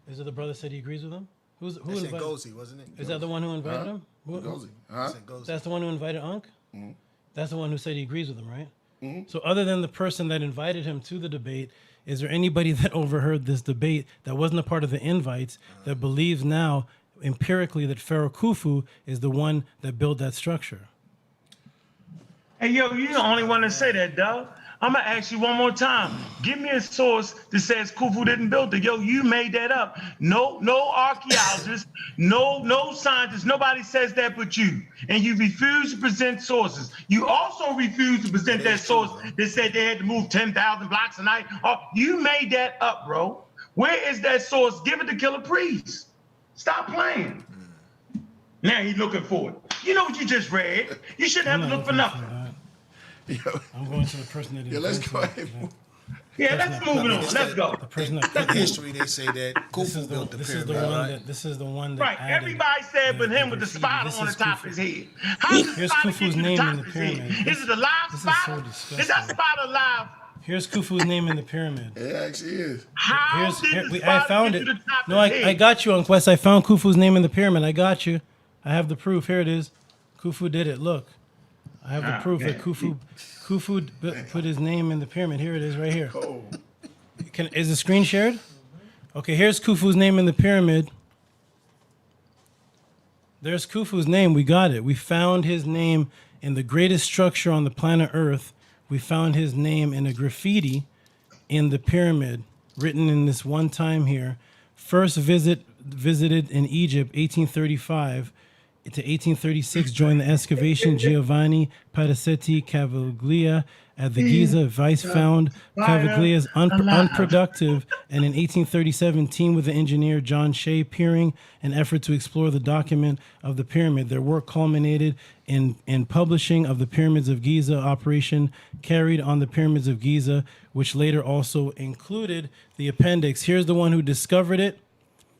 Is it the brother said he agrees with him? Who invited? Gozi, wasn't it? Is that the one who invited him? Gozi. That's the one who invited Ankh? Mm-hmm. That's the one who said he agrees with him, right? Mm-hmm. So other than the person that invited him to the debate, is there anybody that overheard this debate that wasn't a part of the invites that believes now empirically that Pharaoh Khufu is the one that built that structure? Hey, yo, you're the only one to say that, dog. I'm gonna ask you one more time. Give me a source that says Khufu didn't build it. Yo, you made that up. No archaeologist, no scientist, nobody says that but you. And you refuse to present sources. You also refuse to present that source that said they had to move 10,000 blocks a night. Oh, you made that up, bro. Where is that source? Give it to Killah Priest. Stop playing. Now he's looking for it. You know what you just read. You shouldn't have to look for nothing. I'm going to the person that let's go ahead. Yeah, let's move on. Let's go. The person that in history they say that Khufu built the pyramid. This is the one that right. Everybody said but him with the spider on the top of his head. Here's Khufu's name in the pyramid. Is it a live spider? Is that spider live? Here's Khufu's name in the pyramid. It actually is. I found it. No, I got you on Quest. I found Khufu's name in the pyramid. I got you. I have the proof. Here it is. Khufu did it. Look. I have the proof that Khufu put his name in the pyramid. Here it is, right here. Oh. Is the screen shared? Okay, here's Khufu's name in the pyramid. There's Khufu's name. We got it. We found his name in the greatest structure on the planet Earth, we found his name in a graffiti in the pyramid, written in this one time here. First visited in Egypt, 1835 to 1836, joined the excavation Giovanni Padicetti Cavaglia at the Giza. Vice found Cavaglia's unproductive, and in 1837, teamed with the engineer John Shea Peering, an effort to explore the document of the pyramid. Their work culminated in publishing of the Pyramids of Giza, operation carried on the Pyramids of Giza, which later also included the appendix. Here's the one who discovered it.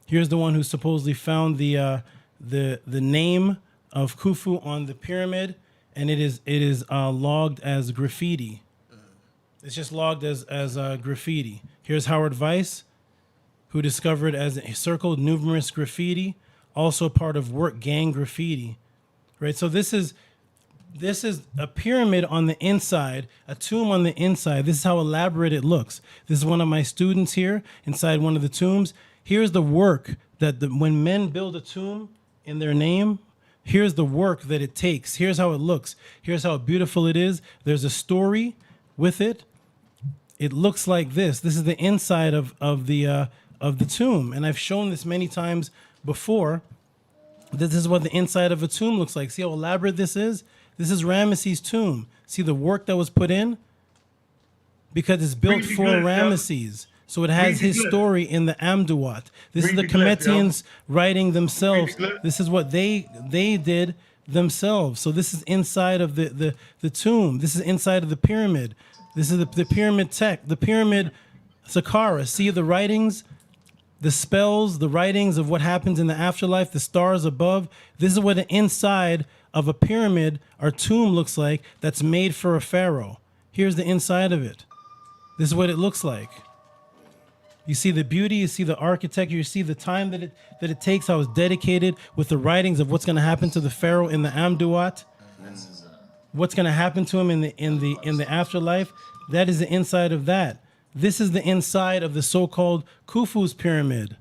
Here's the one who supposedly found the name of Khufu on the pyramid, and it is logged as graffiti. It's just logged as graffiti. Here's Howard Weiss, who discovered as circled numerous graffiti, also part of work gang graffiti, right? So this is a pyramid on the inside, a tomb on the inside. This is how elaborate it looks. This is one of my students here inside one of the tombs. Here's the work that when men build a tomb in their name, here's the work that it takes. Here's how it looks. Here's how beautiful it is. There's a story with it. It looks like this. This is the inside of the tomb, and I've shown this many times before. This is what the inside of a tomb looks like. See how elaborate this is? This is Ramesses' tomb. See the work that was put in? Because it's built for Ramesses. So it has his story in the Amduat. This is the Cometians writing themselves. This is what they did themselves. So this is inside of the tomb. This is inside of the pyramid. This is the pyramid tech, the pyramid Saqqara. See the writings, the spells, the writings of what happens in the afterlife, the stars above. This is what the inside of a pyramid or tomb looks like that's made for a pharaoh. Here's the inside of it. This is what it looks like. You see the beauty, you see the architecture, you see the time that it takes, how it's dedicated with the writings of what's going to happen to the pharaoh in the Amduat. What's going to happen to him in the afterlife? That is the inside of that. This is the inside of the so-called Khufu's pyramid.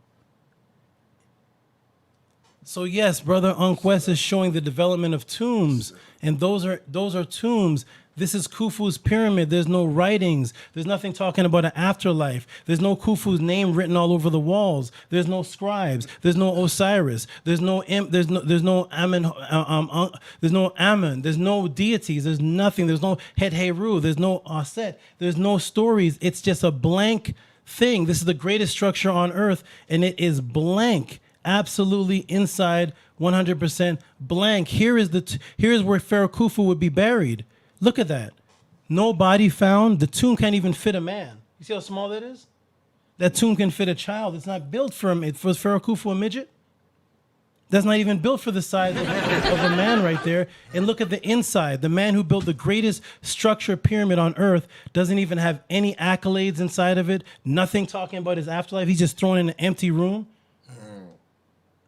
So yes, Brother Ankh West is showing the development of tombs, and those are tombs. This is Khufu's pyramid. There's no writings. There's nothing talking about an afterlife. There's no Khufu's name written all over the walls. There's no scribes. There's no Osiris. There's no Amun. There's no Amun. There's no deities. There's nothing. There's no Het Heru. There's no Aset. There's no stories. It's just a blank thing. This is the greatest structure on earth, and it is blank. Absolutely inside, 100% blank. Here is where Pharaoh Khufu would be buried. Look at that. No body found. The tomb can't even fit a man. You see how small that is? That tomb can fit a child. It's not built for him. Was Pharaoh Khufu a midget? That's not even built for the size of a man right there. And look at the inside. The man who built the greatest structure pyramid on earth doesn't even have any accolades inside of it. Nothing talking about his afterlife. He's just thrown in an empty room.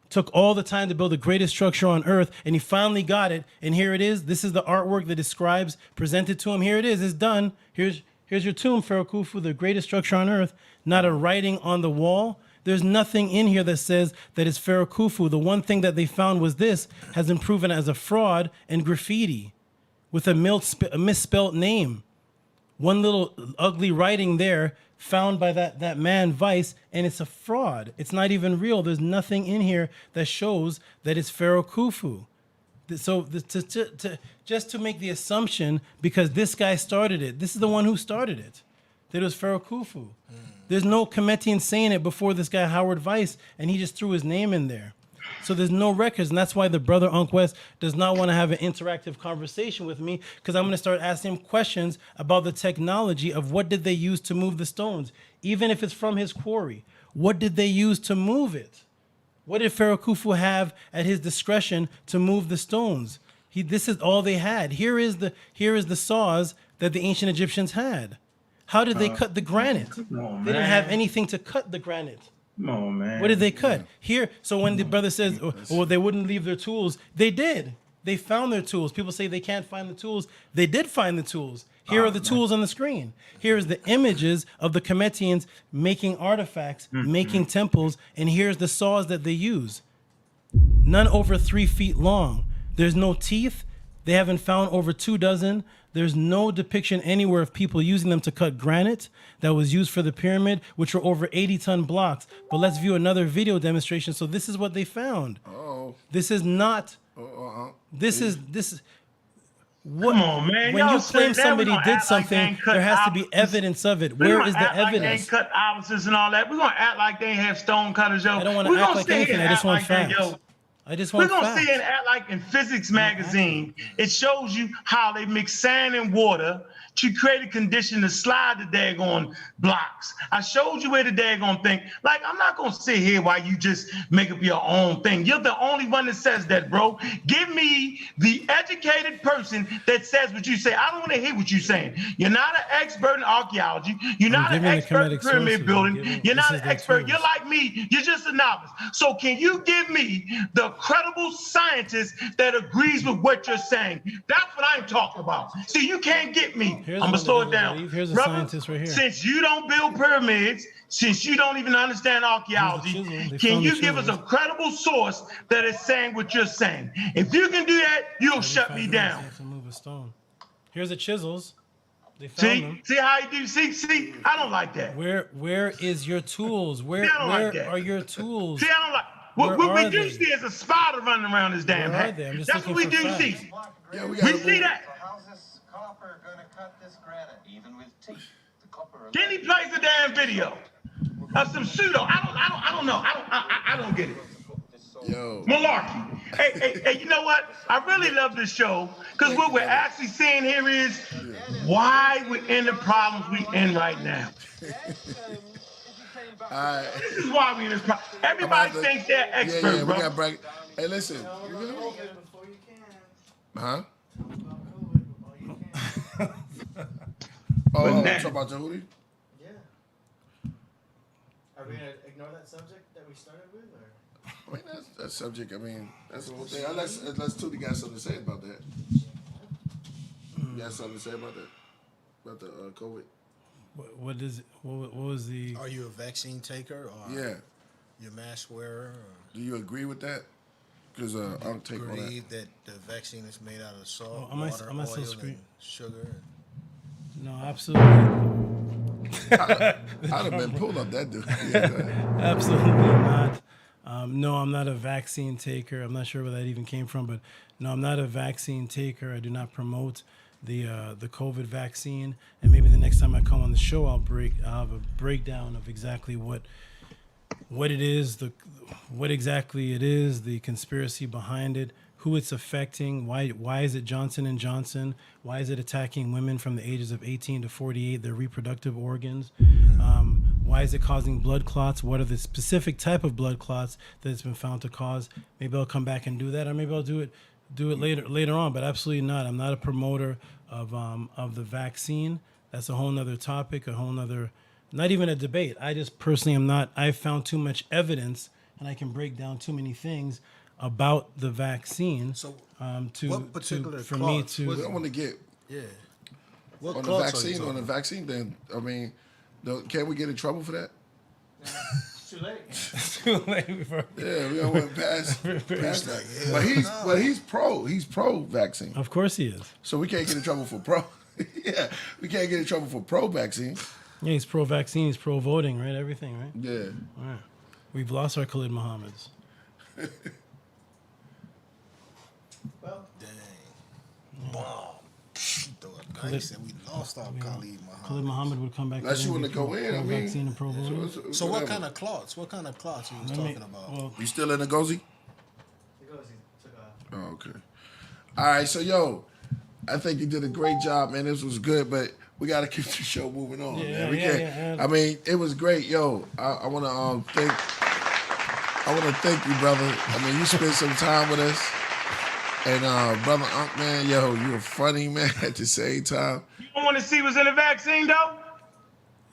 Took all the time to build the greatest structure on earth, and he finally got it. And here it is. This is the artwork that his scribes presented to him. Here it is. It's done. Here's your tomb, Pharaoh Khufu, the greatest structure on earth. Not a writing on the wall. There's nothing in here that says that it's Pharaoh Khufu. The one thing that they found was this has been proven as a fraud and graffiti with a misspelled name. One little ugly writing there found by that man Weiss, and it's a fraud. It's not even real. There's nothing in here that shows that it's Pharaoh Khufu. So just to make the assumption, because this guy started it, this is the one who started it, that it was Pharaoh Khufu. There's no Cometian saying it before this guy Howard Weiss, and he just threw his name in there. So there's no records, and that's why the brother Ankh West does not want to have an interactive conversation with me, because I'm going to start asking him questions about the technology of what did they use to move the stones, even if it's from his quarry. What did they use to move it? What did Pharaoh Khufu have at his discretion to move the stones? This is all they had. Here is the saws that the ancient Egyptians had. How did they cut the granite? They didn't have anything to cut the granite. Oh, man. What did they cut? Here, so when the brother says, oh, they wouldn't leave their tools, they did. They found their tools. People say they can't find the tools. They did find the tools. Here are the tools on the screen. Here is the images of the Cometians making artifacts, making temples, and here's the saws that they use. None over 3 feet long. There's no teeth. They haven't found over 24. There's no depiction anywhere of people using them to cut granite that was used for the pyramid, which were over 80-ton blocks. But let's view another video demonstration. So this is what they found. Oh. This is not. This is. What, Come on, man. when Y'all you claim say that, somebody we gonna did act like they something, ain't cut there has to be irises. evidence of it. We Where gonna is the act like they evidence? ain't cut irises and all that. We're gonna act like they ain't have stone cutters, yo. I don't want We're to act gonna like sit here anything. and I just act want like that, facts. yo. I just We're want gonna facts. sit here and act like in Physics magazine, it shows you how they mix sand and water to create a condition to slide the daggone blocks. I showed you where the daggone thing. Like, I'm not gonna sit here while you just make up your own thing. You're the only one that says that, bro. Give me the educated person that says what you say. I don't want to hear what you're saying. You're not an expert in archaeology. You're not an giving the expert in kinetic pyramid sources. building. You're This not is an their expert. tools. You're like me. You're just a novice. So can you give me the credible scientist that agrees with what you're saying? That's what I'm talking about. See, you can't get me. Here's I'm one gonna slow that it doesn't down. believe. Here's a Brother, scientist right here. since you don't build pyramids, since you don't even understand archaeology, They can found you the give us a chisels. credible source that is saying what you're saying? If you can do that, you'll shut me 5 minutes, down. they have to move a stone. Here's the chisels. They found them. See how you do? See, I don't like that. Where is your tools? Where See, I don't like where that. are your tools? See, I don't like. Where What we are do they? see is a spider running around this damn Where are hat. they? I'm just That's what looking we for do facts. see. Yeah, we See that. How's this copper gonna cut this granite, even with teeth? The copper. Then he plays a damn video of some pseudo. I don't know. I don't get it. Yo. Malarkey. Hey, you know what? I really love this show because what we're actually seeing here is why we're in the problems we're in right now. This is why we're in this problem. Everybody thinks they're expert, Yeah, bro. we got brag. Hey, listen. Huh? Oh, now- talk about Tehuti? Yeah. Are we gonna ignore that subject that we started with, or? I mean, that's that subject. I mean, that's the whole thing. Unless Tootie got something to say about that. You got something to say about that? About the COVID? What is it? What was the? Are you a vaccine taker or Yeah. you a mask wearer? Or Do you agree with that? Because I'll take all agree that. that the vaccine is made out of salt, am I water, still oil, screen- and sugar? No, absolutely. I'd have been pulled up that dude. Yeah, go ahead. Absolutely not. No, I'm not a vaccine taker. I'm not sure where that even came from, but no, I'm not a vaccine taker. I do not promote the COVID vaccine. And maybe the next time I come on the show, I'll have a breakdown of exactly what it is, what exactly it is, the conspiracy behind it, who it's affecting, why is it Johnson & Johnson, why is it attacking women from the ages of 18 to 48, their reproductive organs, why is it causing blood clots, what are the specific type of blood clots that it's been found to cause. Maybe I'll come back and do that, or maybe I'll do it later on, but absolutely not. I'm not a promoter of the vaccine. That's a whole nother topic, a whole nother, not even a debate. I just personally am not. I've found too much evidence, and I can break down too many things about the vaccine. So, what particular for clots? me to. I don't want to get What on the clots are you vaccine. talking On the about? vaccine, then I mean, can we get in trouble for that? It's too late. It's too late before. Yeah, we don't want to pass that. But he's pro vaccine. Of course he is. So we can't get in trouble for pro. Yeah, we can't get in trouble for pro vaccine. Yeah, he's pro vaccine. He's pro voting, right? Everything, right? Yeah. All right. We've lost our Khalid Mohammeds. Well, Dang. Wow. Throw a dice and we lost our Khalid Muhammad. Khalid Muhammad would come back. Unless you want to go in, I mean. vaccine and pro voting. So what kind of clots? What kind of clots you was talking about? Well, You still in the Gozi? it goes. He took off. Oh, okay. All right, so yo, I think you did a great job, man. This was good, but we got to keep the show moving on, Yeah, man. We yeah, can't. yeah. I mean, it was great, yo. I want to thank. I want to thank you, brother. I mean, you spent some time with us, and brother Ankh, man, yo, you were funny, man. At the same time, You don't want to see what's in the vaccine, though?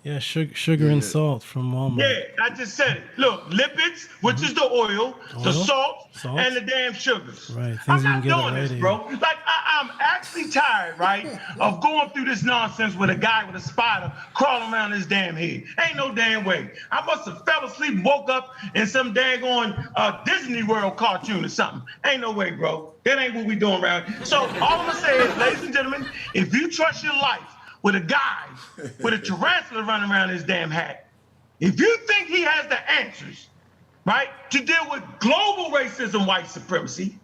Yeah, sugar and salt from Walmart. Yeah, I just said it. Look, lipids, which is the oil, the salt, and the damn sugars. Right. I'm not doing this, bro. Like, I'm actually tired, right, of going through this nonsense with a guy with a spider crawling around his damn head. Ain't no damn way. I must have fell asleep, woke up in some daggone Disney World cartoon or something. Ain't no way, bro. That ain't what we doing around here. So all I'm gonna say is, ladies and gentlemen, if you trust your life with a guy with a tarantula running around his damn hat, if you think he has the answers, right, to deal with global racism, white supremacy,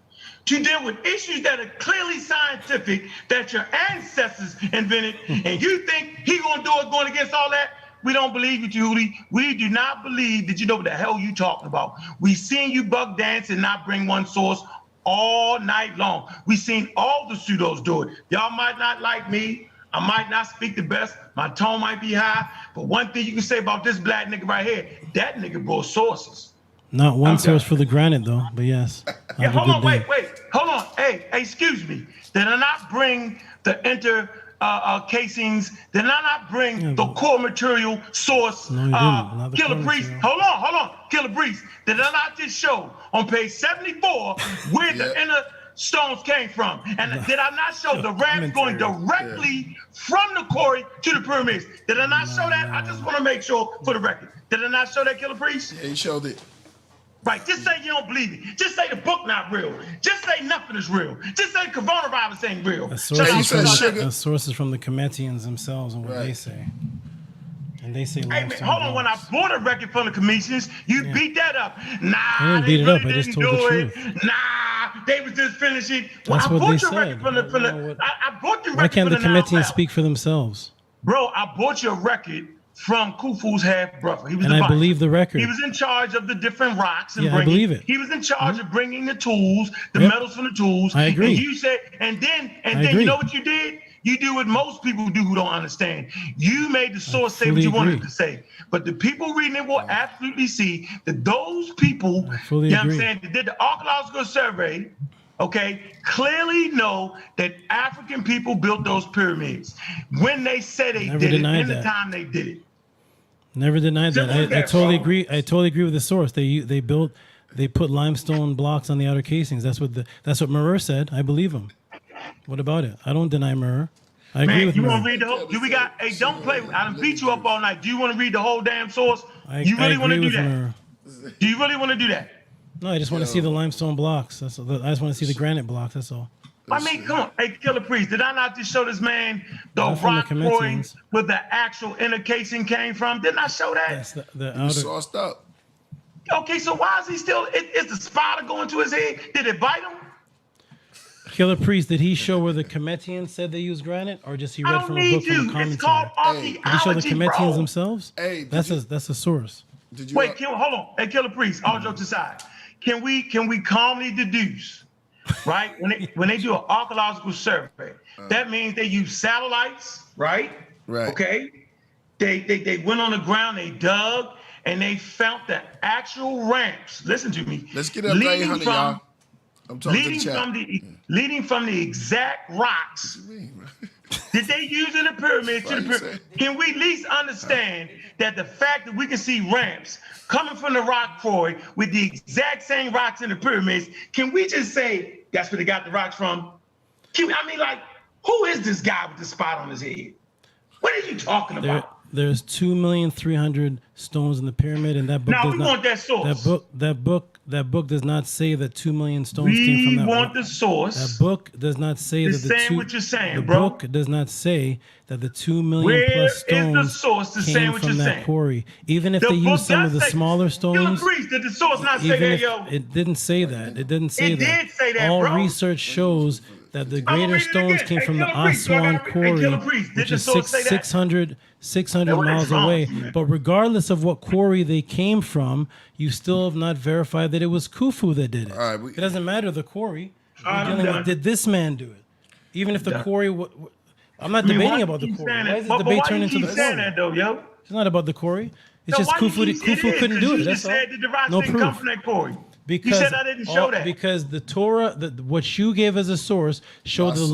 to deal with issues that are clearly scientific that your ancestors invented, and you think he gonna do it going against all that, we don't believe you, Tehuti. We do not believe that you know what the hell you talking about. We seen you buck dance and not bring one source all night long. We seen all the pseudos do it. Y'all might not like me. I might not speak the best. My tone might be high. But one thing you can say about this black nigga right here, that nigga brought sources. Not one source for the granite, though, but yes. Yeah, hold on, wait. Hold on. Hey, excuse me. Did I not bring the casings? Did I not bring the core material source? No, you didn't. Killah Priest. Hold on. Killah Priest. Did I not just show on page 74 where the inner stones came from? And did I not show the ramps going directly from the quarry to the pyramids? Did I not show that? I just want to make sure for the record. Did I not show that, Killah Priest? Yeah, you showed it. Right, just say you don't believe it. Just say the book not real. Just say nothing is real. Just say coronavirus ain't real. A source is from the Cometians themselves and what they say. And they say hey, man, hold on, when I bought a record from the Cometians, you beat that up. Nah, I didn't beat it up. I just told the truth. Nah, they was just finishing. Well, That's I what bought they your said. record from the I bought your record. Why can't the from the Cometians speak for themselves? Bro, I bought your record from Khufu's half brother. He was And I believe the record. He was in charge of the different rocks and Yeah, I believe it. He was in charge of bringing the tools, the metals from the tools. I agree. And you said, and then you know what you did? You do what most people do who don't understand. You made the source say what you wanted to say. But the people reading it will absolutely see that those people, you know what I'm saying, that did the archaeological survey, okay, clearly know that African people built those pyramids when they said they did it, in the time they did it. Never denied that. I totally agree. I totally agree with the source. They put limestone blocks on the outer casings. That's what Murr said. I believe him. What about it? I don't deny Murr. I agree with you Murr. want to read the whole? Do we got? Hey, don't play. I done beat you up all night. Do you want to read the whole damn source? You really want to do that? Murr. Do you really want to do that? No, I just want to see the limestone blocks. I just want to see the granite blocks. That's all. I mean, come on. Hey, Killah Priest, did I not just show this man the rock quarries where the actual inner casing came from? Didn't I show that? That's the outer. Sauced up. Okay, so why is he still? Is the spider going to his head? Did it bite him? Killah Priest, did he show where the Cometians said they used granite, or just he read from a book from a commentary? It's called archaeology, did he show the Cometians bro. themselves? Hey, that's a source. Did you wait? Hold on. Hey, Killah Priest. All jokes aside, can we calmly deduce, right? When they do an archaeological survey, that means they use satellites, right? Right. Okay. They went on the ground, they dug, and they found the actual ramps. Listen to me. Let's get up to 800, y'all. I'm talking to the chat. Leading from the exact rocks. What you mean, Did they use in the pyramid to the pyramid? Can we at least understand that the fact that we can see ramps coming from the rock quarry with the exact same rocks in the pyramids, can we just say that's where they got the rocks from? I mean, like, who is this guy with the spot on his head? What are you talking about? There's 2,300,000 stones in the pyramid, and that book now does we not. Want that source. That book does not say that 2 million stones came from that. We want the source. That book does not say that the two. What you're saying, the bro. book does not say that the 2 million plus stones came from that quarry. Even if they use some of the smaller stones. Did the source not say that, yo? It didn't say that. It didn't say that. It did say that, All bro. research shows that the greater stones came from the Aswan quarry, which is 600 miles away. But regardless of what quarry they came from, you still have not verified that it was Khufu that did it. It doesn't matter the quarry. We're dealing with, did this man do it? Even if the quarry... I'm not debating about the quarry. Why is this debate turn into the quarry? It's not about the quarry. It's just Khufu couldn't do it. That's all. You said that the rocks didn't come from that quarry. Because He said I didn't show that. Because the Torah, what you gave as a source, showed the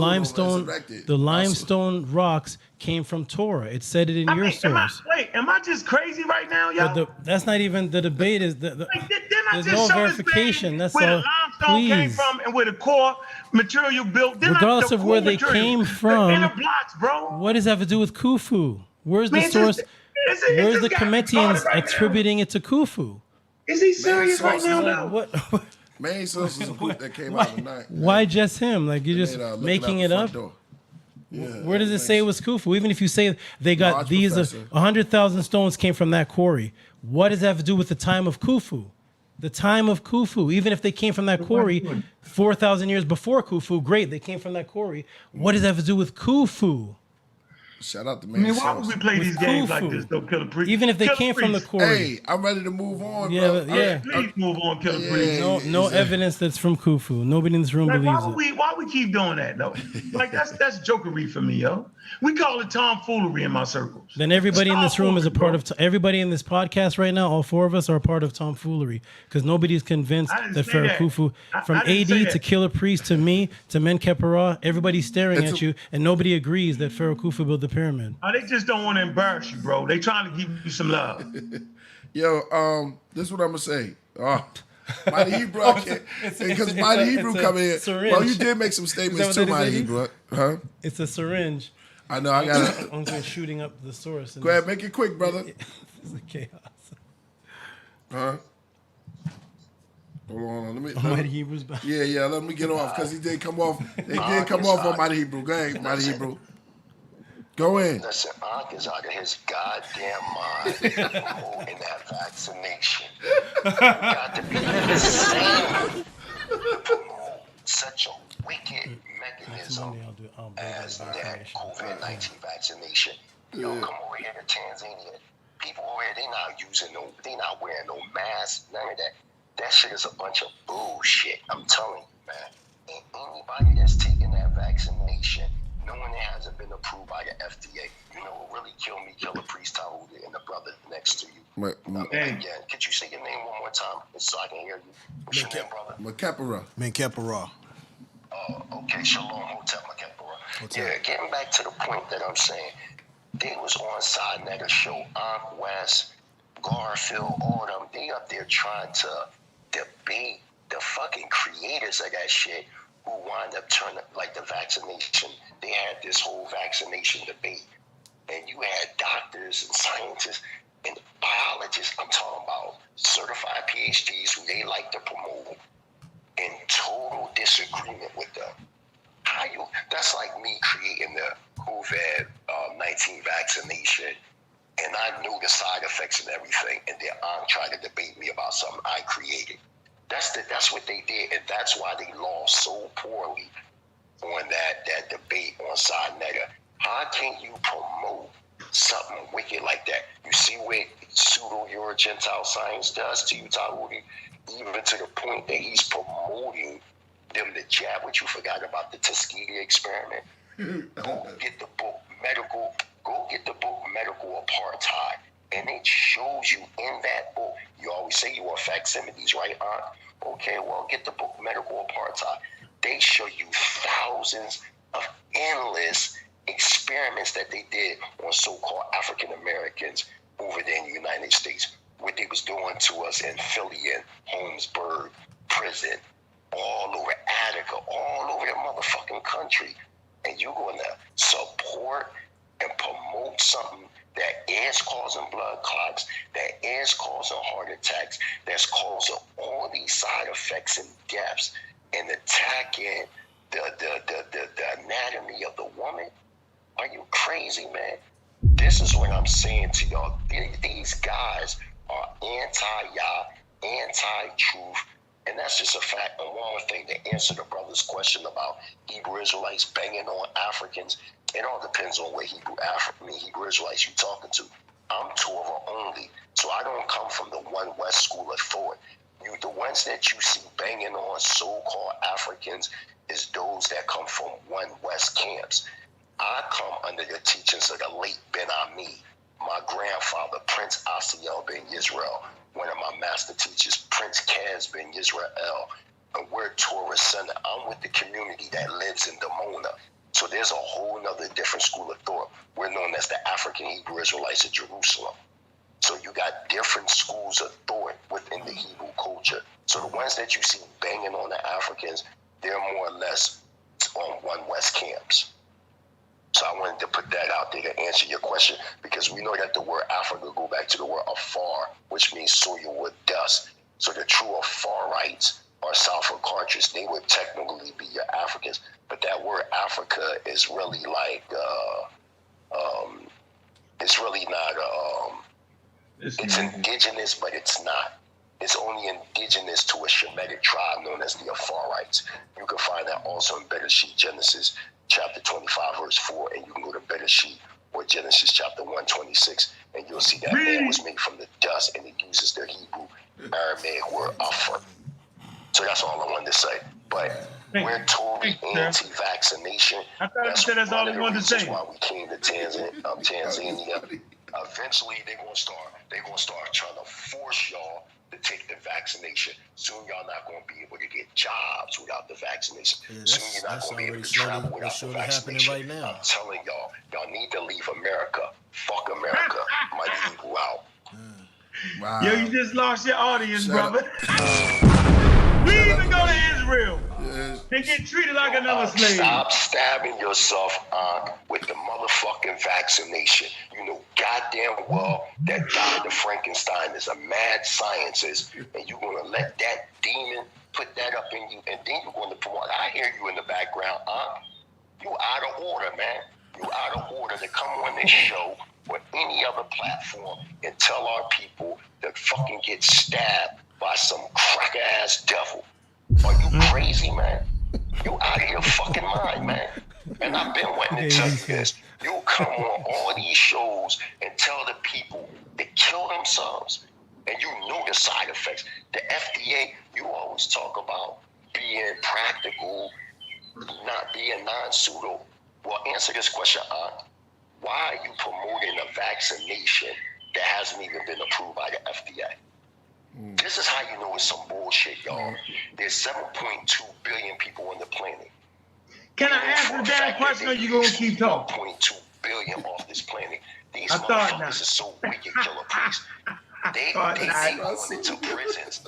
limestone rocks came from Torah. It said it in your source. Am I just crazy right now, y'all? But that's not even the debate. There's no verification. That's where all. the limestone came from and where the core material built. Regardless of where they came from, the inner blocks, bro. What does that have to do with Khufu? Where's the source? Where's the Cometians attributing it to Khufu? Is he serious right now? What? Main source is a book that came out tonight. Why just him? Like you're just making it up. Yeah, where does it say it was Khufu? Even if you say they got these 100,000 stones came from that quarry, what does that have to do with the time of Khufu? The time of Khufu, even if they came from that quarry 4,000 years before Khufu, great, they came from that quarry. What does that have to do with Khufu? Shout out to man. Why would we play these games like this, though, Killer Priest? Even if they came from the quarry. Hey, I'm ready to move on, bro. Please move on, Killer Priest. No evidence that's from Khufu. Nobody in this room believes it. Why we keep doing that, though? Like, that's jokery for me, yo. We call it tomfoolery in my circles. Then everybody in this room is a part of... everybody in this podcast right now, all four of us are a part of tomfoolery. Because nobody's convinced that Pharaoh Khufu... From AD to Killer Priest to me to Men Kepera, everybody's staring at you and nobody agrees that Pharaoh Khufu built the pyramid. They just don't want to embarrass you, bro. They trying to give you some love. Yo, this is what I'm going to say. Mighty Hebrew, because Mighty Hebrew come in. Well, you did make some statements too, Mighty Hebrew. Huh? It's a syringe. I know, I got it. I'm just shooting up the source. Go ahead, make it quick, brother. It's a chaos. Huh? Hold on, let me. Mighty Hebrew's back. Yeah, let me get off, because he did come off. They did come off on Mighty Hebrew. Go ahead, Mighty Hebrew. Go in. Listen, Ankh is out of his goddamn mind promoting that vaccination. You got to be insane to promote such a wicked mechanism as that COVID-19 vaccination. Yo, come over here to Tanzania. People over here, they not wearing no masks, none of that. That shit is a bunch of bullshit. I'm telling you, man. And anybody that's taking that vaccination, knowing it hasn't been approved by the FDA, you know what really killed me, Killer Priest Tehuti, and the brother next to you. Again, could you say your name one more time so I can hear you? What's your name, brother? Men Kepera. Okay, Shalom, Hotep Makepera. Yeah, getting back to the point that I'm saying, they was on Side Netta show, Ankh West, Garfield, all them, they up there trying to debate the fucking creators of that shit who wind up turning, like the vaccination. They had this whole vaccination debate, and you had doctors and scientists and biologists, I'm talking about certified PhDs who they like to promote, in total disagreement with them. That's like me creating the COVID-19 vaccination, and I knew the side effects and everything, and then I'm trying to debate me about something I created. That's what they did, and that's why they lost so poorly on that debate on Side Netta. How can you promote something wicked like that? You see what pseudo-Euro-Gentile science does to you, Tahuti, even to the point that he's promoting them to jab what you forgot about the Tuskegee experiment. Go get the book Medical Apartheid, and it shows you in that book. You always say you are facsimiles, right, Aunt? Okay, well, get the book Medical Apartheid. They show you thousands of endless experiments that they did on so-called African Americans over there in the United States, what they was doing to us in Philly and Holmesburg prison, all over Attica, all over the motherfucking country. And you're going to support and promote something that is causing blood clots, that is causing heart attacks, that's causing all these side effects and deaths, and attacking the anatomy of the woman? Are you crazy, man? This is what I'm saying to y'all. These guys are anti-Yah, anti-truth, and that's just a fact. And one more thing to answer the brother's question about Hebrew Israelites banging on Africans. It all depends on what Hebrew Israelites you're talking to. I'm Torah only, so I don't come from the One West school of thought. The ones that you see banging on so-called Africans is those that come from One West camps. I come under the teachings of the late Ben Ami. my grandfather, Prince Asiel ben Yisrael, one of my master teachers, Prince Kaz ben Yisrael, and we're Torah Center. I'm with the community that lives in Dimona. So there's a whole nother different school of thought. We're known as the African Hebrew Israelites of Jerusalem. So you got different schools of thought within the Hebrew culture. So the ones that you see banging on the Africans, they're more or less on One West camps. So I wanted to put that out there to answer your question, because we know that the word Africa go back to the word afar, which means soil with dust. So the true Afarites or Southern countries, they would technically be your Africans. But that word Africa is really like, it's really not, it's indigenous, but it's not. It's only indigenous to a Shemitic tribe known as the Afarites. You can find that also in Bereshit, Genesis chapter 25, verse 4, and you can go to Bereshit or Genesis chapter 126, and you'll see that man was made from the dust, and it uses the Hebrew Aramaic word Afar. So that's all I wanted to say. But we're totally anti-vaccination. I thought you said that's all I wanted to say. Why we came to Tanzania. Eventually, they're gonna start trying to force y'all to take the vaccination. Soon, y'all not gonna be able to get jobs without the vaccination. Soon, you're not gonna be able to travel without the vaccination. Right now. I'm telling y'all need to leave America. Fuck America. Mighty Eagle out. Wow. Yo, you just lost your audience, brother. We even go to Israel and get treated like another slave. Stop stabbing yourself with the motherfucking vaccination. You know goddamn well that Dr. Frankenstein is a mad scientist, and you're going to let that demon put that up in you, and then you're going to promote. I hear you in the background, you out of order, man. You out of order to come on this show or any other platform and tell our people to fucking get stabbed by some cracker-ass devil. Are you crazy, man? You out of your fucking mind, man. And I've been wanting to tell you this. You come on all these shows and tell the people to kill themselves, and you know the side effects. The FDA, you always talk about being practical, not being non-pseudo. Well, answer this question, why are you promoting a vaccination that hasn't even been approved by the FDA? This is how you know it's some bullshit, y'all. There's 7.2 billion people on the planet. Can I ask the damn question, or you gonna keep talking? 1.2 billion off this planet. These motherfuckers are so wicked, Killer Priest. They going into prisons.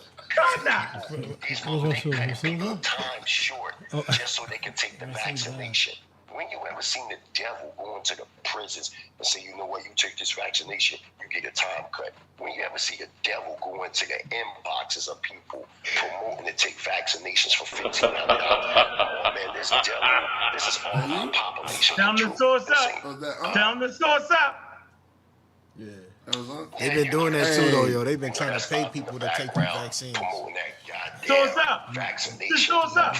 These motherfuckers, they cut people's time short just so they can take the vaccination. When you ever seen the devil go into the prisons and say, you know what, you take this vaccination, you get a time cut? When you ever see the devil go into the inboxes of people promoting to take vaccinations for $1,500? Oh man, this devil, this is all our population. Tell them to source up. Tell them to source up. Yeah. They've been doing that too, though, yo. They've been trying to pay people to take the vaccines. Source up. Vaccination. Source up.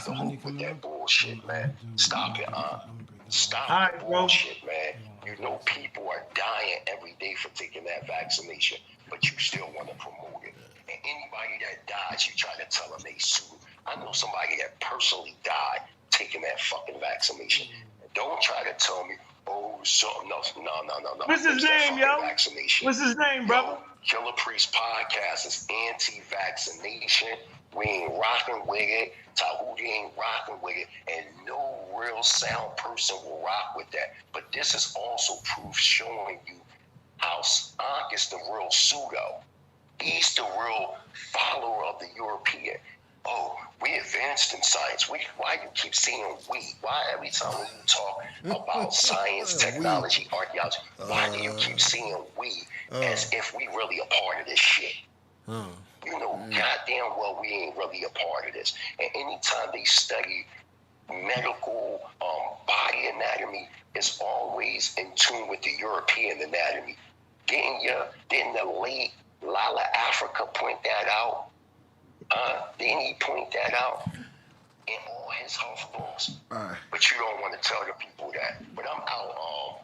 With that bullshit, man. Stop it, Stop the bullshit, man. You know people are dying every day for taking that vaccination, but you still want to promote it. And anybody that dies, you try to tell them they sued. I know somebody that personally died taking that fucking vaccination. Don't try to tell me, oh, something else. No. What's his name, yo? Vaccination. What's his name, brother? Killer Priest Podcast is anti-vaccination. We ain't rocking with it. Tehuti ain't rocking with it. And no real sound person will rock with that. But this is also proof showing you how Ankh is the real pseudo. He's the real follower of the European. Oh, we advanced in science. Why you keep saying we? Why every time when you talk about science, technology, archaeology, why do you keep saying we as if we really a part of this shit? You know goddamn well we ain't really a part of this. And anytime they study medical body anatomy, it's always in tune with the European anatomy. Didn't the late Lala Africa point that out? Didn't he point that out in all his health books? But you don't want to tell the people that. But I'm out.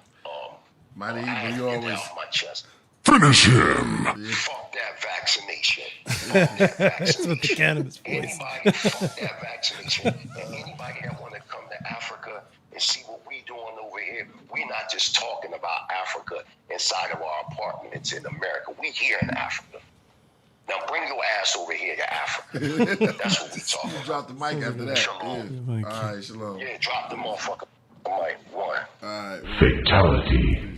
Mighty Eagle, you always my chest. Finish him. Fuck that vaccination. That's what the cannabis voice. Anybody fuck that vaccination. And anybody that want to come to Africa and see what we doing over here, we're not just talking about Africa inside of our apartments in America. We here in Africa. Now bring your ass over here to Africa. That's what we talking about. Drop the mic after that. Shalom. Yeah. All right, shalom. Yeah, drop the motherfucker mic. One. All right. Fatality.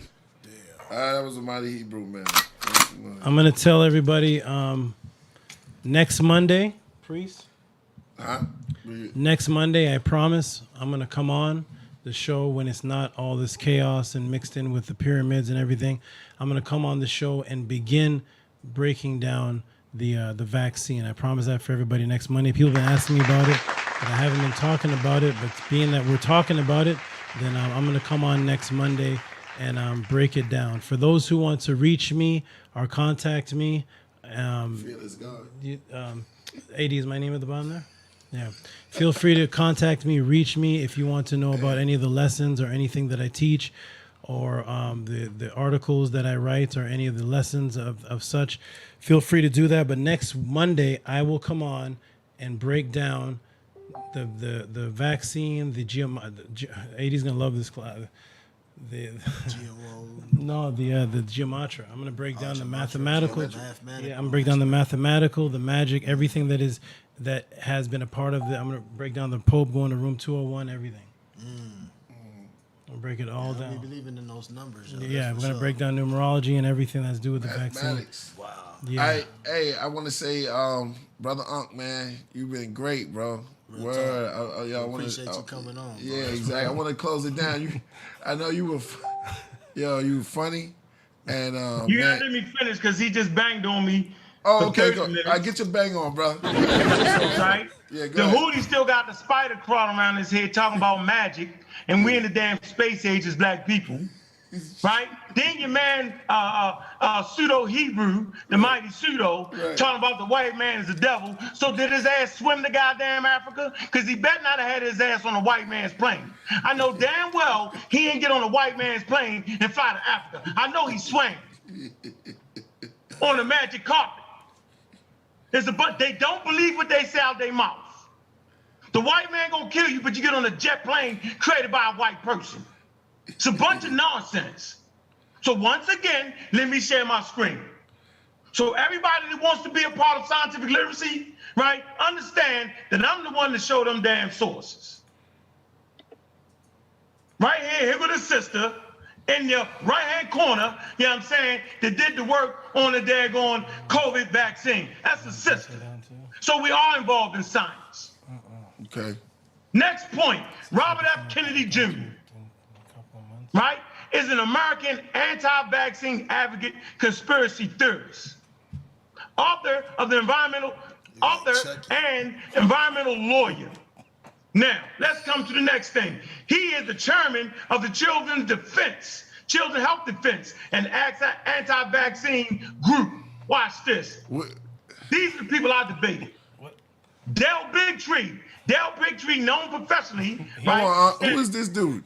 All right, that was a mighty Hebrew, man. I'm gonna tell everybody next Monday, priest. Huh? Next Monday, I promise I'm gonna come on the show when it's not all this chaos and mixed in with the pyramids and everything. I'm gonna come on the show and begin breaking down the vaccine. I promise that for everybody next Monday. People have been asking me about it, but I haven't been talking about it. But being that we're talking about it, then I'm gonna come on next Monday and break it down. For those who want to reach me or contact me, AD is my name at the bottom there? Yeah. Feel free to contact me, reach me if you want to know about any of the lessons or anything that I teach or the articles that I write or any of the lessons of such. Feel free to do that. But next Monday, I will come on and break down the vaccine, the AD's going to love this class. The geometry. I'm gonna break down the mathematical. Yeah, I'm gonna break down the mathematical, the magic, everything that has been a part of it. I'm gonna break down the Pope going to room 201, everything. I'll break it all down. We believing in those numbers. Yeah, we're gonna break down numerology and everything that's to do with the vaccine. Wow. Yeah. I want to say, brother Ankh, man, you've been great, bro. Word. I appreciate you coming on. Yeah, exactly. I want to close it down. I know you were, you were funny, and you gotta let me finish because he just banged on me. Oh, okay. Go. I get your bang on, bro. Right? Yeah, go the ahead. Tehuti still got the spider crawling around his head talking about magic, and we in the damn space age as black people. Right? Then your man, pseudo Hebrew, the mighty pseudo, talking about the white man is the devil. So did his ass swim to goddamn Africa? Because he better not have had his ass on a white man's plane. I know damn well he ain't get on a white man's plane and fly to Africa. I know he swam on the magic carpet. They don't believe what they say out their mouth. The white man gonna kill you, but you get on a jet plane created by a white person. It's a bunch of nonsense. So once again, let me share my screen. So everybody that wants to be a part of scientific literacy, right, understand that I'm the one to show them damn sources. Right here go the sister in your right-hand corner, you know what I'm saying, that did the work on the daggone COVID vaccine. That's the sister. So we are involved in science. Okay. Next point, Robert F. Kennedy Jr., right, is an American anti-vaccine advocate, conspiracy theorist, author and environmental lawyer. Now, let's come to the next thing. He is the chairman of the Children's Health Defense, and anti-vaccine group. Watch this. These are the people I debated. Del Bigtree, known professionally. Hold on, who is this dude?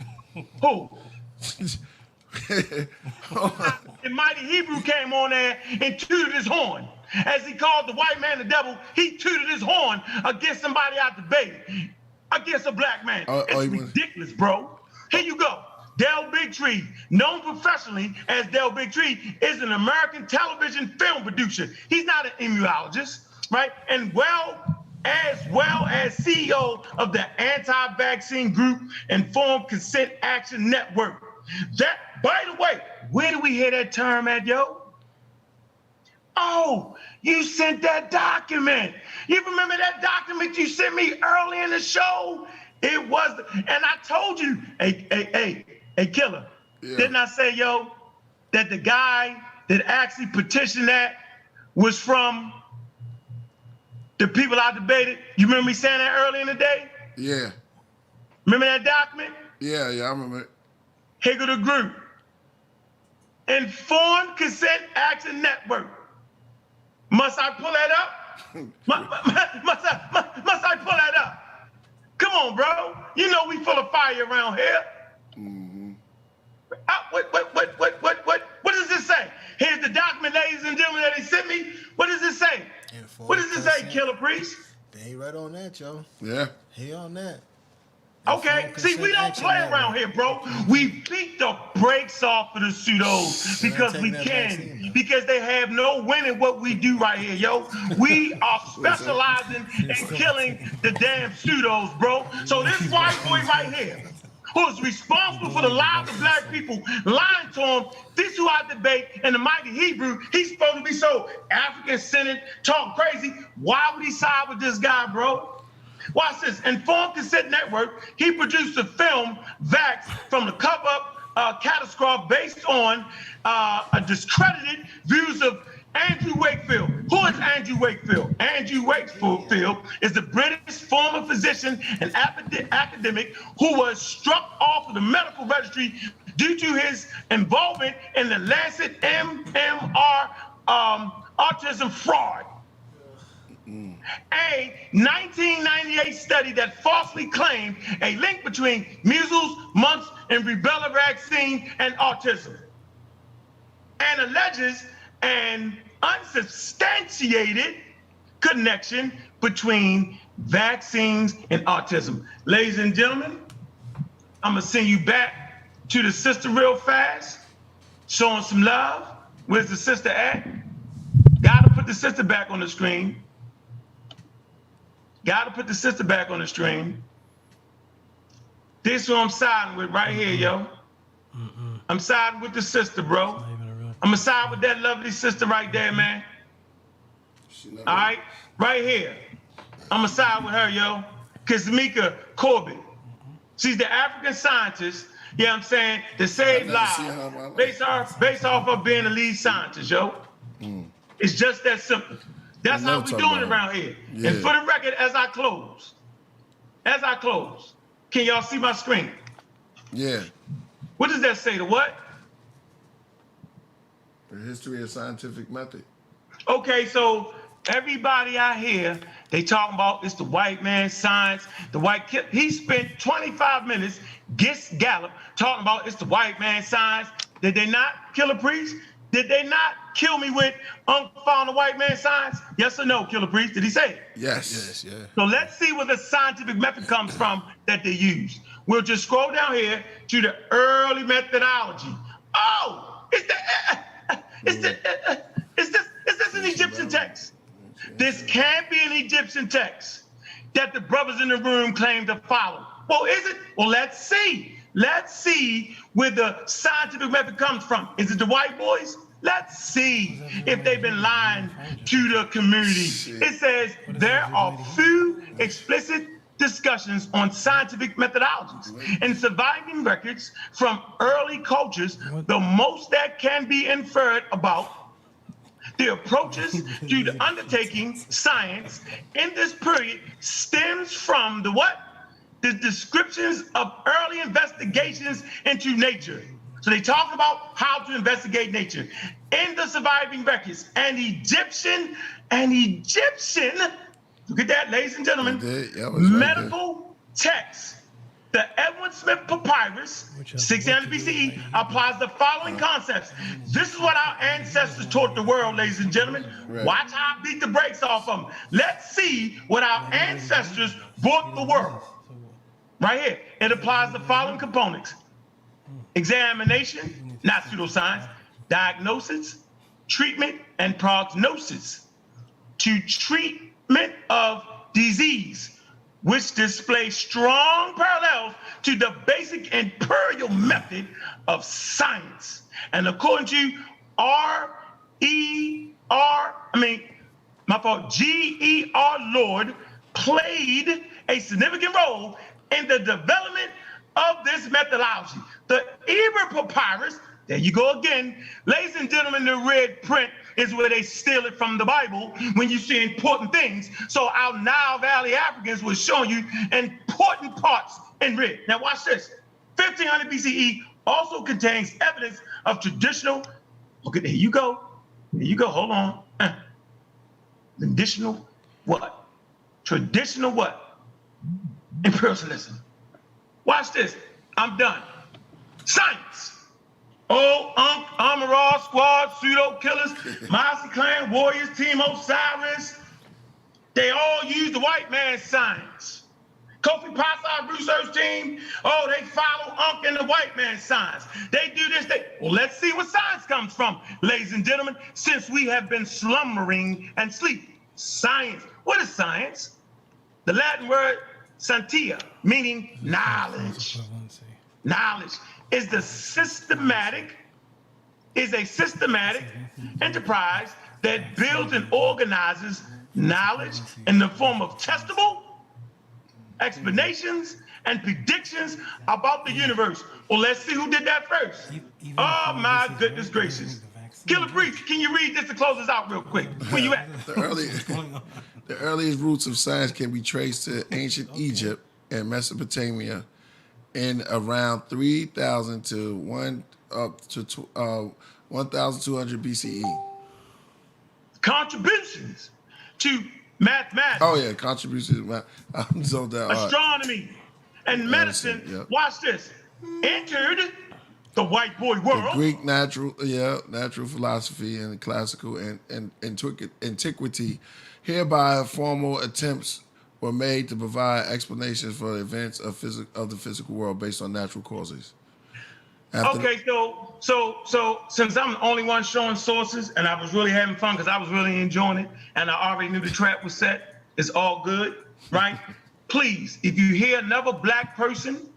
Who? The mighty Hebrew came on there and tooted his horn. As he called the white man the devil, he tooted his horn against somebody I debated, against a black man. It's ridiculous, bro. Here you go. Del Bigtree, known professionally as Del Bigtree, is an American television film producer. He's not an immunologist, right? And as well as CEO of the anti-vaccine group Informed Consent Action Network. That, by the way, where do we hear that term at, yo? Oh, you sent that document. You remember that document you sent me early in the show? It was, and I told you, hey, Killah, didn't I say, yo, that the guy that actually petitioned that was from the people I debated? You remember me saying that early in the day? Yeah. Remember that document? Yeah, I remember it. Here go the group. Informed Consent Action Network. Must I pull that up? Must I pull that up? Come on, bro. You know we full of fire around here. Mm-hmm. What does this say? Here's the document, ladies and gentlemen, that he sent me. What does it say? What does it say, Killah Priest? They ain't right on that, yo. Yeah. He on that. Okay, see, we don't play around here, bro. We beat the brakes off of the pseudos because we can, because they have no win in what we do right here, yo. We are specializing in killing the damn pseudos, bro. So this white boy right here, who is responsible for the lives of black people, lying to him, this who I debate in the mighty Hebrew, he's supposed to be so African-centered, talk crazy. Why would he side with this guy, bro? Watch this. Informed Consent Network, he produced a film, Vax, from the cover-up catastrophe based on a discredited views of Andrew Wakefield. Who is Andrew Wakefield? Andrew Wakefield is the British former physician and academic who was struck off of the medical registry due to his involvement in the Lancet MMR autism fraud. A 1998 study that falsely claimed a link between measles, mumps, and rubella vaccine and autism, and alleges an unsubstantiated connection between vaccines and autism. Ladies and gentlemen, I'm gonna send you back to the sister real fast, showing some love. Where's the sister at? Gotta put the sister back on the screen. Gotta put the sister back on the stream. This who I'm siding with right here, yo. I'm siding with the sister, bro. I'm gonna side with that lovely sister right there, man. All right, right here. I'm gonna side with her, yo. Kismika Corbett. She's the African scientist, you know what I'm saying, that saved lives based off of being a lead scientist, yo. It's just that simple. That's how we doing it around here. Yeah. And for the record, as I close, can y'all see my screen? Yeah. What does that say? The what? The history of scientific method. Okay, so everybody out here, they talking about it's the white man science, the white kid. He spent 25 minutes, Gallup, talking about it's the white man science. Did they not kill a priest? Did they not kill me with Ankh found the white man science? Yes or no, Killer Priest? Did he say it? Yes. So let's see where the scientific method comes from that they use. We'll just scroll down here to the early methodology. Oh, is this an Egyptian text? This can't be an Egyptian text that the brothers in the room claim to follow. Well, is it? Well, let's see. Let's see where the scientific method comes from. Is it the white boys? Let's see if they've been lying to the community. It says there are few explicit discussions on scientific methodologies and surviving records from early cultures. The most that can be inferred about the approaches to the undertaking science in this period stems from the what? The descriptions of early investigations into nature. So they talk about how to investigate nature. In the surviving records, an Egyptian, look at that, ladies and gentlemen, medical text. The Edwin Smith Papyrus, 1600 BCE, applies the following concepts. This is what our ancestors taught the world, ladies and gentlemen. Right. Watch how I beat the brakes off of them. Let's see what our ancestors brought the world. Right here, it applies the following components. Examination, not pseudoscience, diagnosis, treatment, and prognosis. To treatment of disease, which displays strong parallels to the basic imperial method of science. And according to G.E.R. Lord, played a significant role in the development of this methodology. The Eber Papyrus, there you go again. Ladies and gentlemen, the red print is where they steal it from the Bible when you see important things. So our Nile Valley Africans were showing you important parts in red. Now watch this. 1500 BCE also contains evidence of traditional, okay, there you go. There you go, hold on. Traditional what? Traditional what? Imperialism. Watch this. I'm done. Science. Oh, Ankh, Amara, Squad, Pseudo Killers, Mossy Clan, Warriors, Team Osiris. They all use the white man's science. Kofi Pasa research team, oh, they follow Ankh and the white man science. They do this, well, let's see what science comes from, ladies and gentlemen, since we have been slumbering and sleeping. Science. What is science? The Latin word scientia, meaning knowledge. Knowledge is a systematic enterprise that builds and organizes knowledge in the form of testable explanations and predictions about the universe. Well, let's see who did that first. Oh my goodness gracious. Killah Priest, can you read this to close us out real quick? Where you at? The earliest roots of science can be traced to ancient Egypt and Mesopotamia in around 3000 to 1200 BCE. Contributions to mathematics. Oh yeah, contributions. I'm so down. Astronomy and medicine. Watch this. Entered the white boy world. The Greek natural philosophy and classical and antiquity. Hereby, formal attempts were made to provide explanations for the events of the physical world based on natural causes. So since I'm the only one showing sources, and I was really having fun because I was really enjoying it, and I already knew the trap was set, it's all good, right? Please, if you hear another black person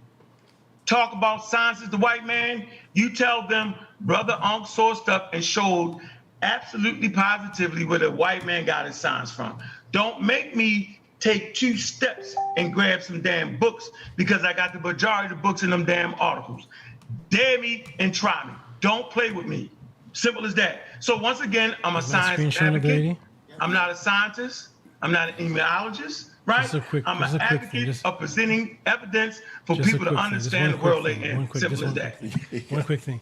talk about science as the white man, you tell them Brother Ankh sourced up and showed absolutely positively where the white man got his science from. Don't make me take 2 steps and grab some damn books because I got the majority of the books in them damn articles. Dare me and try me. Don't play with me. Simple as that. So once again, I'm a science advocate. I'm not a scientist. I'm not an immunologist, right? I'm an advocate of presenting evidence for people to understand the world they in. Simple as that. One quick thing.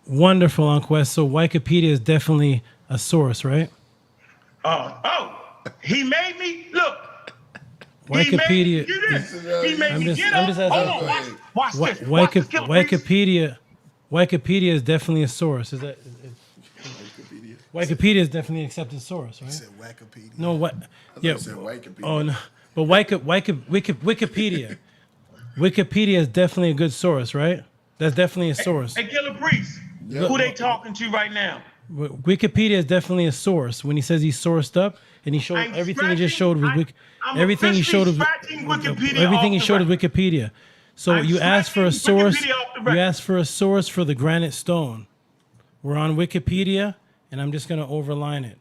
Wonderful, Uncle West. So Wikipedia is definitely a source, right? He made me look. Wikipedia. He made me get up. Hold on, watch this. Wikipedia is definitely a source. Wikipedia is definitely an accepted source, right? You said Wikipedia. No, what? Yeah. Said Wikipedia. Oh no, but Wikipedia. Wikipedia is definitely a good source, right? That's definitely a source. Hey, Killah Priest, who they talking to right now? Wikipedia is definitely a source. When he says he's sourced up and he showed everything he just showed was everything he showed was Wikipedia. So you asked for a source. You asked for a source for the granite stone. We're on Wikipedia, and I'm just going to overline it.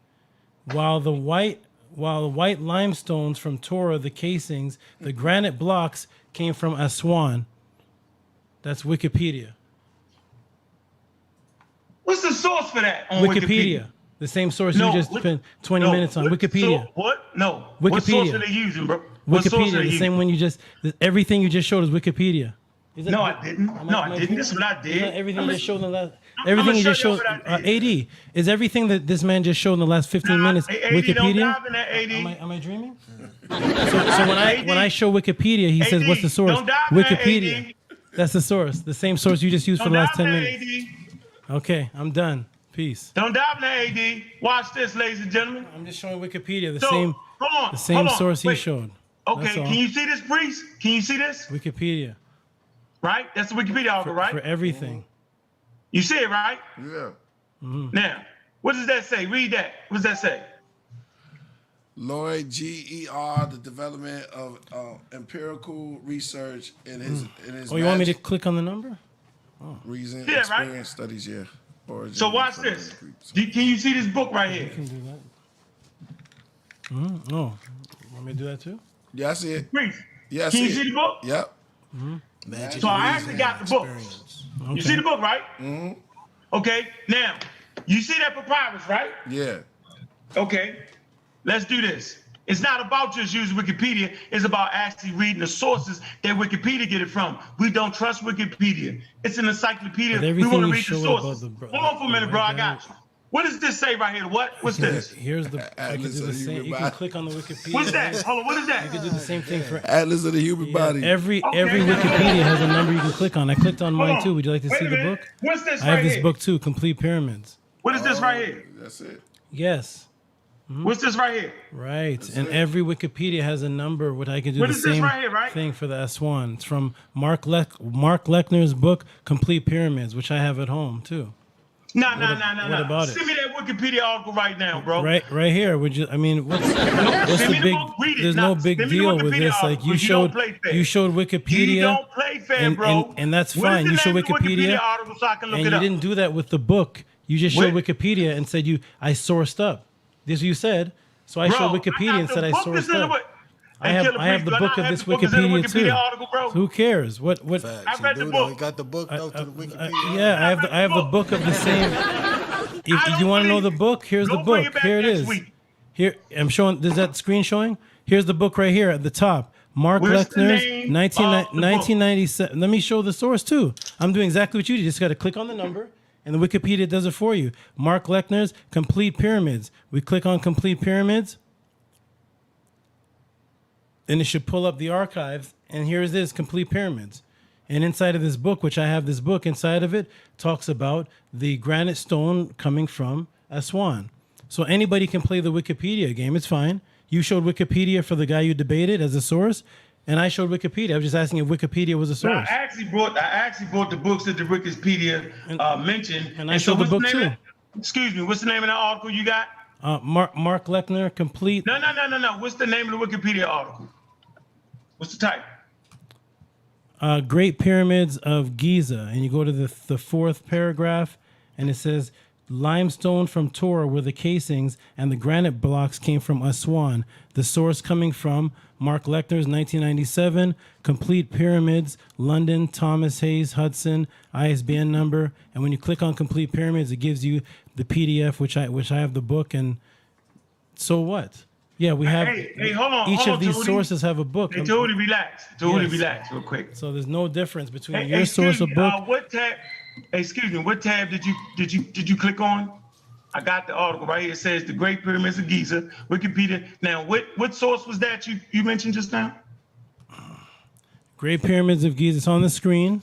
While the white limestones from Torah, the casings, the granite blocks came from Aswan. That's Wikipedia. What's the source for that on Wikipedia? The same source you just spent 20 minutes on. Wikipedia. What? No. Wikipedia. What source are they using, bro? Wikipedia, the same one you just. Everything you just showed is Wikipedia. No, I didn't. I didn't. This is what I did. Everything you just showed in the last. Everything you just showed. AD is everything that this man just showed in the last 15 minutes. Wikipedia. Am I dreaming? So when I show Wikipedia, he says, "What's the source?" Wikipedia. That's the source. The same source you just used for the last 10 minutes. Okay, I'm done. Peace. Don't dive in there, AD. Watch this, ladies and gentlemen. I'm just showing Wikipedia, the same source he showed. Okay, can you see this, Priest? Can you see this? Wikipedia. Right? That's the Wikipedia article, right? For everything. You see it, right? Yeah. Mm-hmm. Now, what does that say? Read that. What does that say? Lloyd GER, the development of empirical research in his you want me to click on the number? Reason, experience, right? Studies, yeah. Origin, so watch this. Can you see this book right here? You can do that. No. Want me to do that too? Yeah, I see it. Priest, yeah, can you see the book? Yep. Mm-hmm. So I actually got the book. Okay. You see the book, right? Mm-hmm. Okay, now, you see that papyrus, right? Yeah. Okay, let's do this. It's not about just using Wikipedia. It's about actually reading the sources that Wikipedia get it from. We don't trust Wikipedia. It's an encyclopedia. We want to read the sources. Hold on for a minute, bro. I got you. What does this say right here? What's this? Here's the. I can do the same. You can click on the Wikipedia. What's that? Hold on. What is that? You can do the same thing for Atlas of the Human Body. Every Wikipedia has a number you can click on. I clicked on mine too. Would you like to see the book? What's this? I have this book too. Complete Pyramids. What is this right here? That's it. Yes. What's this right here? Right, and every Wikipedia has a number. What I can do What the is this same right here, right? thing for the S1. It's from Mark Lechner's book, Complete Pyramids, which I have at home too. No. What about it? Send me that Wikipedia article right now, bro. Right here. Would you? I mean, what's Send the me big? book, read it. There's Now, no big send me the deal with Wikipedia this. Like article, you 'cause you don't showed, play fair. you showed Wikipedia. You don't play fair, bro. And that's What is fine. the You showed name of the Wikipedia, article so I can look and it you up? didn't do that with the book. You just showed Wikipedia and said I sourced up. This you said. So I showed Wikipedia and said I sourced up. I have the book of this Wikipedia too. article, bro. Who cares? What? I read the book. He got the book though to the Wikipedia. Yeah, I have the book of the same. If you want to know the book, here's the book. Here it is. Here I'm showing. Is that screen showing? Here's the book right here at the top. Mark Lechner's 1997. Let me show the source too. I'm doing exactly what you did. You just got to click on the number, and the Wikipedia does it for you. Mark Lechner's Complete Pyramids. We click on Complete Pyramids, and it should pull up the archives. And here it is, Complete Pyramids. And inside of this book, which I have this book, inside of it talks about the granite stone coming from Aswan. So anybody can play the Wikipedia game. It's fine. You showed Wikipedia for the guy you debated as a source, and I showed Wikipedia. I was just asking if Wikipedia was a source. I actually brought the books that the Wikipedia mentioned. And I showed the book too. Excuse me, what's the name of that article you got? Mark Lechner, Complete. No. What's the name of the Wikipedia article? What's the type? Great Pyramids of Giza, and you go to the fourth paragraph, and it says limestone from Torah were the casings, and the granite blocks came from Aswan. The source coming from Mark Lechner's 1997 Complete Pyramids, London, Thomas Hayes Hudson, ISBN number. And when you click on Complete Pyramids, it gives you the PDF, which I have the book. And so what? Yeah, we have. Hey, hold on. Each of these sources have a book. Hey, Tehuti, relax. Relax real quick. So there's no difference between your source of book. What tab? Excuse me. What tab did you click on? I got the article right here. It says the Great Pyramids of Giza, Wikipedia. Now, what source was that you mentioned just now? Great Pyramids of Giza. It's on the screen.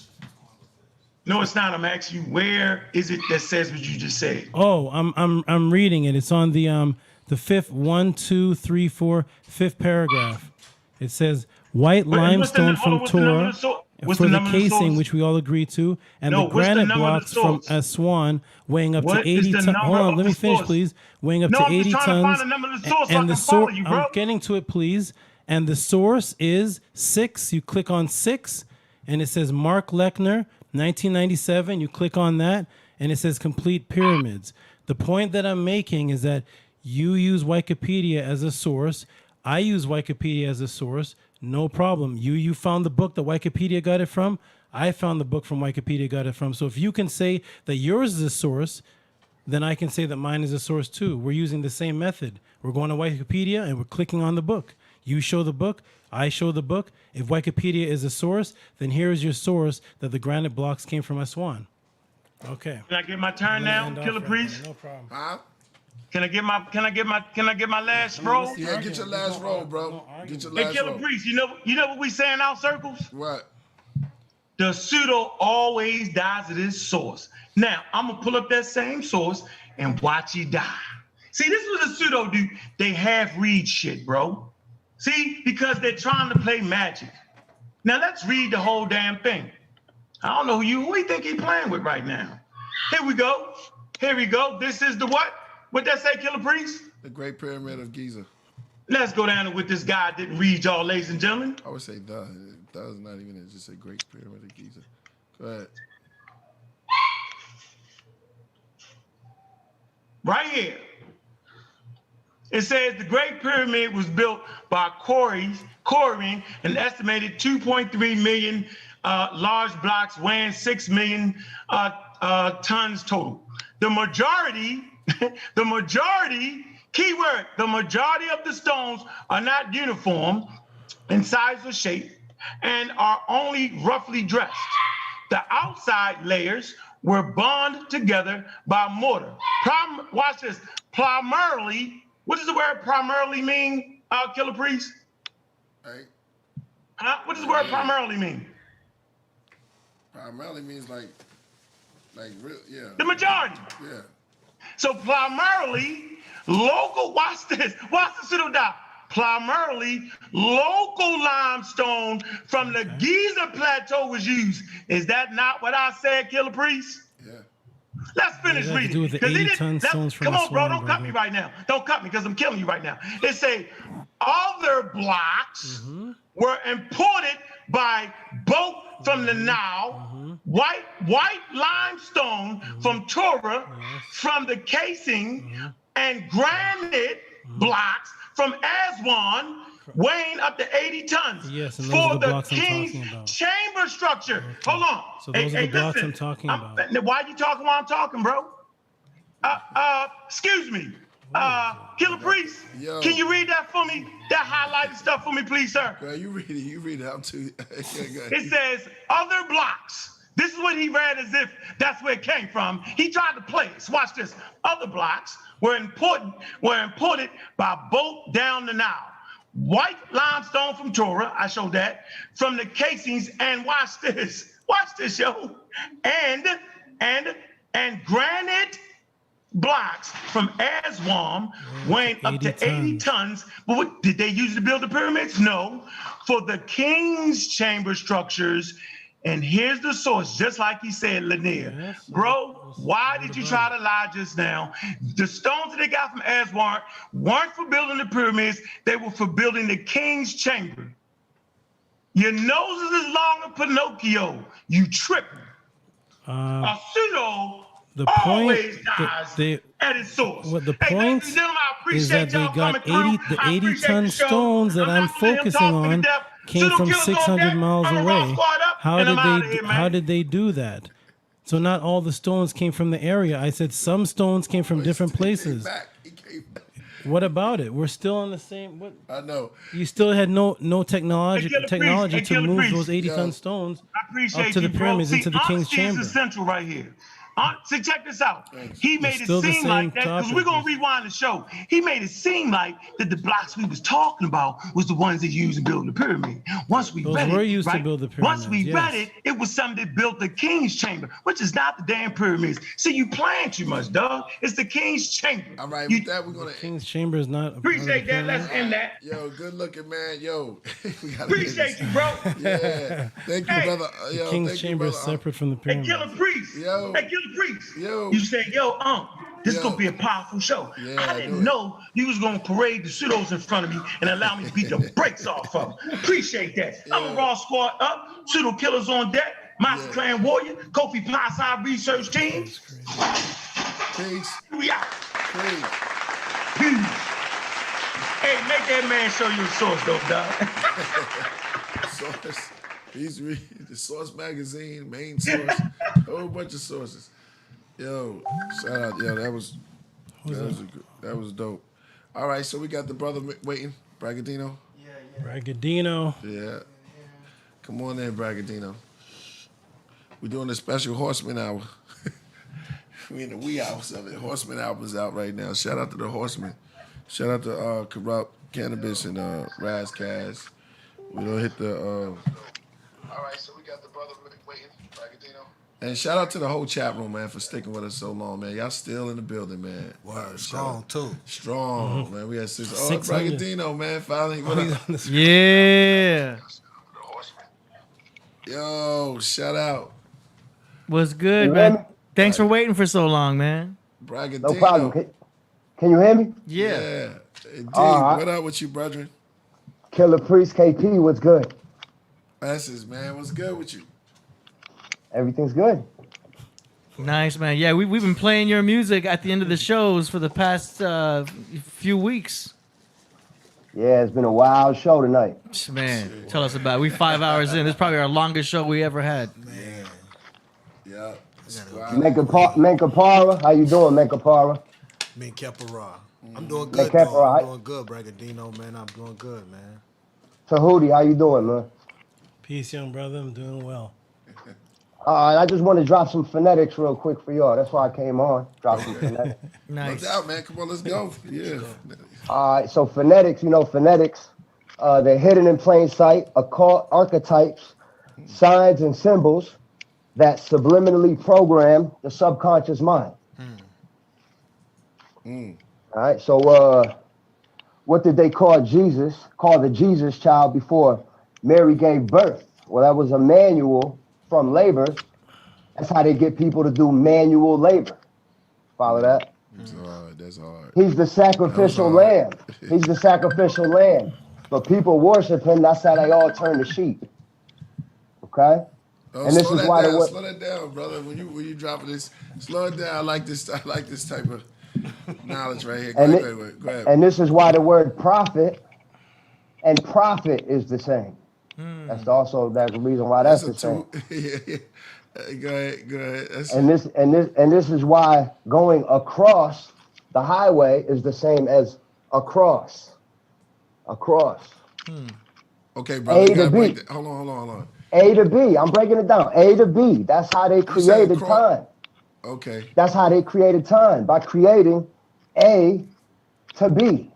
No, it's not. I'm asking you, where is it that says what you just said? Oh, I'm reading it. It's on the fifth 1, 2, 3, 4, fifth paragraph. It says white limestone from Torah for the casing, which we all agree to, and the granite blocks from Aswan weighing up to 80 tons. Hold on, let me finish, please. Weighing up to 80 tons. And the source, I'm getting to it, please. And the source is 6. You click on 6, and it says Mark Lechner, 1997. You click on that, and it says Complete Pyramids. The point that I'm making is that you use Wikipedia as a source. I use Wikipedia as a source. No problem. You found the book that Wikipedia got it from. I found the book from Wikipedia got it from. So if you can say that yours is a source, then I can say that mine is a source too. We're using the same method. We're going to Wikipedia and we're clicking on the book. You show the book. I show the book. If Wikipedia is a source, then here is your source that the granite blocks came from Aswan. Okay. Can I get my turn now, Killer Priest? No problem. Huh? Can I get my last roll? Yeah, get your last roll, bro. Get your Hey, last Killer roll. Priest, you know what we say in our circles? What? The pseudo always dies at its source. Now, I'm gonna pull up that same source and watch it die. See, this is what the pseudo do. They half read shit, bro. See, because they're trying to play magic. Now let's read the whole damn thing. I don't know who you think he playing with right now. Here we go. Here we go. This is the what? What that say, Killer Priest? The Great Pyramid of Giza. Let's go down to what this guy didn't read, y'all, ladies and gentlemen. I would say the. That is not even it. Just say Great Pyramid of Giza. Go ahead. Right here. It says the Great Pyramid was built by quarrying an estimated 2.3 million large blocks weighing 6 million tons total. The majority, keyword, the majority of the stones are not uniform in size or shape and are only roughly dressed. The outside layers were bonded together by mortar. Watch this. Primarily, what does the word primarily mean, Killer Priest? Right. Huh? What does the word primarily mean? Primarily means like real, yeah. The majority. Yeah. So primarily, local, watch this, watch the pseudo dot. Primarily local limestone from the Giza Plateau was used. Is that not what I said, Killah Priest? Yeah. Let's finish What does that have to reading. do with the 'Cause he 80 didn't- ton let's- stones from Come on, bro, Aswan, don't cut me right now. Don't cut me because I'm killing you right now. It say other blocks were imported by boat from the Nile, white limestone from Torah, from the casing, and granite blocks from Aswan, weighing up to 80 tons. Yes, and those for are the the blocks I'm king's talking about. chamber structure. Hold on. So those are the blocks listen, I'm talking about. Why you talking while I'm talking, bro? Excuse me. Killah Priest, Yo. can you read that for me? That highlighted stuff for me, please, sir. Girl, you read it. You read it. I'm too. It says other blocks. This is what he read as if that's where it came from. He tried to place. Watch this. Other blocks were imported by boat down the Nile. White limestone from Torah, I showed that, from the casings, and watch this. Watch this, yo. And granite blocks from Aswan weighing up to 80 tons. But what, did they use it to build the pyramids? No. For the king's chamber structures. And here's the source, just like he said, Lanier. Bro, why did you try to lie just now? The stones that they got from Aswan weren't for building the pyramids. They were for building the king's chamber. Your nose is as long as Pinocchio. You tripping. A pseudo The always point, dies at its source. What the Hey, point ladies and gentlemen, I is that appreciate they y'all got coming 80, through. the I 80 appreciate ton the show. stones that I'm not gonna let him focusing talk me to on death. came Pseudo from killers on 600 deck. miles I'm gonna roll away. squad up, How and did I'm outta here, man. how did they do that? So not all the stones came from the area. I said some stones came from different places. What about it? We're still on the same. What? I know. You still had no technology Hey, technology to Killah move Priest. those 80 Yo. ton stones I appreciate up to the you, bro. pyramids See, into the king's honesty chamber. is essential right here. See, check this out. He made it still the seem same like that, because we're topic. going to rewind the show. He made it seem like that the blocks we was talking about was the ones that used to build the pyramid. Once we Those read were it, used to right? build the Once we pyramids, read yes. it, it was something that built the king's chamber, which is not the damn pyramids. See, you playing too much, dog. It's the king's chamber. All right, with that, we're going to. King's chamber is not. Appreciate that. Let's end that. Yo, good looking, man. Yo. we gotta Appreciate you, bro. Yeah. Thank you, Hey. brother. The Yo, king's thank you, chamber is brother. separate from the Hey, pyramid. Killah Priest. Yo. Hey, Killah Priest. Yo. You said, this Yo. is going to be a powerful show. Yeah, I I didn't knew it. know you was going to parade the pseudos in front of me and allow me to beat the brakes off of them. Appreciate that. I'm a Raw Squad up, pseudo killers on deck, Master Clan Warrior, Kofi Pie Research Team. Peace. We out. Peace. Hey, make that man show you a source, though, dog. Source. He's reading the Source magazine, main source, a whole bunch of sources. Yo, shout out. Yo, that was dope. All right, so we got the brother waiting, bRAgadino. bRAgadino. Yeah. Come on in, bRAgadino. We're doing a special Horseman hour. We in the wee hours of it. Horseman album's out right now. Shout out to the Horseman. Shout out to Corrupt Cannabis and Razcast. We don't hit the. All right, so we got the brother waiting, bRAgadino. And shout out to the whole chat room, man, for sticking with us so long, man. Y'all still in the building, man. Wow, strong too. Strong, man. We had 600. bRAgadino, man. Finally, what up? Yeah. Yo, shout out. What's good, You man? hear me? Thanks for waiting for so long, man. bRAgadino. No problem. Can you hear me? Yeah. Indeed. All right. What up with you, brethren? Killah Priest KP, what's good? Essence, man. What's good with you? Everything's good. Nice, man. Yeah, we've been playing your music at the end of the shows for the past few weeks. Yeah, it's been a wild show tonight. Man, tell us about it. We 5 hours in. This is probably our longest show we ever had. Yeah. Menkapara, how you doing, Menkapara? Menkapara. I'm doing good, Menkapara, though. I'm doing good, bRAgadino, man. I'm doing good, man. Tehuti, how you doing, man? Peace, young brother. I'm doing well. I just want to drop some phonetics real quick for y'all. That's why I came on. Drop some phonetics. Nice. No doubt, man. Come on, let's go. Yeah. All right, so phonetics, they're hidden in plain sight, occult archetypes, signs, and symbols that subliminally program the subconscious mind. All right. So what did they call Jesus? Call the Jesus child before Mary gave birth? Well, that was a manual from labor. That's how they get people to do manual labor. Follow that? That's hard. That's hard. He's the sacrificial lamb. He's the sacrificial lamb. But people worship him. That's how they all turn to sheep. Okay? Oh, And this slow is that why down. the Slow that down, brother. When you dropping this, slow it down. I like this type of knowledge right here. Go ahead. Go ahead. And this is why the word prophet and prophet is the same. That's also that reason why that's the same. Go ahead. And this is why going across the highway is the same as across. Okay, brother. A to B. Hold on. A to B. I'm breaking it down. A to B. That's how they created time. Okay. That's how they created time, by creating A to B.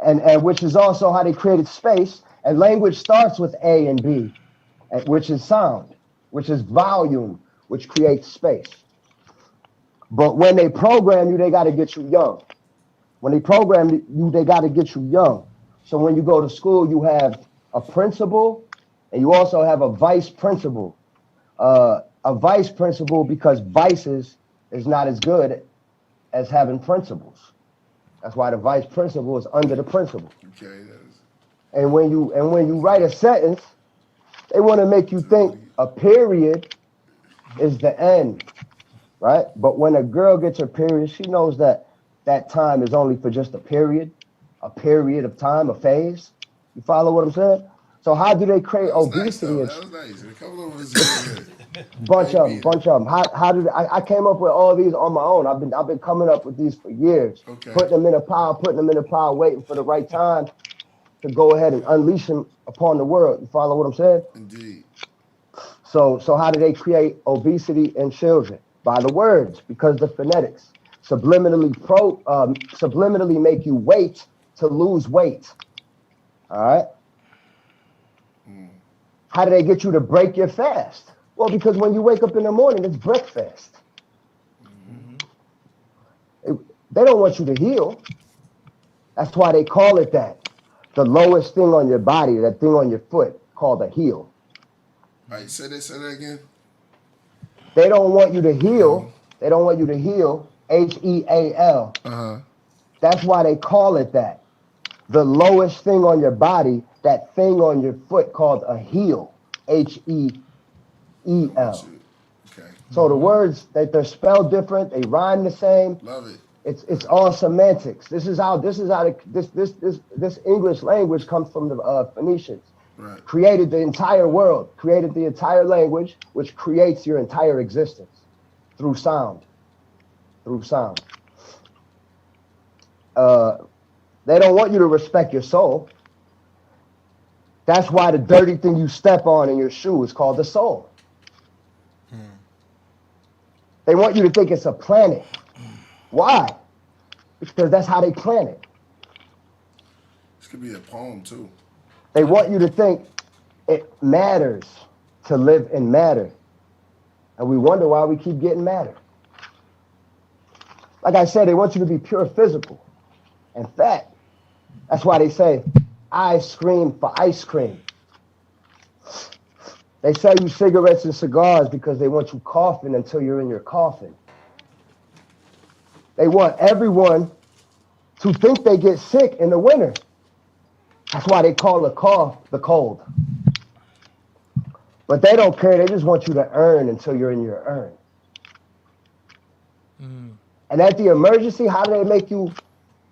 And which is also how they created space. And language starts with A and B, which is sound, which is volume, which creates space. But when they program you, they got to get you young. When they program you, they got to get you young. So when you go to school, you have a principal, and you also have a vice principal. A vice principal, because vices is not as good as having principles. That's why the vice principal is under the principal. Okay. And when you write a sentence, they want to make you think a period is the end, right? But when a girl gets her period, she knows that that time is only for just a period of time, a phase. You follow what I'm saying? So how do they create obesity? That was nice. A couple of them was good. Bunch of them. How did I came up with all these on my own? I've been coming up with these for years. Okay. Putting them in a pile, waiting for the right time to go ahead and unleash them upon the world. You follow what I'm saying? Indeed. So how do they create obesity in children? By the words, because the phonetics subliminally make you wait to lose weight. All right. How do they get you to break your fast? Well, because when you wake up in the morning, it's breakfast. They don't want you to heal. That's why they call it that. The lowest thing on your body, that thing on your foot, called a heel. All right, say that again. They don't want you to heal. They don't want you to heal. H-E-A-L. That's why they call it that. The lowest thing on your body, that thing on your foot called a heel. H-E-E-L. Okay. So the words, they're spelled different. They rhyme the same. Love it. It's all semantics. This English language comes from the Phoenicians. Right. Created the entire world, created the entire language, which creates your entire existence through sound. They don't want you to respect your soul. That's why the dirty thing you step on in your shoe is called the soul. They want you to think it's a planet. Why? Because that's how they plan it. This could be a poem too. They want you to think it matters to live in matter. And we wonder why we keep getting madder. Like I said, they want you to be pure physical and fat. That's why they say, I scream for ice cream. They sell you cigarettes and cigars because they want you coughing until you're in your coffin. They want everyone to think they get sick in the winter. That's why they call the cough the cold. But they don't care. They just want you to earn until you're in your urn. And at the emergency, how do they make you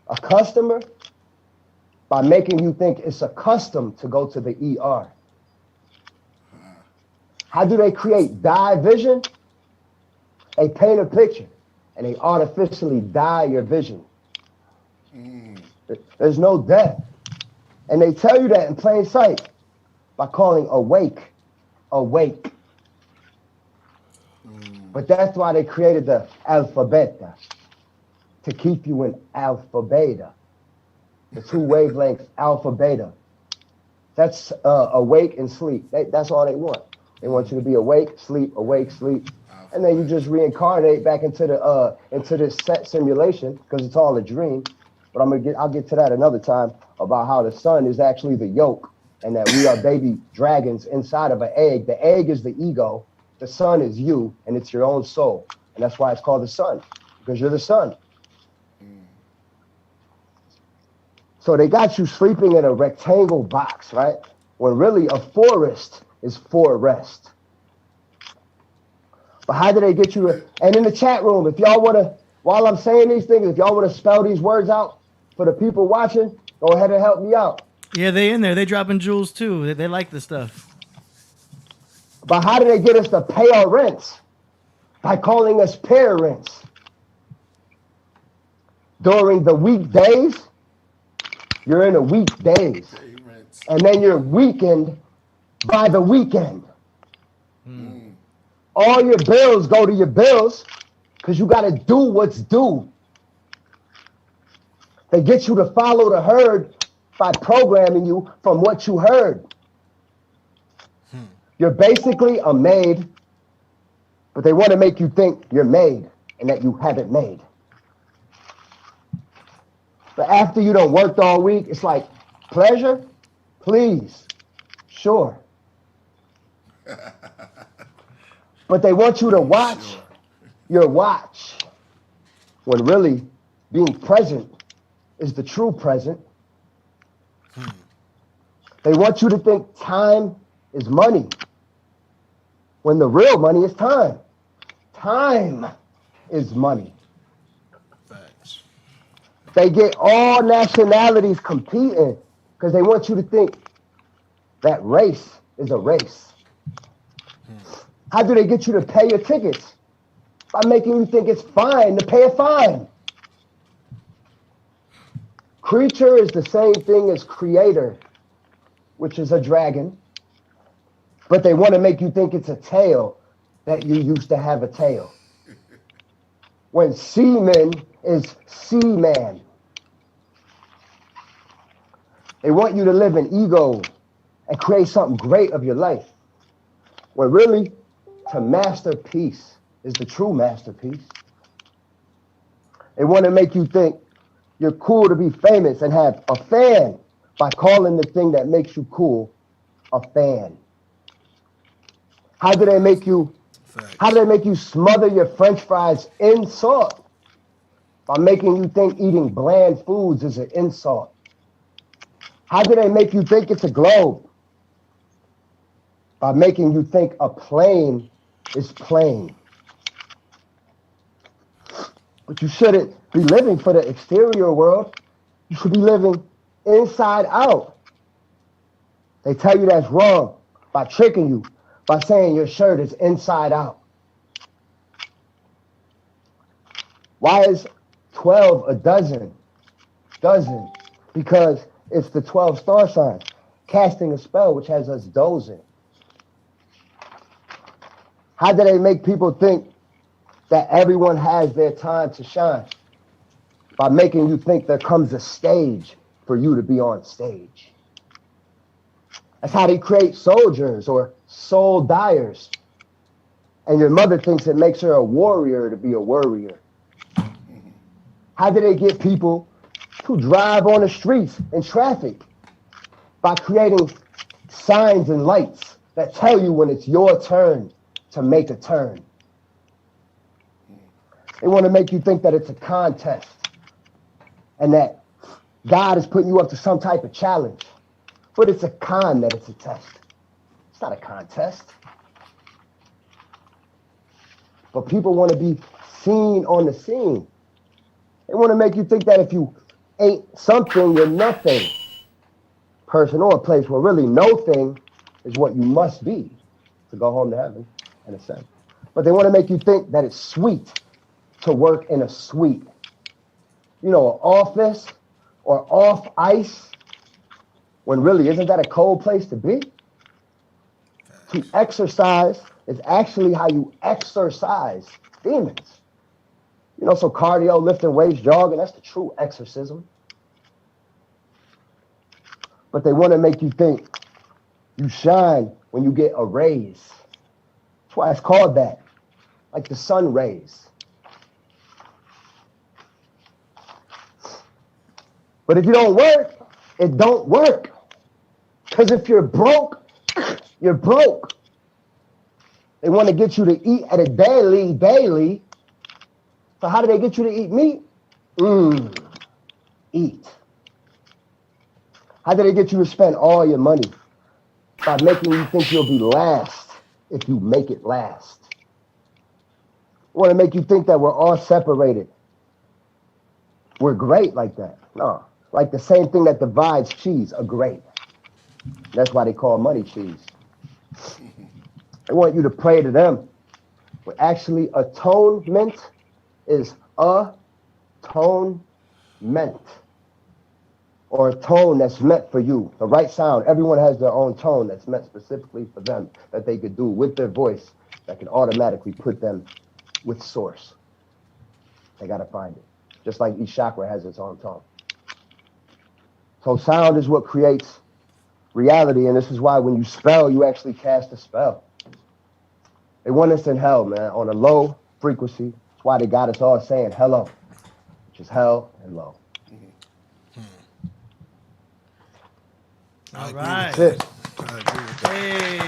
a customer? By making you think it's a custom to go to the ER. How do they create dye vision? They paint a picture and they artificially dye your vision. There's no death. And they tell you that in plain sight by calling awake. But that's why they created the alphabet, to keep you in alpha beta. The two wavelengths, alpha beta. That's awake and sleep. That's all they want. They want you to be awake, sleep, awake, sleep. and then you just reincarnate back into this set simulation because it's all a dream. But I'll get to that another time about how the sun is actually the yolk, and that we are baby dragons inside of an egg. The egg is the ego, the sun is you, and it's your own soul, and that's why it's called the sun, because you're the sun. So they got you sleeping in a rectangle box, right? When really a forest is for rest. But how do they get you to, and in the chat room, if y'all want to, while I'm saying these things, if y'all want to spell these words out for the people watching, go ahead and help me out. Yeah, they in there. They dropping jewels too. They like this stuff. But how do they get us to pay our rents? By calling us parents. During the weekdays, you're in the weekdays. And then you're weakened by the weekend. All your bills go to your bills because you got to do what's due. They get you to follow the herd by programming you from what you heard. You're basically a maid, but they want to make you think you're made and that you haven't made. But after you done worked all week, it's like, pleasure? Please. Sure. But they want you to watch your watch, when really being present is the true present. They want you to think time is money, when the real money is time. Time is money. Facts. They get all nationalities competing because they want you to think that race is a race. How do they get you to pay your tickets? By making you think it's fine to pay a fine. Creature is the same thing as creator, which is a dragon. But they want to make you think it's a tail, that you used to have a tail. When seaman is seaman. They want you to live in ego and create something great of your life. When really, to master peace is the true masterpiece. They want to make you think you're cool to be famous and have a fan by calling the thing that makes you cool a fan. How do they make you smother your French fries in salt? By making you think eating bland foods is an insult. How do they make you think it's a globe? By making you think a plane is plain. But you shouldn't be living for the exterior world. You should be living inside out. They tell you that's wrong by tricking you, by saying your shirt is inside out. Why is 12 a dozen? Dozen. Because it's the 12 star signs, casting a spell which has us dozing. How do they make people think that everyone has their time to shine? By making you think there comes a stage for you to be on stage. That's how they create soldiers or soul dyers. And your mother thinks it makes her a warrior to be a worrier. How do they get people to drive on the streets in traffic? By creating signs and lights that tell you when it's your turn to make a turn. They want to make you think that it's a contest and that God is putting you up to some type of challenge. But it's a con that it's a test. It's not a contest. But people want to be seen on the scene. They want to make you think that if you ain't something, you're nothing. Person or a place where really no thing is what you must be to go home to heaven and ascend. But they want to make you think that it's sweet to work in a suite. You know, an office or off ice, when really isn't that a cold place to be? To exercise is actually how you exorcise demons. You know, so cardio, lifting weights, jogging, that's the true exorcism. But they want to make you think you shine when you get a raise. That's why it's called that. like the sun rays. But if you don't work, it don't work. Because if you're broke, you're broke. They want to get you to eat at a daily. So how do they get you to eat meat? Eat. How do they get you to spend all your money? By making you think you'll be last if you make it last. They want to make you think that we're all separated. We're great like that. No. Like the same thing that divides cheese, a grate. That's why they call money cheese. They want you to pray to them. But actually, atonement is atonement. Or a tone that's meant for you. The right sound. Everyone has their own tone that's meant specifically for them that they could do with their voice that can automatically put them with source. They got to find it. Just like each chakra has its own tone. So sound is what creates reality, and this is why when you spell, you actually cast a spell. They want us in hell, man, on a low frequency. That's why they got us all saying hello, which is hell and low. All right. That's it. Hey.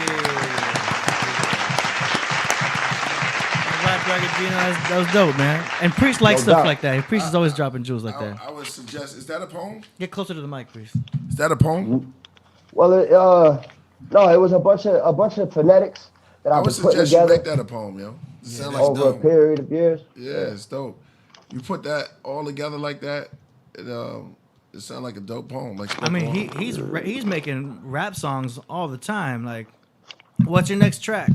bRAgadino, that was dope, man. And Priest likes stuff like that. Priest is always dropping jewels like that. I would suggest, is that a poem? Get closer to the mic, Priest. Is that a poem? Well, no, it was a bunch of phonetics that I would was putting suggest you together make that a poem, yo. It sound like over a dope. period of years. Yeah, it's dope. You put that all together like that, it sounds like a dope poem. Like I mean, he's making rap songs all the time. Like, what's your next track?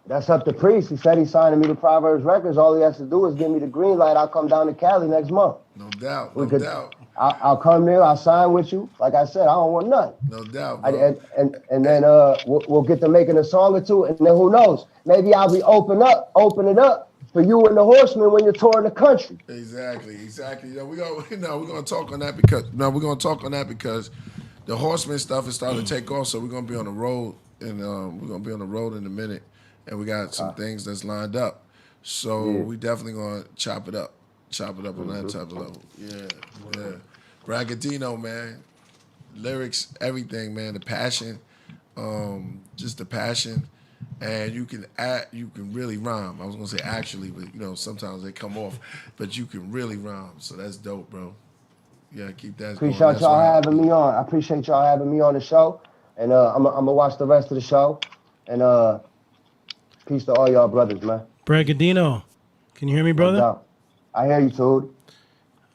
That's up to Priest. He said he's signing me to Proverbs Records. All he has to do is give me the green light. I'll come down to Cali next month. No doubt, no doubt. I'll come there. I'll sign with you. Like I said, I don't want nothing. No doubt, bro. And then we'll get to making a song or two, and then who knows? Maybe I'll be open it up for you and the Horsemen when you're touring the country. Exactly. We're gonna talk on that because the Horseman stuff is starting to take off. So we're gonna be on the road, and we're gonna be on the road in a minute, and we got some things that's lined up. So we definitely gonna chop it up on that type of level. Yeah. bRAgadino, man. Lyrics, everything, man. The passion, just the passion. And you can really rhyme. I was gonna say actually, but sometimes they come off. But you can really rhyme. So that's dope, bro. Yeah, keep that. Appreciate y'all having me on. I appreciate y'all having me on the show. And I'm gonna watch the rest of the show. And peace to all y'all brothers, man. bRAgadino, can you hear me, brother? No, I hear you, Tehuti.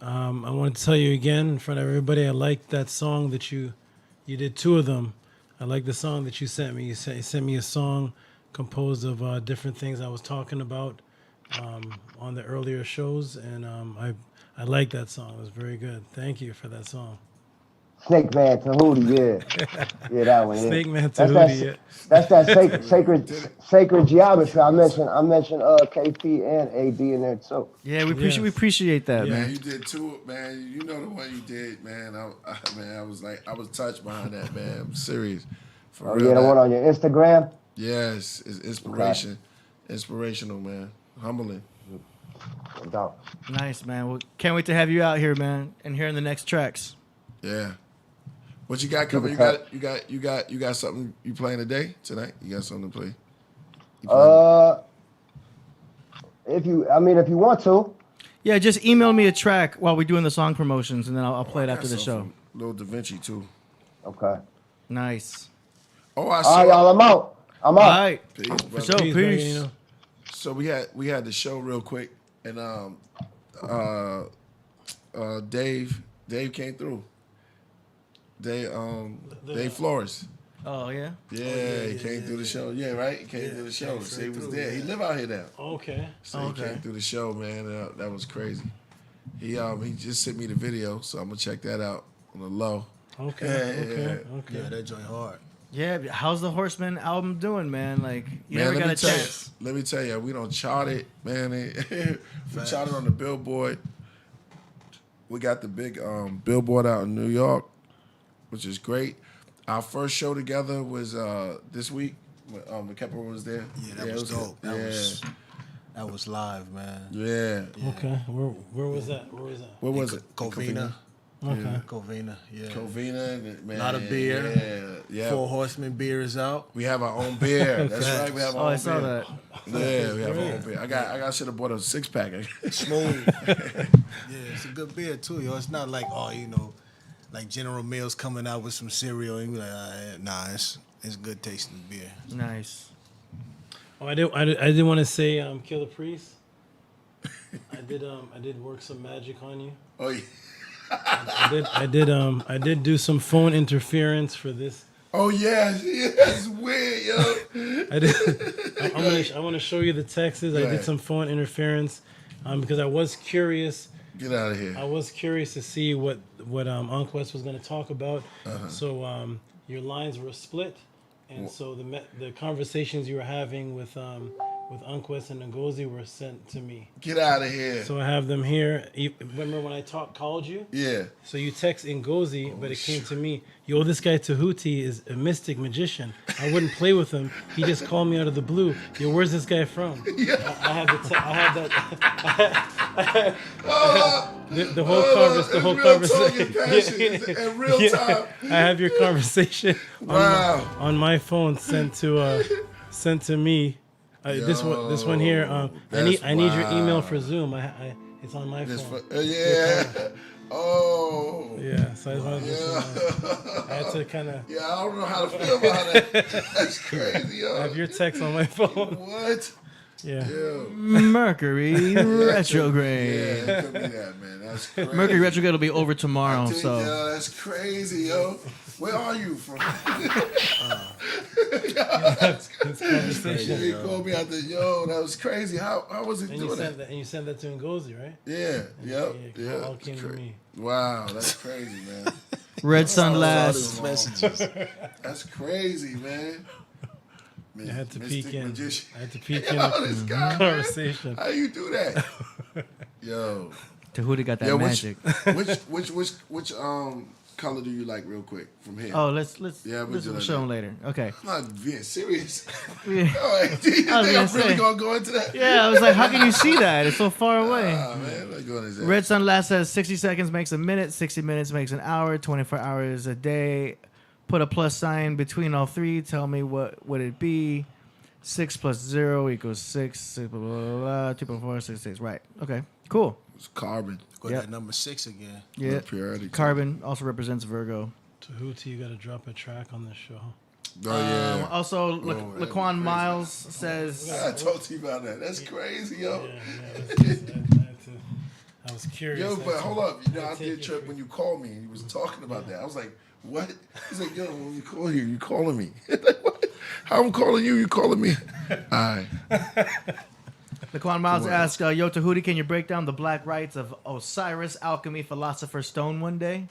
I want to tell you again in front of everybody, I like that song that you did 2 of them. I like the song that you sent me. You sent me a song composed of different things I was talking about on the earlier shows, and I like that song. It was very good. Thank you for that song. Snake Man Tehuti, yeah, that one. Yeah. Snake Man Tehuti, That's that sacred geometry. I mentioned KP and AD in there too. Yeah, we appreciate that, man. You did 2, man. You know the one you did, man. I was touched behind that, man. I'm serious. For real, yeah, the one on your Instagram. Yes, it's inspiration, inspirational, man. Humbling. Nice, man. Well, can't wait to have you out here, man, and hearing the next tracks. Yeah. What you got coming? You got something you playing tonight? You got something to play? If you want to. Yeah, just email me a track while we're doing the song promotions, and then I'll play it after the show. Lil Da Vinci too. Okay. Nice. Oh, all right, y'all. I'm out. All right. Peace, For sure. Peace. So we had the show real quick, and Dave came through. Dave Flores. Oh yeah. Yeah, he came through the show. Yeah, right. He came through the show. So he was there. He live out here now. Okay. So he came through the show, man. That was crazy. He just sent me the video, so I'm gonna check that out on the low. Okay. Yeah, that joint hard. Yeah, how's the Horseman album doing, man? Like, you never got a chance. Let me tell you, we don't chart it, man. We charted on the Billboard. We got the big Billboard out in New York, which is great. Our first show together was this week. when Kepler was there. Yeah, that was dope. That was live, man. Yeah. Okay. Where was that? Where was it? Covina. Okay. Covina, yeah. Covina, man. A lot of beer. Yeah. Four Horsemen beer is out. We have our own beer. That's right. We have our own beer. I saw that. Yeah, we have our own beer. I should have bought a 6-pack. Smooth. Yeah, it's a good beer too, yo. It's not like like General Mills coming out with some cereal and you're like, nah, it's good tasting beer. Nice. Oh, I did want to say, Kill the Priest. I did work some magic on you. Oh yeah. I did do some phone interference for this. Oh yeah, that's weird, yo. I want to show you the texts. I did some phone interference because I was curious. Get out of here. I was curious to see what Ankh was going to talk about. Uh-huh. So your lines were split, and so the conversations you were having with Unquest and Ngozi were sent to me. Get out of here. So I have them here. Remember when I called you? Yeah. So you text Ngozi, but it came to me. Yo, this guy Tehuti is a mystic magician. I wouldn't play with him. He just called me out of the blue. Yo, where's this guy from? Yeah. I have that. The whole conversation. In real time. I have your conversation on my phone sent to me. This one here. I need your email for Zoom. It's on my phone. Yeah. Oh. Yeah. So I had to kind of. Yeah, I don't know how to feel about it. That's crazy, yo. I have your text on my phone. What? Yeah. Mercury retrograde. Yeah, it could be that, man. That's crazy. Mercury retrograde will be over tomorrow. So that's crazy, yo. Where are you from? He called me out there. Yo, that was crazy. How was he doing that? And you sent that to Ngozi, right? Yeah. Yep. Yeah. All came to me. Wow, that's crazy, man. Red Sunglass. Messages. That's crazy, man. I had to peek in. Magician. I had to peek in this guy, conversation. Man. How you do that? Yo. Tehuti got that magic. Which color do you like, real quick, from here? Oh, let's show them later. Okay. I'm not being serious. Yeah. Oh, do you think I'm really gonna go into that? Yeah, I was like, how can you see that? It's so far away. Man, let's go into that. Red Sunglass says 60 seconds makes a minute, 60 minutes makes an hour, 24 hours a day. Put a plus sign between all three. Tell me what would it be. 6 plus 0 equals 6. 6 blah, blah, blah, 2.4, 6, 6. Right. Okay. Cool. It's carbon. Go to that number 6 again. Yeah. Purity. Carbon also represents Virgo. Tahuti, you got to drop a track on this show. Oh yeah. Also, Laquan Miles says. I talked to you about that. That's crazy, yo. I was curious. Yo, but hold up. I did trip when you called me and you was talking about that. I was like, what? He's like, yo, when you call you calling me. Like, what? How I'm calling you calling me? All right. Laquan Miles asks, yo, Tehuti, can you break down the black rites of Osiris, alchemy, philosopher's stone one day?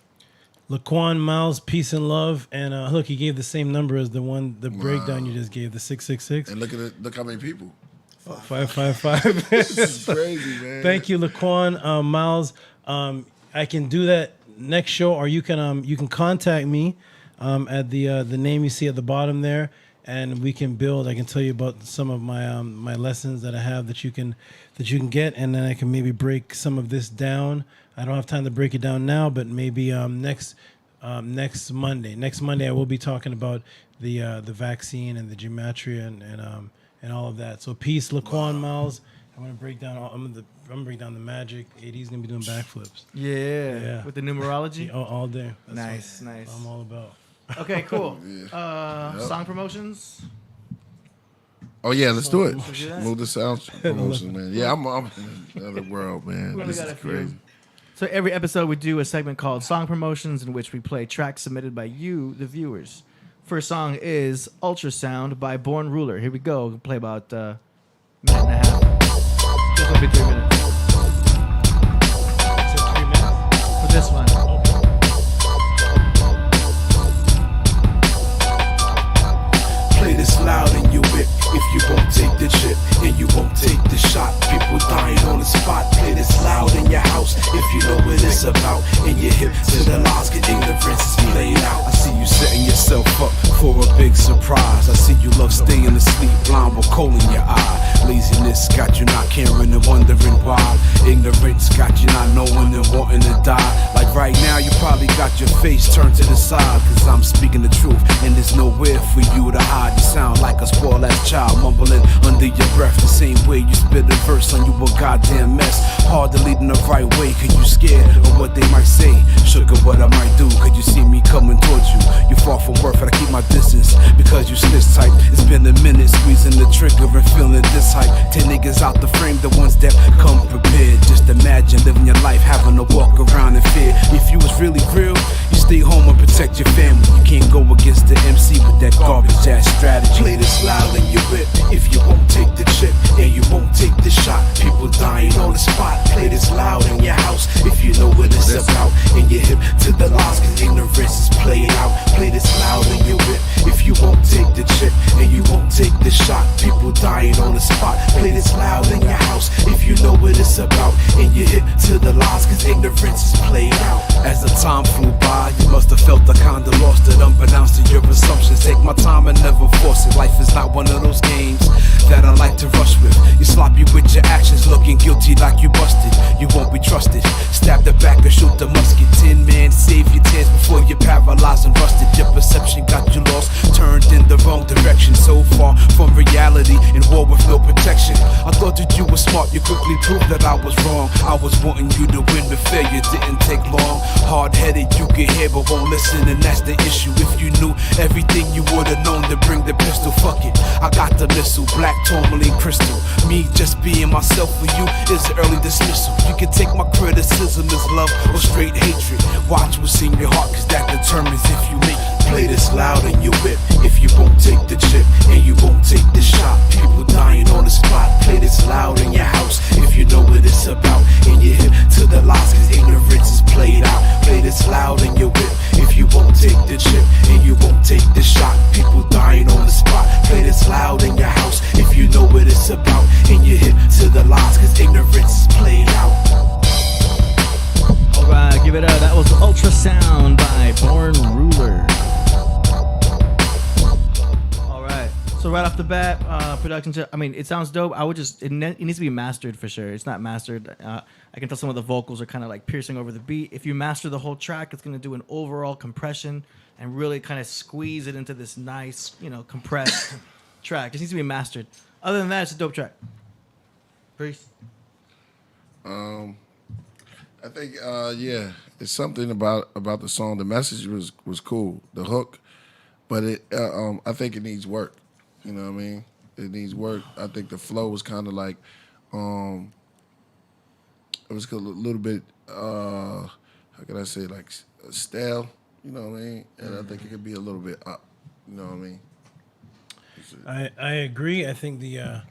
Laquan Miles, peace and love. And look, he gave the same number as the breakdown you just gave, the 666. And look how many people. 555. This is crazy, man. Thank you, Laquan Miles. I can do that next show, or you can contact me at the name you see at the bottom there, and we can build. I can tell you about some of my my lessons that I have that you can get, and then I can maybe break some of this down. I don't have time to break it down now, but maybe next Monday. Next Monday, I will be talking about the vaccine and the gematria and all of that. So peace, Laquan Miles. I'm gonna break down. I'm gonna break down the magic. AD's gonna be doing backflips. Yeah. With the numerology. All day. That's nice. I'm all about. Okay, cool. Song promotions. Oh yeah, let's do it. Move the sound promotion, man. Yeah, I'm in another world, man. This is crazy. So every episode we do a segment called Song Promotions, in which we play tracks submitted by you, the viewers. First song is Ultrasound by Born Ruler. Here we go. We'll play about a minute and a half. This will be 3 minutes. So 3 minutes? For this one. Play this loud in your whip if you won't take the chip and you won't take the shot. People dying on the spot. Play this loud in your house if you know where this it's about. And you're hip to the lies, cause ignorance is played out. I see you setting yourself up for a big surprise. I see you love staying asleep, blind with coal in your eye. Laziness got you not caring and wondering why. Ignorance got you not knowing and wanting to die. Like right now, you probably got your face turned to the side, cause I'm speaking the truth, and there's nowhere for you to hide. You sound like a spoiled ass child, mumbling under your breath, the same way you spit a verse on you a goddamn mess. Hard to lead in the right way, cause you scared of what they might say. Sugar, what I might do, could you see me coming towards you? You far from worth, and I keep my distance, because you snitch tight. It's been a minute, squeezing the trigger and feeling this hype. 10 niggas out the frame, the ones that come prepared. Just imagine living your life, having to walk around in fear. If you was really real, you stay home and protect your family. You can't go against the MC with that garbage ass strategy. Play this loud in your whip if you won't take the chip and you won't take the shot. People dying on the spot. Play this loud in your house if you know what it's about. And you're hip to the lies, cause ignorance is played out. Play this loud in your whip if you won't take the chip and you won't take the shot. People dying on the spot. Play this loud in your house if you know what it's about. And you're hip to the lies, cause ignorance is played out. As the time flew by, you must have felt I kinda lost it, unbeknownst to your assumptions. Take my time and never force it. Life is not one of those games that I like to rush with. You sloppy with your actions, looking guilty like you busted. You won't be trusted. Stab the back and shoot the musket. 10 man, save your tears before you're paralyzed and rusted. Your perception got you lost, turned in the wrong direction. So far from reality, in war with no protection. I thought that you were smart, you quickly proved that I was wrong. I was wanting you to win, but failure didn't take long. Hard-headed, you can hear but won't listen, and that's the issue. If you knew everything, you would've known to bring the pistol. Fuck it, I got the missile, black tourmaline crystal. Me just being myself for you is an early dismissal. You can take my criticism as love or straight hatred. Watch what's in your heart, cause that determines if you make it. Play this loud in your whip if you won't take the chip and you won't take the shot. People dying on the spot. Play this loud in your house if you know what it's about. And you're hip to the lies, cause ignorance is played out. Play this loud in your whip if you won't take the chip and you won't take the shot. People dying on the spot. Play this loud in your house if you know what it's about. And you're hip to the lies, cause ignorance is played out. Alright, give it up. That was Ultrasound by Born Ruler. Alright, so right off the bat, production, I mean, it sounds dope. I would just, it needs to be mastered for sure. It's not mastered. I can tell some of the vocals are kind of like piercing over the beat. If you master the whole track, it's going to do an overall compression and really kind of squeeze it into this nice, compressed track. It just needs to be mastered. Other than that, it's a dope track. Priest? I think, yeah, it's something about the song. The message was cool, the hook, but I think it needs work. You know what I mean? It needs work. I think the flow was kind of like, it was a little bit, how can I say, like stale. You know what I mean? And I think it could be a little bit up. You know what I mean? I agree. I think the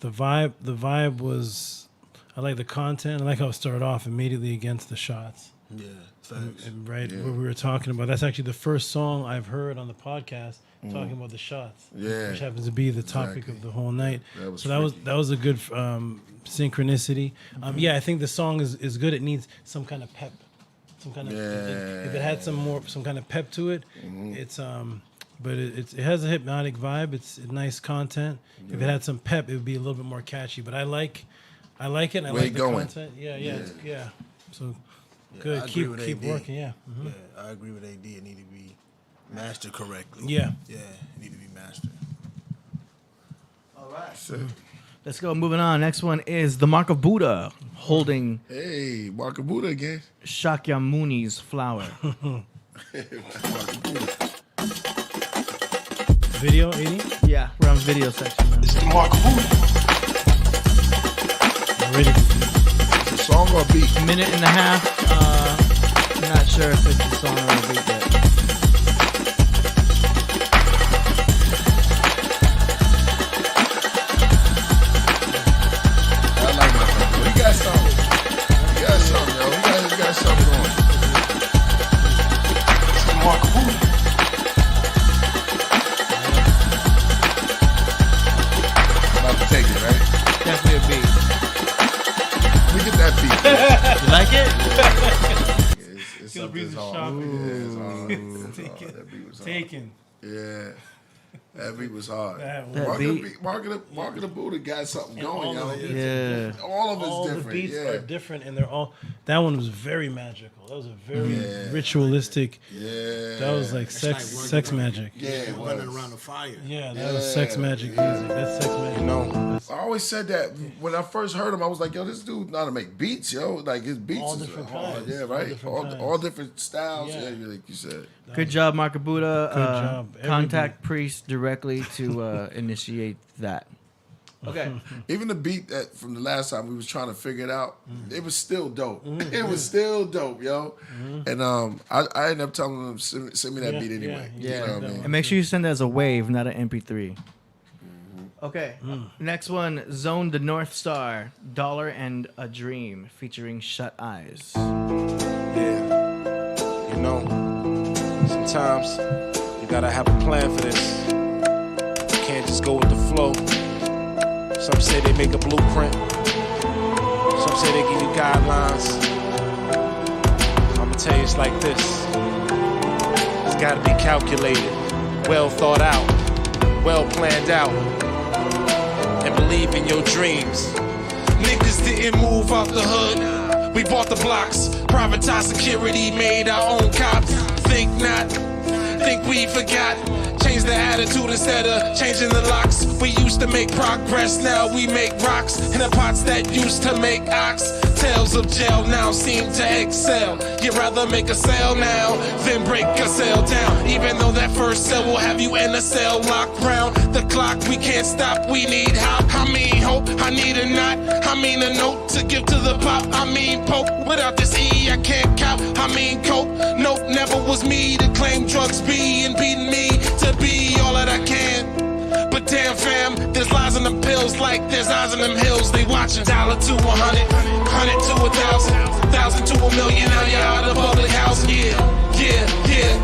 vibe was. I like the content. I like how it started off immediately against the shots. Yeah, thanks. And what we were talking about. That's actually the first song I've heard on the podcast talking about the shots. Yeah, which happens to be the topic of the whole night. That was a good synchronicity. Yeah, I think the song is good. It needs some kind of pep. Some kind of if it had some kind of pep to it, it's but it has a hypnotic vibe. It's nice content. If it had some pep, it would be a little bit more catchy. But I like it. And I like the content. Yeah. So good. Keep working. Yeah. Mm-hmm. Yeah, I agree with AD. It need to be mastered correctly. Yeah. Yeah, it need to be mastered. All right. Let's go. Moving on. Next one is the Mark of Buddha holding. Hey, Mark of Buddha again. Shakyamuni's flower. Video, 80? Yeah, we're on video section. Man. It's the Mark of Buddha. Ready. It's a song or a beat? Minute and a half. I'm not sure if it's a song or a beat yet. I like my friend. We got something. We got something, yo. We got something going. It's the Mark of Buddha. About to take it, right? Definitely a beat. We get that beat. beat the hard. shopping. Yeah, it's hard. It's hard. That beat was hard. Taken. Yeah. That beat was hard. Mark of the Buddha got something going, yo. All of it's different. The beats yeah. are different, and they're all. That one was very magical. That was a very ritualistic. Yeah. That was like sex magic. Yeah, running around the fire. Yeah, that was sex magic music. That's sex magic. You know, I always said that when I first heard him. I was like, yo, this dude know how to make beats, yo. Like his beats All is different hard. kinds. Yeah, right. All different styles. Yeah. Yeah, like you said. Good job, Mark Buddha. Good job. Contact Priest directly to initiate that. Okay. Even the beat that from the last time we was trying to figure it out, it was still dope. It was still dope, yo. And I ended up telling them send me that beat anyway. Yeah. You know what I mean? And make sure you send it as a wave, not an MP3. Okay. Next one, Zone the North Star, Dollar and a Dream, featuring Shut Eyes. Yeah. You know, sometimes you gotta have a plan for this. You can't just go with the flow. Some say they make a blueprint. Some say they give you guidelines. I'ma tell you it's like this. It's gotta be calculated, well thought out, well planned out. And believe in your dreams. Niggas didn't move out the hood. We bought the blocks, privatized security, made our own cops. Think not, think we forgot. Change the attitude instead of changing the locks. We used to make progress, now we make rocks. In the pots that used to make ox. Tales of jail now seem to excel. You'd rather make a sale now than break a cell down. Even though that first cell will have you in a cell locked round the clock. We can't stop, we need help. I mean hope, I need a knot. I mean a note to give to the pop. I mean poke, without this E I can't count. I mean cope, nope, never was me to claim drugs be and beating me to be all that I can. But damn fam, there's lies in them pills like there's eyes in them hills. They watching dollar to 100, 100 to 1,000, 1,000 to 1,000,000. Now you're out of public housing. Yeah,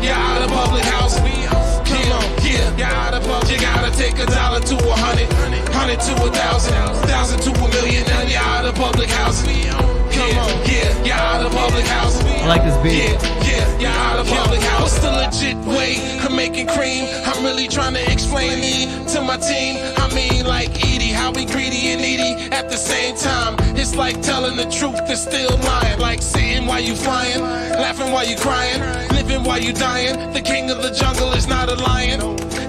you're out of public housing. Come on, you're out of public. You gotta take $1 to 100, 100 to 1,000, 1,000 to 1,000,000. Now you're out of public housing. Come on, you're out of public housing. I like this beat. Yeah, you're out of public house. What's the legit way of making cream? I'm really trying to explain me to my team. I mean, like Edie, how we greedy and needy at the same time. It's like telling the truth and still lying. Like sitting while you flying, laughing while you crying, living while you dying. The king of the jungle is not a lion.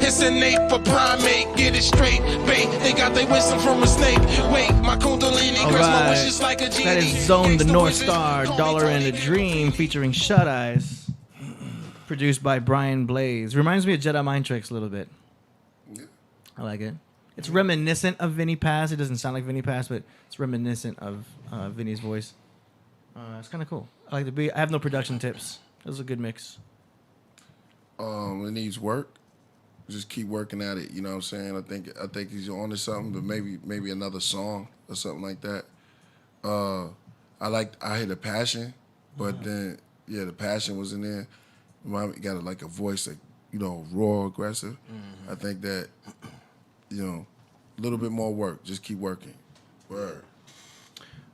It's innate for primate. Get it straight, bait. They got their wisdom from a snake. Wait, my kundalini grants my wishes like a genie. That is Zone the North Star, Dollar and a Dream, featuring Shut Eyes, produced by Brian Blaze. Reminds me of Jedi Mind Tricks a little bit. I like it. It's reminiscent of Vinny Paz. It doesn't sound like Vinny Paz, but it's reminiscent of Vinny's voice. It's kind of cool. I like the beat. I have no production tips. It was a good mix. It needs work. Just keep working at it. You know what I'm saying? I think he's on to something, but maybe another song or something like that. I hear the passion, but then the passion was in there. He got like a voice that raw, aggressive. I think that a little bit more work. Just keep working. Word.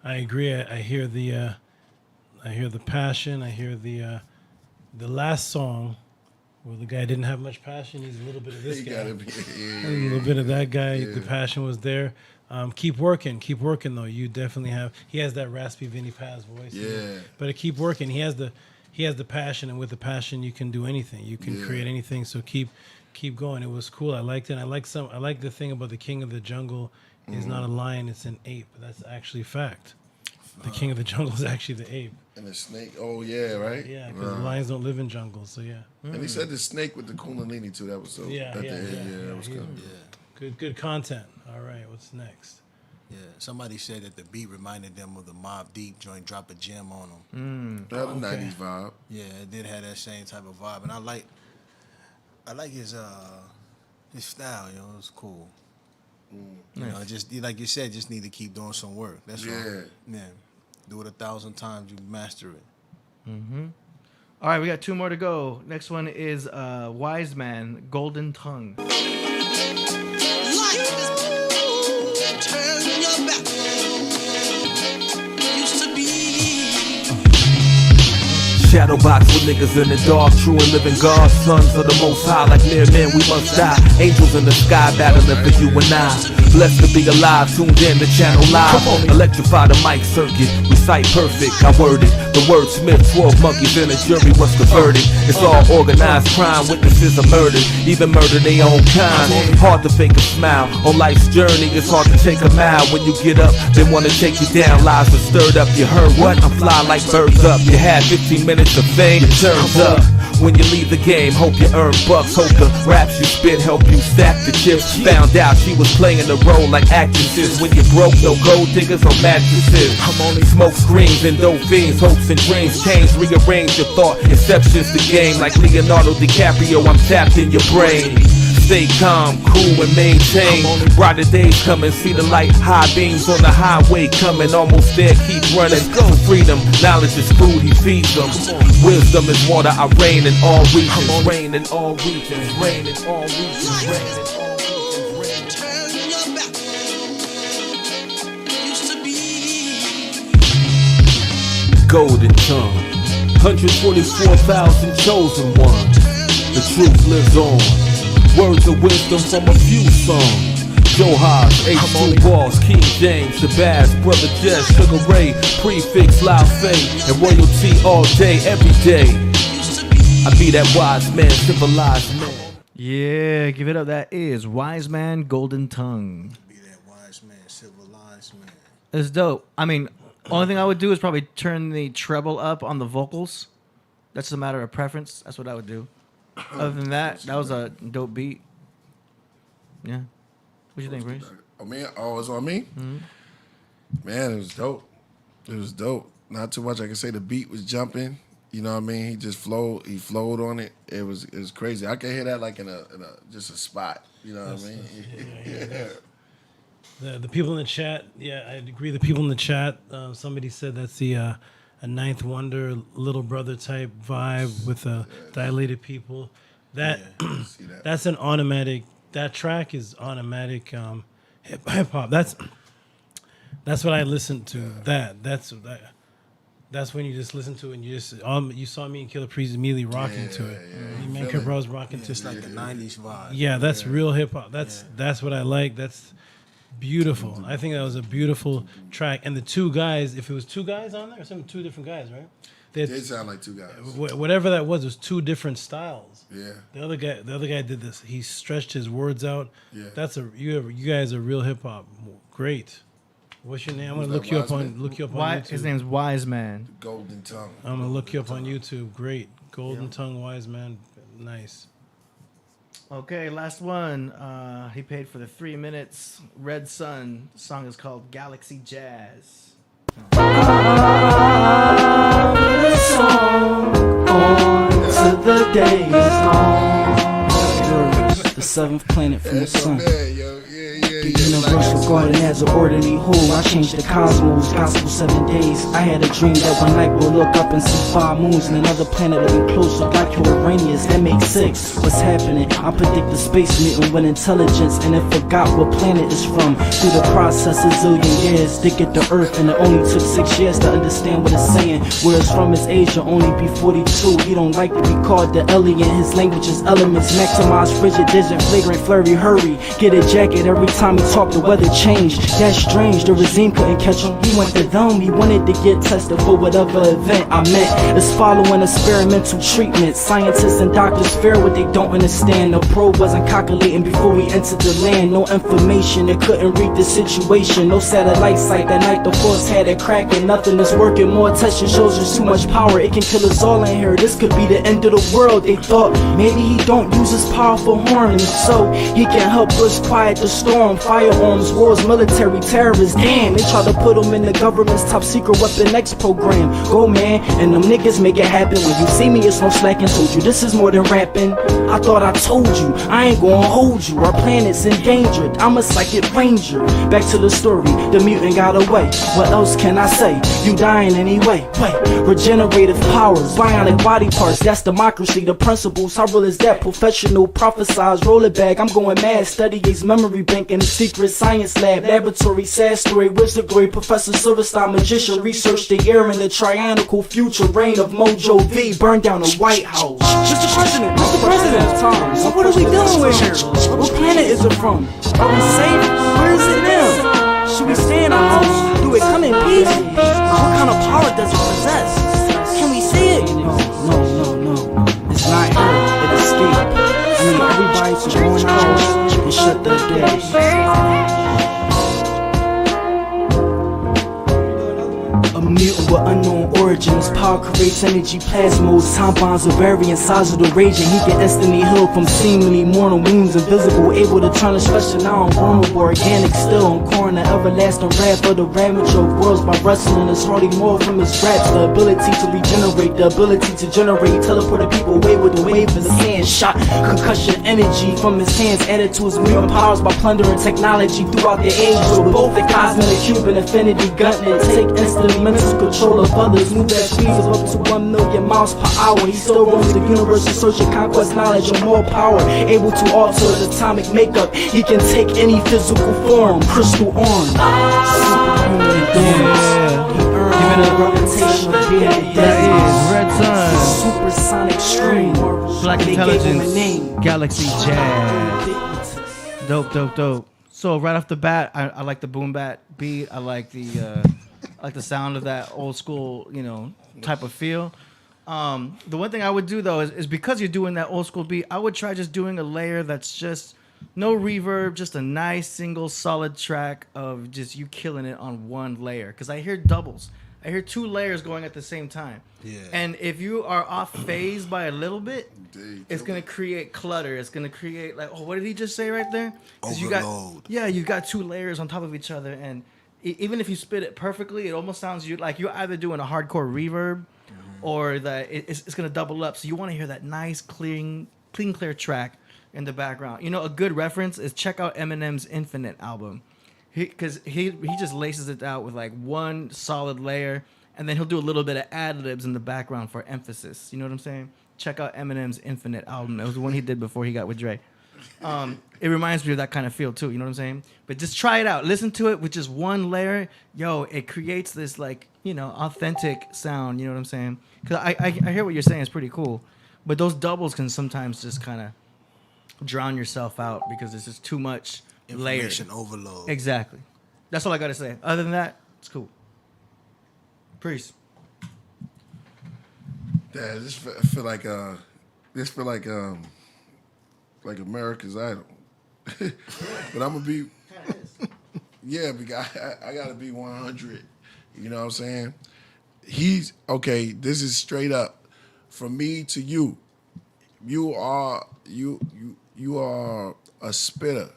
I agree. I hear the passion. I hear the last song where the guy didn't have much passion. He's a little bit of this guy. A little bit of that guy. Yeah. The passion was there. Keep working though. You definitely have. He has that raspy Vinny Paz voice. Yeah. But keep working. He has the passion, and with the passion, you can do anything. You can create anything. So keep going. It was cool. I liked it. I like the thing about the king of the jungle is not a lion. It's an ape. That's actually fact. The king of the jungle is actually the ape. And the snake. Oh yeah, right. Yeah, because lions don't live in jungles. So yeah. And he said the snake with the kundalini too. That was so. Yeah, that was good. Good content. All right, what's next? Yeah, somebody said that the beat reminded them of the Mobb Deep joint, Drop a Gem on them. That was 90s vibe. Yeah, it did have that same type of vibe, and I like his style. It was cool. You know, just like you said, just need to keep doing some work. That's right. Yeah, do it 1,000 times, you master it. All right, we got 2 more to go. Next one is Wise Man, Golden Tongue. Turn your back. Used to be Shadow box with niggas in the dark, true and living God, sons of the Most High. Like mere men, we must die. Angels in the sky battling for you and I. Blessed to be alive, tuned in to Channel Live. Electrify the mic circuit, recite perfect. I word it, the wordsmith, 12 monkeys in a jury. What's the verdict? It's all organized crime. Witnesses are murdered, even murder their own kind. Hard to fake a smile on life's journey. It's hard to take a mile when you get up. They wanna take you down. Lies are stirred up. You heard what? I'm flying like birds up. You had 15 minutes of fame. It turns up. When you leave the game, hope you earn bucks. Hope the raps you spit help you stack the chips. Found out she was playing the role like actresses. When you broke, no gold diggers or mattresses. I'm only smoke screens and dope fiends. Hopes and dreams change, rearrange your thought. Inception's the game. Like Leonardo DiCaprio, I'm tapped in your brain. Stay calm, cool and maintain. Brighter days coming, see the light. High beams on the highway coming. Almost there, keep running. Go freedom, knowledge is food, he feeds them. Wisdom is water, I reign in all regions. Reign in all regions, reign in all regions, reign in all regions. Golden tongue, 144,000 chosen ones. The truth lives on. Words of wisdom from a few songs. Joe Hodge, H2 Balls, King James, Shabazz, Brother Jess, Sugar Ray, Prefix, Loud Faye, and royalty all day, every day. I be that wise man, civilized man. Yeah, give it up. That is Wise Man, Golden Tongue. Be that wise man, civilized man. It's dope. I mean, only thing I would do is probably turn the treble up on the vocals. That's just a matter of preference. That's what I would do. Other than that, that was a dope beat. Yeah. What you think, Grace? Oh, man. Oh, it's on me? Mm-hmm. Man, it was dope. It was dope. Not too much I can say. The beat was jumping. You know what I mean? He just flowed. He flowed on it. It was crazy. I can hear that like in a just a spot. You know what I mean? The people in the chat, yeah, I agree. The people in the chat, somebody said that's a Ninth Wonder, Little Brother type vibe with dilated people. That's an automatic. That track is automatic hip hop. That's what I listened to. That's when you just listen to it and you just you saw me and Killah Priest immediately rocking to it. Me and Kid Bros rocking to it. It's like a 90s vibe. Yeah, that's real hip hop. That's what I like. That's beautiful. I think that was a beautiful track. And the two guys, if it was two guys on there, or something, two different guys, right? They sound like two guys. Whatever that was two different styles. Yeah. The other guy did this. He stretched his words out. Yeah. You guys are real hip hop. Great. What's your name? I'm gonna look you up on YouTube. His name's Wise Man. Golden Tongue. I'm gonna look you up on YouTube. Great. Golden Tongue Wise Man. Nice. Okay, last one. He paid for the 3 minutes. Red Sun. The song is called Galaxy Jazz. To the day is long. The seventh planet from the sun. The universe regarded as an orderly whole. I changed the cosmos, gospel 7 days. I had a dream that one night we'll look up and see 5 moons and another planet will be closer like Uranus. That makes 6. What's happening? I predict the space meeting with intelligence and it forgot what planet it's from. Through the process of zillion years, they get the Earth and it only took 6 years to understand what it's saying. Where it's from is Asia, only be 42. He don't like to be called the alien. His language is elements, maximize frigid, digit, flagrant, flurry, hurry. Get a jacket every time he talk, the weather changed. That's strange, the regime couldn't catch him. He went to them, he wanted to get tested for whatever event I meant. It's following experimental treatment. Scientists and doctors fear what they don't understand. The probe wasn't calculating before we entered the land. No information, it couldn't read the situation. No satellite site that night, the force had it cracking. Nothing is working, more attention shows there's too much power. It can kill us all in here, this could be the end of the world. They thought maybe he don't use his powerful horn, and so he can help us quiet the storm. Firearms, wars, military, terrorists, damn. They try to put them in the government's top secret Weapon X program. Go man, and them niggas make it happen. When you see me, it's no slacking. Told you this is more than rapping. I thought I told you, I ain't gonna hold you. Our planet's endangered, I'm a psychic ranger. Back to the story, the mutant got away. What else can I say? You dying anyway. Wait, regenerative powers, bionic body parts, that's democracy. The principles, how real is that? Professional, prophesize, roll it back. I'm going mad, study A's memory bank in a secret science lab. Laboratory, sad story, wizard glory, Professor Silverstein, magician, research the air in the triangle future, reign of Mojo V, burn down the White House. Mr. President, so what are we doing here? What planet is it from? Are we safe? Where is it now? Should we stay in our house? Do it come in peace? What kind of power does it possess? Can we see it? No. It's not here. It escaped. I need everybody to go in our house and shut the doors. A mutant with unknown origins. Power creates energy plasmos. Time bonds are varying size of the raging. He can instantly heal from seemingly mortal wounds. Invisible, able to turn a special now vulnerable. Organic still, encore the everlasting rap of the amateur worlds. By wrestling is hardly more from his raps. The ability to regenerate, the ability to generate. Teleported people away with the wave of his hand. Shot concussion energy from his hands. Added to his mutant powers by plundering technology throughout the ages. With both the cosmic and Cuban affinity gauntlet. Take instant mental control of others. Move at speeds of up to 1 million miles per hour. He still roams the universe in search of conquest, knowledge, and more power. Able to alter the atomic makeup. He can take any physical form. Crystal on. Superhuman endurance. He earned a reputation of being the deadliest. Red Sun. Supersonic stream. Black Intelligence. Galaxy Jazz. Dope. So right off the bat, I like the boom bat beat. I like the sound of that old school, type of feel. The one thing I would do though is because you're doing that old school beat, I would try just doing a layer that's just no reverb, just a nice single solid track of just you killing it on one layer. Because I hear doubles. I hear 2 layers going at the same time. Yeah. And if you are off phase by a little bit, it's gonna create clutter. It's gonna create like, what did he just say right there? Overload. You've got 2 layers on top of each other, and even if you spit it perfectly, it almost sounds like you're either doing a hardcore reverb or that it's going to double up. So you want to hear that nice, clean, clear track in the background. A good reference is check out Eminem's Infinite album. Because he just laces it out with like one solid layer, and then he'll do a little bit of ad-libs in the background for emphasis. You know what I'm saying? Check out Eminem's Infinite album. It was the one he did before he got with Dre. It reminds me of that kind of feel too, you know what I'm saying? But just try it out. Listen to it with just one layer. It creates this authentic sound, you know what I'm saying? Because I hear what you're saying, it's pretty cool. But those doubles can sometimes just kind of drown yourself out because it's just too much information overload. Exactly. That's all I got to say. Other than that, it's cool. Priest. Yeah, this feel like America's Idol. But I'm gonna be, because I gotta be 100. You know what I'm saying? He's okay. This is straight up from me to you. You are a spitter,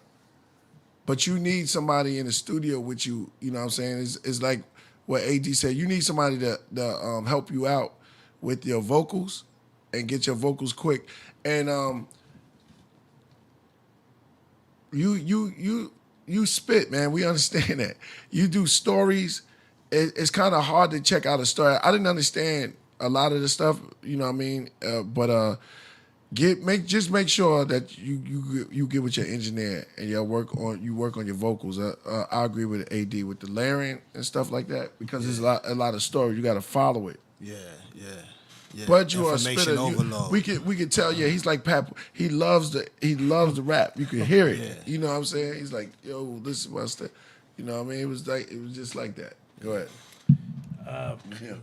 but you need somebody in the studio with you. You know what I'm saying? It's like what AD said. You need somebody to help you out with your vocals and get your vocals quick. And you spit, man. We understand that. You do stories. It's kind of hard to check out a story. I didn't understand a lot of the stuff, you know what I mean? But just make sure that you get with your engineer and you work on your vocals. I agree with AD with the layering and stuff like that because there's a lot of story. You got to follow it. Yeah. But you are a spitter. We could tell. Yeah, he's like Pap. He loves the rap. You can hear it. Yeah. You know what I'm saying? He's like, yo, this is my stuff. You know what I mean? It was just like that. Go ahead.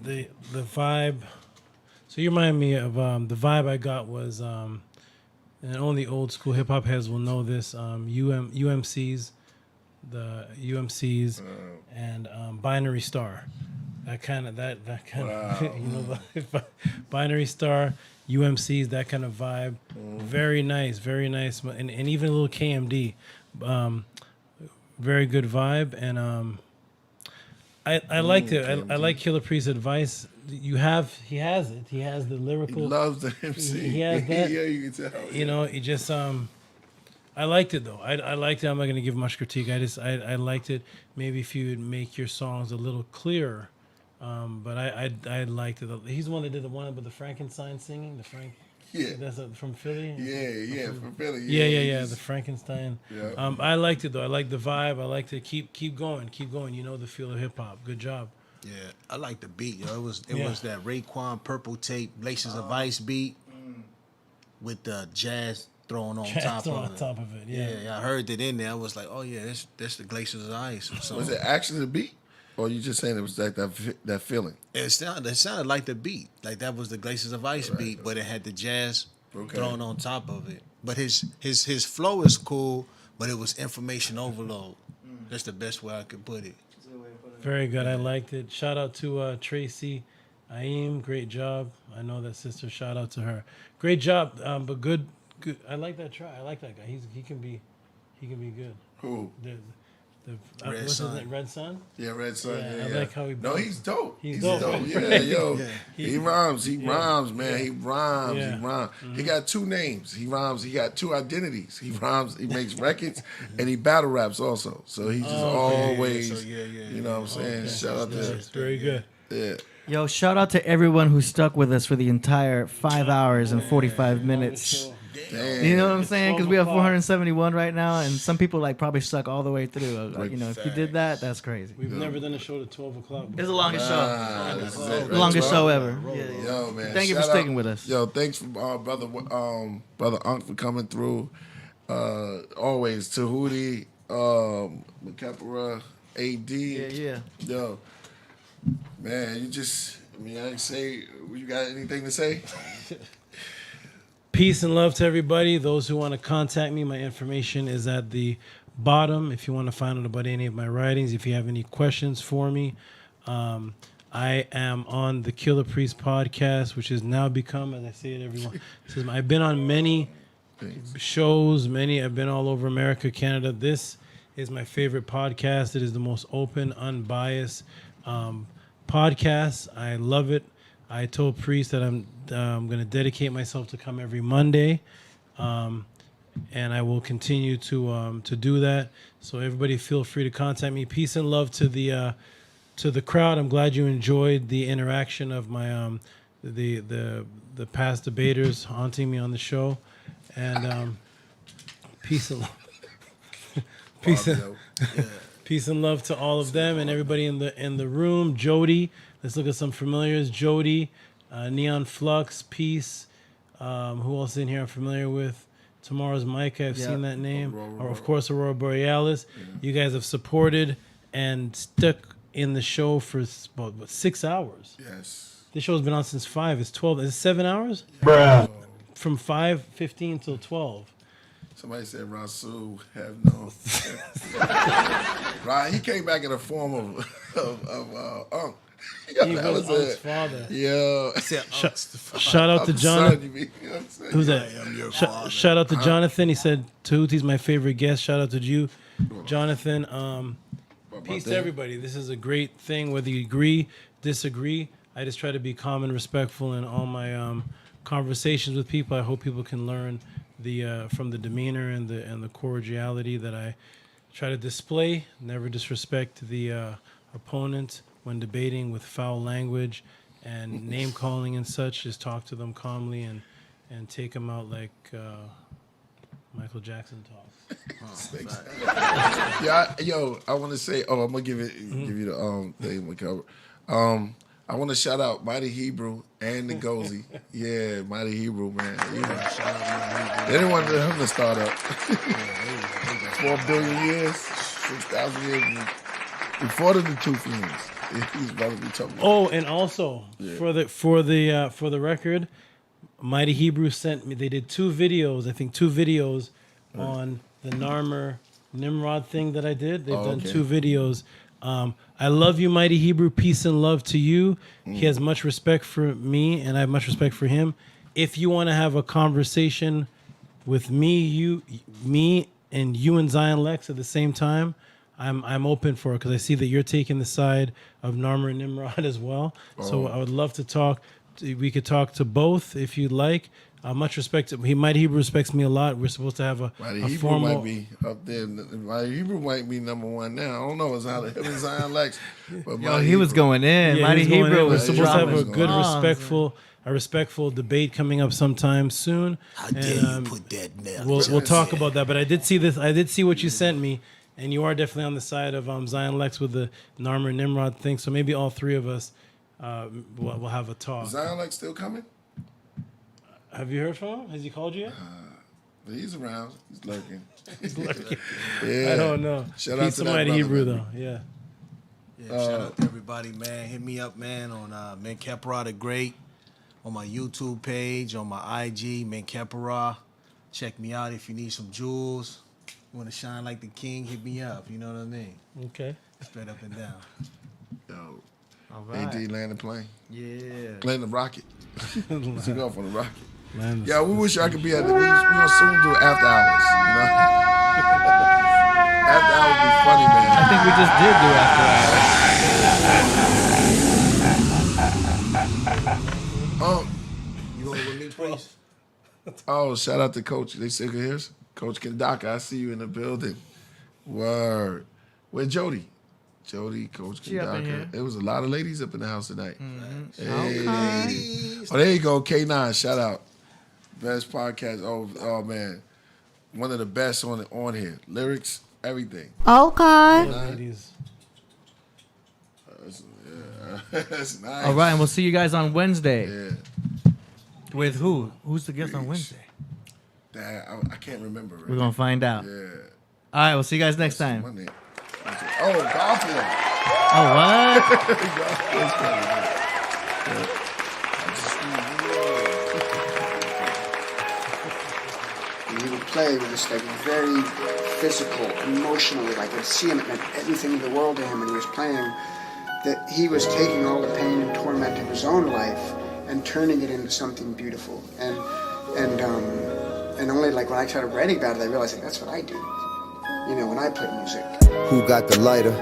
The vibe. So you remind me of the vibe I got was, and only old school hip hop heads will know this. UMCs, and Binary Star. That kind of wow. Binary Star, UMCs, that kind of vibe. Very nice, and even a little KMD. Very good vibe, and I liked it. I like Killah Priest's advice he has it. He has the lyrical. He loves the MC. He has that. Yeah, you can tell. You know, it just I liked it though. I liked it. I'm not gonna give much critique. I liked it. Maybe if you would make your songs a little clearer. But I liked it. He's the one that did the one with the Frankenstein singing. The Frank. Yeah. That's from Philly. Yeah, from Philly. Yeah. The Frankenstein. Yeah. I liked it though. I liked the vibe. I liked it. Keep going. You know the feel of hip hop. Good job. Yeah, I like the beat, yo. It was that Raekwon Purple Tape Laces of Ice beat with the jazz thrown on top of it. Yeah, I heard that in there. I was like, oh yeah, that's the Glaciers of Ice. Or Was it actually the beat, or you just saying it was like that feeling? It sounded like the beat, like that was the Glaciers of Ice beat, but it had the jazz thrown on top of it. But his flow is cool, but it was information overload. That's the best way I could put it. Very good. I liked it. Shout out to Tracy Aim. Great job. I know that sister. Shout out to her. Great job. But good. I like that try. I like that guy. He can be good. Who? Red what's Sun. his name? Red Sun? Yeah, Red Sun. Yeah, I like how he. No, he's dope. He's dope. Yeah, yo. He rhymes. He Yeah. rhymes, man. He rhymes. Yeah. He rhymes. Mhm. He got two names. He rhymes. He got two identities. He rhymes. He makes records, and he battle raps also. So he just always, you know what I'm saying? Shout out to. Nice. Very good. Yeah. Yo, shout out to everyone who stuck with us for the entire 5 hours and 45 minutes. Damn. You know what I'm saying? Because we have 471 right now, and some people like probably stuck all the way through. Like, you know, if you did that, that's crazy. We've never done a show to 12 o'clock. It's the longest show. This is it, The longest show 12. ever. Yeah. Yo, man. Thank you for shout sticking out- with us. Yo, thanks for brother Ankh for coming through. Always Tehuti, Makapara, AD. Yeah. Yo, man, I can say, you got anything to say? Peace and love to everybody. Those who want to contact me, my information is at the bottom. If you want to find out about any of my writings, if you have any questions for me, I am on the Killah Priest podcast, which has now become, as I say it, everyone. I've been on many shows. I've been all over America, Canada. This is my favorite podcast. It is the most open, unbiased podcast. I love it. I told Priest that I'm going to dedicate myself to come every Monday, and I will continue to do that. So everybody, feel free to contact me. Peace and love to the crowd. I'm glad you enjoyed the interaction of my the past debaters haunting me on the show, and peace and love. Peace and love to all of them and everybody in the room. Jody. Let's look at some familiars. Jody, Neon Flux, Peace. Who else in here I'm familiar with? Tomorrow's Micah. I've seen that name. Or of course, Aurora Borealis. Yeah. You guys have supported and stuck in the show for about 6 hours. Yes. This show's been on since 5. It's 12. Is it 7 hours? Bruh. From 5:15 till 12. Somebody said Rasul have no. Right, he came back in the form of Ankh. He was Unkh's father. Yeah. Shout out to Jonathan. Who's that? I am your father. Shout out to Jonathan. He said Tehuti's my favorite guest. Shout out to you, Jonathan. Peace to everybody. This is a great thing. Whether you agree, disagree, I just try to be calm and respectful in all my conversations with people. I hope people can learn from the demeanor and the cordiality that I try to display. Never disrespect the opponent when debating with foul language and name calling and such. Just talk to them calmly and take them out like Michael Jackson talks. I want to say. Oh, I'm gonna give you the thing we cover. I want to shout out Mighty Hebrew and Ngozi. Yeah, Mighty Hebrew, man. They didn't want him to start up. 4 billion years, 6,000 years before the two films. He's about to be talking. Oh, and also for the record, Mighty Hebrew sent me. They did 2 videos. I think 2 videos on the Narmer Nimrod thing that I did. They've done 2 videos. I love you, Mighty Hebrew. Peace and love to you. He has much respect for me, and I have much respect for him. If you want to have a conversation with me and you and Zion Lex at the same time, I'm open for it because I see that you're taking the side of Narmer and Nimrod as well. So I would love to talk. We could talk to both if you'd like. Much respect. Mighty Hebrew respects me a lot. We're supposed to have a Hebrew formal. might be up there. Mighty Hebrew might be number one now. I don't know. It's how him and Zion Lex. But Yo, he was going in. Yeah, Mighty Hebrew We're was supposed to have a dropping good, bombs. respectful debate coming up sometime soon. How dare you put that there? We'll talk about that. But I did see this. I did see what you sent me, and you are definitely on the side of Zion Lex with the Narmer and Nimrod thing. So maybe all three of us we'll have a talk. Zion Lex still coming? Have you heard from him? Has he called you yet? He's around. He's lurking. He's lurking. Yeah. I don't know. Shout out He's to somebody that Hebrew brother, though. Yeah. Shout out to everybody, man. Hit me up, man, on Menkepera the Great, on my YouTube page, on my IG, Menkepera. Check me out if you need some jewels. You want to shine like the king, hit me up. You know what I mean? Okay. Straight up and down. Yo. All right. AD landing plane. Yeah. Landing the rocket. Let's go for the rocket. Man, Yeah, we wish I could be at the. We're gonna soon do after hours. You know, after hours be funny, man. I think we just did do after hours. You going with me, please? Oh, shout out to Coach. They say here's Coach Kendaka. I see you in the building. Word. Where's Jody? Jody, Coach She up in here. Kendaka. There was a lot of ladies up in the house tonight. Mm-hmm. Hey. Okay. Oh, there you go. K9, shout out. Best podcast. Oh man. One of the best on here. Lyrics, everything. Okay. Ladies. That's nice. All right, and we'll see you guys on Wednesday. Yeah. With who? Who's the guest on Wednesday? I can't remember. Right? We're going to find out. Yeah. All right, we'll see you guys next time. Monday. Oh, Garfield. Oh, what? Garfield's coming, man. He would play with this like very physical, emotionally, like I'd see him, it meant everything in the world to him when he was playing, that he was taking all the pain and torment of his own life and turning it into something beautiful. And only like when I started writing about it, I realized like, that's what I do, you know, when I play music. Who got the lighter?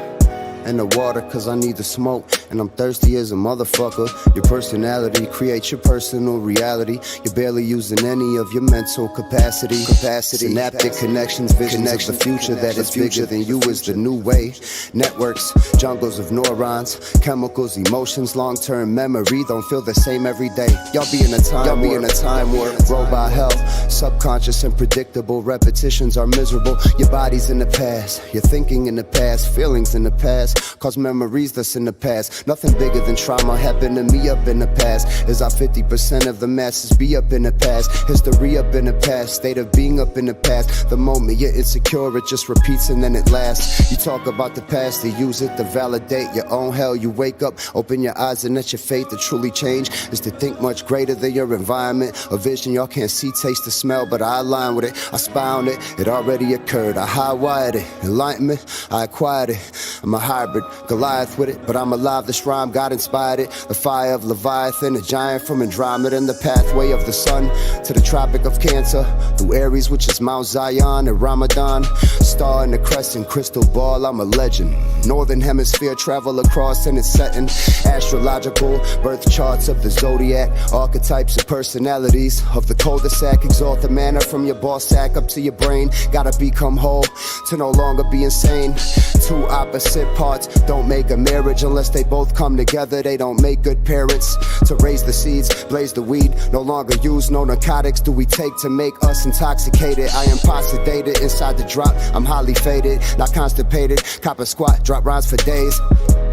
And the water, cause I need the smoke. And I'm thirsty as a motherfucker. Your personality creates your personal reality. You're barely using any of your mental capacity. Synaptic connections, visions of the future that is bigger than you is the new way. Networks, jungles of neurons, chemicals, emotions, long-term memory don't feel the same every day. Y'all be in a time warp, robot hell, subconscious and predictable. Repetitions are miserable. Your body's in the past, your thinking in the past, feelings in the past. Cause memories that's in the past. Nothing bigger than trauma happened to me up in the past. Is our 50% of the masses be up in the past? History up in the past, state of being up in the past. The moment you're insecure, it just repeats and then it lasts. You talk about the past to use it to validate your own hell. You wake up, open your eyes, and that's your fate. To truly change is to think much greater than your environment. A vision y'all can't see, taste, or smell, but I align with it. I spy on it, it already occurred. I high-wired it, enlightenment, I acquired it. I'm a hybrid, Goliath with it, but I'm alive. This rhyme, God inspired it. The fire of Leviathan, a giant from Andromeda, and the pathway of the sun to the Tropic of Cancer, through Aries, which is Mount Zion, and Ramadan. Star in the crescent, crystal ball, I'm a legend. Northern hemisphere, travel across and it's setting. Astrological birth charts of the zodiac, archetypes and personalities of the cul-de-sac. Exalt the manner from your ball sack up to your brain. Gotta become whole to no longer be insane. Two opposite parts don't make a marriage unless they both come together. They don't make good parents. To raise the seeds, blaze the weed. No longer use no narcotics do we take to make us intoxicated. I am sedated inside the drop. I'm highly faded, not constipated. Cop a squat, drop rhymes for days.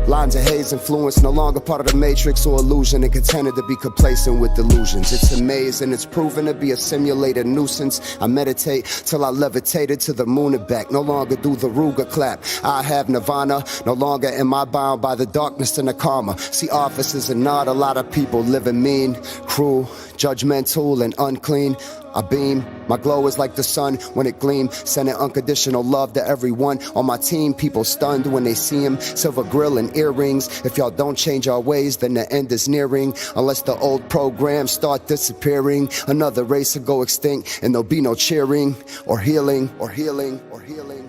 Lines of haze influence, no longer part of the matrix or illusion, and contented to be complacent with delusions. It's a maze and it's proven to be a simulated nuisance. I meditate till I levitated to the moon and back. No longer do the Ruger clap. I have nirvana. No longer am I bound by the darkness and the karma. See, officers are not a lot of people living mean, cruel, judgmental, and unclean. I beam, my glow is like the sun when it gleams, sending unconditional love to everyone on my team. People stunned when they see him, silver grill and earrings. If y'all don't change our ways, then the end is nearing. Unless the old programs start disappearing, another race will go extinct, and there'll be no cheering or healing or healing or healing.